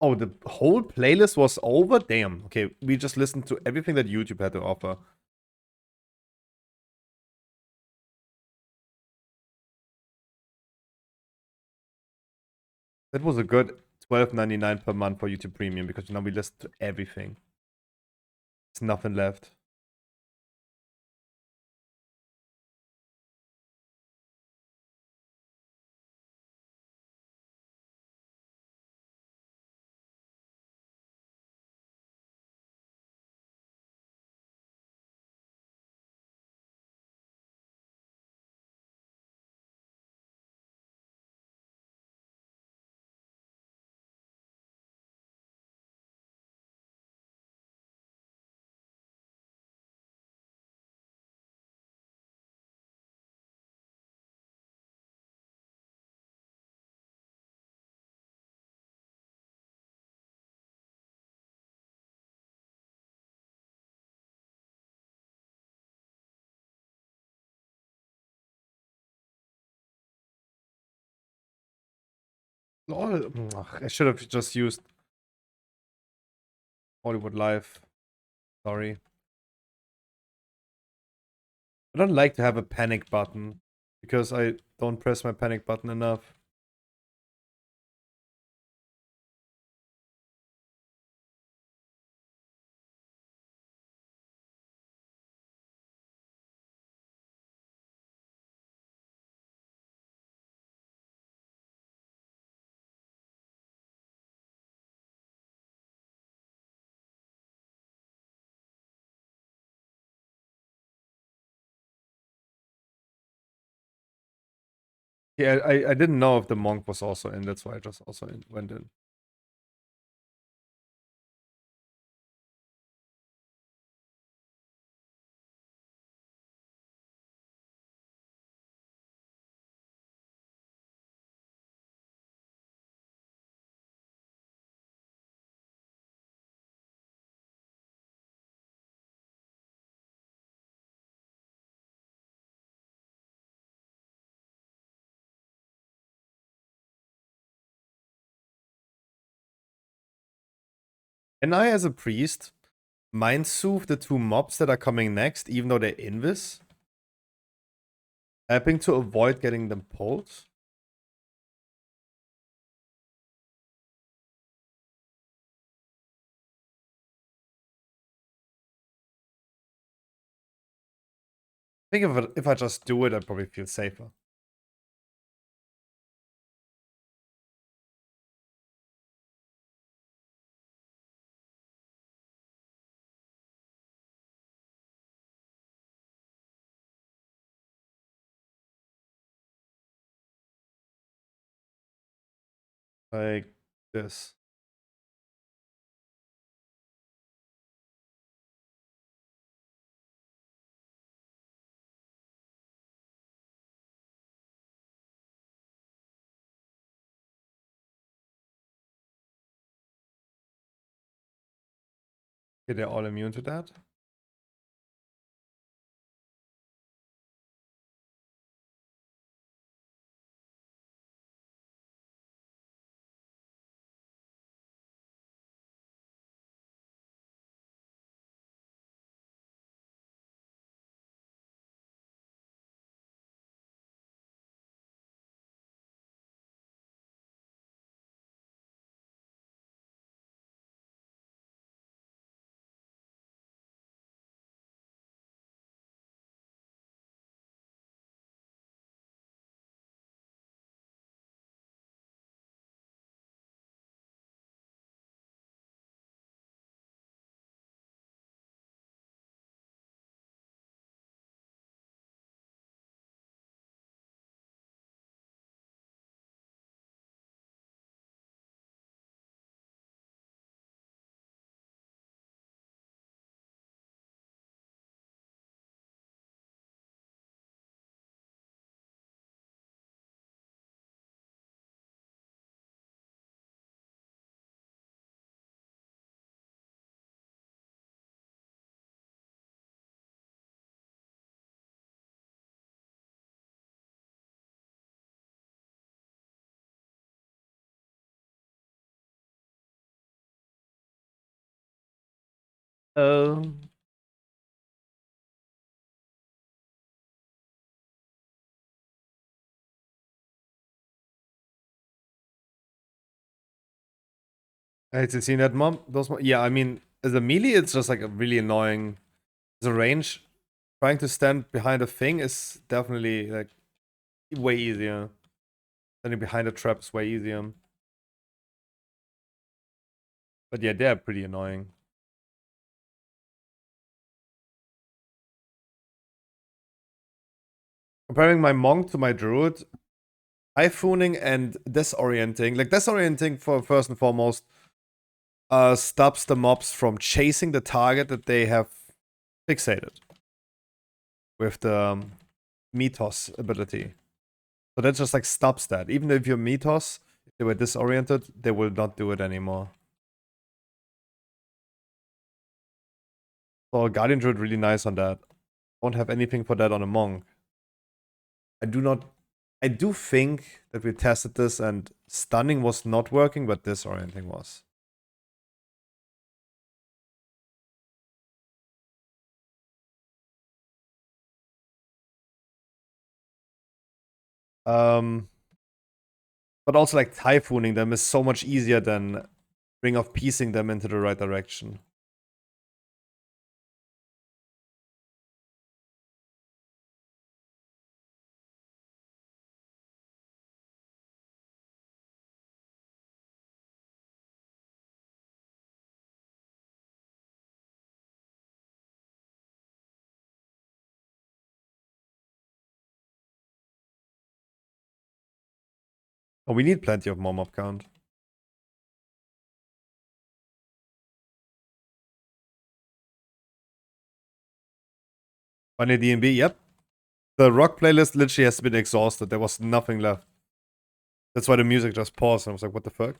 Oh, the whole playlist was over? Damn. Okay, we just listened to everything that YouTube had to offer. That was a good $12.99 per month for YouTube Premium because now we listen to everything. There's nothing left. Oh, I should have just used Hollywood Live. Sorry. I don't like to have a panic button because I don't press my panic button enough. Yeah, I didn't know if the monk was also in. That's why I just also went in. And I, as a priest, mind soothe the two mobs that are coming next, even though they're invis, helping to avoid getting them pulled. I think if I just do it, I'd probably feel safer. Like this. Okay, they're all immune to that. Um, I hate to see that mom. Yeah, I mean, as a melee, it's just like a really annoying. The range, trying to stand behind a thing is definitely like way easier. Standing behind a trap is way easier. But yeah, they're pretty annoying. Comparing my monk to my druid, typhooning and disorienting. Like disorienting for first and foremost, stops the mobs from chasing the target that they have fixated with the Mythos ability. So that just like stops that. Even if you're Mythos, if they were disoriented, they will not do it anymore. So Guardian Druid really nice on that. Don't have anything for that on a monk. I do think that we tested this and stunning was not working, but disorienting was. Um, but also like typhooning them is so much easier than Ring of Piecing them into the right direction. Oh, we need plenty of more mob count. On a DNB, yep. The rock playlist literally has been exhausted. There was nothing left. That's why the music just paused and I was like, what the fuck?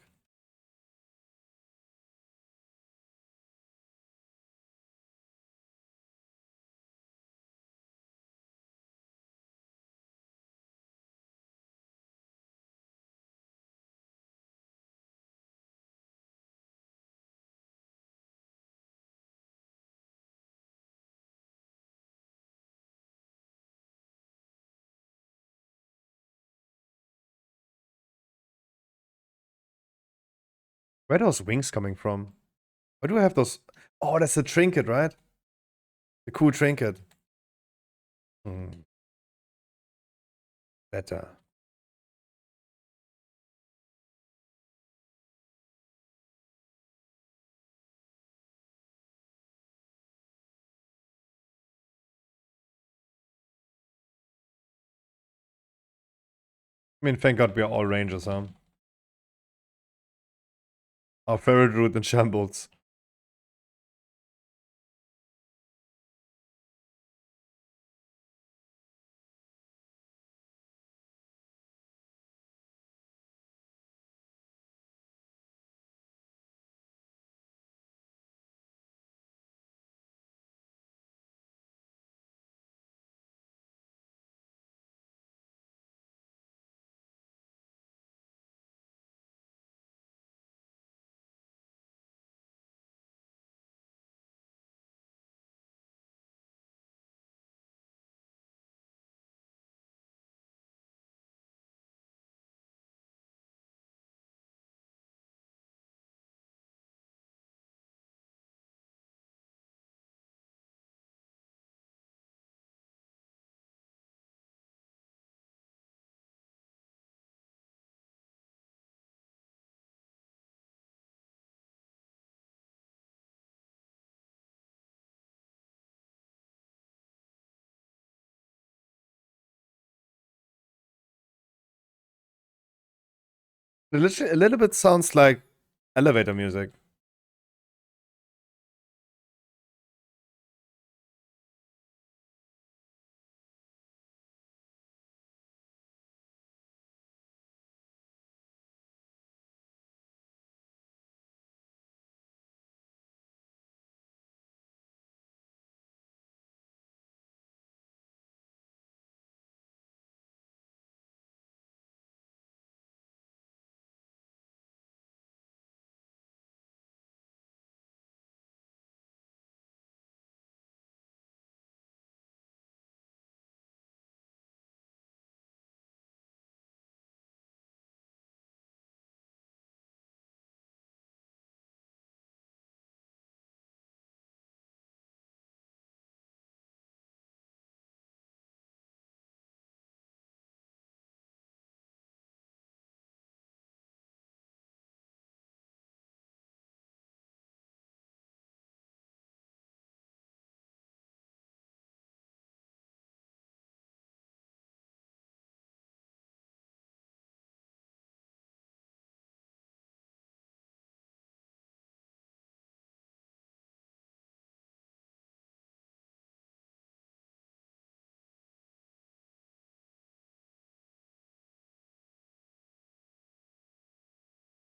Where are those wings coming from? Why do I have those? Oh, that's the trinket, right? The cool trinket. Hmm. Better. I mean, thank God we are all rangers, huh? Our favorite route in shambles. It literally, a little bit sounds like elevator music.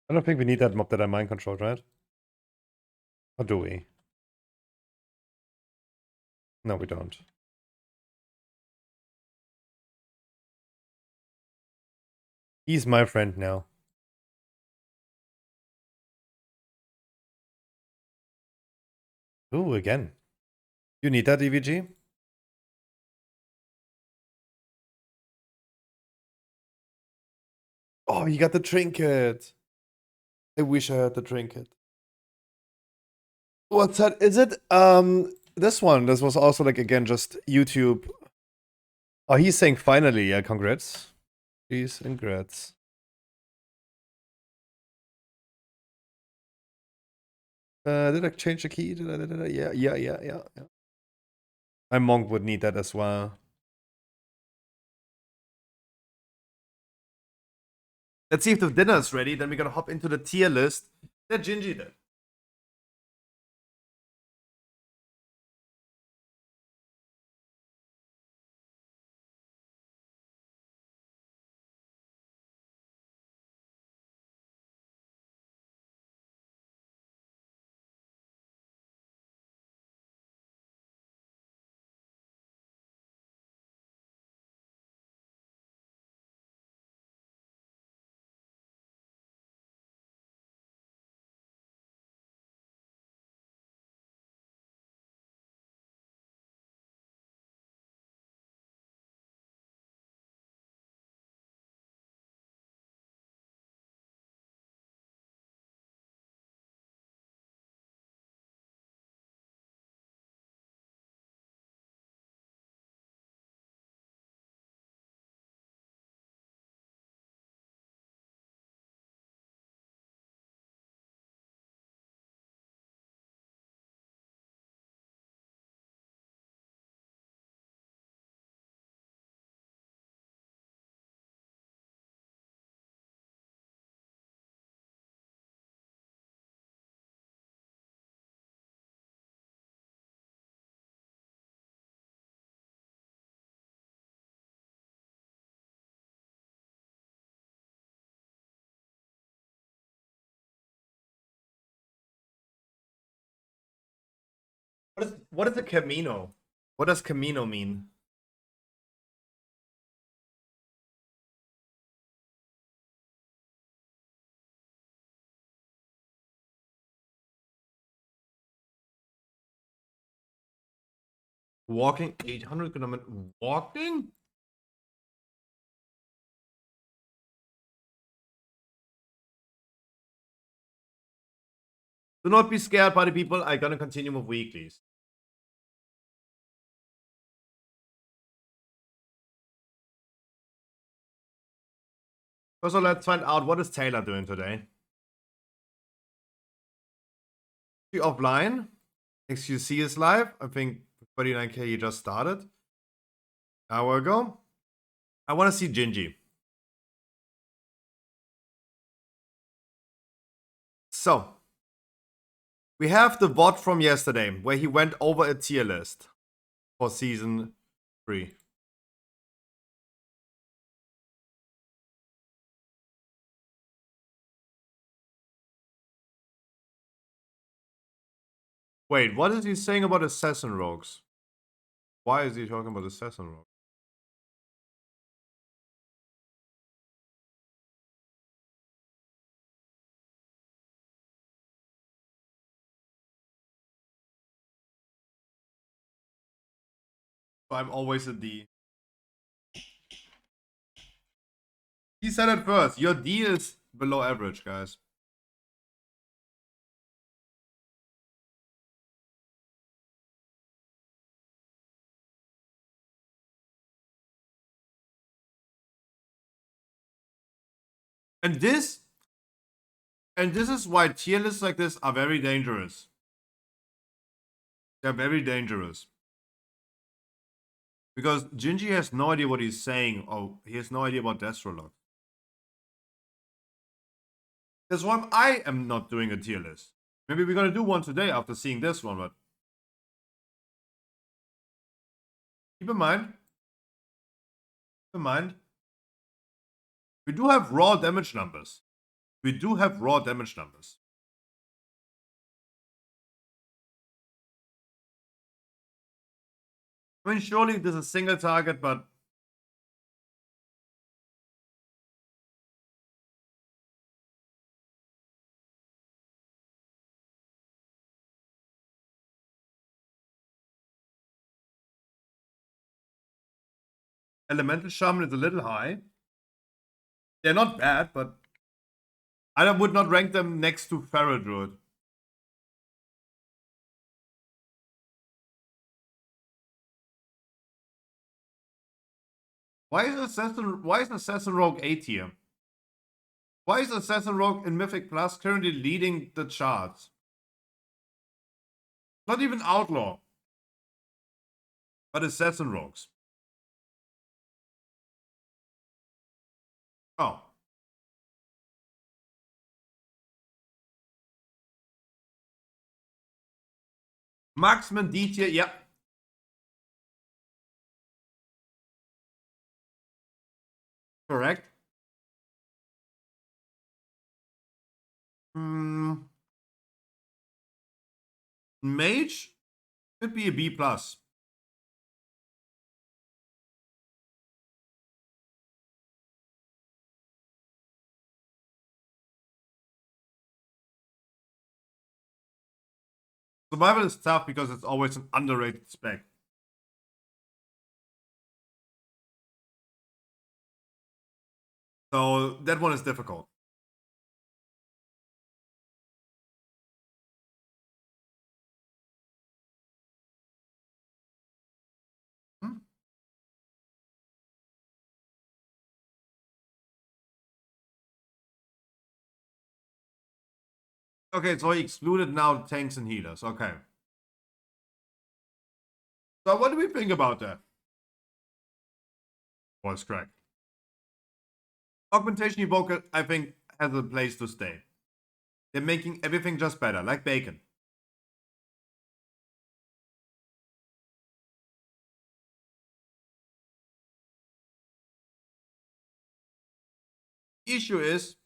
I don't think we need that mob that I mind controlled, right? Or do we? No, we don't. He's my friend now. Ooh, again. You need that, EVG? Oh, you got the trinket. I wish I had the trinket. What's that? Is it this one? This was also like again just YouTube. Oh, he's saying finally, yeah, congrats. Please, congrats. Did I change the key? Did I? Yeah. My monk would need that as well. Let's see if the dinner is ready. Then we're gonna hop into the tier list that Gingy did. What is a Camino? What does Camino mean? Walking 800 kilometers. Walking? Do not be scared, party people. I'm gonna continue with weeklies. First of all, let's find out what is Taylor doing today. She offline. XQC is live. I think 39k he just started. Hour ago. I want to see Gingy. So, we have the VoD from yesterday where he went over a tier list for season 3. Wait, what is he saying about assassin rogues? Why is he talking about assassin rogues? I'm always a D. He said it first. Your D is below average, guys. And this is why tier lists like this are very dangerous. They're very dangerous. Because Gingy has no idea what he's saying. Oh, he has no idea about Destrolog. That's why I am not doing a tier list. Maybe we're gonna do one today after seeing this one, but keep in mind, we do have raw damage numbers. We do have raw damage numbers. I mean, surely this is a single target, but Elemental Shaman is a little high. They're not bad, but I would not rank them next to Feral Druid. Why is Assassin Rogue A tier? Why is Assassin Rogue in Mythic Plus currently leading the charts? Not even Outlaw, but Assassin Rogues. Oh. Marksman D tier, yeah. Correct. Mage could be a B plus. Survival is tough because it's always an underrated spec. So that one is difficult. Okay, so he excluded now tanks and healers. Okay. So what do we think about that? Voice crack. Augmentation Evoker, I think, has a place to stay. They're making everything just better, like bacon. Issue is,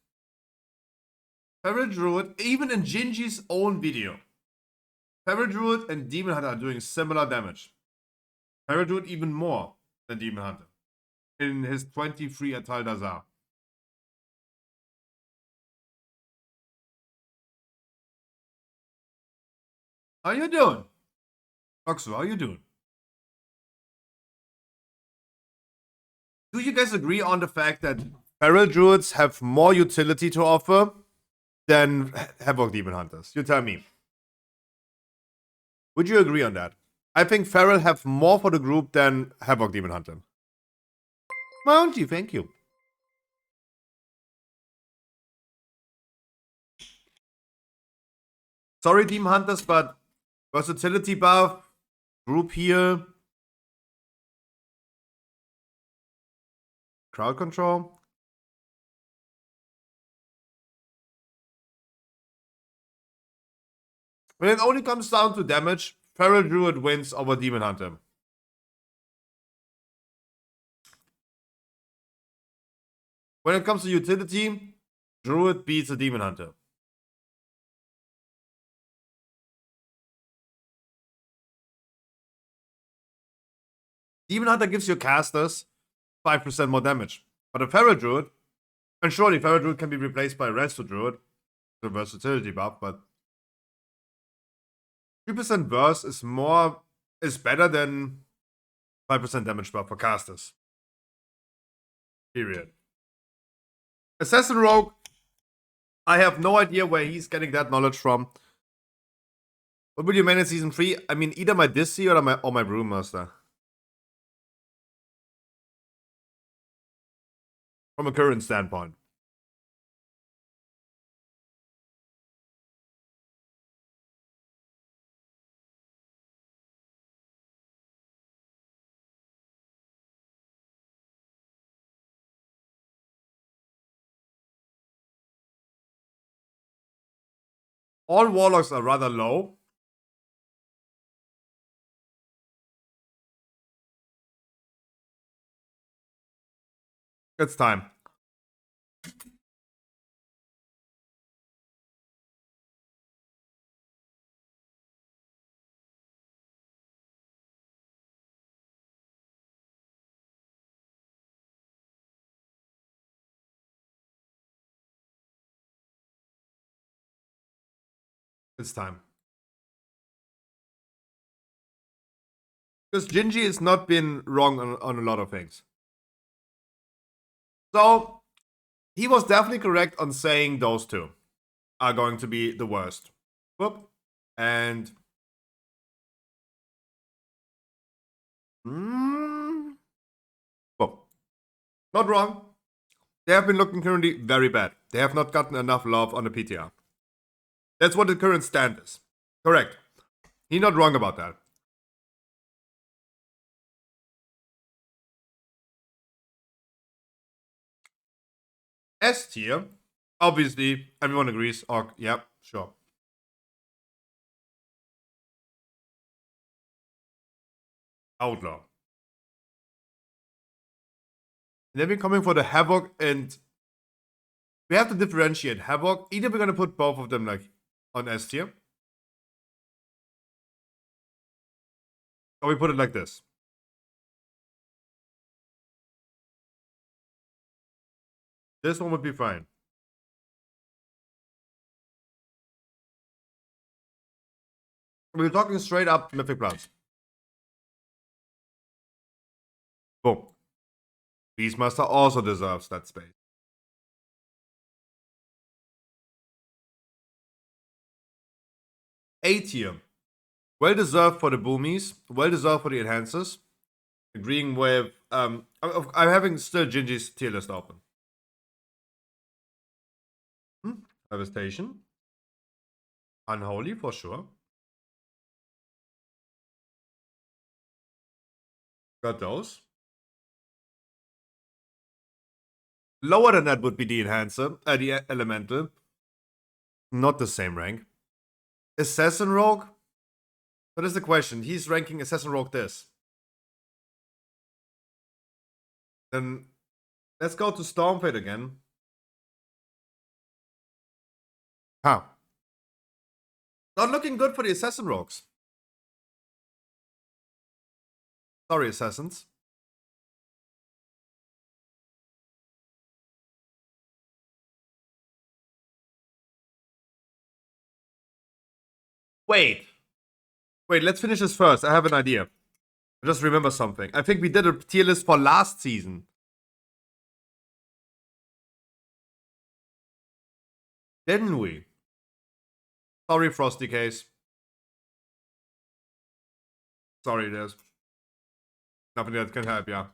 Feral Druid, even in Gingy's own video, Feral Druid and Demon Hunter are doing similar damage. Feral Druid even more than Demon Hunter in his 23 at Taldazar. How you doing? Oxo, how you doing? Do you guys agree on the fact that Feral Druids have more utility to offer than Havoc Demon Hunters? You tell me. Would you agree on that? I think Feral have more for the group than Havoc Demon Hunter. Mounty, thank you. Sorry, Demon Hunters, but versatility buff, group heal, crowd control. When it only comes down to damage, Feral Druid wins over Demon Hunter. When it comes to utility, Druid beats a Demon Hunter. Demon Hunter gives your casters 5% more damage. But a Feral Druid, and surely Feral Druid can be replaced by a Resto Druid, the versatility buff, but 3% burst is better than 5% damage buff for casters. Period. Assassin Rogue, I have no idea where he's getting that knowledge from. What will you main in season 3? I mean, either my Discy or my Brewmaster. From a current standpoint. All Warlocks are rather low. It's time. It's time. Because Gingy has not been wrong on a lot of things. So, he was definitely correct on saying those two are going to be the worst. Whoop. And... Whoop. Not wrong. They have been looking currently very bad. They have not gotten enough love on the PTR. That's what the current stand is. Correct. He's not wrong about that. S tier, obviously, everyone agrees. Oh, yeah, sure. Outlaw. And then we're coming for the Havoc, and we have to differentiate Havoc. Either we're gonna put both of them like on S tier, or we put it like this. This one would be fine. We're talking straight up Mythic Plus. Boom. Beastmaster also deserves that space. A tier. Well deserved for the boomies. Well deserved for the enhancers. Agreeing with I'm having still Gingy's tier list open. Devastation. Unholy for sure. Got those. Lower than that would be the enhancer, the elemental. Not the same rank. Assassin Rogue? What is the question? He's ranking Assassin Rogue this. Then let's go to Stormfade again. Huh. Not looking good for the Assassin Rogues. Sorry, Assassins. Wait, let's finish this first. I have an idea. I just remember something. I think we did a tier list for last season. Didn't we? Sorry, Frosty Case. Sorry, there's nothing that can help, yeah.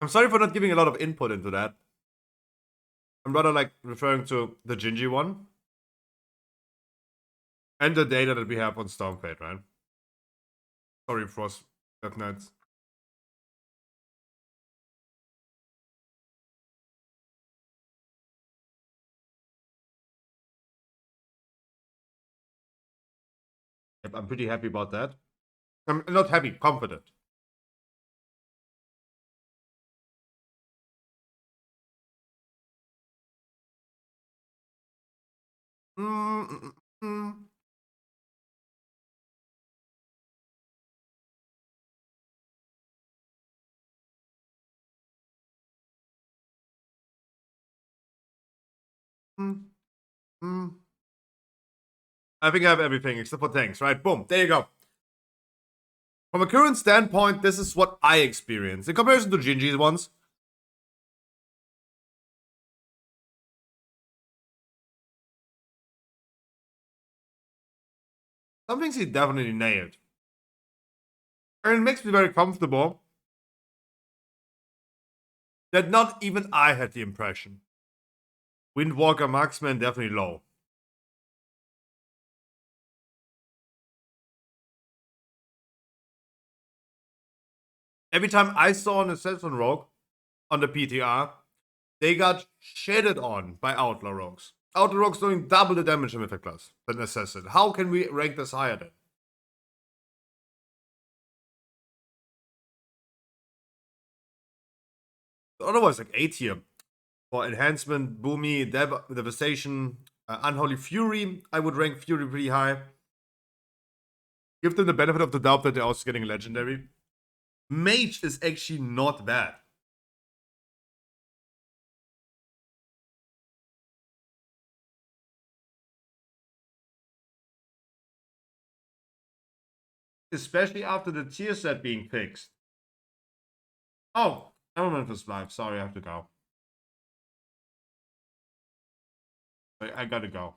I'm sorry for not giving a lot of input into that. I'm rather like referring to the Gingy one. And the data that we have on Stormfade, right? Sorry, Frost. Death Knights. Yep, I'm pretty happy about that. I'm not happy, confident. I think I have everything except for tanks, right? Boom, there you go. From a current standpoint, this is what I experience. In comparison to Gingy's ones, some things he definitely nailed. And it makes me very comfortable that not even I had the impression. Windwalker Marksman definitely low. Every time I saw an Assassin Rogue on the PTR, they got shitted on by Outlaw Rogues. Outlaw Rogues doing double the damage in Mythic Class than Assassin. How can we rank this higher then? Otherwise, like A tier for enhancement, Boomy, Devastation, Unholy Fury. I would rank Fury pretty high. Give them the benefit of the doubt that they're also getting legendary. Mage is actually not bad. Especially after the tier set being fixed. Oh, I remember this live. Sorry, I have to go. I gotta go.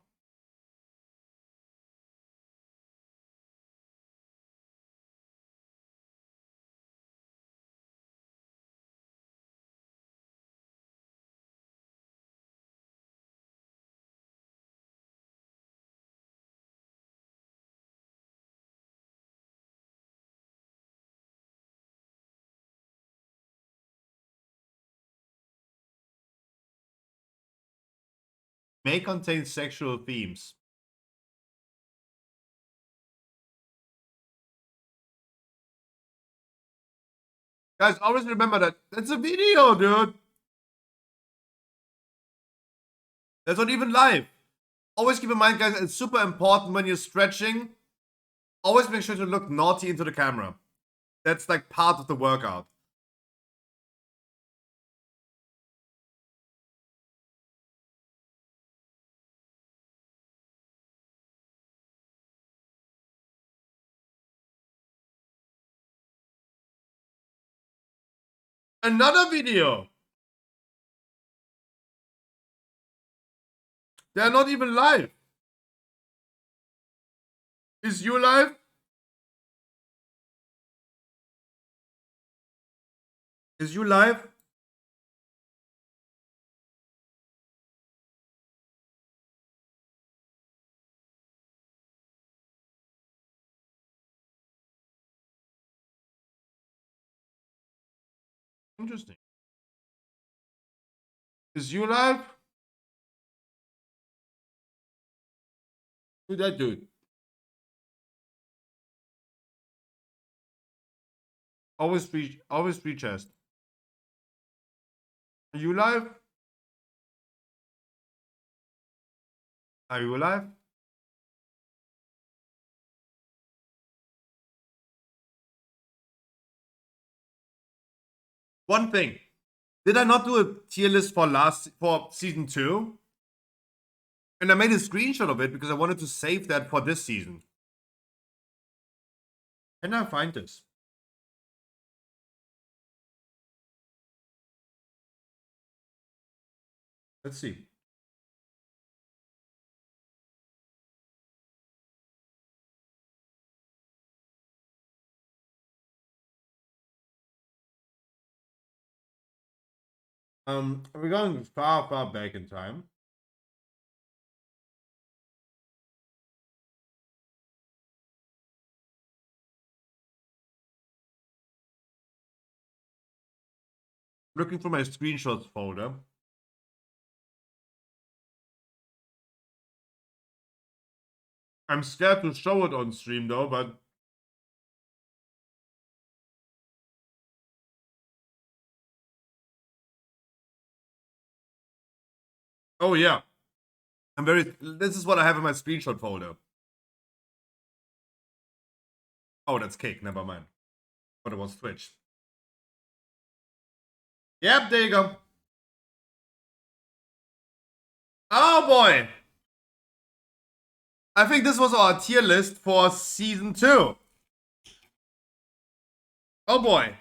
May contain sexual themes. Guys, always remember that that's a video, dude. That's not even live. Always keep in mind, guys, it's super important when you're stretching. Always make sure to look naughty into the camera. That's like part of the workout. Another video. They're not even live. Is you live? Is you live? Interesting. Is you live? Who that dude? Always free chest. Are you live? Are you alive? One thing. Did I not do a tier list for season 2? And I made a screenshot of it because I wanted to save that for this season. Can I find this? Let's see. We're going far, far back in time. Looking for my screenshots folder. I'm scared to show it on stream though, but oh yeah. This is what I have in my screenshot folder. Oh, that's cake, never mind. But it was Twitch. Yep, there you go. Oh boy. I think this was our tier list for season 2. Oh boy.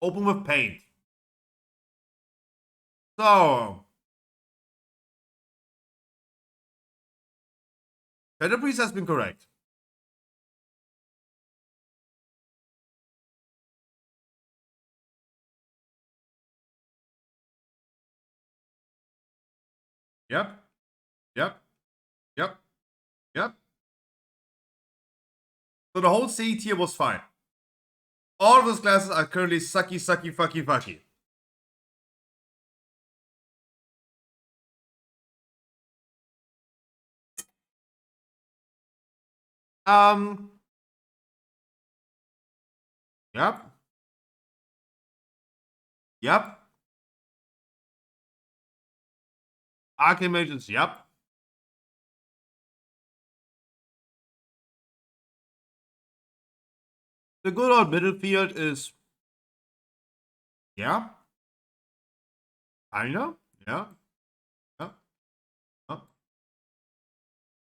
Open with paint. So, Better Priest has been correct. Yep. Yep. Yep. Yep. So the whole C tier was fine. All of those classes are currently sucky, sucky, fucky, fucky. Yep. Yep. Arcane Mages, yep. The good old middle field is Yeah. I know. Yeah. Yeah. Yeah.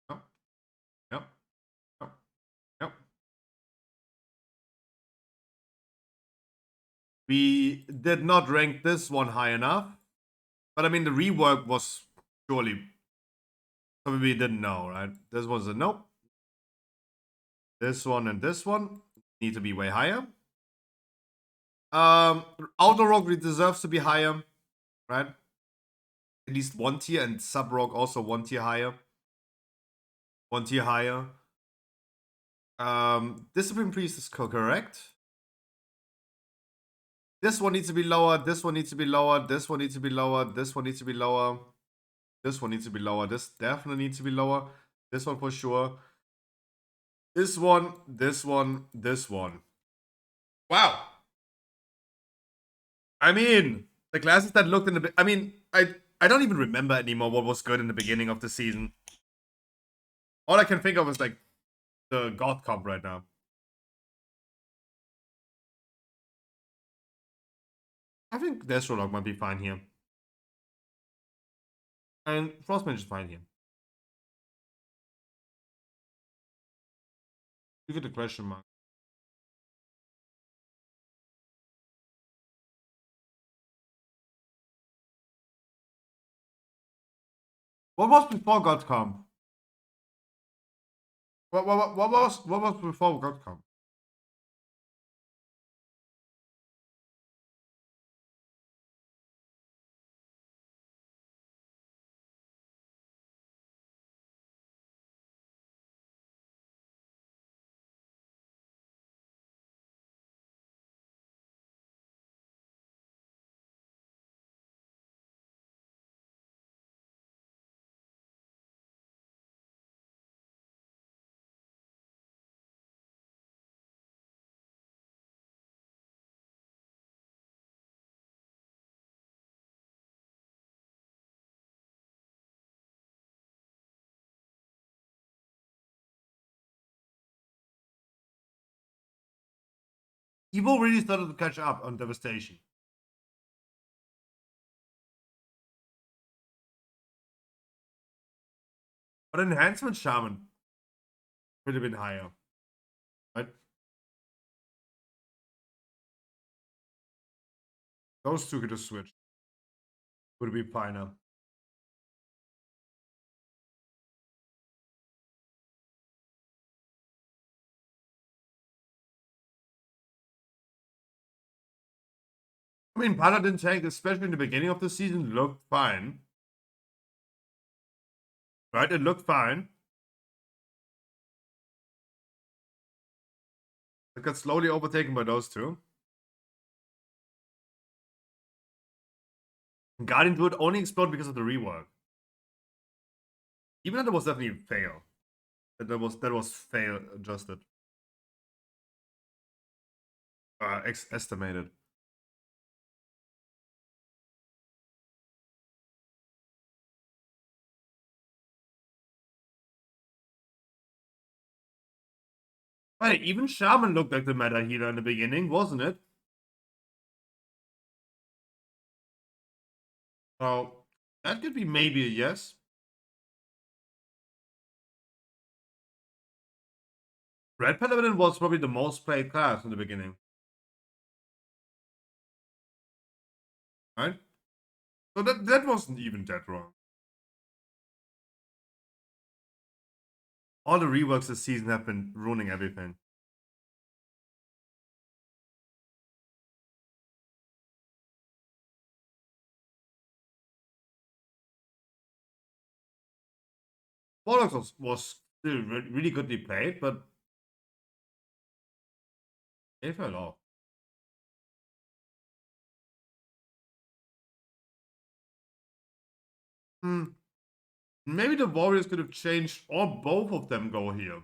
Yeah. Yeah. Yeah. Yeah. We did not rank this one high enough. But I mean, the rework was surely something we didn't know, right? This was a nope. This one and this one need to be way higher. Auto Rogue deserves to be higher, right? At least one tier, and Sub Rogue also one tier higher. One tier higher. Discipline Priest is correct. This one needs to be lower. This one needs to be lower. This one needs to be lower. This one needs to be lower. This one needs to be lower. This definitely needs to be lower. This one for sure. This one, this one, this one. Wow. I mean, the classes that looked in the... I mean, I don't even remember anymore what was good in the beginning of the season. All I can think of is, like, the God comp right now. I think Destrolog might be fine here. And Frostmage is fine here. Look at the question mark. What was before God comp? What was before God comp? Evo really started to catch up on Devastation. But Enhancement Shaman could have been higher. Right? Those two could have switched. Would be finer. I mean, Paladin tank, especially in the beginning of the season, looked fine. Right? It looked fine. It got slowly overtaken by those two. Guardian Druid only exploded because of the rework. Even though that was definitely a fail. That was fail adjusted. Estimated. Hey, even Shaman looked like the meta healer in the beginning, wasn't it? So that could be maybe a yes. Red Paladin was probably the most played class in the beginning. Right? So that wasn't even that wrong. All the reworks this season have been ruining everything. Warlocks was still really goodly played, but they fell off. Maybe the Warriors could have changed, or both of them go here.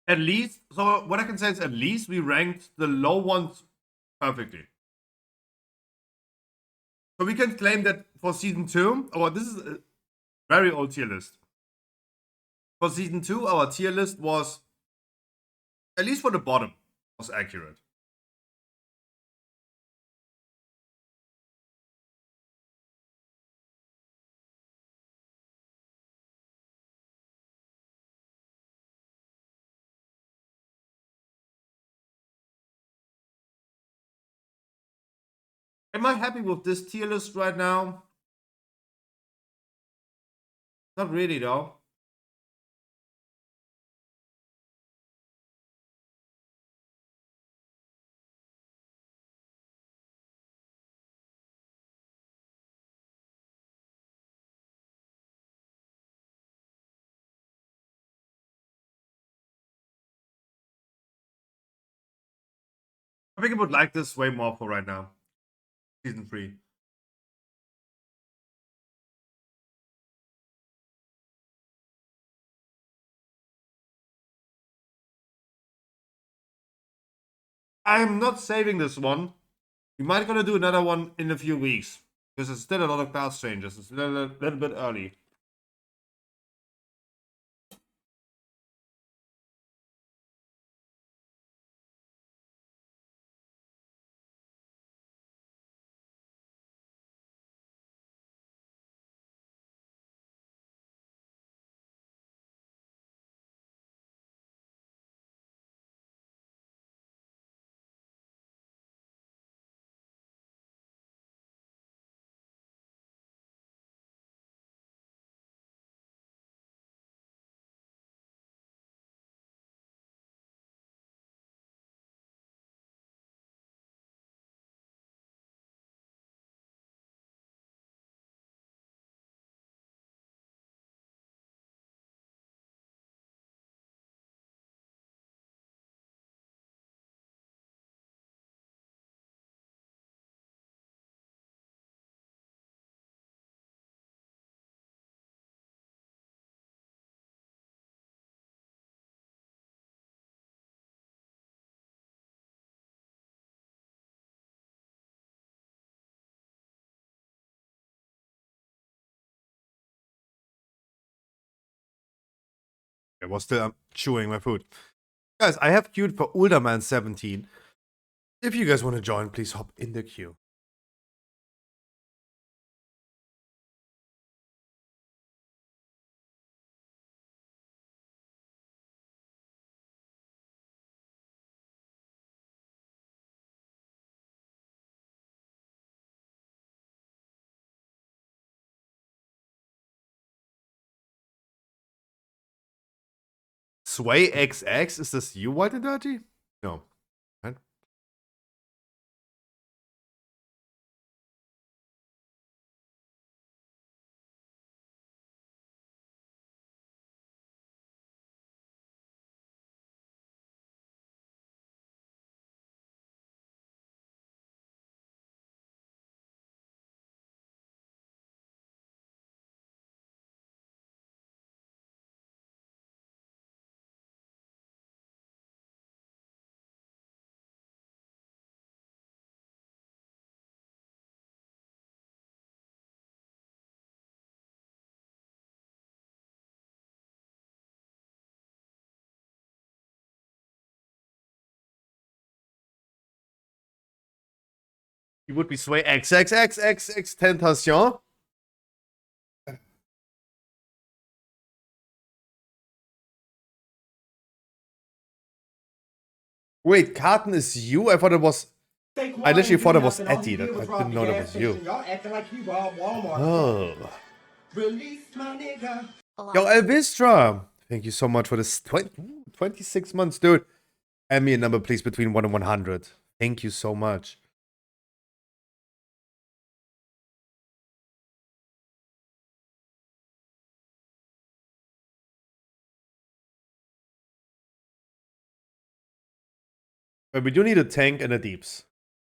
At least, so what I can say is at least we ranked the low ones perfectly. So we can claim that for season 2, or this is Very old tier list. For season 2, our tier list was, at least for the bottom, was accurate. Am I happy with this tier list right now? Not really, though. I think I would like this way more for right now. Season 3. I'm not saving this one. We might gonna do another one in a few weeks. Because there's still a lot of class changes. It's a little bit early. I was still chewing my food. Guys, I have queued for Ultraman 17. If you guys want to join, please hop in the queue. Sway XX? Is this you, White and Dirty? No. Right? You would be Sway XXXXX Tentation. Wait, Carton is you? I thought it was. I literally thought it was Etty. I didn't know that was you. Oh. Yo, Elvistra! Thank you so much for this 26 months, dude. Add me a number, please, between 1 and 100. Thank you so much. But we do need a tank and a deeps.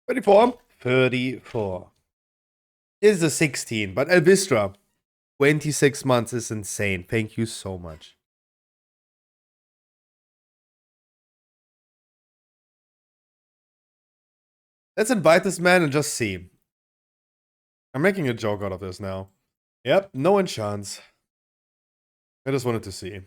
34? 34. Is a 16, but Elvistra, 26 months is insane. Thank you so much. Let's invite this man and just see. I'm making a joke out of this now. Yep, no enchants. I just wanted to see.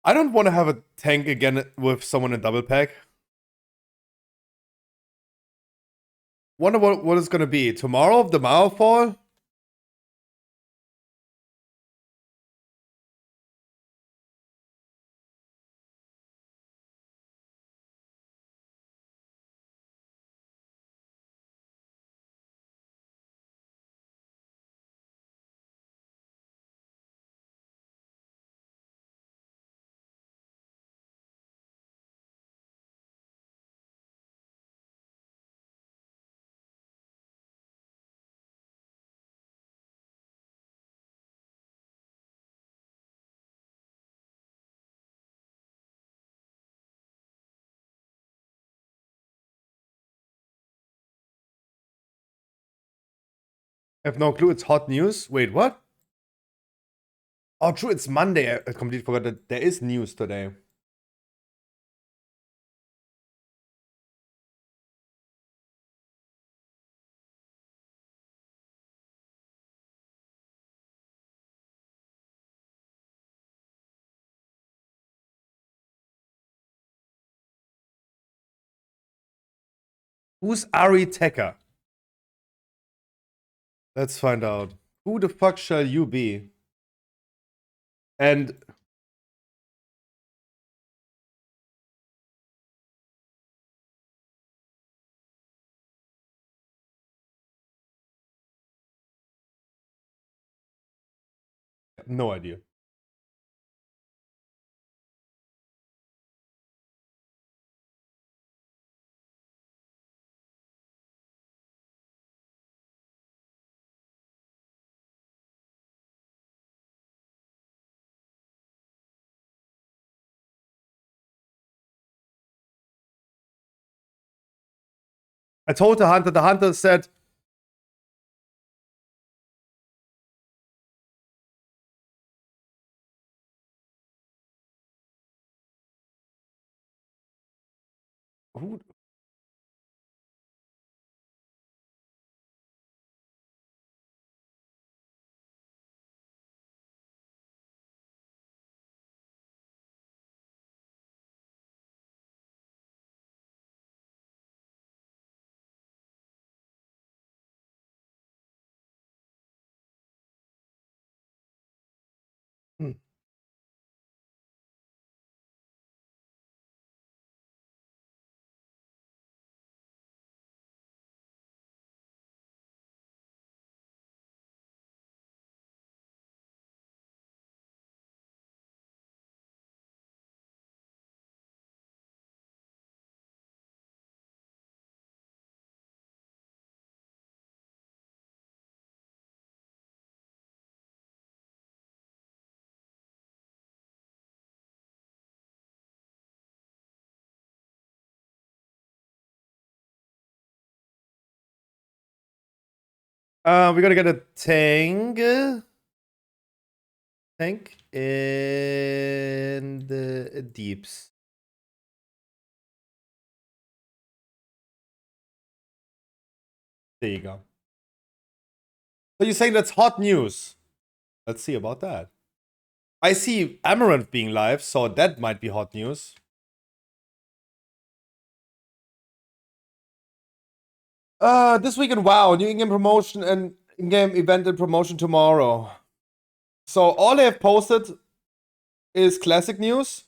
I don't want to have a tank again with someone in double pack. Wonder what it's gonna be. Tomorrow, the Malfall? I have no clue. It's hot news. Wait, what? Oh, true. It's Monday. I completely forgot that there is news today. Who's Ari Tecker? Let's find out. Who the fuck shall you be? And no idea. I told the hunter said, who? Hmm. We gotta get a tank. Tank in the deeps. There you go. So you're saying that's hot news? Let's see about that. I see Amaranth being live, so that might be hot news. This week in WoW, new in-game promotion and in-game event and promotion tomorrow. So all they have posted is classic news.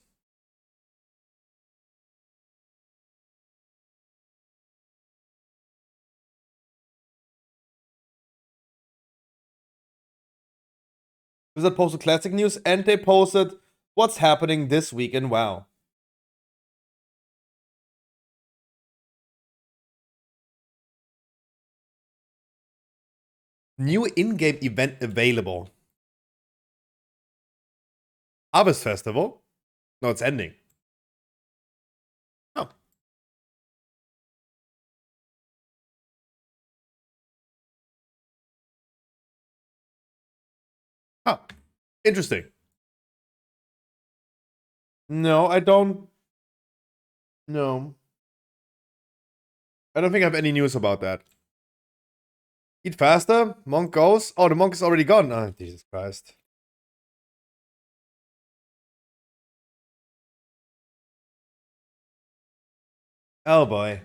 Blizzard posted classic news and they posted what's happening this week in WoW. New in-game event available. Harvest Festival? No, it's ending. Oh. Huh. Interesting. No, I don't. No. I don't think I have any news about that. Eat faster. Monk goes. Oh, the monk is already gone. Oh, Jesus Christ. Oh boy.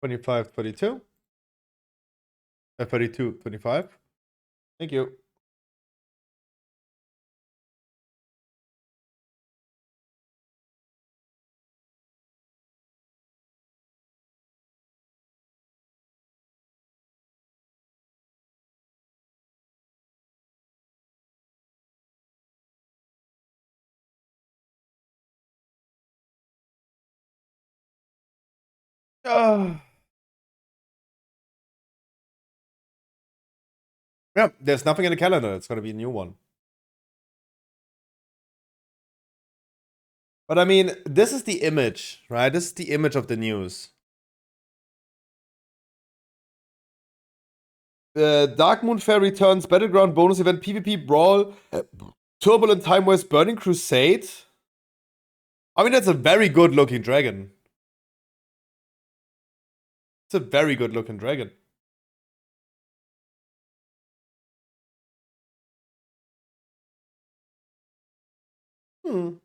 25, 22. 32, 25. Thank you. Yeah, there's nothing in the calendar. It's gonna be a new one. But I mean, this is the image, right? This is the image of the news. Dark Moon Fair returns, Battleground bonus event, PvP Brawl, Turbulent Time West, Burning Crusade. I mean, that's a very good looking dragon. It's a very good looking dragon. Hmm.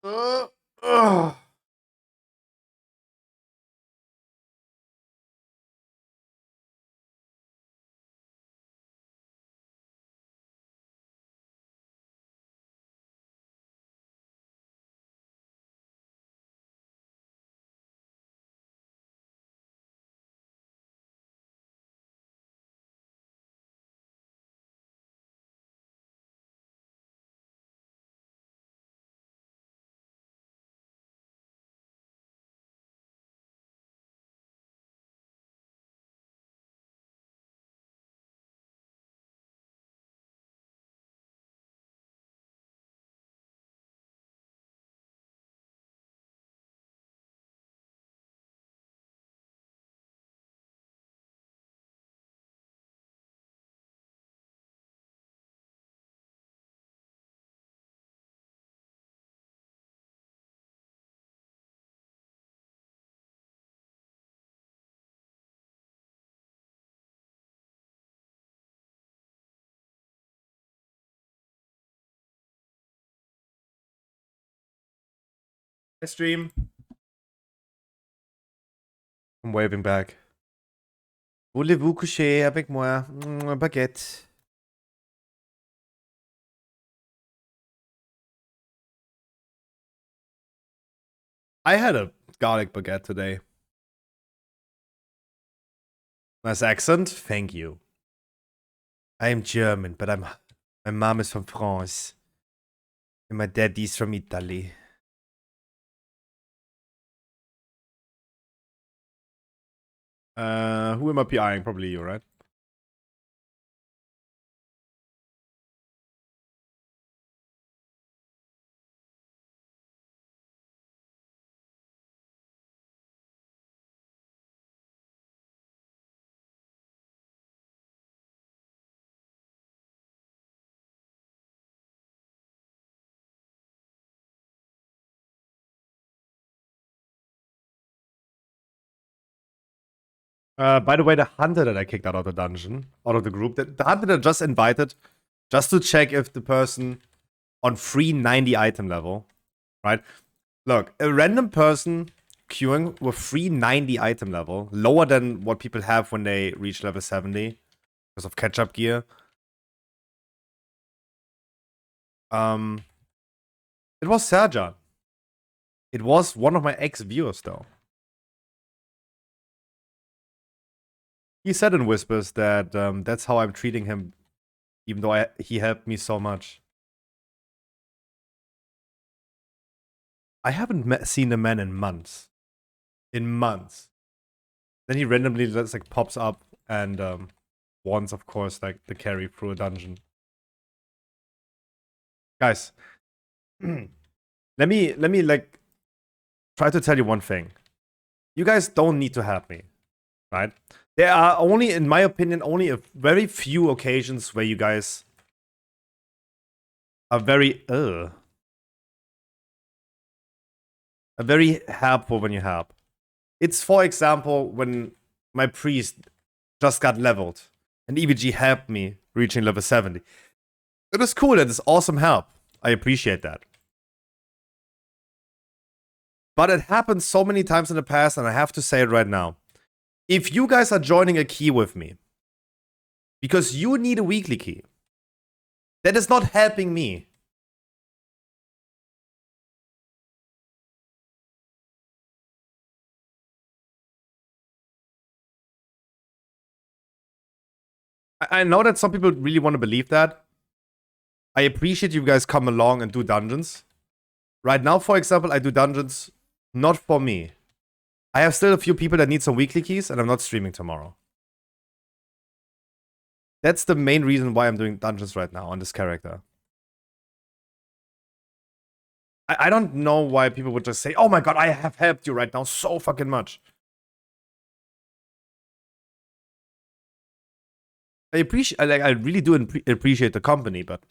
Uh, uh. I stream. I'm waving back. Voulez-vous coucher avec moi? Baguette. I had a garlic baguette today. Nice accent? Thank you. I am German, but my mom is from France. And my daddy's from Italy. Who am I PIing? Probably you, right? By the way, the hunter that I kicked out of the dungeon, out of the group, the hunter that I just invited, just to check if the person on free 90 item level, right? Look, a random person queuing with free 90 item level, lower than what people have when they reach level 70 because of catch-up gear. It was Serjan. It was one of my ex-viewers, though. He said in whispers that that's how I'm treating him, even though he helped me so much. I haven't seen the man in months. In months. Then he randomly just like pops up and wants, of course, like the carry through a dungeon. Guys, let me like try to tell you one thing. You guys don't need to help me. right? There are only, in my opinion, only a very few occasions where you guys are very helpful when you help. It's, for example, when my priest just got leveled and EVG helped me reaching level 70. It was cool. That is awesome help. I appreciate that. But it happened so many times in the past, and I have to say it right now. If you guys are joining a key with me because you need a weekly key, that is not helping me. I know that some people really want to believe that. I appreciate you guys come along and do dungeons. Right now, for example, I do dungeons not for me. I have still a few people that need some weekly keys, and I'm not streaming tomorrow. That's the main reason why I'm doing dungeons right now on this character. I don't know why people would just say, oh my god, I have helped you right now so fucking much. I appreciate, like, I really do appreciate the company, but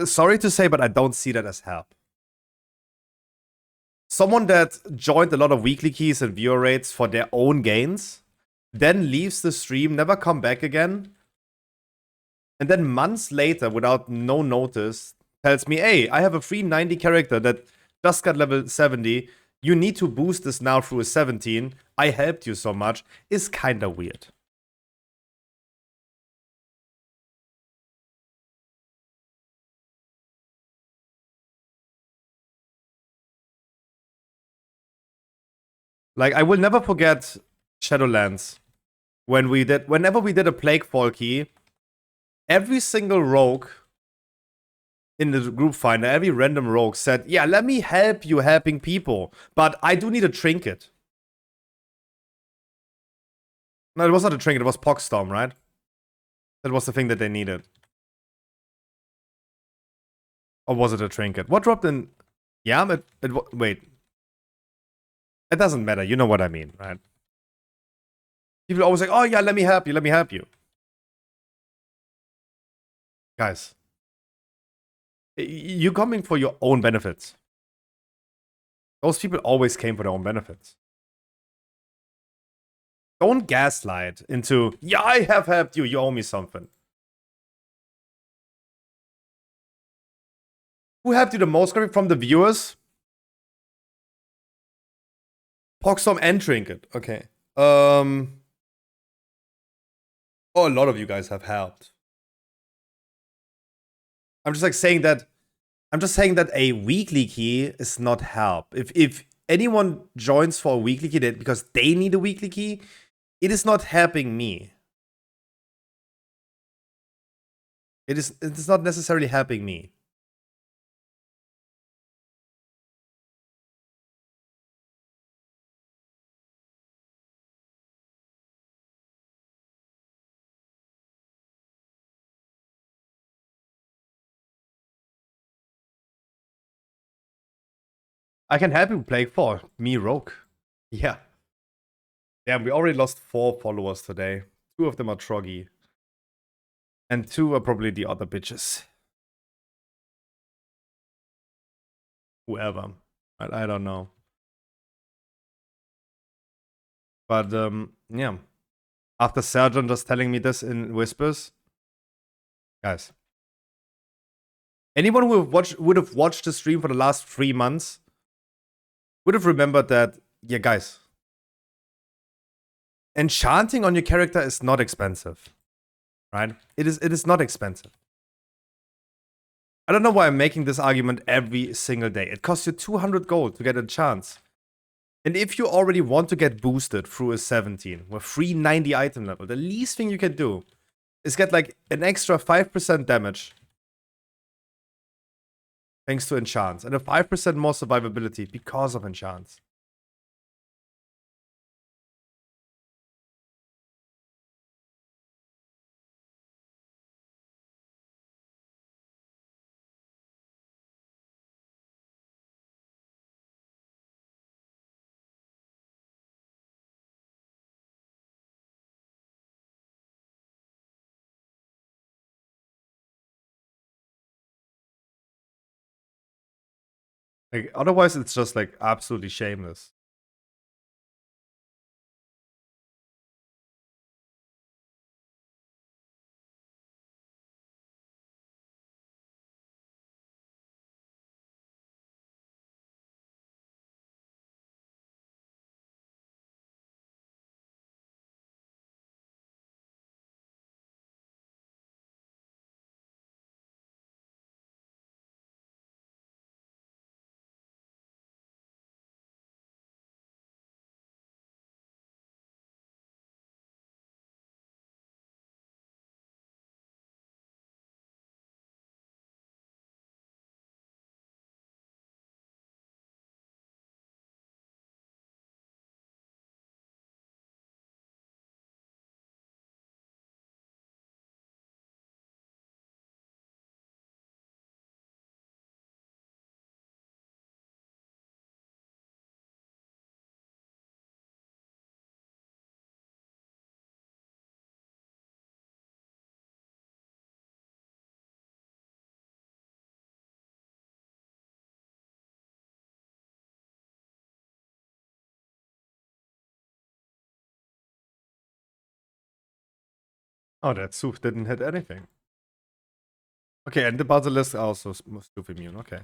sorry to say, but I don't see that as help. Someone that joined a lot of weekly keys and viewer rates for their own gains, then leaves the stream, never come back again, and then months later, without no notice, tells me, hey, I have a free 90 character that just got level 70. You need to boost this now through a 17. I helped you so much. Is kinda weird. Like, I will never forget Shadowlands. Whenever we did a Plaguefall key, every single rogue in the group finder, every random rogue said, yeah, let me help you helping people, but I do need a trinket. No, it was not a trinket, it was Poxstorm, right? That was the thing that they needed. Or was it a trinket? What dropped in? Yeah, wait. It doesn't matter, you know what I mean, right? People always like, oh yeah, let me help you, let me help you. Guys, you're coming for your own benefits. Those people always came for their own benefits. Don't gaslight into, yeah, I have helped you, you owe me something. Who helped you the most from the viewers? Poxstorm and Trinket. Okay. Oh, a lot of you guys have helped. I'm just like saying that. I'm just saying that a weekly key is not help. If anyone joins for a weekly key because they need a weekly key, it is not helping me. It is not necessarily helping me. I can help you Plague 4. Me, Rogue. Yeah. Damn, we already lost 4 followers today. 2 of them are Troggy. And 2 are probably the other bitches. Whoever. I don't know. But, yeah. After Sergeant just telling me this in whispers. Guys. Anyone who would have watched the stream for the last 3 months would have remembered that, yeah, guys. Enchanting on your character is not expensive. Right? It is not expensive. I don't know why I'm making this argument every single day. It costs you 200 gold to get a chance. And if you already want to get boosted through a 17 with 390 item level, the least thing you can do is get like an extra 5% damage thanks to enchants and a 5% more survivability because of enchants. Like, otherwise, it's just like absolutely shameless. Oh, that Sooth didn't hit anything. Okay, and the Basilisk also Sooth immune. Okay.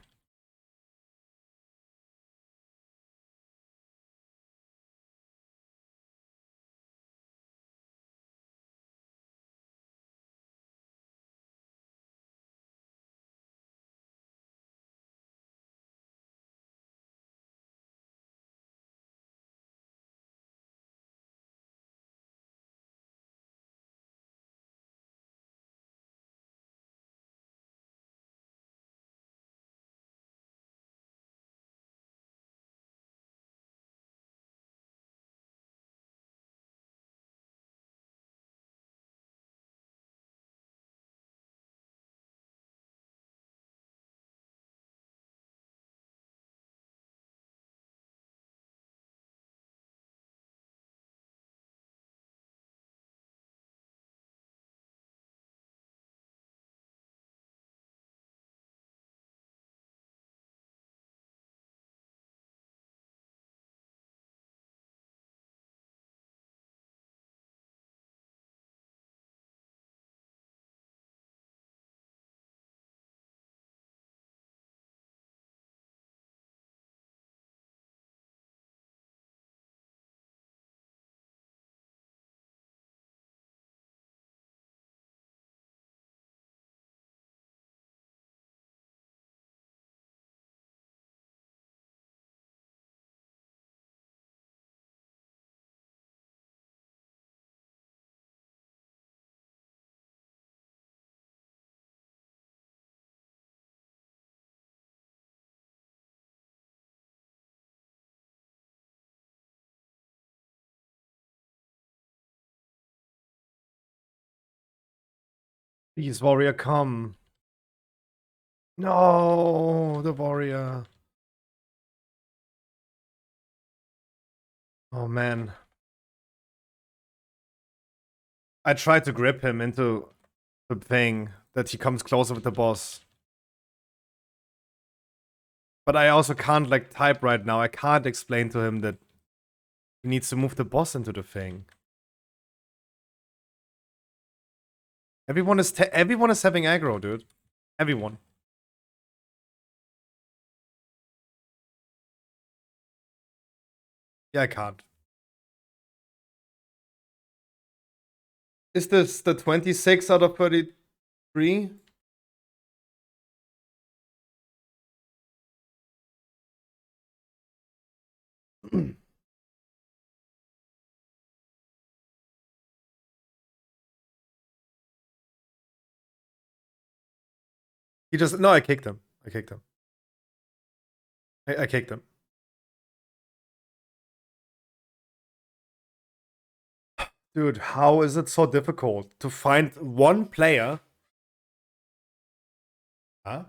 Please, warrior, come. No, the warrior. Oh man. I tried to grip him into the thing that he comes closer with the boss. But I also can't like type right now. I can't explain to him that he needs to move the boss into the thing. Everyone is having aggro, dude. Everyone. Yeah, I can't. Is this the 26 out of 33? He just no, I kicked him. I kicked him. I kicked him. Dude, how is it so difficult to find one player? Huh?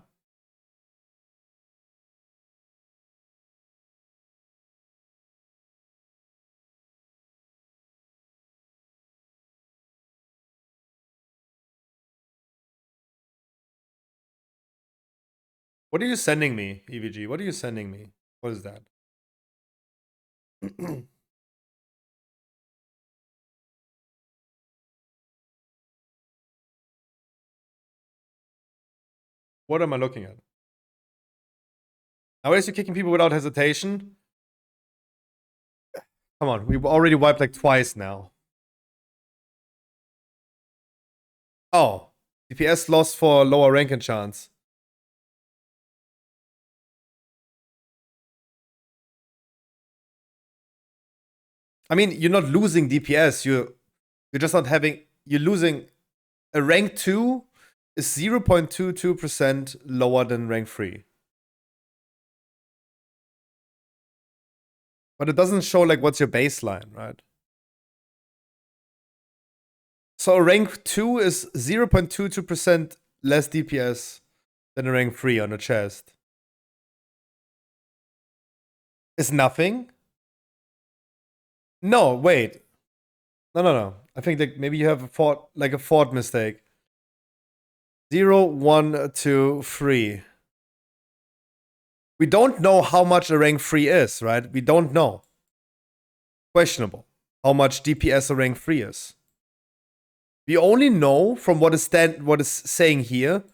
What are you sending me, EVG? What are you sending me? What is that? What am I looking at? Nowadays, you're kicking people without hesitation. Come on, we've already wiped like twice now. Oh, DPS loss for lower rank enchants. I mean, you're not losing DPS. You're just not having. You're losing. A rank 2 is 0.22% lower than rank 3. But it doesn't show like what's your baseline, right? So a rank 2 is 0.22% less DPS than a rank 3 on a chest. Is nothing? No, wait. No. I think that maybe you have a fort mistake. 0, 1, 2, 3. We don't know how much a rank 3 is, right? We don't know. Questionable. How much DPS a rank 3 is. We only know from what is saying here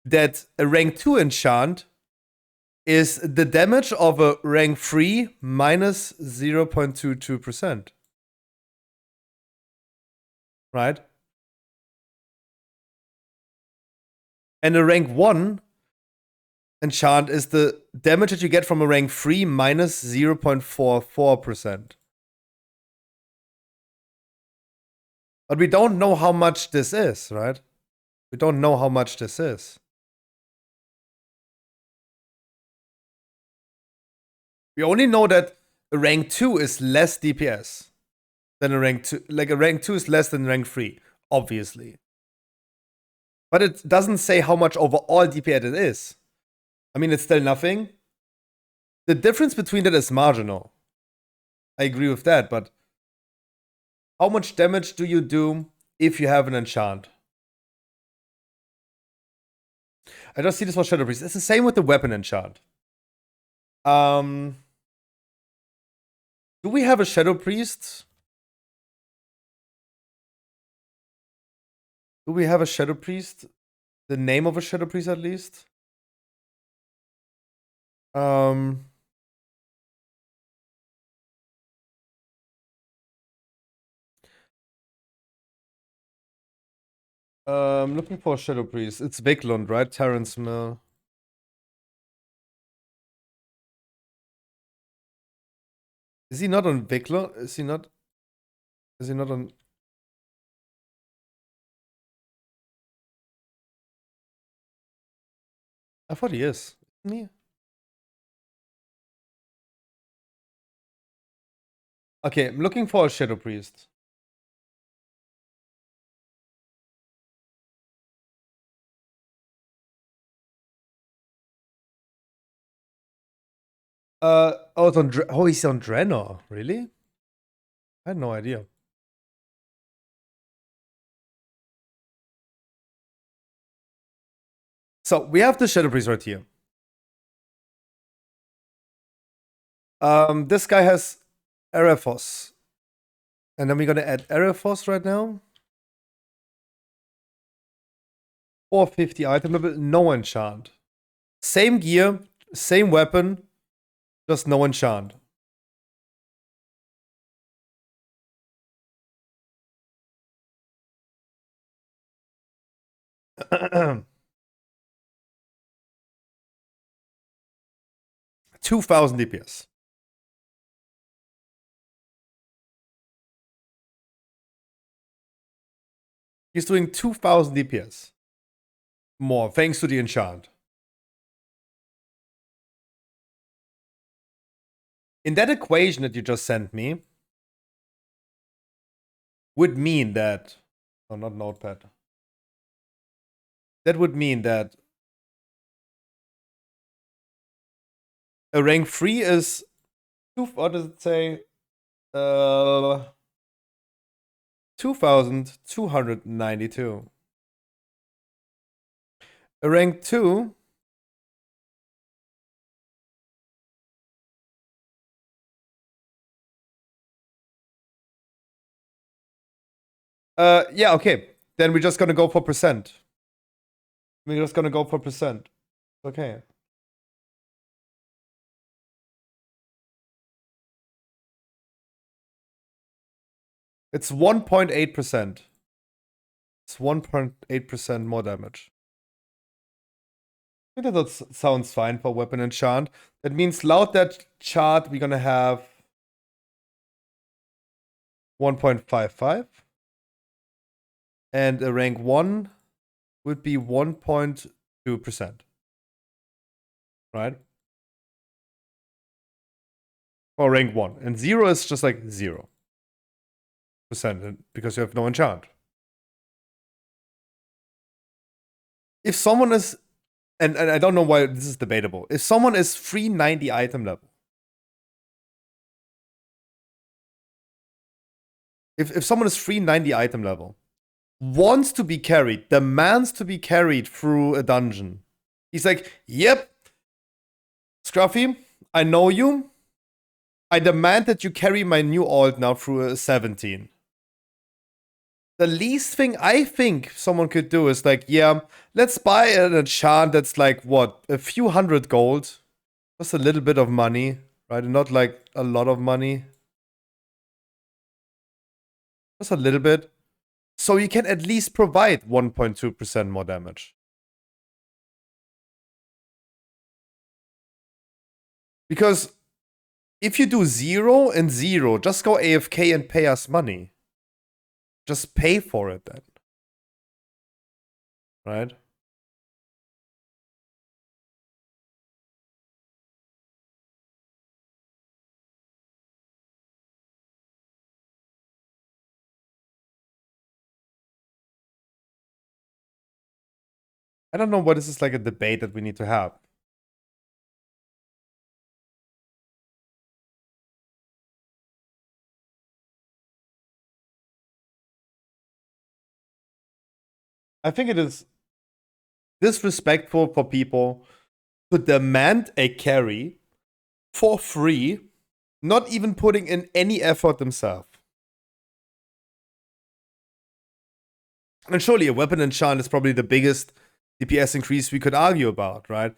that a rank 2 enchant is the damage of a rank 3 minus 0.22%. Right? And a rank 1 enchant is the damage that you get from a rank 3 minus 0.44%. But we don't know how much this is, right? We don't know how much this is. We only know that a rank 2 is less DPS than a rank 2. Like a rank 2 is less than rank 3, obviously. But it doesn't say how much overall DPS it is. I mean, it's still nothing. The difference between that is marginal. I agree with that, but how much damage do you do if you have an enchant? I just see this for Shadow Priest. It's the same with the weapon enchant. Do we have a Shadow Priest? Do we have a Shadow Priest? The name of a Shadow Priest, at least? Looking for a Shadow Priest. It's Viklund, right? Terrence Mill. Is he not on Viklund? Is he not on... I thought he is. Isn't he? Okay, I'm looking for a Shadow Priest. Oh, it's on he's on Draenor. Really? I had no idea. So we have the Shadow Priest right here. This guy has Erephos. And then we're gonna add Erephos right now. 450 item level, no enchant. Same gear, same weapon, just no enchant. $2,000 DPS. He's doing 2,000 DPS. More, thanks to the enchant. In that equation that you just sent me, would mean that... Oh, not Notepad. That would mean that a rank 3 is... What does it say? 2,292. A rank 2 Yeah, okay. Then we're just gonna go for percent. We're just gonna go for percent. Okay. It's 1.8%. It's 1.8% more damage. I think that sounds fine for weapon enchant. That means loud that chart, we're gonna have 1.55. And a rank 1 would be 1.2%. Right? For rank 1. And 0 is just like 0%, because you have no enchant. If someone is, and I don't know why this is debatable, if someone is 390 item level, if someone is 390 item level, wants to be carried, demands to be carried through a dungeon, he's like, yep, Scruffy, I know you. I demand that you carry my new alt now through a 17. The least thing I think someone could do is like, yeah, let's buy an enchant that's like, what, a few hundred gold? Just a little bit of money, right? And not like a lot of money. Just a little bit. So you can at least provide 1.2% more damage. Because if you do 0 and 0, just go AFK and pay us money. Just pay for it then. Right? I don't know what this is like a debate that we need to have. I think it is disrespectful for people to demand a carry for free, not even putting in any effort themselves. And surely a weapon enchant is probably the biggest DPS increase we could argue about, right?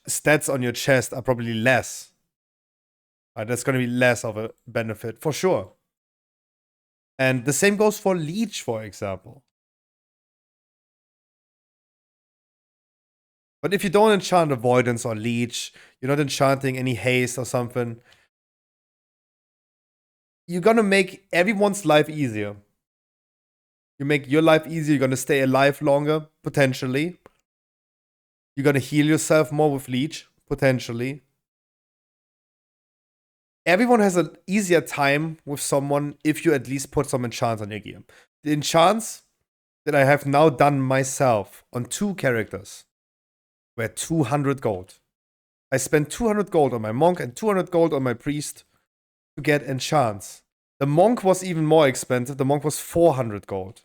Stats on your chest are probably less. Right? That's going to be less of a benefit, for sure. And the same goes for Leech, for example. But if you don't enchant Avoidance or Leech, you're not enchanting any haste or something, you're gonna make everyone's life easier. You make your life easier, you're gonna stay alive longer, potentially. You're gonna heal yourself more with Leech, potentially. Everyone has an easier time with someone if you at least put some enchants on your gear. The enchants that I have now done myself on 2 characters were 200 gold. I spent 200 gold on my monk and 200 gold on my priest to get enchants. The monk was even more expensive. The monk was 400 gold.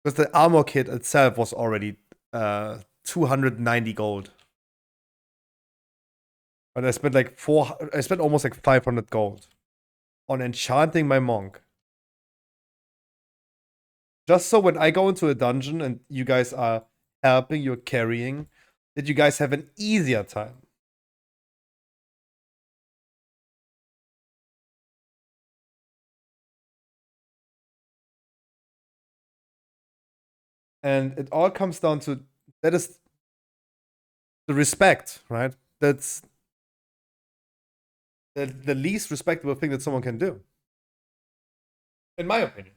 Because the armor kit itself was already 290 gold. But I spent like I spent almost like 500 gold on enchanting my monk. Just so when I go into a dungeon and you guys are helping, you're carrying, that you guys have an easier time. And it all comes down to, that is the respect, right? That's the least respectable thing that someone can do. In my opinion.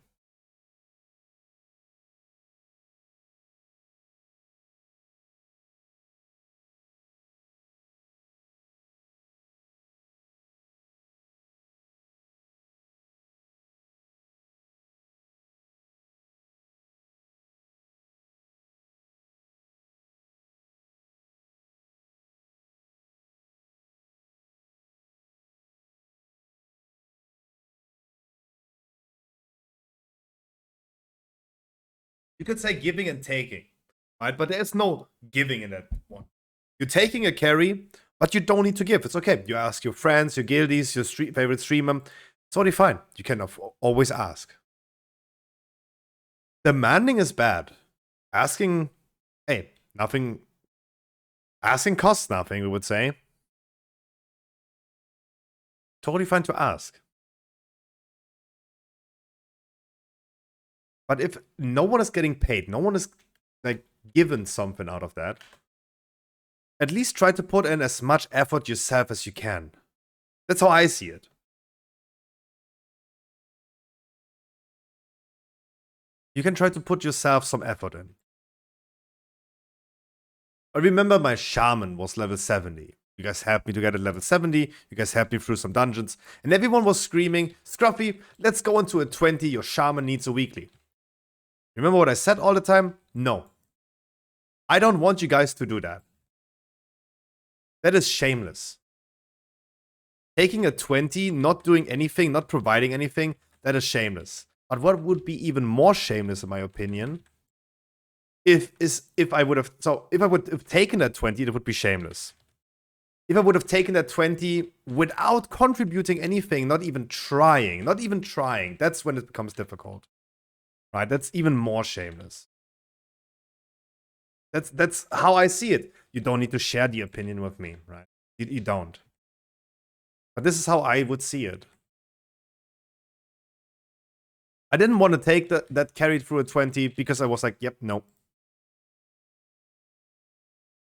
You could say giving and taking, right? But there's no giving in that one. You're taking a carry, but you don't need to give. It's okay. You ask your friends, your guildies, your favorite streamer, totally fine. You can always ask. Demanding is bad. Asking, hey, nothing. Asking costs nothing, we would say. Totally fine to ask. But if no one is getting paid, no one is like given something out of that, at least try to put in as much effort yourself as you can. That's how I see it. You can try to put yourself some effort in. I remember my shaman was level 70. You guys helped me to get at level 70. You guys helped me through some dungeons. And everyone was screaming, Scruffy, let's go into a 20. Your shaman needs a weekly. Remember what I said all the time? No. I don't want you guys to do that. That is shameless. Taking a 20, not doing anything, not providing anything, that is shameless. But what would be even more shameless, in my opinion, if I would have taken that 20, it would be shameless. If I would have taken that 20 without contributing anything, not even trying, that's when it becomes difficult. Right? That's even more shameless. That's how I see it. You don't need to share the opinion with me, right? You don't. But this is how I would see it. I didn't want to take that carry through a 20 because I was like, yep, no.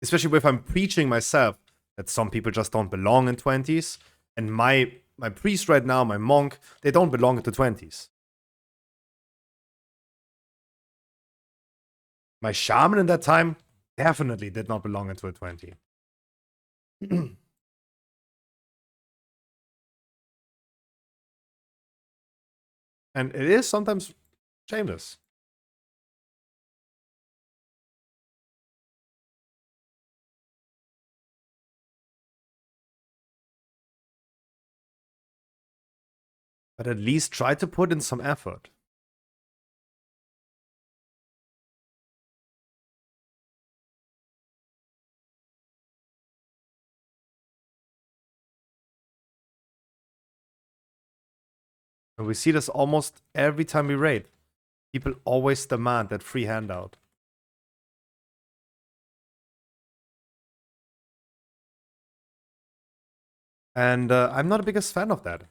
Especially if I'm preaching myself that some people just don't belong in 20s. And my priest right now, my monk, they don't belong in the 20s. My shaman in that time definitely did not belong into a 20. And it is sometimes shameless. But at least try to put in some effort. And we see this almost every time we raid. People always demand that free handout. And I'm not the biggest fan of that.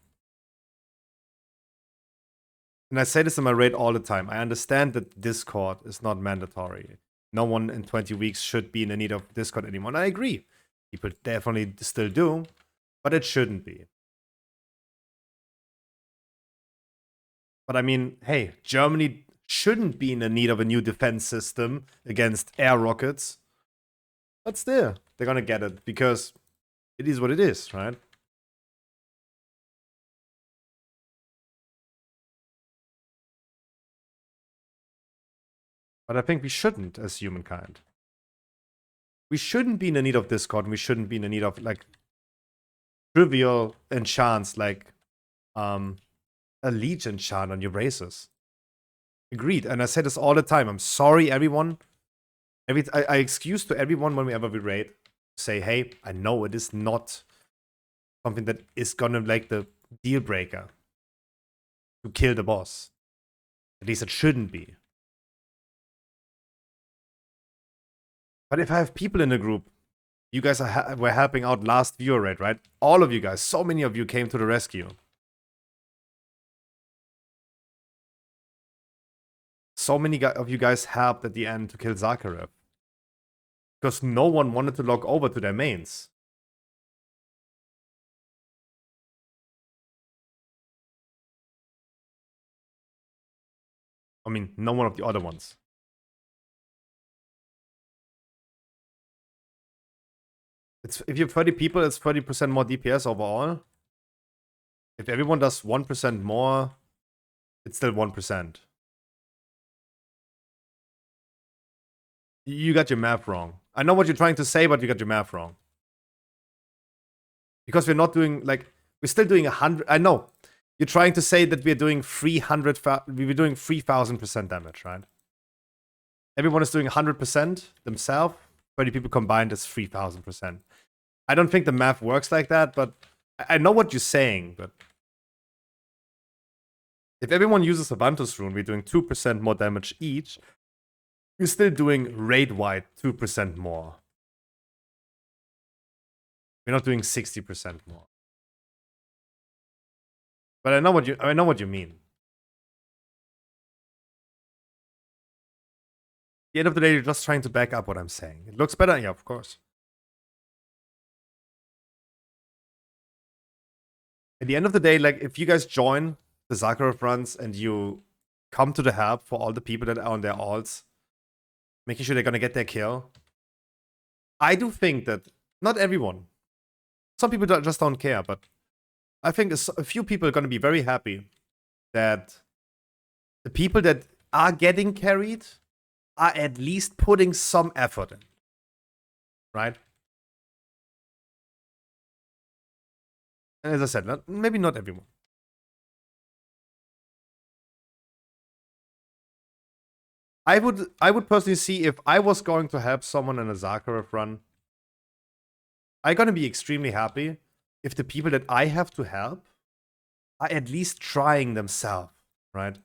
And I say this in my raid all the time. I understand that Discord is not mandatory. No one in 20 weeks should be in the need of Discord anymore. And I agree. People definitely still do. But it shouldn't be. But I mean, hey, Germany shouldn't be in the need of a new defense system against air rockets. But still, they're gonna get it because it is what it is, right? But I think we shouldn't as humankind. We shouldn't be in the need of Discord, and we shouldn't be in the need of like trivial enchants like a leech enchant on your races. Agreed. And I say this all the time. I'm sorry, everyone. I excuse to everyone whenever we raid, say, hey, I know it is not something that is gonna like the deal breaker to kill the boss. At least it shouldn't be. But if I have people in the group, you guys were helping out last viewer raid, right? All of you guys, so many of you came to the rescue. So many of you guys helped at the end to kill Zakharev. Because no one wanted to log over to their mains. I mean, no one of the other ones. If you have 30 people, it's 30% more DPS overall. If everyone does 1% more, it's still 1%. You got your math wrong. I know what you're trying to say, but you got your math wrong. Because we're not doing, like, we're still doing 100. I know. You're trying to say that we're doing 300, we're doing 3000% damage, right? Everyone is doing 100% themselves. 30 people combined is 3000%. I don't think the math works like that, but I know what you're saying, but If everyone uses a Vantus rune, we're doing 2% more damage each. We're still doing raid-wide 2% more. We're not doing 60% more. But I know what you mean. At the end of the day, you're just trying to back up what I'm saying. It looks better, yeah, of course. At the end of the day, like, if you guys join the Zakharov runs and you come to the help for all the people that are on their alts, making sure they're gonna get their kill, I do think that not everyone, some people just don't care, but I think a few people are gonna be very happy that the people that are getting carried are at least putting some effort in, right? And as I said, maybe not everyone. I would personally see if I was going to help someone in a Zakharov run, I'm gonna be extremely happy if the people that I have to help are at least trying themselves, right?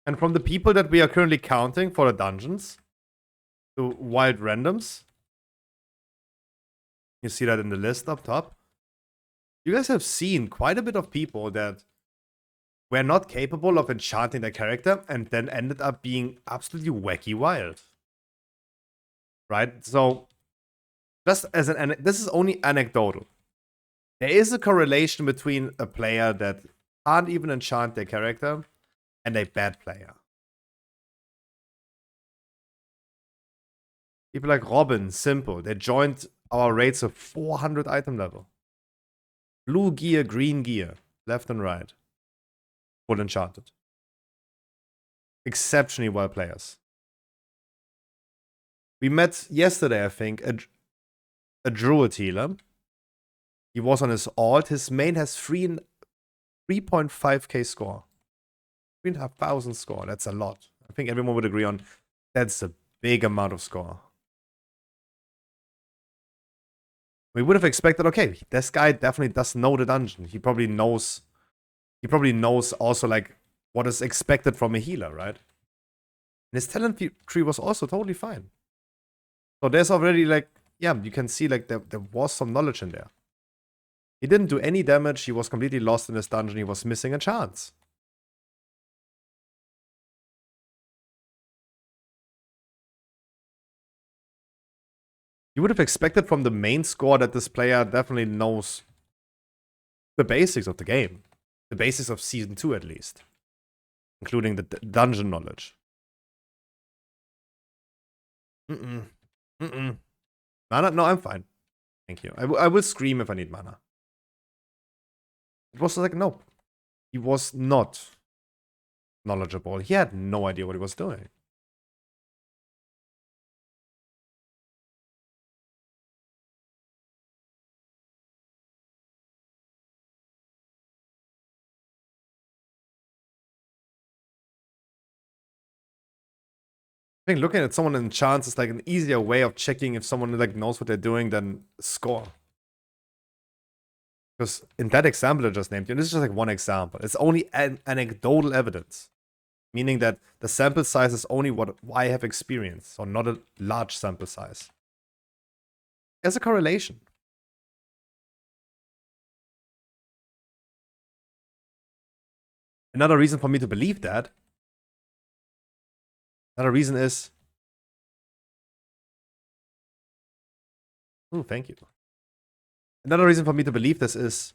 And from the people that we are currently counting for the dungeons, the wild randoms, you see that in the list up top. You guys have seen quite a bit of people that were not capable of enchanting their character and then ended up being absolutely wacky wild. Right? So, just as this is only anecdotal. There is a correlation between a player that can't even enchant their character and a bad player. People like Robin, Simple, they joined our raids of 400 item level. Blue gear, green gear, left and right. Full enchanted. Exceptionally well players. We met yesterday, I think, a druid healer. He was on his alt. His main has 3.5k score. 3,500 score. That's a lot. I think everyone would agree on that's a big amount of score. We would have expected, okay, this guy definitely does know the dungeon. He probably knows also like what is expected from a healer, right? And his talent tree was also totally fine. So there's already like, yeah, you can see like there was some knowledge in there. He didn't do any damage. He was completely lost in this dungeon. He was missing a chance. You would have expected from the main score that this player definitely knows the basics of the game. The basics of Season 2 at least. Including the dungeon knowledge. Mana? No, I'm fine. Thank you. I will scream if I need mana. It was like, no. He was not knowledgeable. He had no idea what he was doing. I think looking at someone in chance is like an easier way of checking if someone like knows what they're doing than score. Because in that example I just named you, and this is just like one example, it's only anecdotal evidence. Meaning that the sample size is only what I have experienced, so not a large sample size. There's a correlation. Another reason for me to believe that, another reason is, oh, thank you. Another reason for me to believe this is,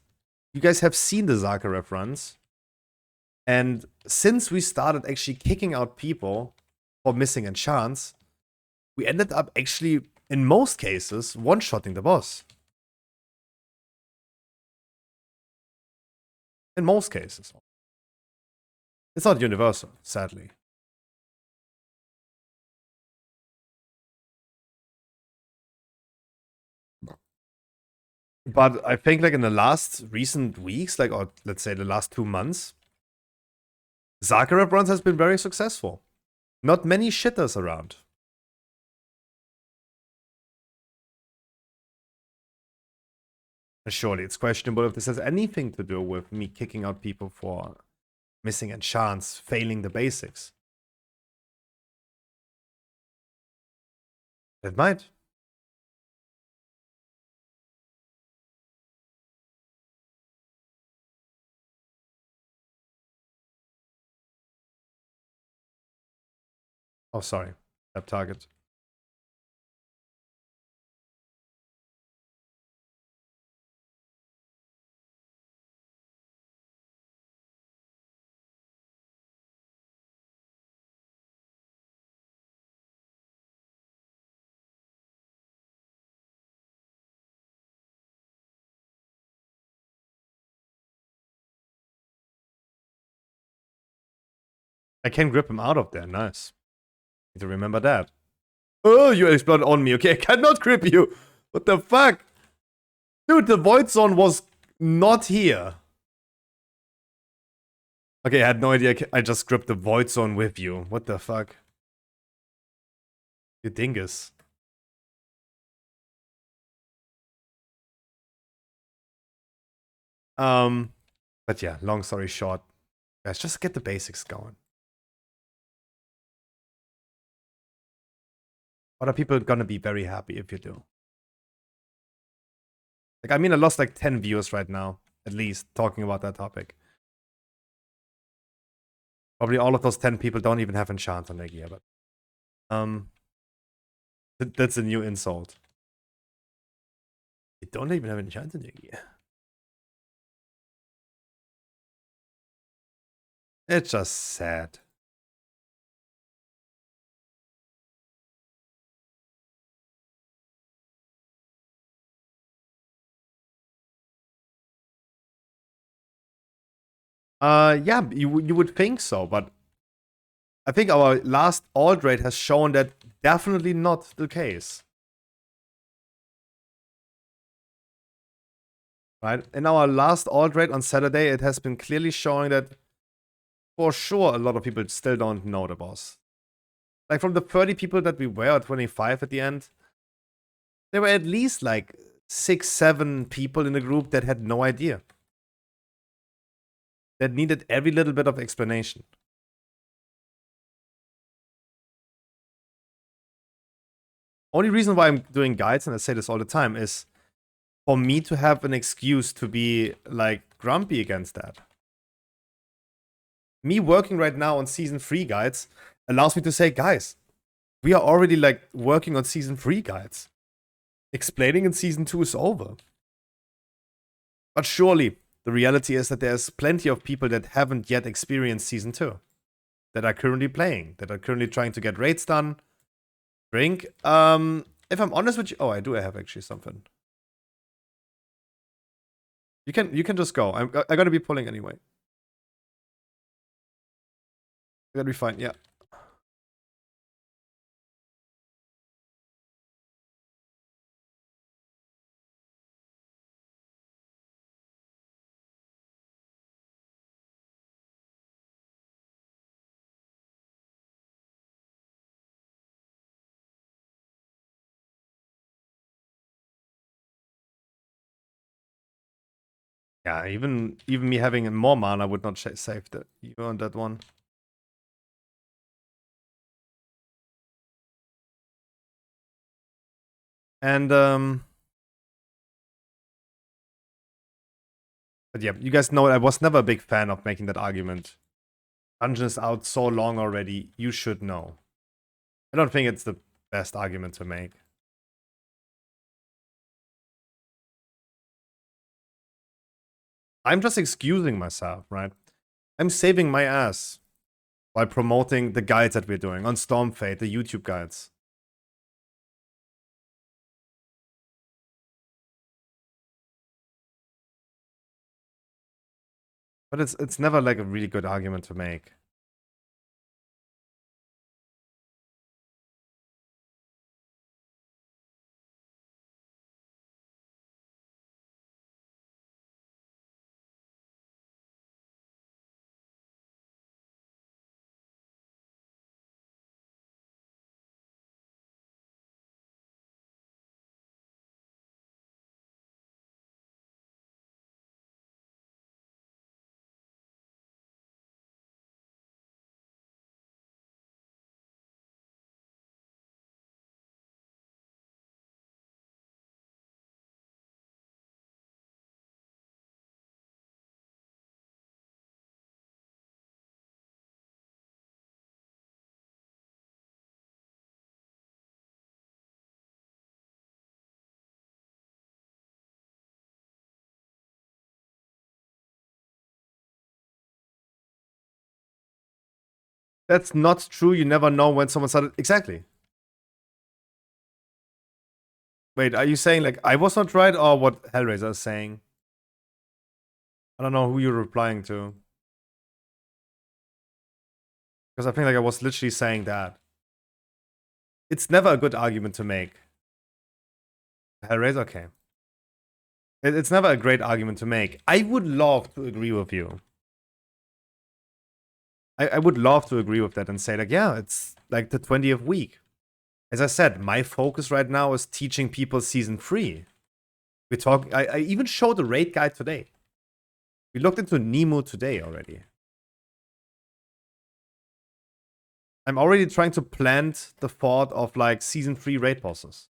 you guys have seen the Zakharov runs, and since we started actually kicking out people for missing enchants, we ended up actually, in most cases, one-shotting the boss. In most cases. It's not universal, sadly. But I think like in the last recent weeks, like, or let's say the last 2 months, Zagreb runs has been very successful. Not many shitters around. And surely it's questionable if this has anything to do with me kicking out people for missing a chance, failing the basics. It might. Oh, sorry. That target. I can grip him out of there. Nice. Need to remember that. Oh, you exploded on me. Okay, I cannot grip you. What the fuck? Dude, the void zone was not here. Okay, I had no idea. I just gripped the void zone with you. What the fuck? You dingus. But yeah, long story short, guys, just get the basics going. Other people are gonna be very happy if you do. Like, I mean, I lost like 10 viewers right now, at least, talking about that topic. Probably all of those 10 people don't even have enchant on their gear, but that's a new insult. They don't even have enchant on their gear. It's just sad. Yeah, you would think so, but I think our last alt rate has shown that definitely not the case. Right? In our last alt rate on Saturday, it has been clearly showing that for sure a lot of people still don't know the boss. Like from the 30 people that we were, 25 at the end, there were at least like 6, 7 people in the group that had no idea. That needed every little bit of explanation. Only reason why I'm doing guides, and I say this all the time, is for me to have an excuse to be like grumpy against that. Me working right now on season 3 guides allows me to say, guys, we are already like working on season 3 guides. Explaining in season 2 is over. But surely the reality is that there's plenty of people that haven't yet experienced season 2, that are currently playing, that are currently trying to get raids done. Drink. If I'm honest with you, oh, I have actually something. You can just go. I gotta be pulling anyway. I gotta be fine. Yeah. Yeah, even me having more mana would not save you on that one. And but yeah, you guys know I was never a big fan of making that argument. Dungeon is out so long already, you should know. I don't think it's the best argument to make. I'm just excusing myself, right? I'm saving my ass while promoting the guides that we're doing on Stormfate, the YouTube guides. But it's never like a really good argument to make. That's not true. You never know when someone started. Exactly. Wait, are you saying like I was not right or what Hellraiser is saying? I don't know who you're replying to. Because I think like I was literally saying that. It's never a good argument to make. Hellraiser, okay. It's never a great argument to make. I would love to agree with you. I would love to agree with that and say like, yeah, it's like the 20th week. As I said, my focus right now is teaching people season 3. We talk. I even showed the raid guide today. We looked into Nemo today already. I'm already trying to plant the thought of like season 3 raid bosses.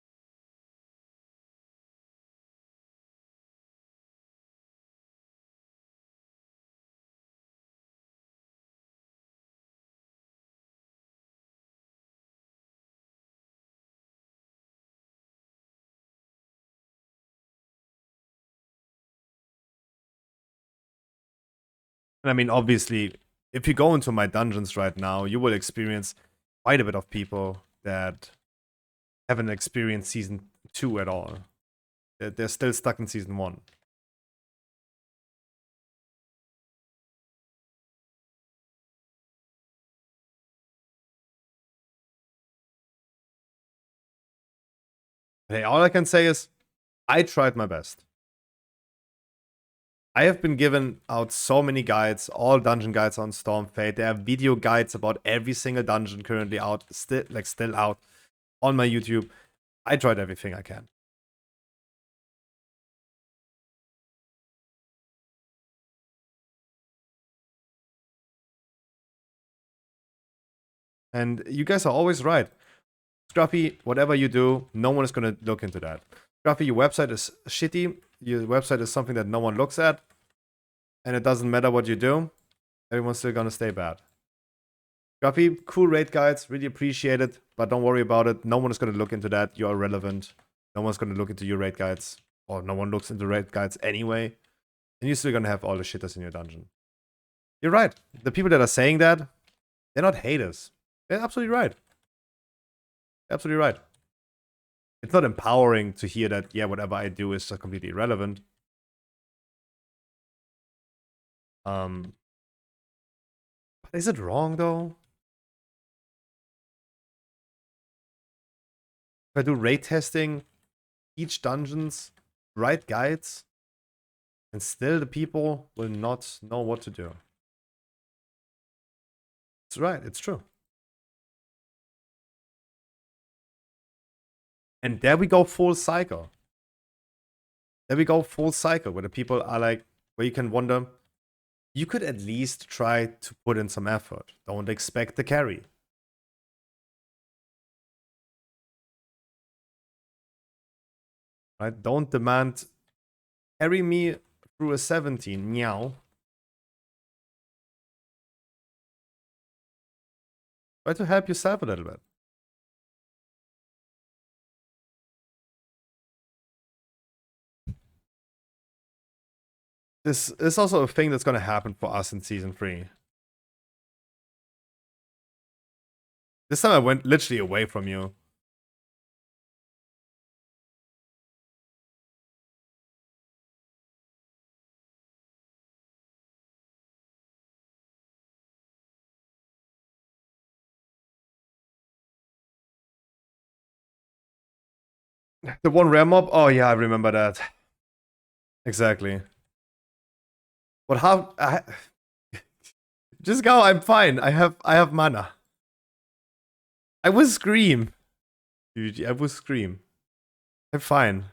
And I mean, obviously, if you go into my dungeons right now, you will experience quite a bit of people that haven't experienced season 2 at all. They're still stuck in season 1. Hey, all I can say is, I tried my best. I have been given out so many guides, all dungeon guides on Stormfate. There are video guides about every single dungeon currently out, still out on my YouTube. I tried everything I can. And you guys are always right. Scruffy, whatever you do, no one is going to look into that. Scruffy, your website is shitty. Your website is something that no one looks at. And it doesn't matter what you do. Everyone's still going to stay bad. Scruffy, cool raid guides. Really appreciate it. But don't worry about it. No one is going to look into that. You're irrelevant. No one's going to look into your raid guides. Or no one looks into raid guides anyway. And you're still going to have all the shitters in your dungeon. You're right. The people that are saying that, they're not haters. They're absolutely right. Absolutely right. It's not empowering to hear that, yeah, whatever I do is completely irrelevant. But is it wrong though? If I do raid testing, each dungeons, write guides, and still the people will not know what to do. It's right, it's true. And there we go full cycle. There we go full cycle, where the people are like, where you can wonder, you could at least try to put in some effort. Don't expect the carry. Right? Don't demand, carry me through a 17, meow. Try to help yourself a little bit. This is also a thing that's going to happen for us in season 3. This time I went literally away from you. The one rare mob? Oh yeah, I remember that. Exactly. But how? Just go. I'm fine. I have mana. I will scream. I will scream. I'm fine.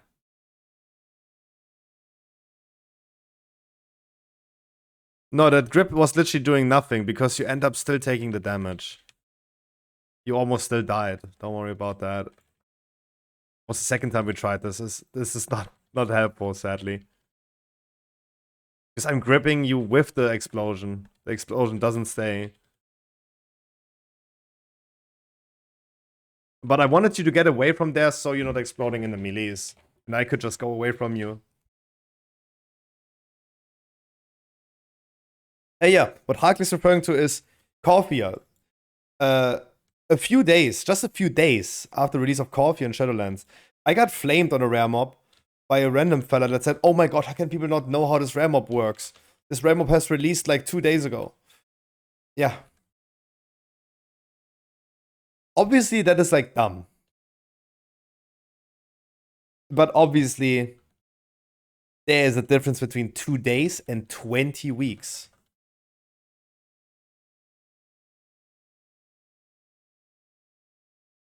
No, that grip was literally doing nothing because you end up still taking the damage. You almost still died. Don't worry about that. It was the second time we tried this. This is not helpful, sadly. Because I'm gripping you with the explosion. The explosion doesn't stay. But I wanted you to get away from there so you're not exploding in the melees. And I could just go away from you. Hey, yeah, what Harkley's referring to is Coffee. a few days, just a few days after the release of Coffee and Shadowlands, I got flamed on a rare mob by a random fella that said, "Oh my god, how can people not know how this rare mob works? This rare mob has released like 2 days ago." Yeah. Obviously, that is like dumb. But obviously, there is a difference between 2 days and 20 weeks.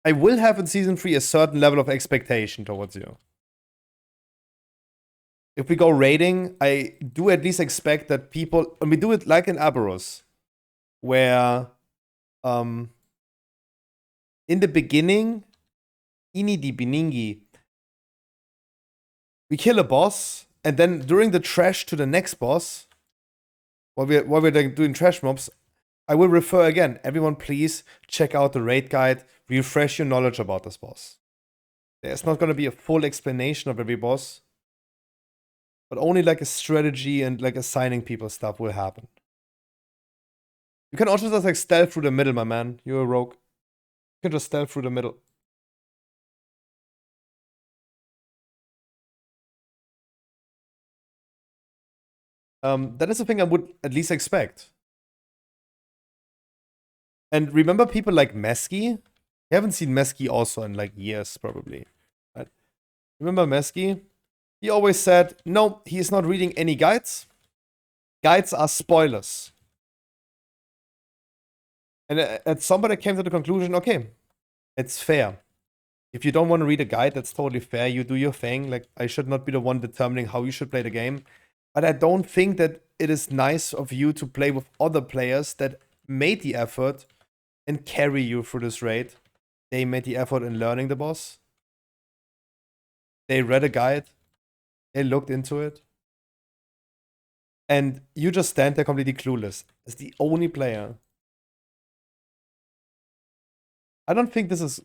I will have in Season 3 a certain level of expectation towards you. If we go raiding, I do at least expect that people, and we do it like in Aberos, where in the beginning, Ini di Biningi, we kill a boss, and then during the trash to the next boss, while we're doing trash mobs, I will refer again. Everyone, please check out the raid guide, refresh your knowledge about this boss. There's not going to be a full explanation of every boss, but only like a strategy and like assigning people stuff will happen. You can also just like stealth through the middle, my man. You're a rogue. You can just stealth through the middle. That is the thing I would at least expect. And remember people like Mesky? I haven't seen Mesky also in like years, probably. Right? Remember Mesky? He always said, no, he is not reading any guides. Guides are spoilers. And at somebody came to the conclusion, okay, it's fair. If you don't want to read a guide, that's totally fair. You do your thing. Like, I should not be the one determining how you should play the game. But I don't think that it is nice of you to play with other players that made the effort and carry you through this raid. They made the effort in learning the boss. They read a guide. They looked into it. And you just stand there completely clueless as the only player. I don't think this is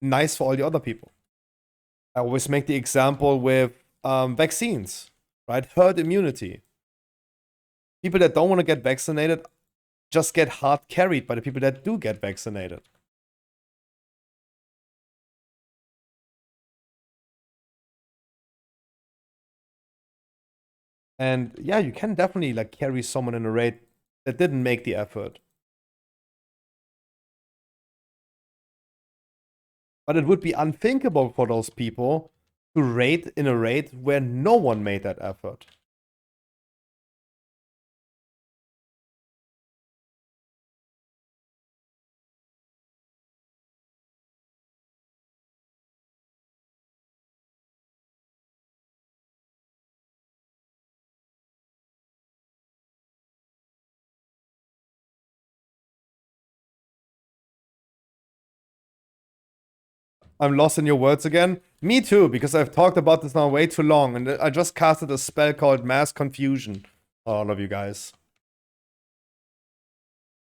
nice for all the other people. I always make the example with vaccines, right? Herd immunity. People that don't want to get vaccinated just get hard carried by the people that do get vaccinated. And yeah, you can definitely like carry someone in a raid that didn't make the effort. But it would be unthinkable for those people to raid in a raid where no one made that effort. I'm lost in your words again. Me too, because I've talked about this now way too long, and I just casted a spell called Mass Confusion on all of you guys.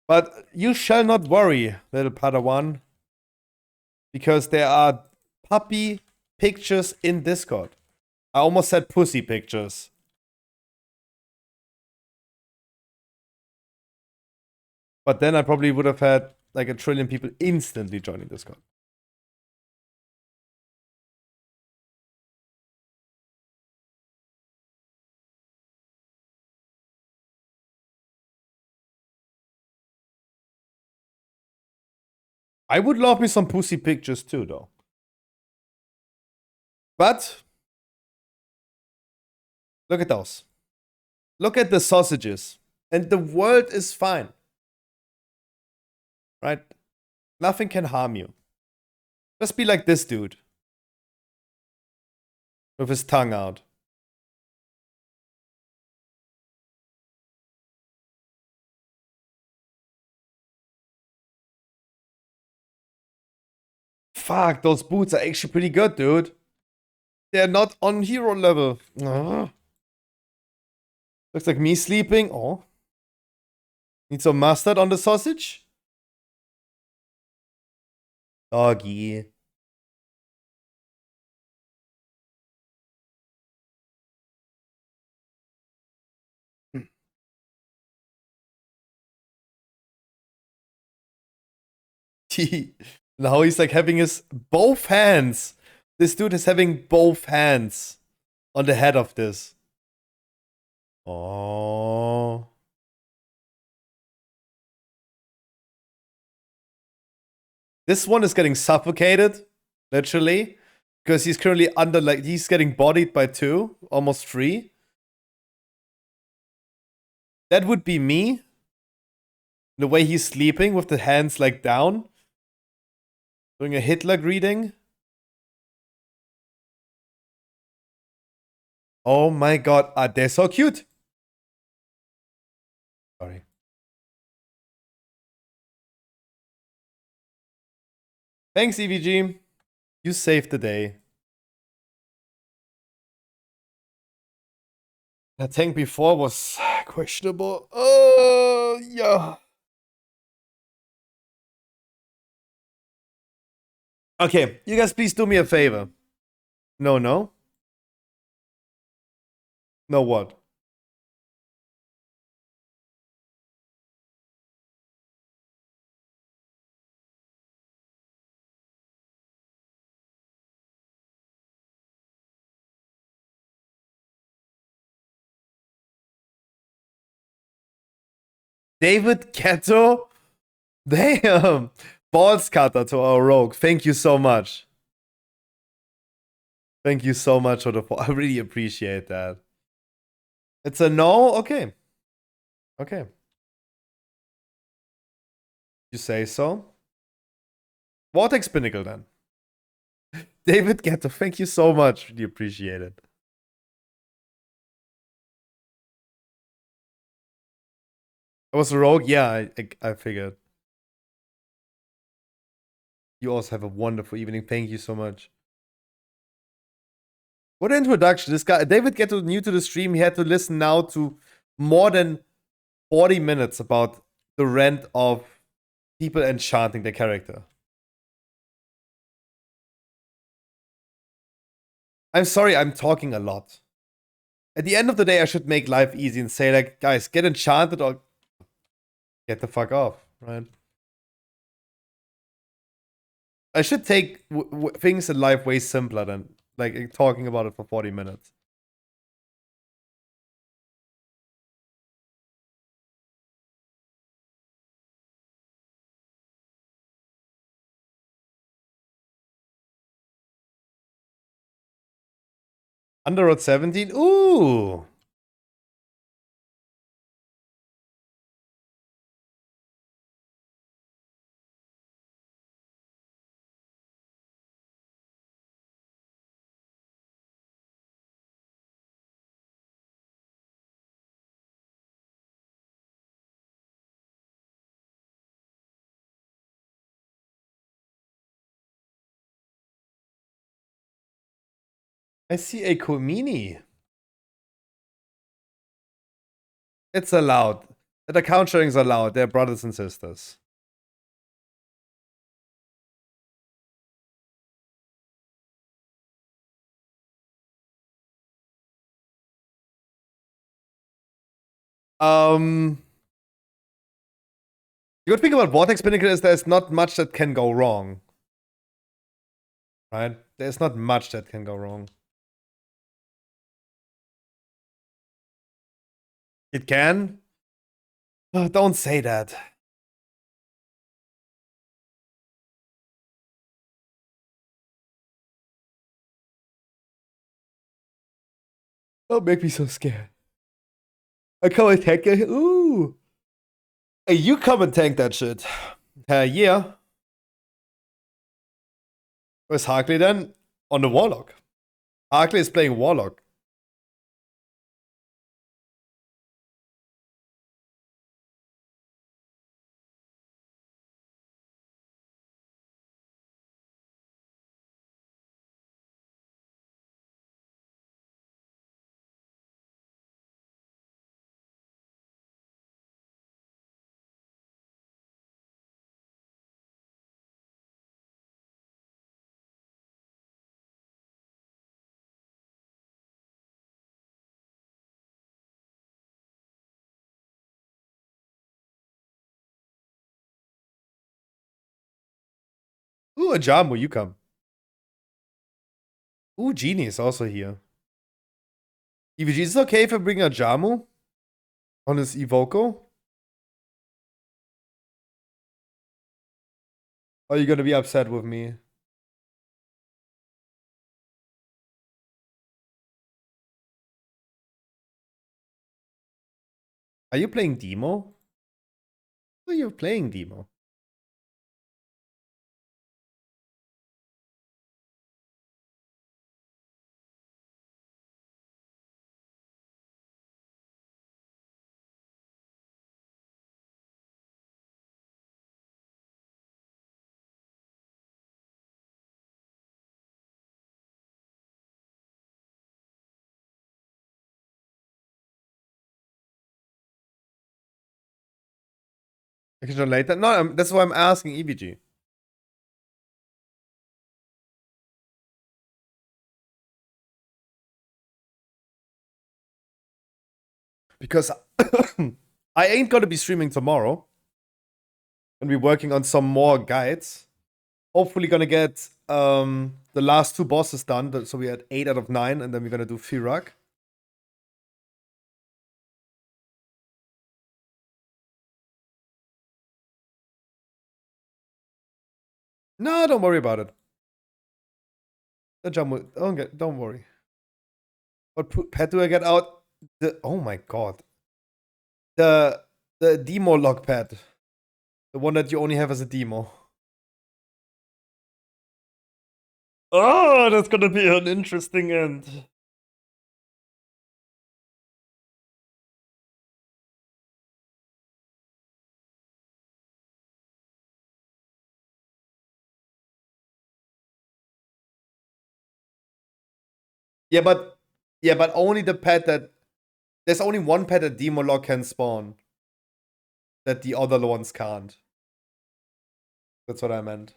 But you shall not worry, little Padawan, because there are puppy pictures in Discord. I almost said pussy pictures. But then I probably would have had like 1 trillion people instantly joining Discord. I would love me some pussy pictures too, though. But look at those. Look at the sausages. And the world is fine. Right? Nothing can harm you. Just be like this dude. With his tongue out. Fuck, those boots are actually pretty good, dude. They're not on hero level. Looks like me sleeping. Oh. Need some mustard on the sausage? Doggy. VoD. Now he's like having his both hands. This dude is having both hands on the head of this. Oh. This one is getting suffocated, literally, because he's currently under, like, he's getting bodied by 2, almost 3. That would be me. The way he's sleeping with the hands, like, down. Doing a Hitler greeting. Oh my god, they're so cute. Sorry. Thanks, EVG. You saved the day. That tank before was questionable. Oh, yeah. Okay, you guys please do me a favor. No. No what? David Keto? Damn. Balls cutter to our rogue. Thank you so much. Thank you so much for the I really appreciate that. It's a no? Okay. Okay. You say so? Vortex Pinnacle then. David Getter, thank you so much. Really appreciate it. I was a rogue? Yeah, I figured. You also have a wonderful evening. Thank you so much. What an introduction. This guy, David Getter, new to the stream. He had to listen now to more than 40 minutes about the rant of people enchanting their character. I'm sorry, I'm talking a lot. At the end of the day, I should make life easy and say, like, guys, get enchanted or get the fuck off, right? I should take things in life way simpler than, like, talking about it for 40 minutes. Under Road 17? Ooh! I see a Komini. It's allowed. The account sharing is allowed. They're brothers and sisters. The good thing about Vortex Pinnacle is there's not much that can go wrong. Right? There's not much that can go wrong. It can? Oh, don't say that. Don't make me so scared. I come and tank it. Ooh. Hey, you come and tank that shit. Yeah. Where's Harkley then? On the Warlock. Harkley is playing Warlock. Ooh, a Jamu, you come. Ooh, Genie is also here. EVG, is it okay if I bring a Jamu on his Evoco? Or are you gonna be upset with me? Are you playing Demo? Are you playing Demo? I can join later. No, that's why I'm asking EVG. Because I ain't gonna be streaming tomorrow. Gonna be working on some more guides. Hopefully gonna get the last 2 bosses done. So we had 8 out of 9, and then we're gonna do Firak. No, don't worry about it. Don't worry. What pet do I get out? Oh my god. The demo log pad. The one that you only have as a demo. Oh, that's gonna be an interesting end. Yeah, but only the pet that there's only one pet that demo log can spawn. That the other ones can't. That's what I meant.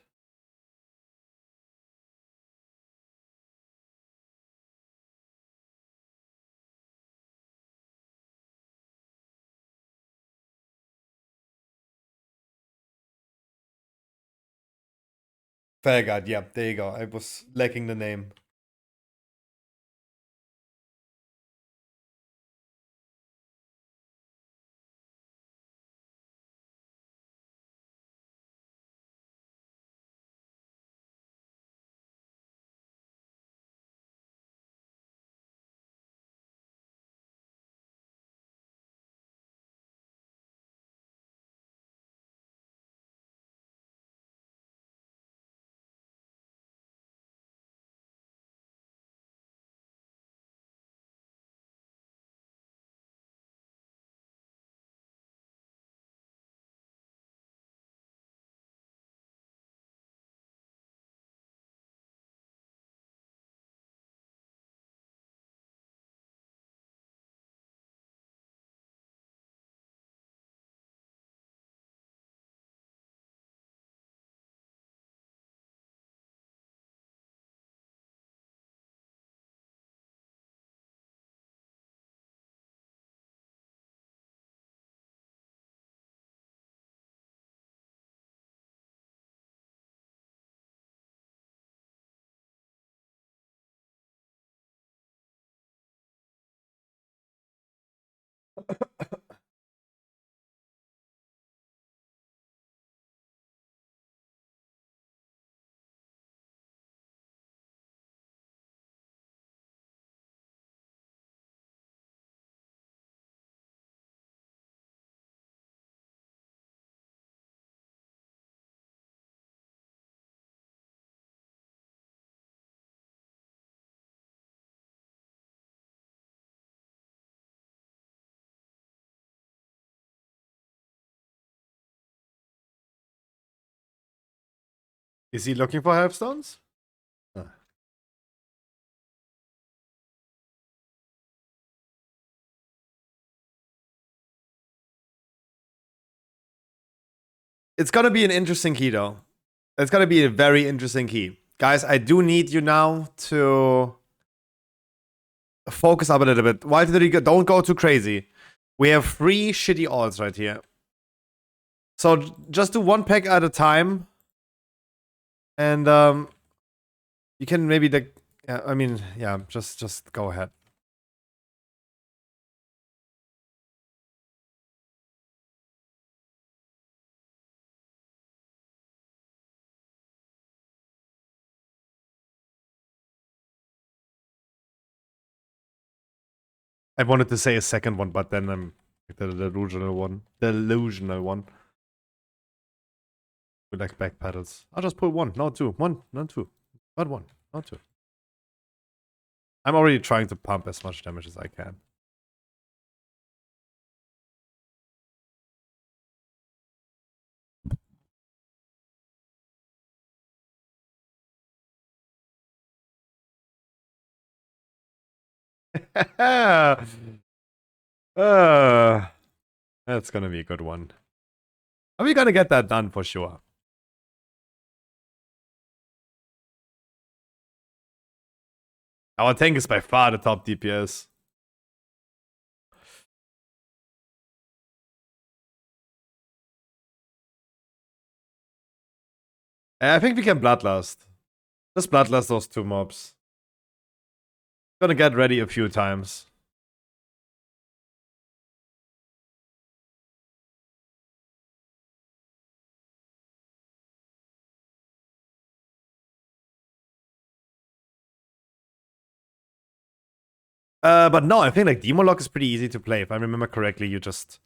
Fair God, yeah, there you go. I was lacking the name. Is he looking for helpstones? It's gonna be an interesting key, though. It's gonna be a very interesting key. Guys, I do need you now to focus up a little bit. Don't go too crazy. We have 3 shitty alts right here. So just do 1 pack at a time. And you can maybe like, yeah, I mean, yeah, just go ahead. I wanted to say a second one, but then I'm the delusional one. Delusional one. With like back pedals. I'll just pull one, not two. One, not two. Not one, not two. I'm already trying to pump as much damage as I can. That's gonna be a good one. Are we gonna get that done for sure? Our tank is by far the top DPS. I think we can Bloodlust. Just Bloodlust those two mobs. Gonna get ready a few times. But no, I think like Demolock is pretty easy to play. If I remember correctly, you just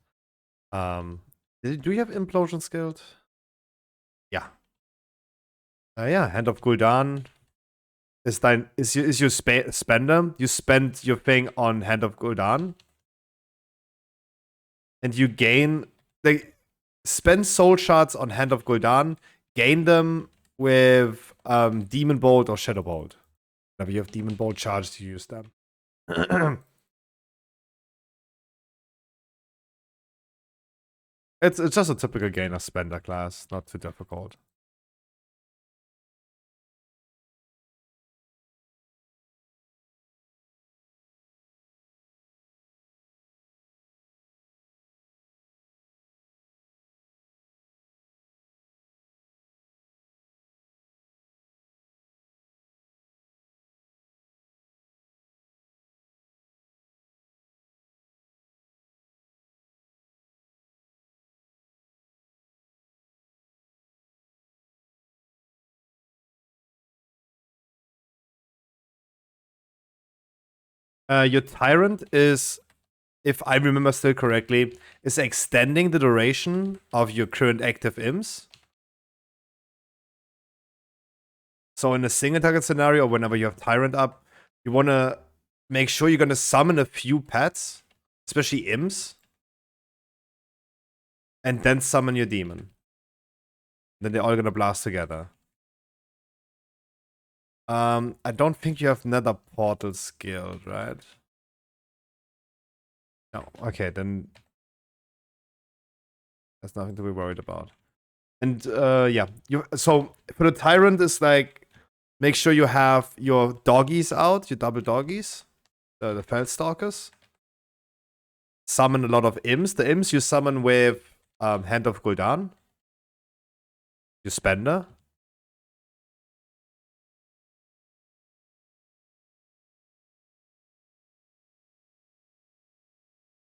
do you have Implosion skilled? Yeah. Yeah, Hand of Gul'dan is your spender. You spend your thing on Hand of Gul'dan. And you gain spend soul shards on Hand of Gul'dan, gain them with Demon Bolt or Shadow Bolt. Whenever you have Demon Bolt charged, you use them. It's just a typical gainer spender class, not too difficult. Your Tyrant is, if I remember still correctly, is extending the duration of your current active imps. So in a single target scenario, or whenever you have Tyrant up, you want to make sure you're going to summon a few pets, especially imps, and then summon your demon. Then they're all going to blast together. I don't think you have Nether Portal skilled, right? No. Okay, then there's nothing to be worried about. And yeah, so for the Tyrant is like, make sure you have your doggies out, your double doggies, the Feldstalkers. Summon a lot of imps. The imps you summon with Hand of Gul'dan. Your spender.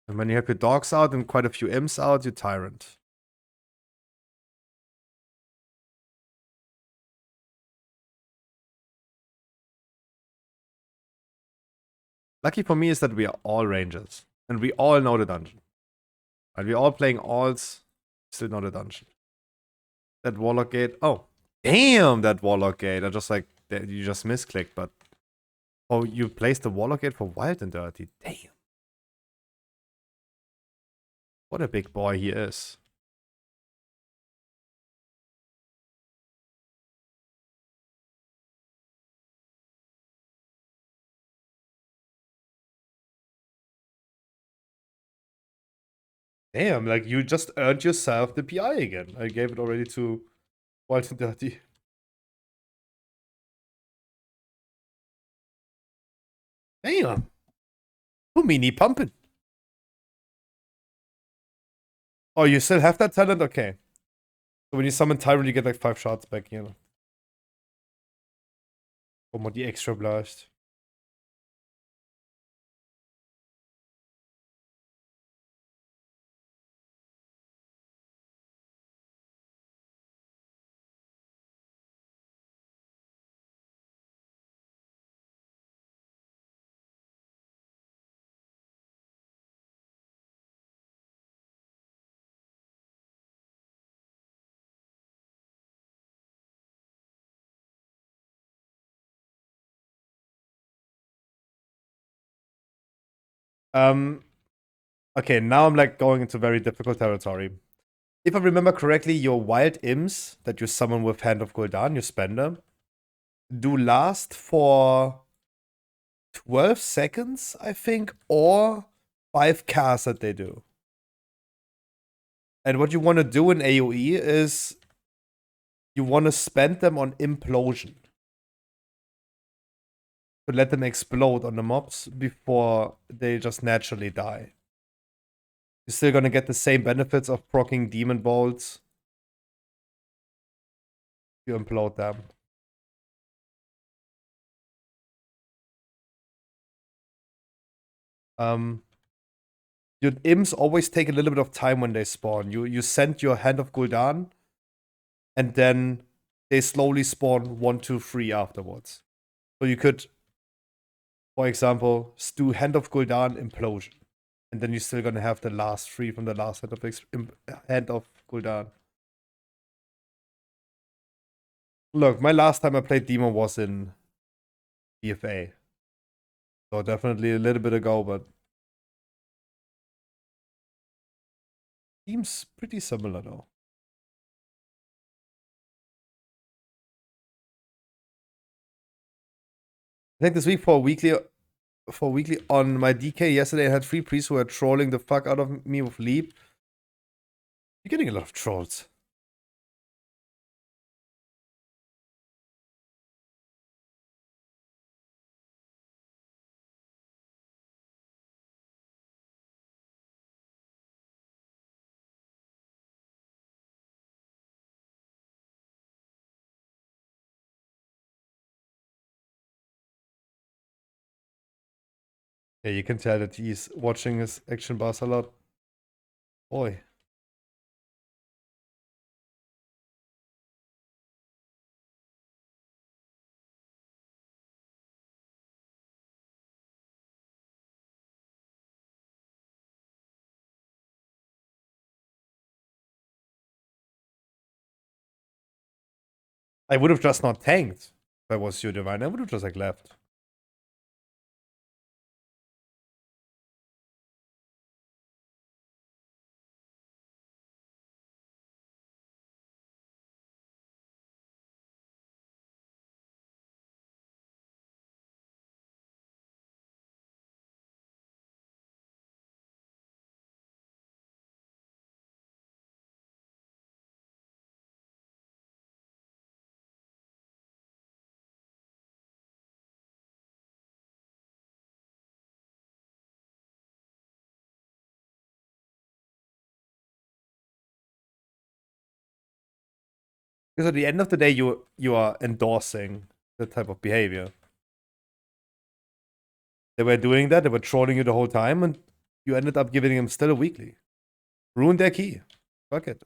And when you have your dogs out and quite a few imps out, your Tyrant. Lucky for me is that we are all rangers. And we all know the dungeon. And we're all playing alts, still know the dungeon. That Warlock Gate. Oh, damn, that Warlock Gate. I just like, you just misclicked, but. Oh, you placed the Warlock Gate for Wild and Dirty. Damn. What a big boy he is. Damn, like you just earned yourself the PI again. I gave it already to Wild and Dirty. Damn. Who mini pumping? Oh, you still have that talent? Okay. So when you summon Tyrant, you get like 5 shots back, you know. Kom maar die extra blast. Okay, now I'm like going into very difficult territory. If I remember correctly, your wild imps that you summon with Hand of Gul'dan, you spend them, do last for 12 seconds, I think, or 5 casts that they do. And what you want to do in AoE is you want to spend them on Implosion. To let them explode on the mobs before they just naturally die. You're still gonna get the same benefits of proccing Demon Bolts. You implode them. Your imps always take a little bit of time when they spawn. You send your Hand of Gul'dan, and then they slowly spawn 1, 2, 3 afterwards. So you could, for example, do Hand of Gul'dan Implosion. And then you're still gonna have the last 3 from the last Hand of Gul'dan. Look, my last time I played Demon was in BFA. So definitely a little bit ago, but seems pretty similar though. I think this week for weekly on my DK yesterday, I had 3 priests who were trolling the fuck out of me with Leap. You're getting a lot of trolls. Yeah, you can tell that he's watching his action bars a lot. Boy. I would have just not tanked if I was your divine. I would have just like left. Because at the end of the day, you are endorsing that type of behavior. They were doing that, they were trolling you the whole time, and you ended up giving them still a weekly. Ruined their key. Fuck it.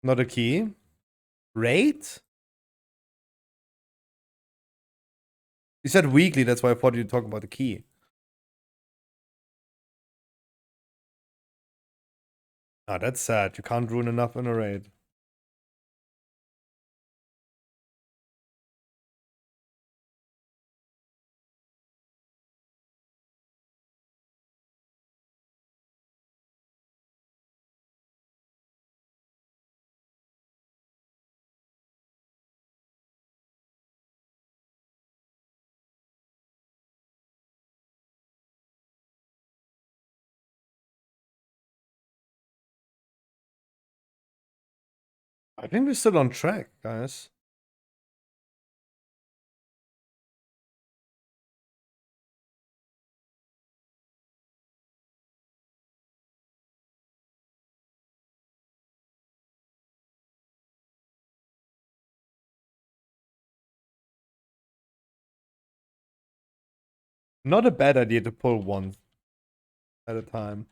Not a key. Rate? You said weekly, that's why I thought you'd talk about the key. Ah, that's sad. You can't ruin enough in a raid. I think we're still on track, guys. Not a bad idea to pull one at a time.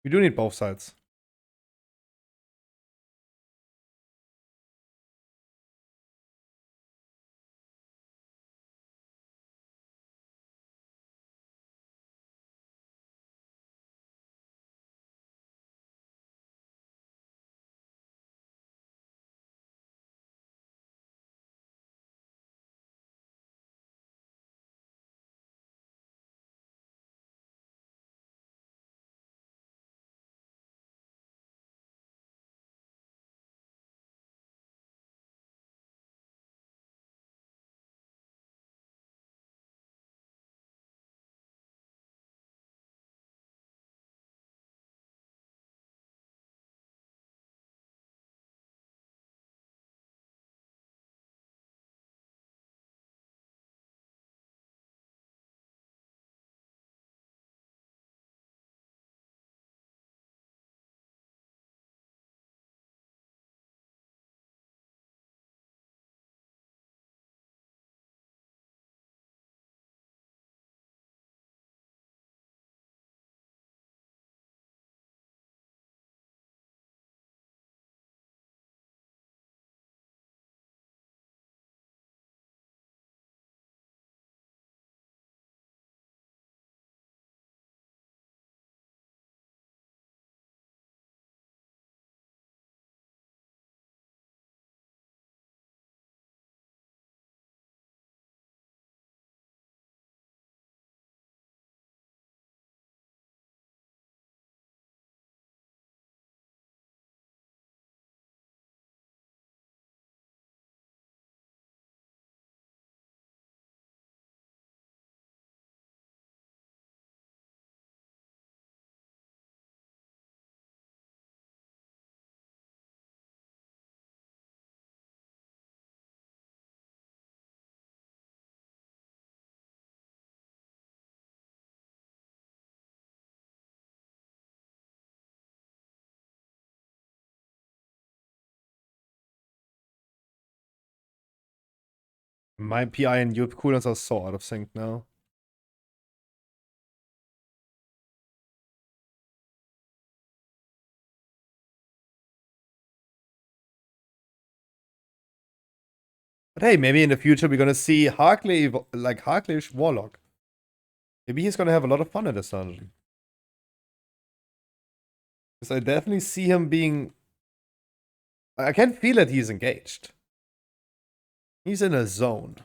We do need both sides. My PI and your cooldowns are so out of sync now. But hey, maybe in the future we're gonna see Harkley, like Harkley Warlock. Maybe he's gonna have a lot of fun in this dungeon. Because I definitely see him being... I can feel that he's engaged. He's in a zone.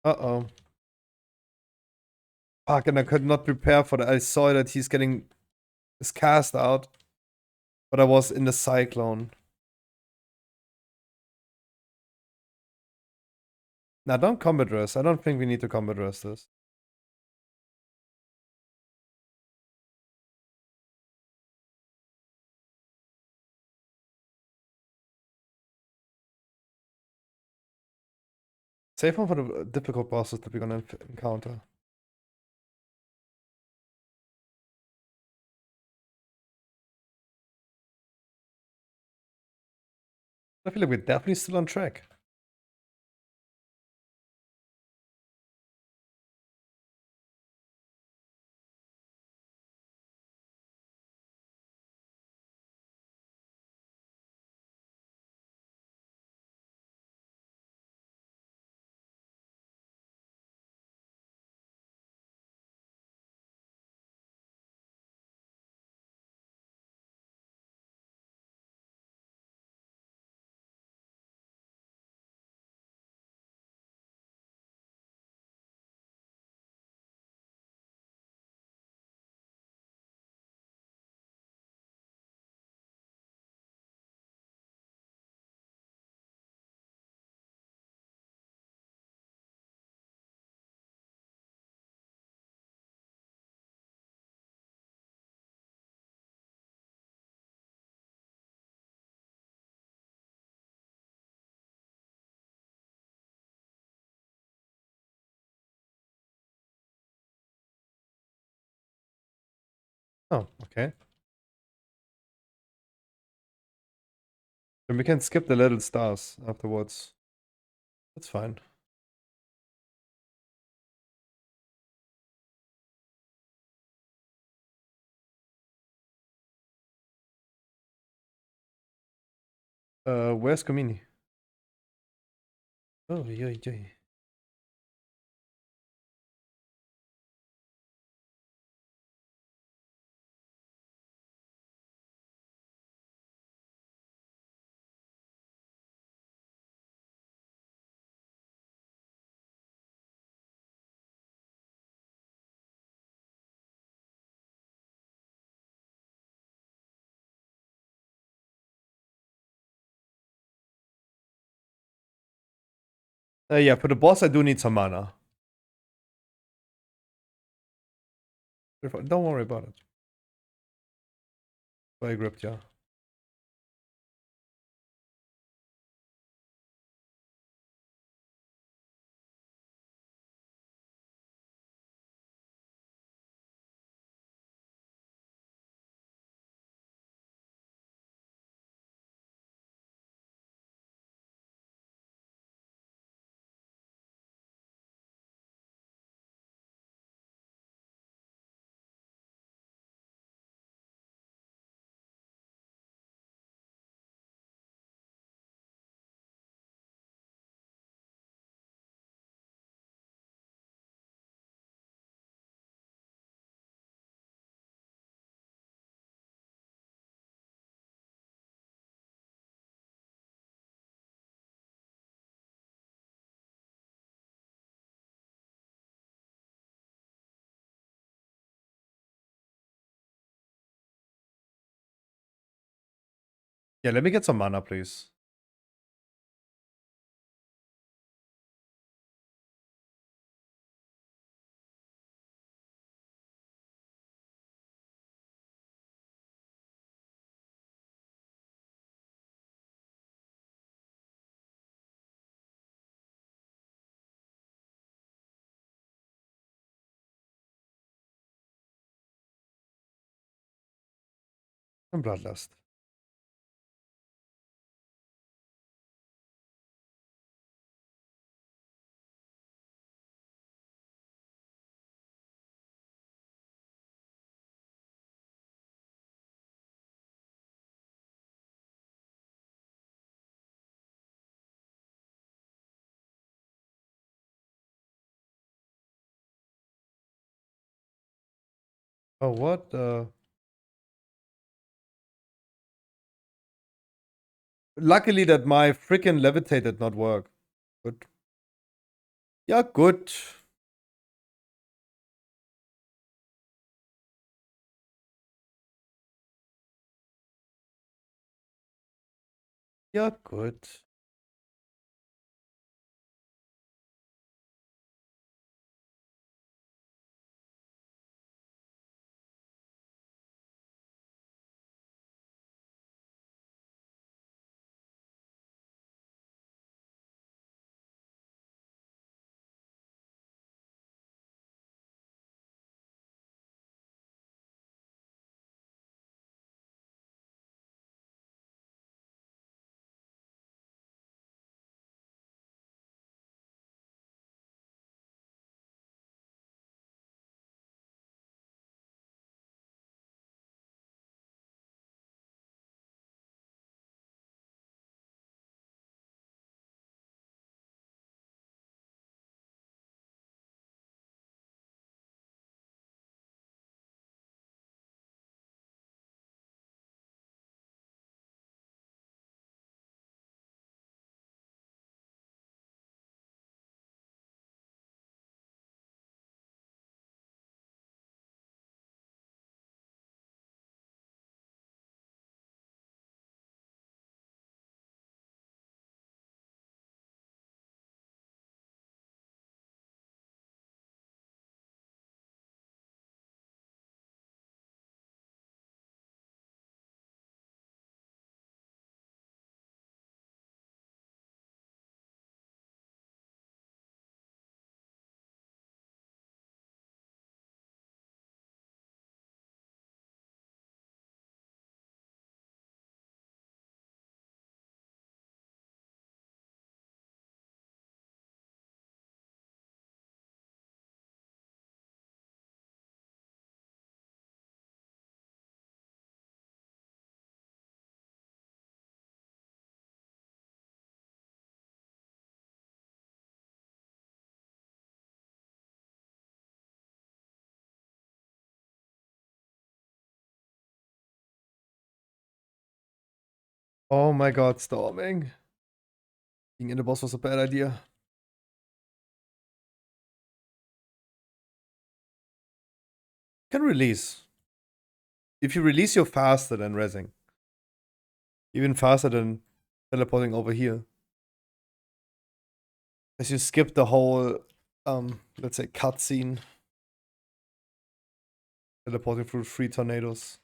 Uh-oh. Fuck, and I could not prepare for that. I saw that he's getting his cast out. But I was in the cyclone. Now, don't combat rest. I don't think we need to combat rest this. Save one for the difficult bosses that we're gonna encounter. I feel like we're definitely still on track. Oh, okay. Then we can skip the little stars afterwards. That's fine. Where's Kamini? Oh, yeah, yeah. Yeah, for the boss, I do need some mana. Don't worry about it. I gripped, yeah. Yeah, let me get some mana, please. And Bloodlust. Oh, what? Luckily that my freaking levitate did not work. Good. Yeah, good. Ja, gut. Oh my god, storming. Being in the boss was a bad idea. Can release. If you release, you're faster than resing. Even faster than teleporting over here. As you skip the whole, let's say, cutscene. Teleporting through 3 tornadoes.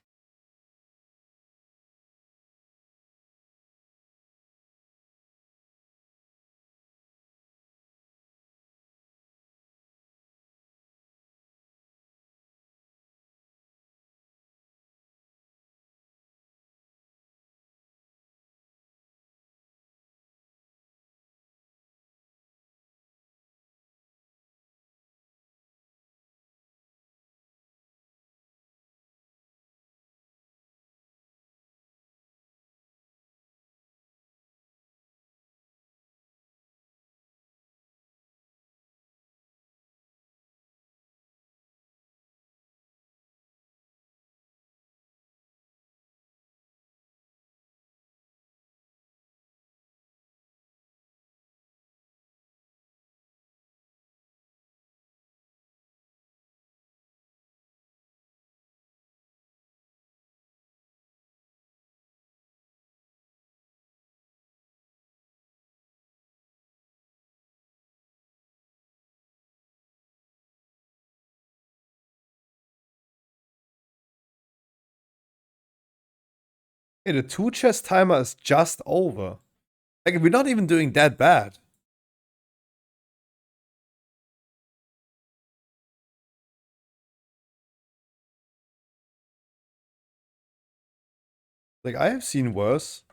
Hey, the 2 chest timer is just over. Like, we're not even doing that bad. Like, I have seen worse.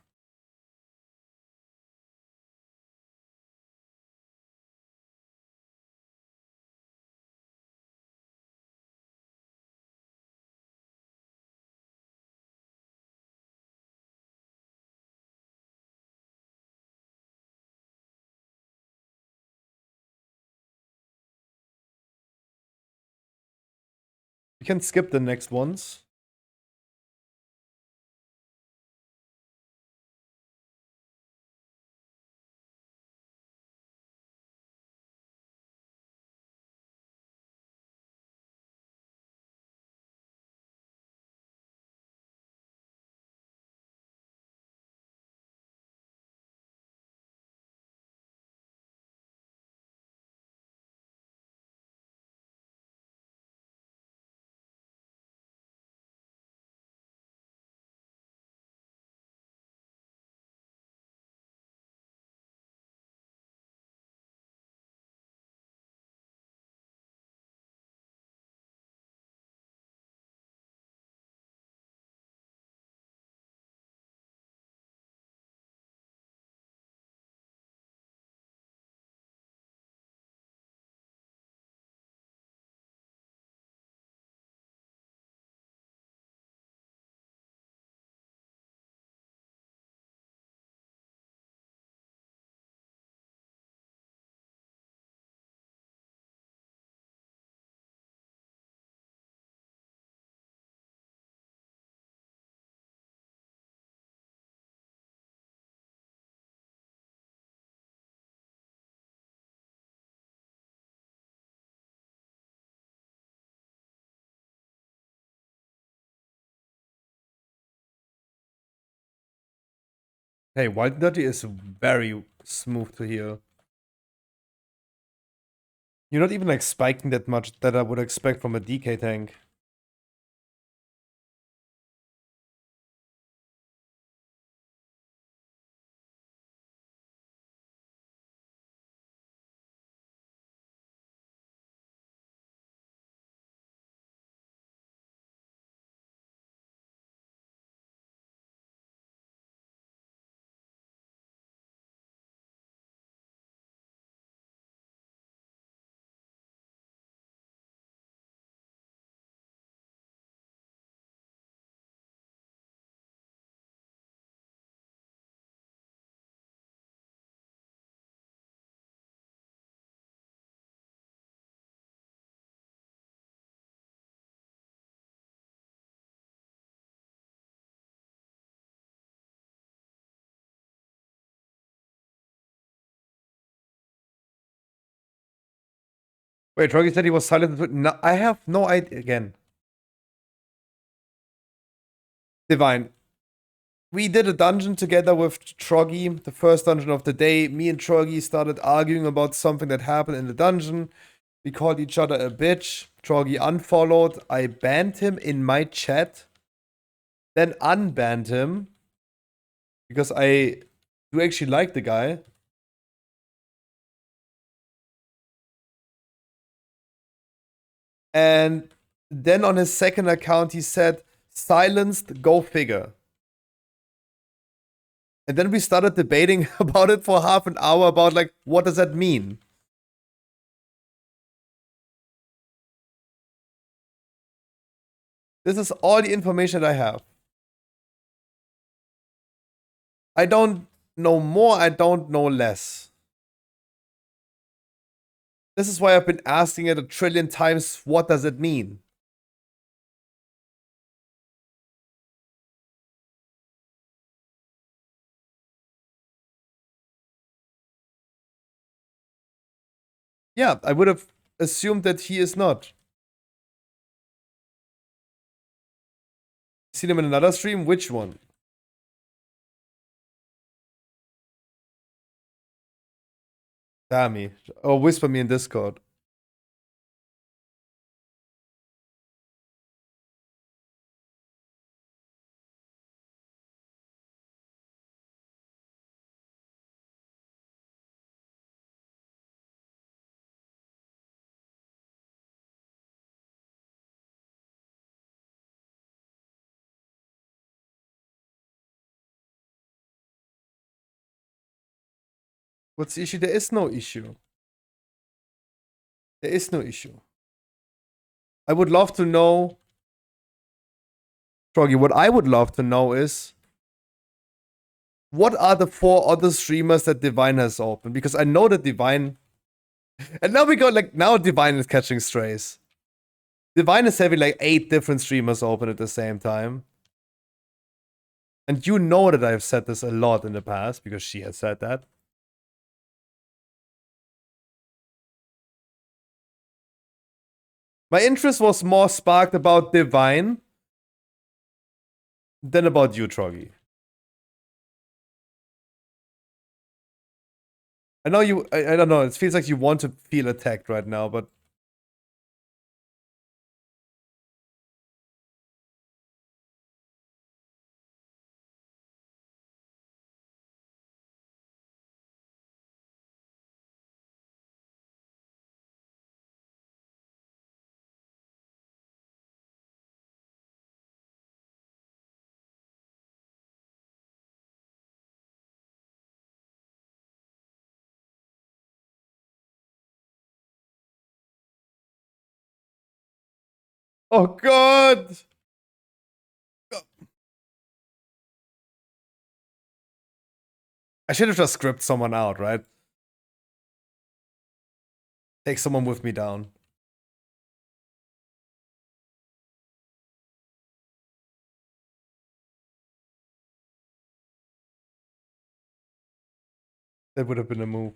We can skip the next ones. Hey, Wild Nutty is very smooth to heal. You're not even like spiking that much that I would expect from a DK tank. Wait, Troggy said he was silent. No, I have no idea. Again, Divine. We did a dungeon together with Troggy, the first dungeon of the day. Me and Troggy started arguing about something that happened in the dungeon. We called each other a bitch. Troggy unfollowed. I banned him in my chat. Then unbanned him. Because I do actually like the guy. And then on his second account, he said, silenced, go figure. And then we started debating about it for half an hour about, like, what does that mean? This is all the information that I have. I don't know more, I don't know less. This is why I've been asking it a trillion times, what does it mean? Yeah, I would have assumed that he is not. Seen him in another stream? Which one? Damn. Or whisper me in Discord. What's the issue? There is no issue. There is no issue. I would love to know, Froggy, what I would love to know is, what are the 4 other streamers that Divine has opened? Because I know that Divine... And now we go, like, now Divine is catching strays. Divine is having, like, 8 different streamers open at the same time. And you know that I've said this a lot in the past, because she has said that. My interest was more sparked about Divine than about you, Troggy. I know you... I don't know, it feels like you want to feel attacked right now, but... Oh god! I should have just scripted someone out, right? Take someone with me down. That would have been a move.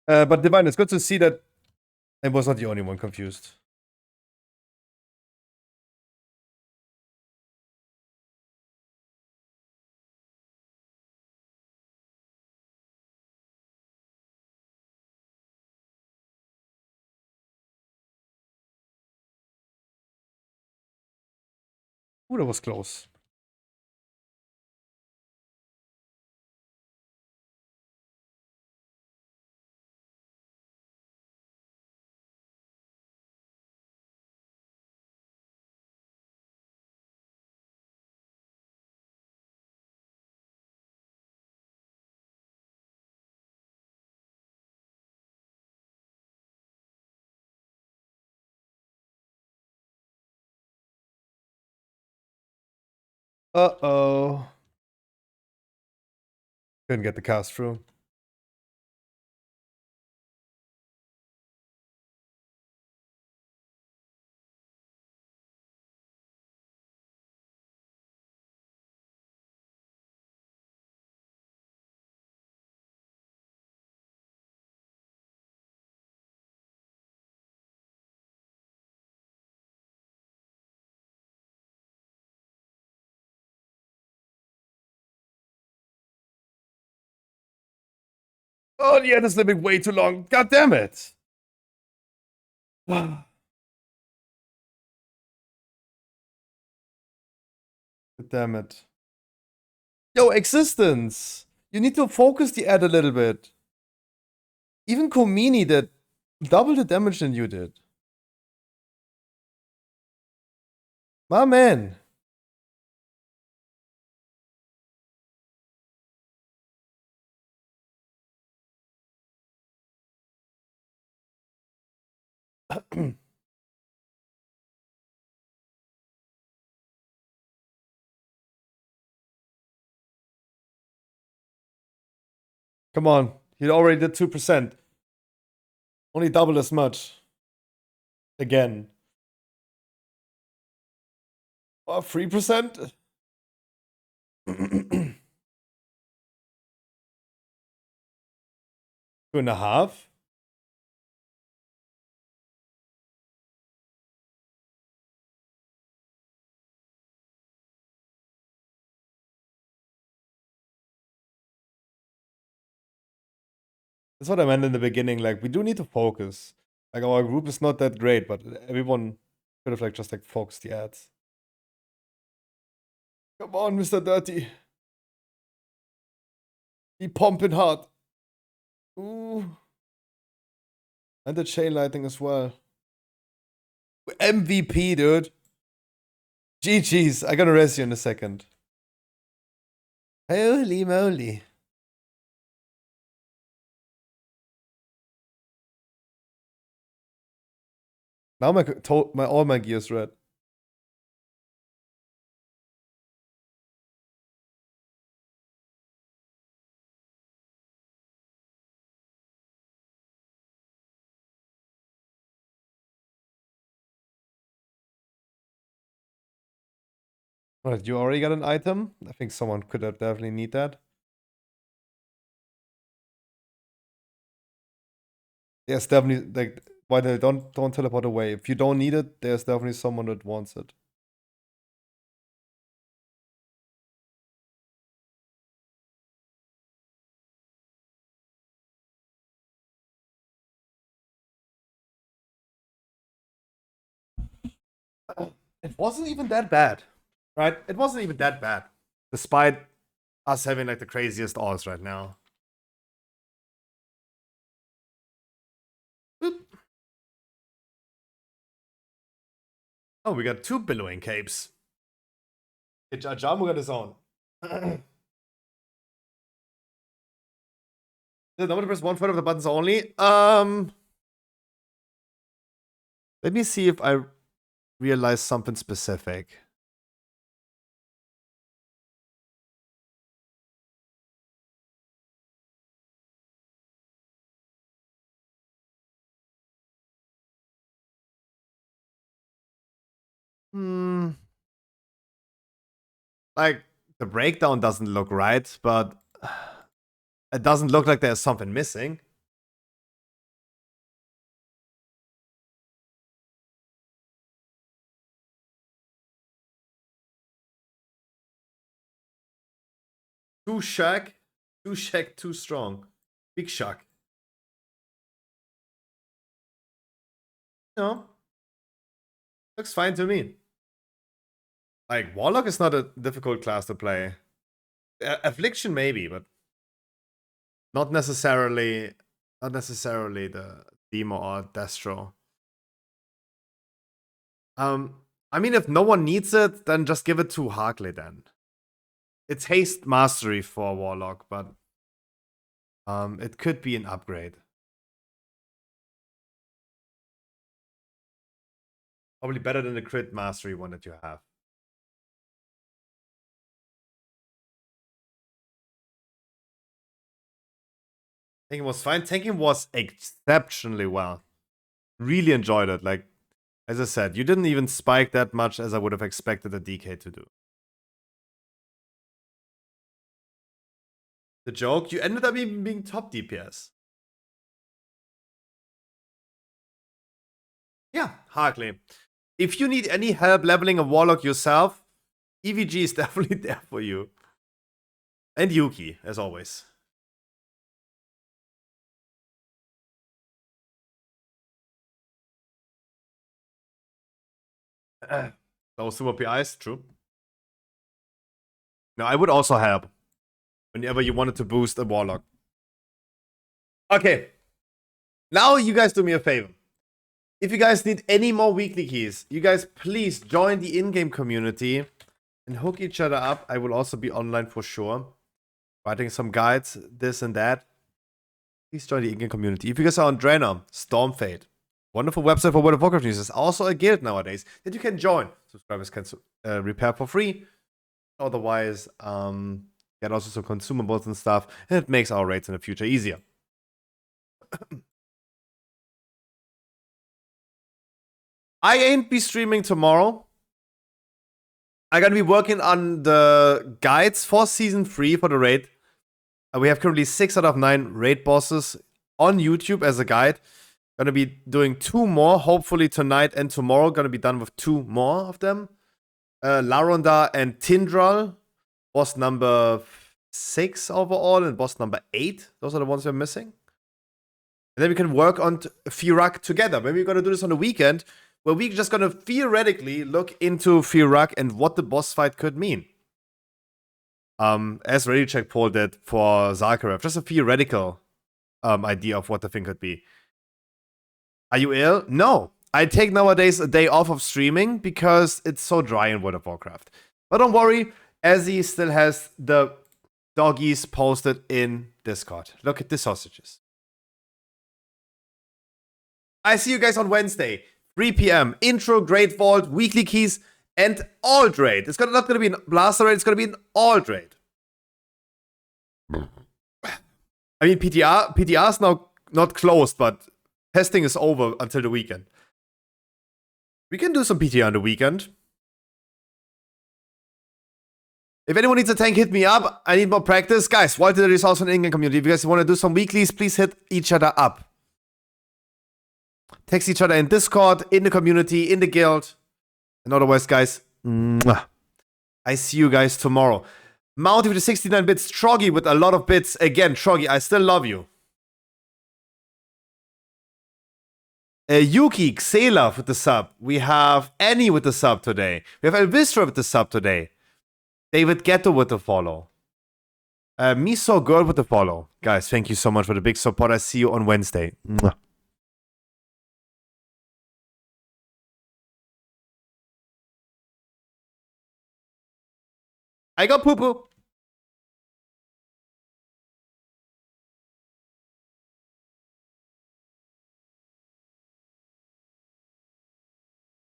But Divine, it's good to see that I was not the only one confused. Ooh, that was close. Uh-oh. Couldn't get the cast through. Oh, the end is living way too long. God damn it. God damn it. Yo, existence. You need to focus the ad a little bit. Even Komini did double the damage than you did. My man. Come on. He already did 2%. Only double as much. Again. Oh, 3%? 2.5? That's what I meant in the beginning. Like, we do need to focus. Like, our group is not that great, but everyone could have, like, just, like, focused the ads. Come on, Mr. Dirty. Be pumping hard. Ooh. And the chain lighting as well. MVP, dude. GG's. I'm gonna rest you in a second. Holy moly. Now all my gears red. Right, you already got an item? I think someone could have definitely need that. There's definitely like why they don't teleport away. If you don't need it, there's definitely someone that wants it. It wasn't even that bad, right? It wasn't even that bad, despite us having like the craziest odds right now. Boop. Oh, we got 2 billowing capes. Jamu got his own. The number to press 1/4 of the buttons only. Let me see if I realize something specific. Like, the breakdown doesn't look right, but it doesn't look like there's something missing. Too shack, too strong. Big shock. No. Looks fine to me. Like, Warlock is not a difficult class to play. Affliction maybe, but not necessarily the Demo or Destro. I mean, if no one needs it, then just give it to Harkley then. It's haste mastery for Warlock, but it could be an upgrade. Probably better than the crit mastery one that you have. Tanking was fine. Tanking was exceptionally well. Really enjoyed it. Like, as I said, you didn't even spike that much as I would have expected a DK to do. The joke, you ended up even being top DPS. Yeah, hardly. If you need any help leveling a Warlock yourself, EVG is definitely there for you. And Yuki, as always. Those super PIs, true. Now, I would also help whenever you wanted to boost a Warlock. Okay. Now you guys do me a favor. If you guys need any more weekly keys, you guys please join the in-game community and hook each other up. I will also be online for sure. Writing some guides, this and that. Please join the in-game community. If you guys are on Draenor, Stormfade. Wonderful website for World of Warcraft users. Also a guild nowadays that you can join. Subscribers can repair for free. Otherwise, get also some consumables and stuff. And it makes our raids in the future easier. I ain't be streaming tomorrow. I'm gonna be working on the guides for season 3 for the raid. We have currently 6 out of 9 raid bosses on YouTube as a guide. Gonna be doing 2 more, hopefully tonight and tomorrow. Gonna be done with 2 more of them. Laronda and Tindral, boss number 6 overall, and boss number 8. Those are the ones we're missing. And then we can work on Firak together. Maybe we're gonna do this on the weekend, where we're just gonna theoretically look into Firak and what the boss fight could mean. As ReadyCheck poll did for Zakharev, just a theoretical idea of what the thing could be. Are you ill? No. I take nowadays a day off of streaming because it's so dry in World of Warcraft. But don't worry, Azzy still has the doggies posted in Discord. Look at the sausages. I see you guys on Wednesday, 3 p.m. Intro, Great Vault, weekly keys, and Alt Raid. It's not going to be an Blaster Raid, it's going to be an Alt Raid. I mean, PTR is now not closed, but testing is over until the weekend. We can do some PTR on the weekend. If anyone needs a tank, hit me up. I need more practice. Guys, Walter, there is also an in-game community. If you guys want to do some weeklies, please hit each other up. Text each other in Discord, in the community, in the guild. And otherwise, guys, I see you guys tomorrow. Mounty with the 69 bits. Troggy with a lot of bits. Again, Troggy, I still love you. Yuki, Xela with the sub. We have Annie with the sub today. We have Elvistra with the sub today. David Ghetto with the follow. Miso Girl with the follow. Guys, thank you so much for the big support. I see you on Wednesday. I got poo-poo.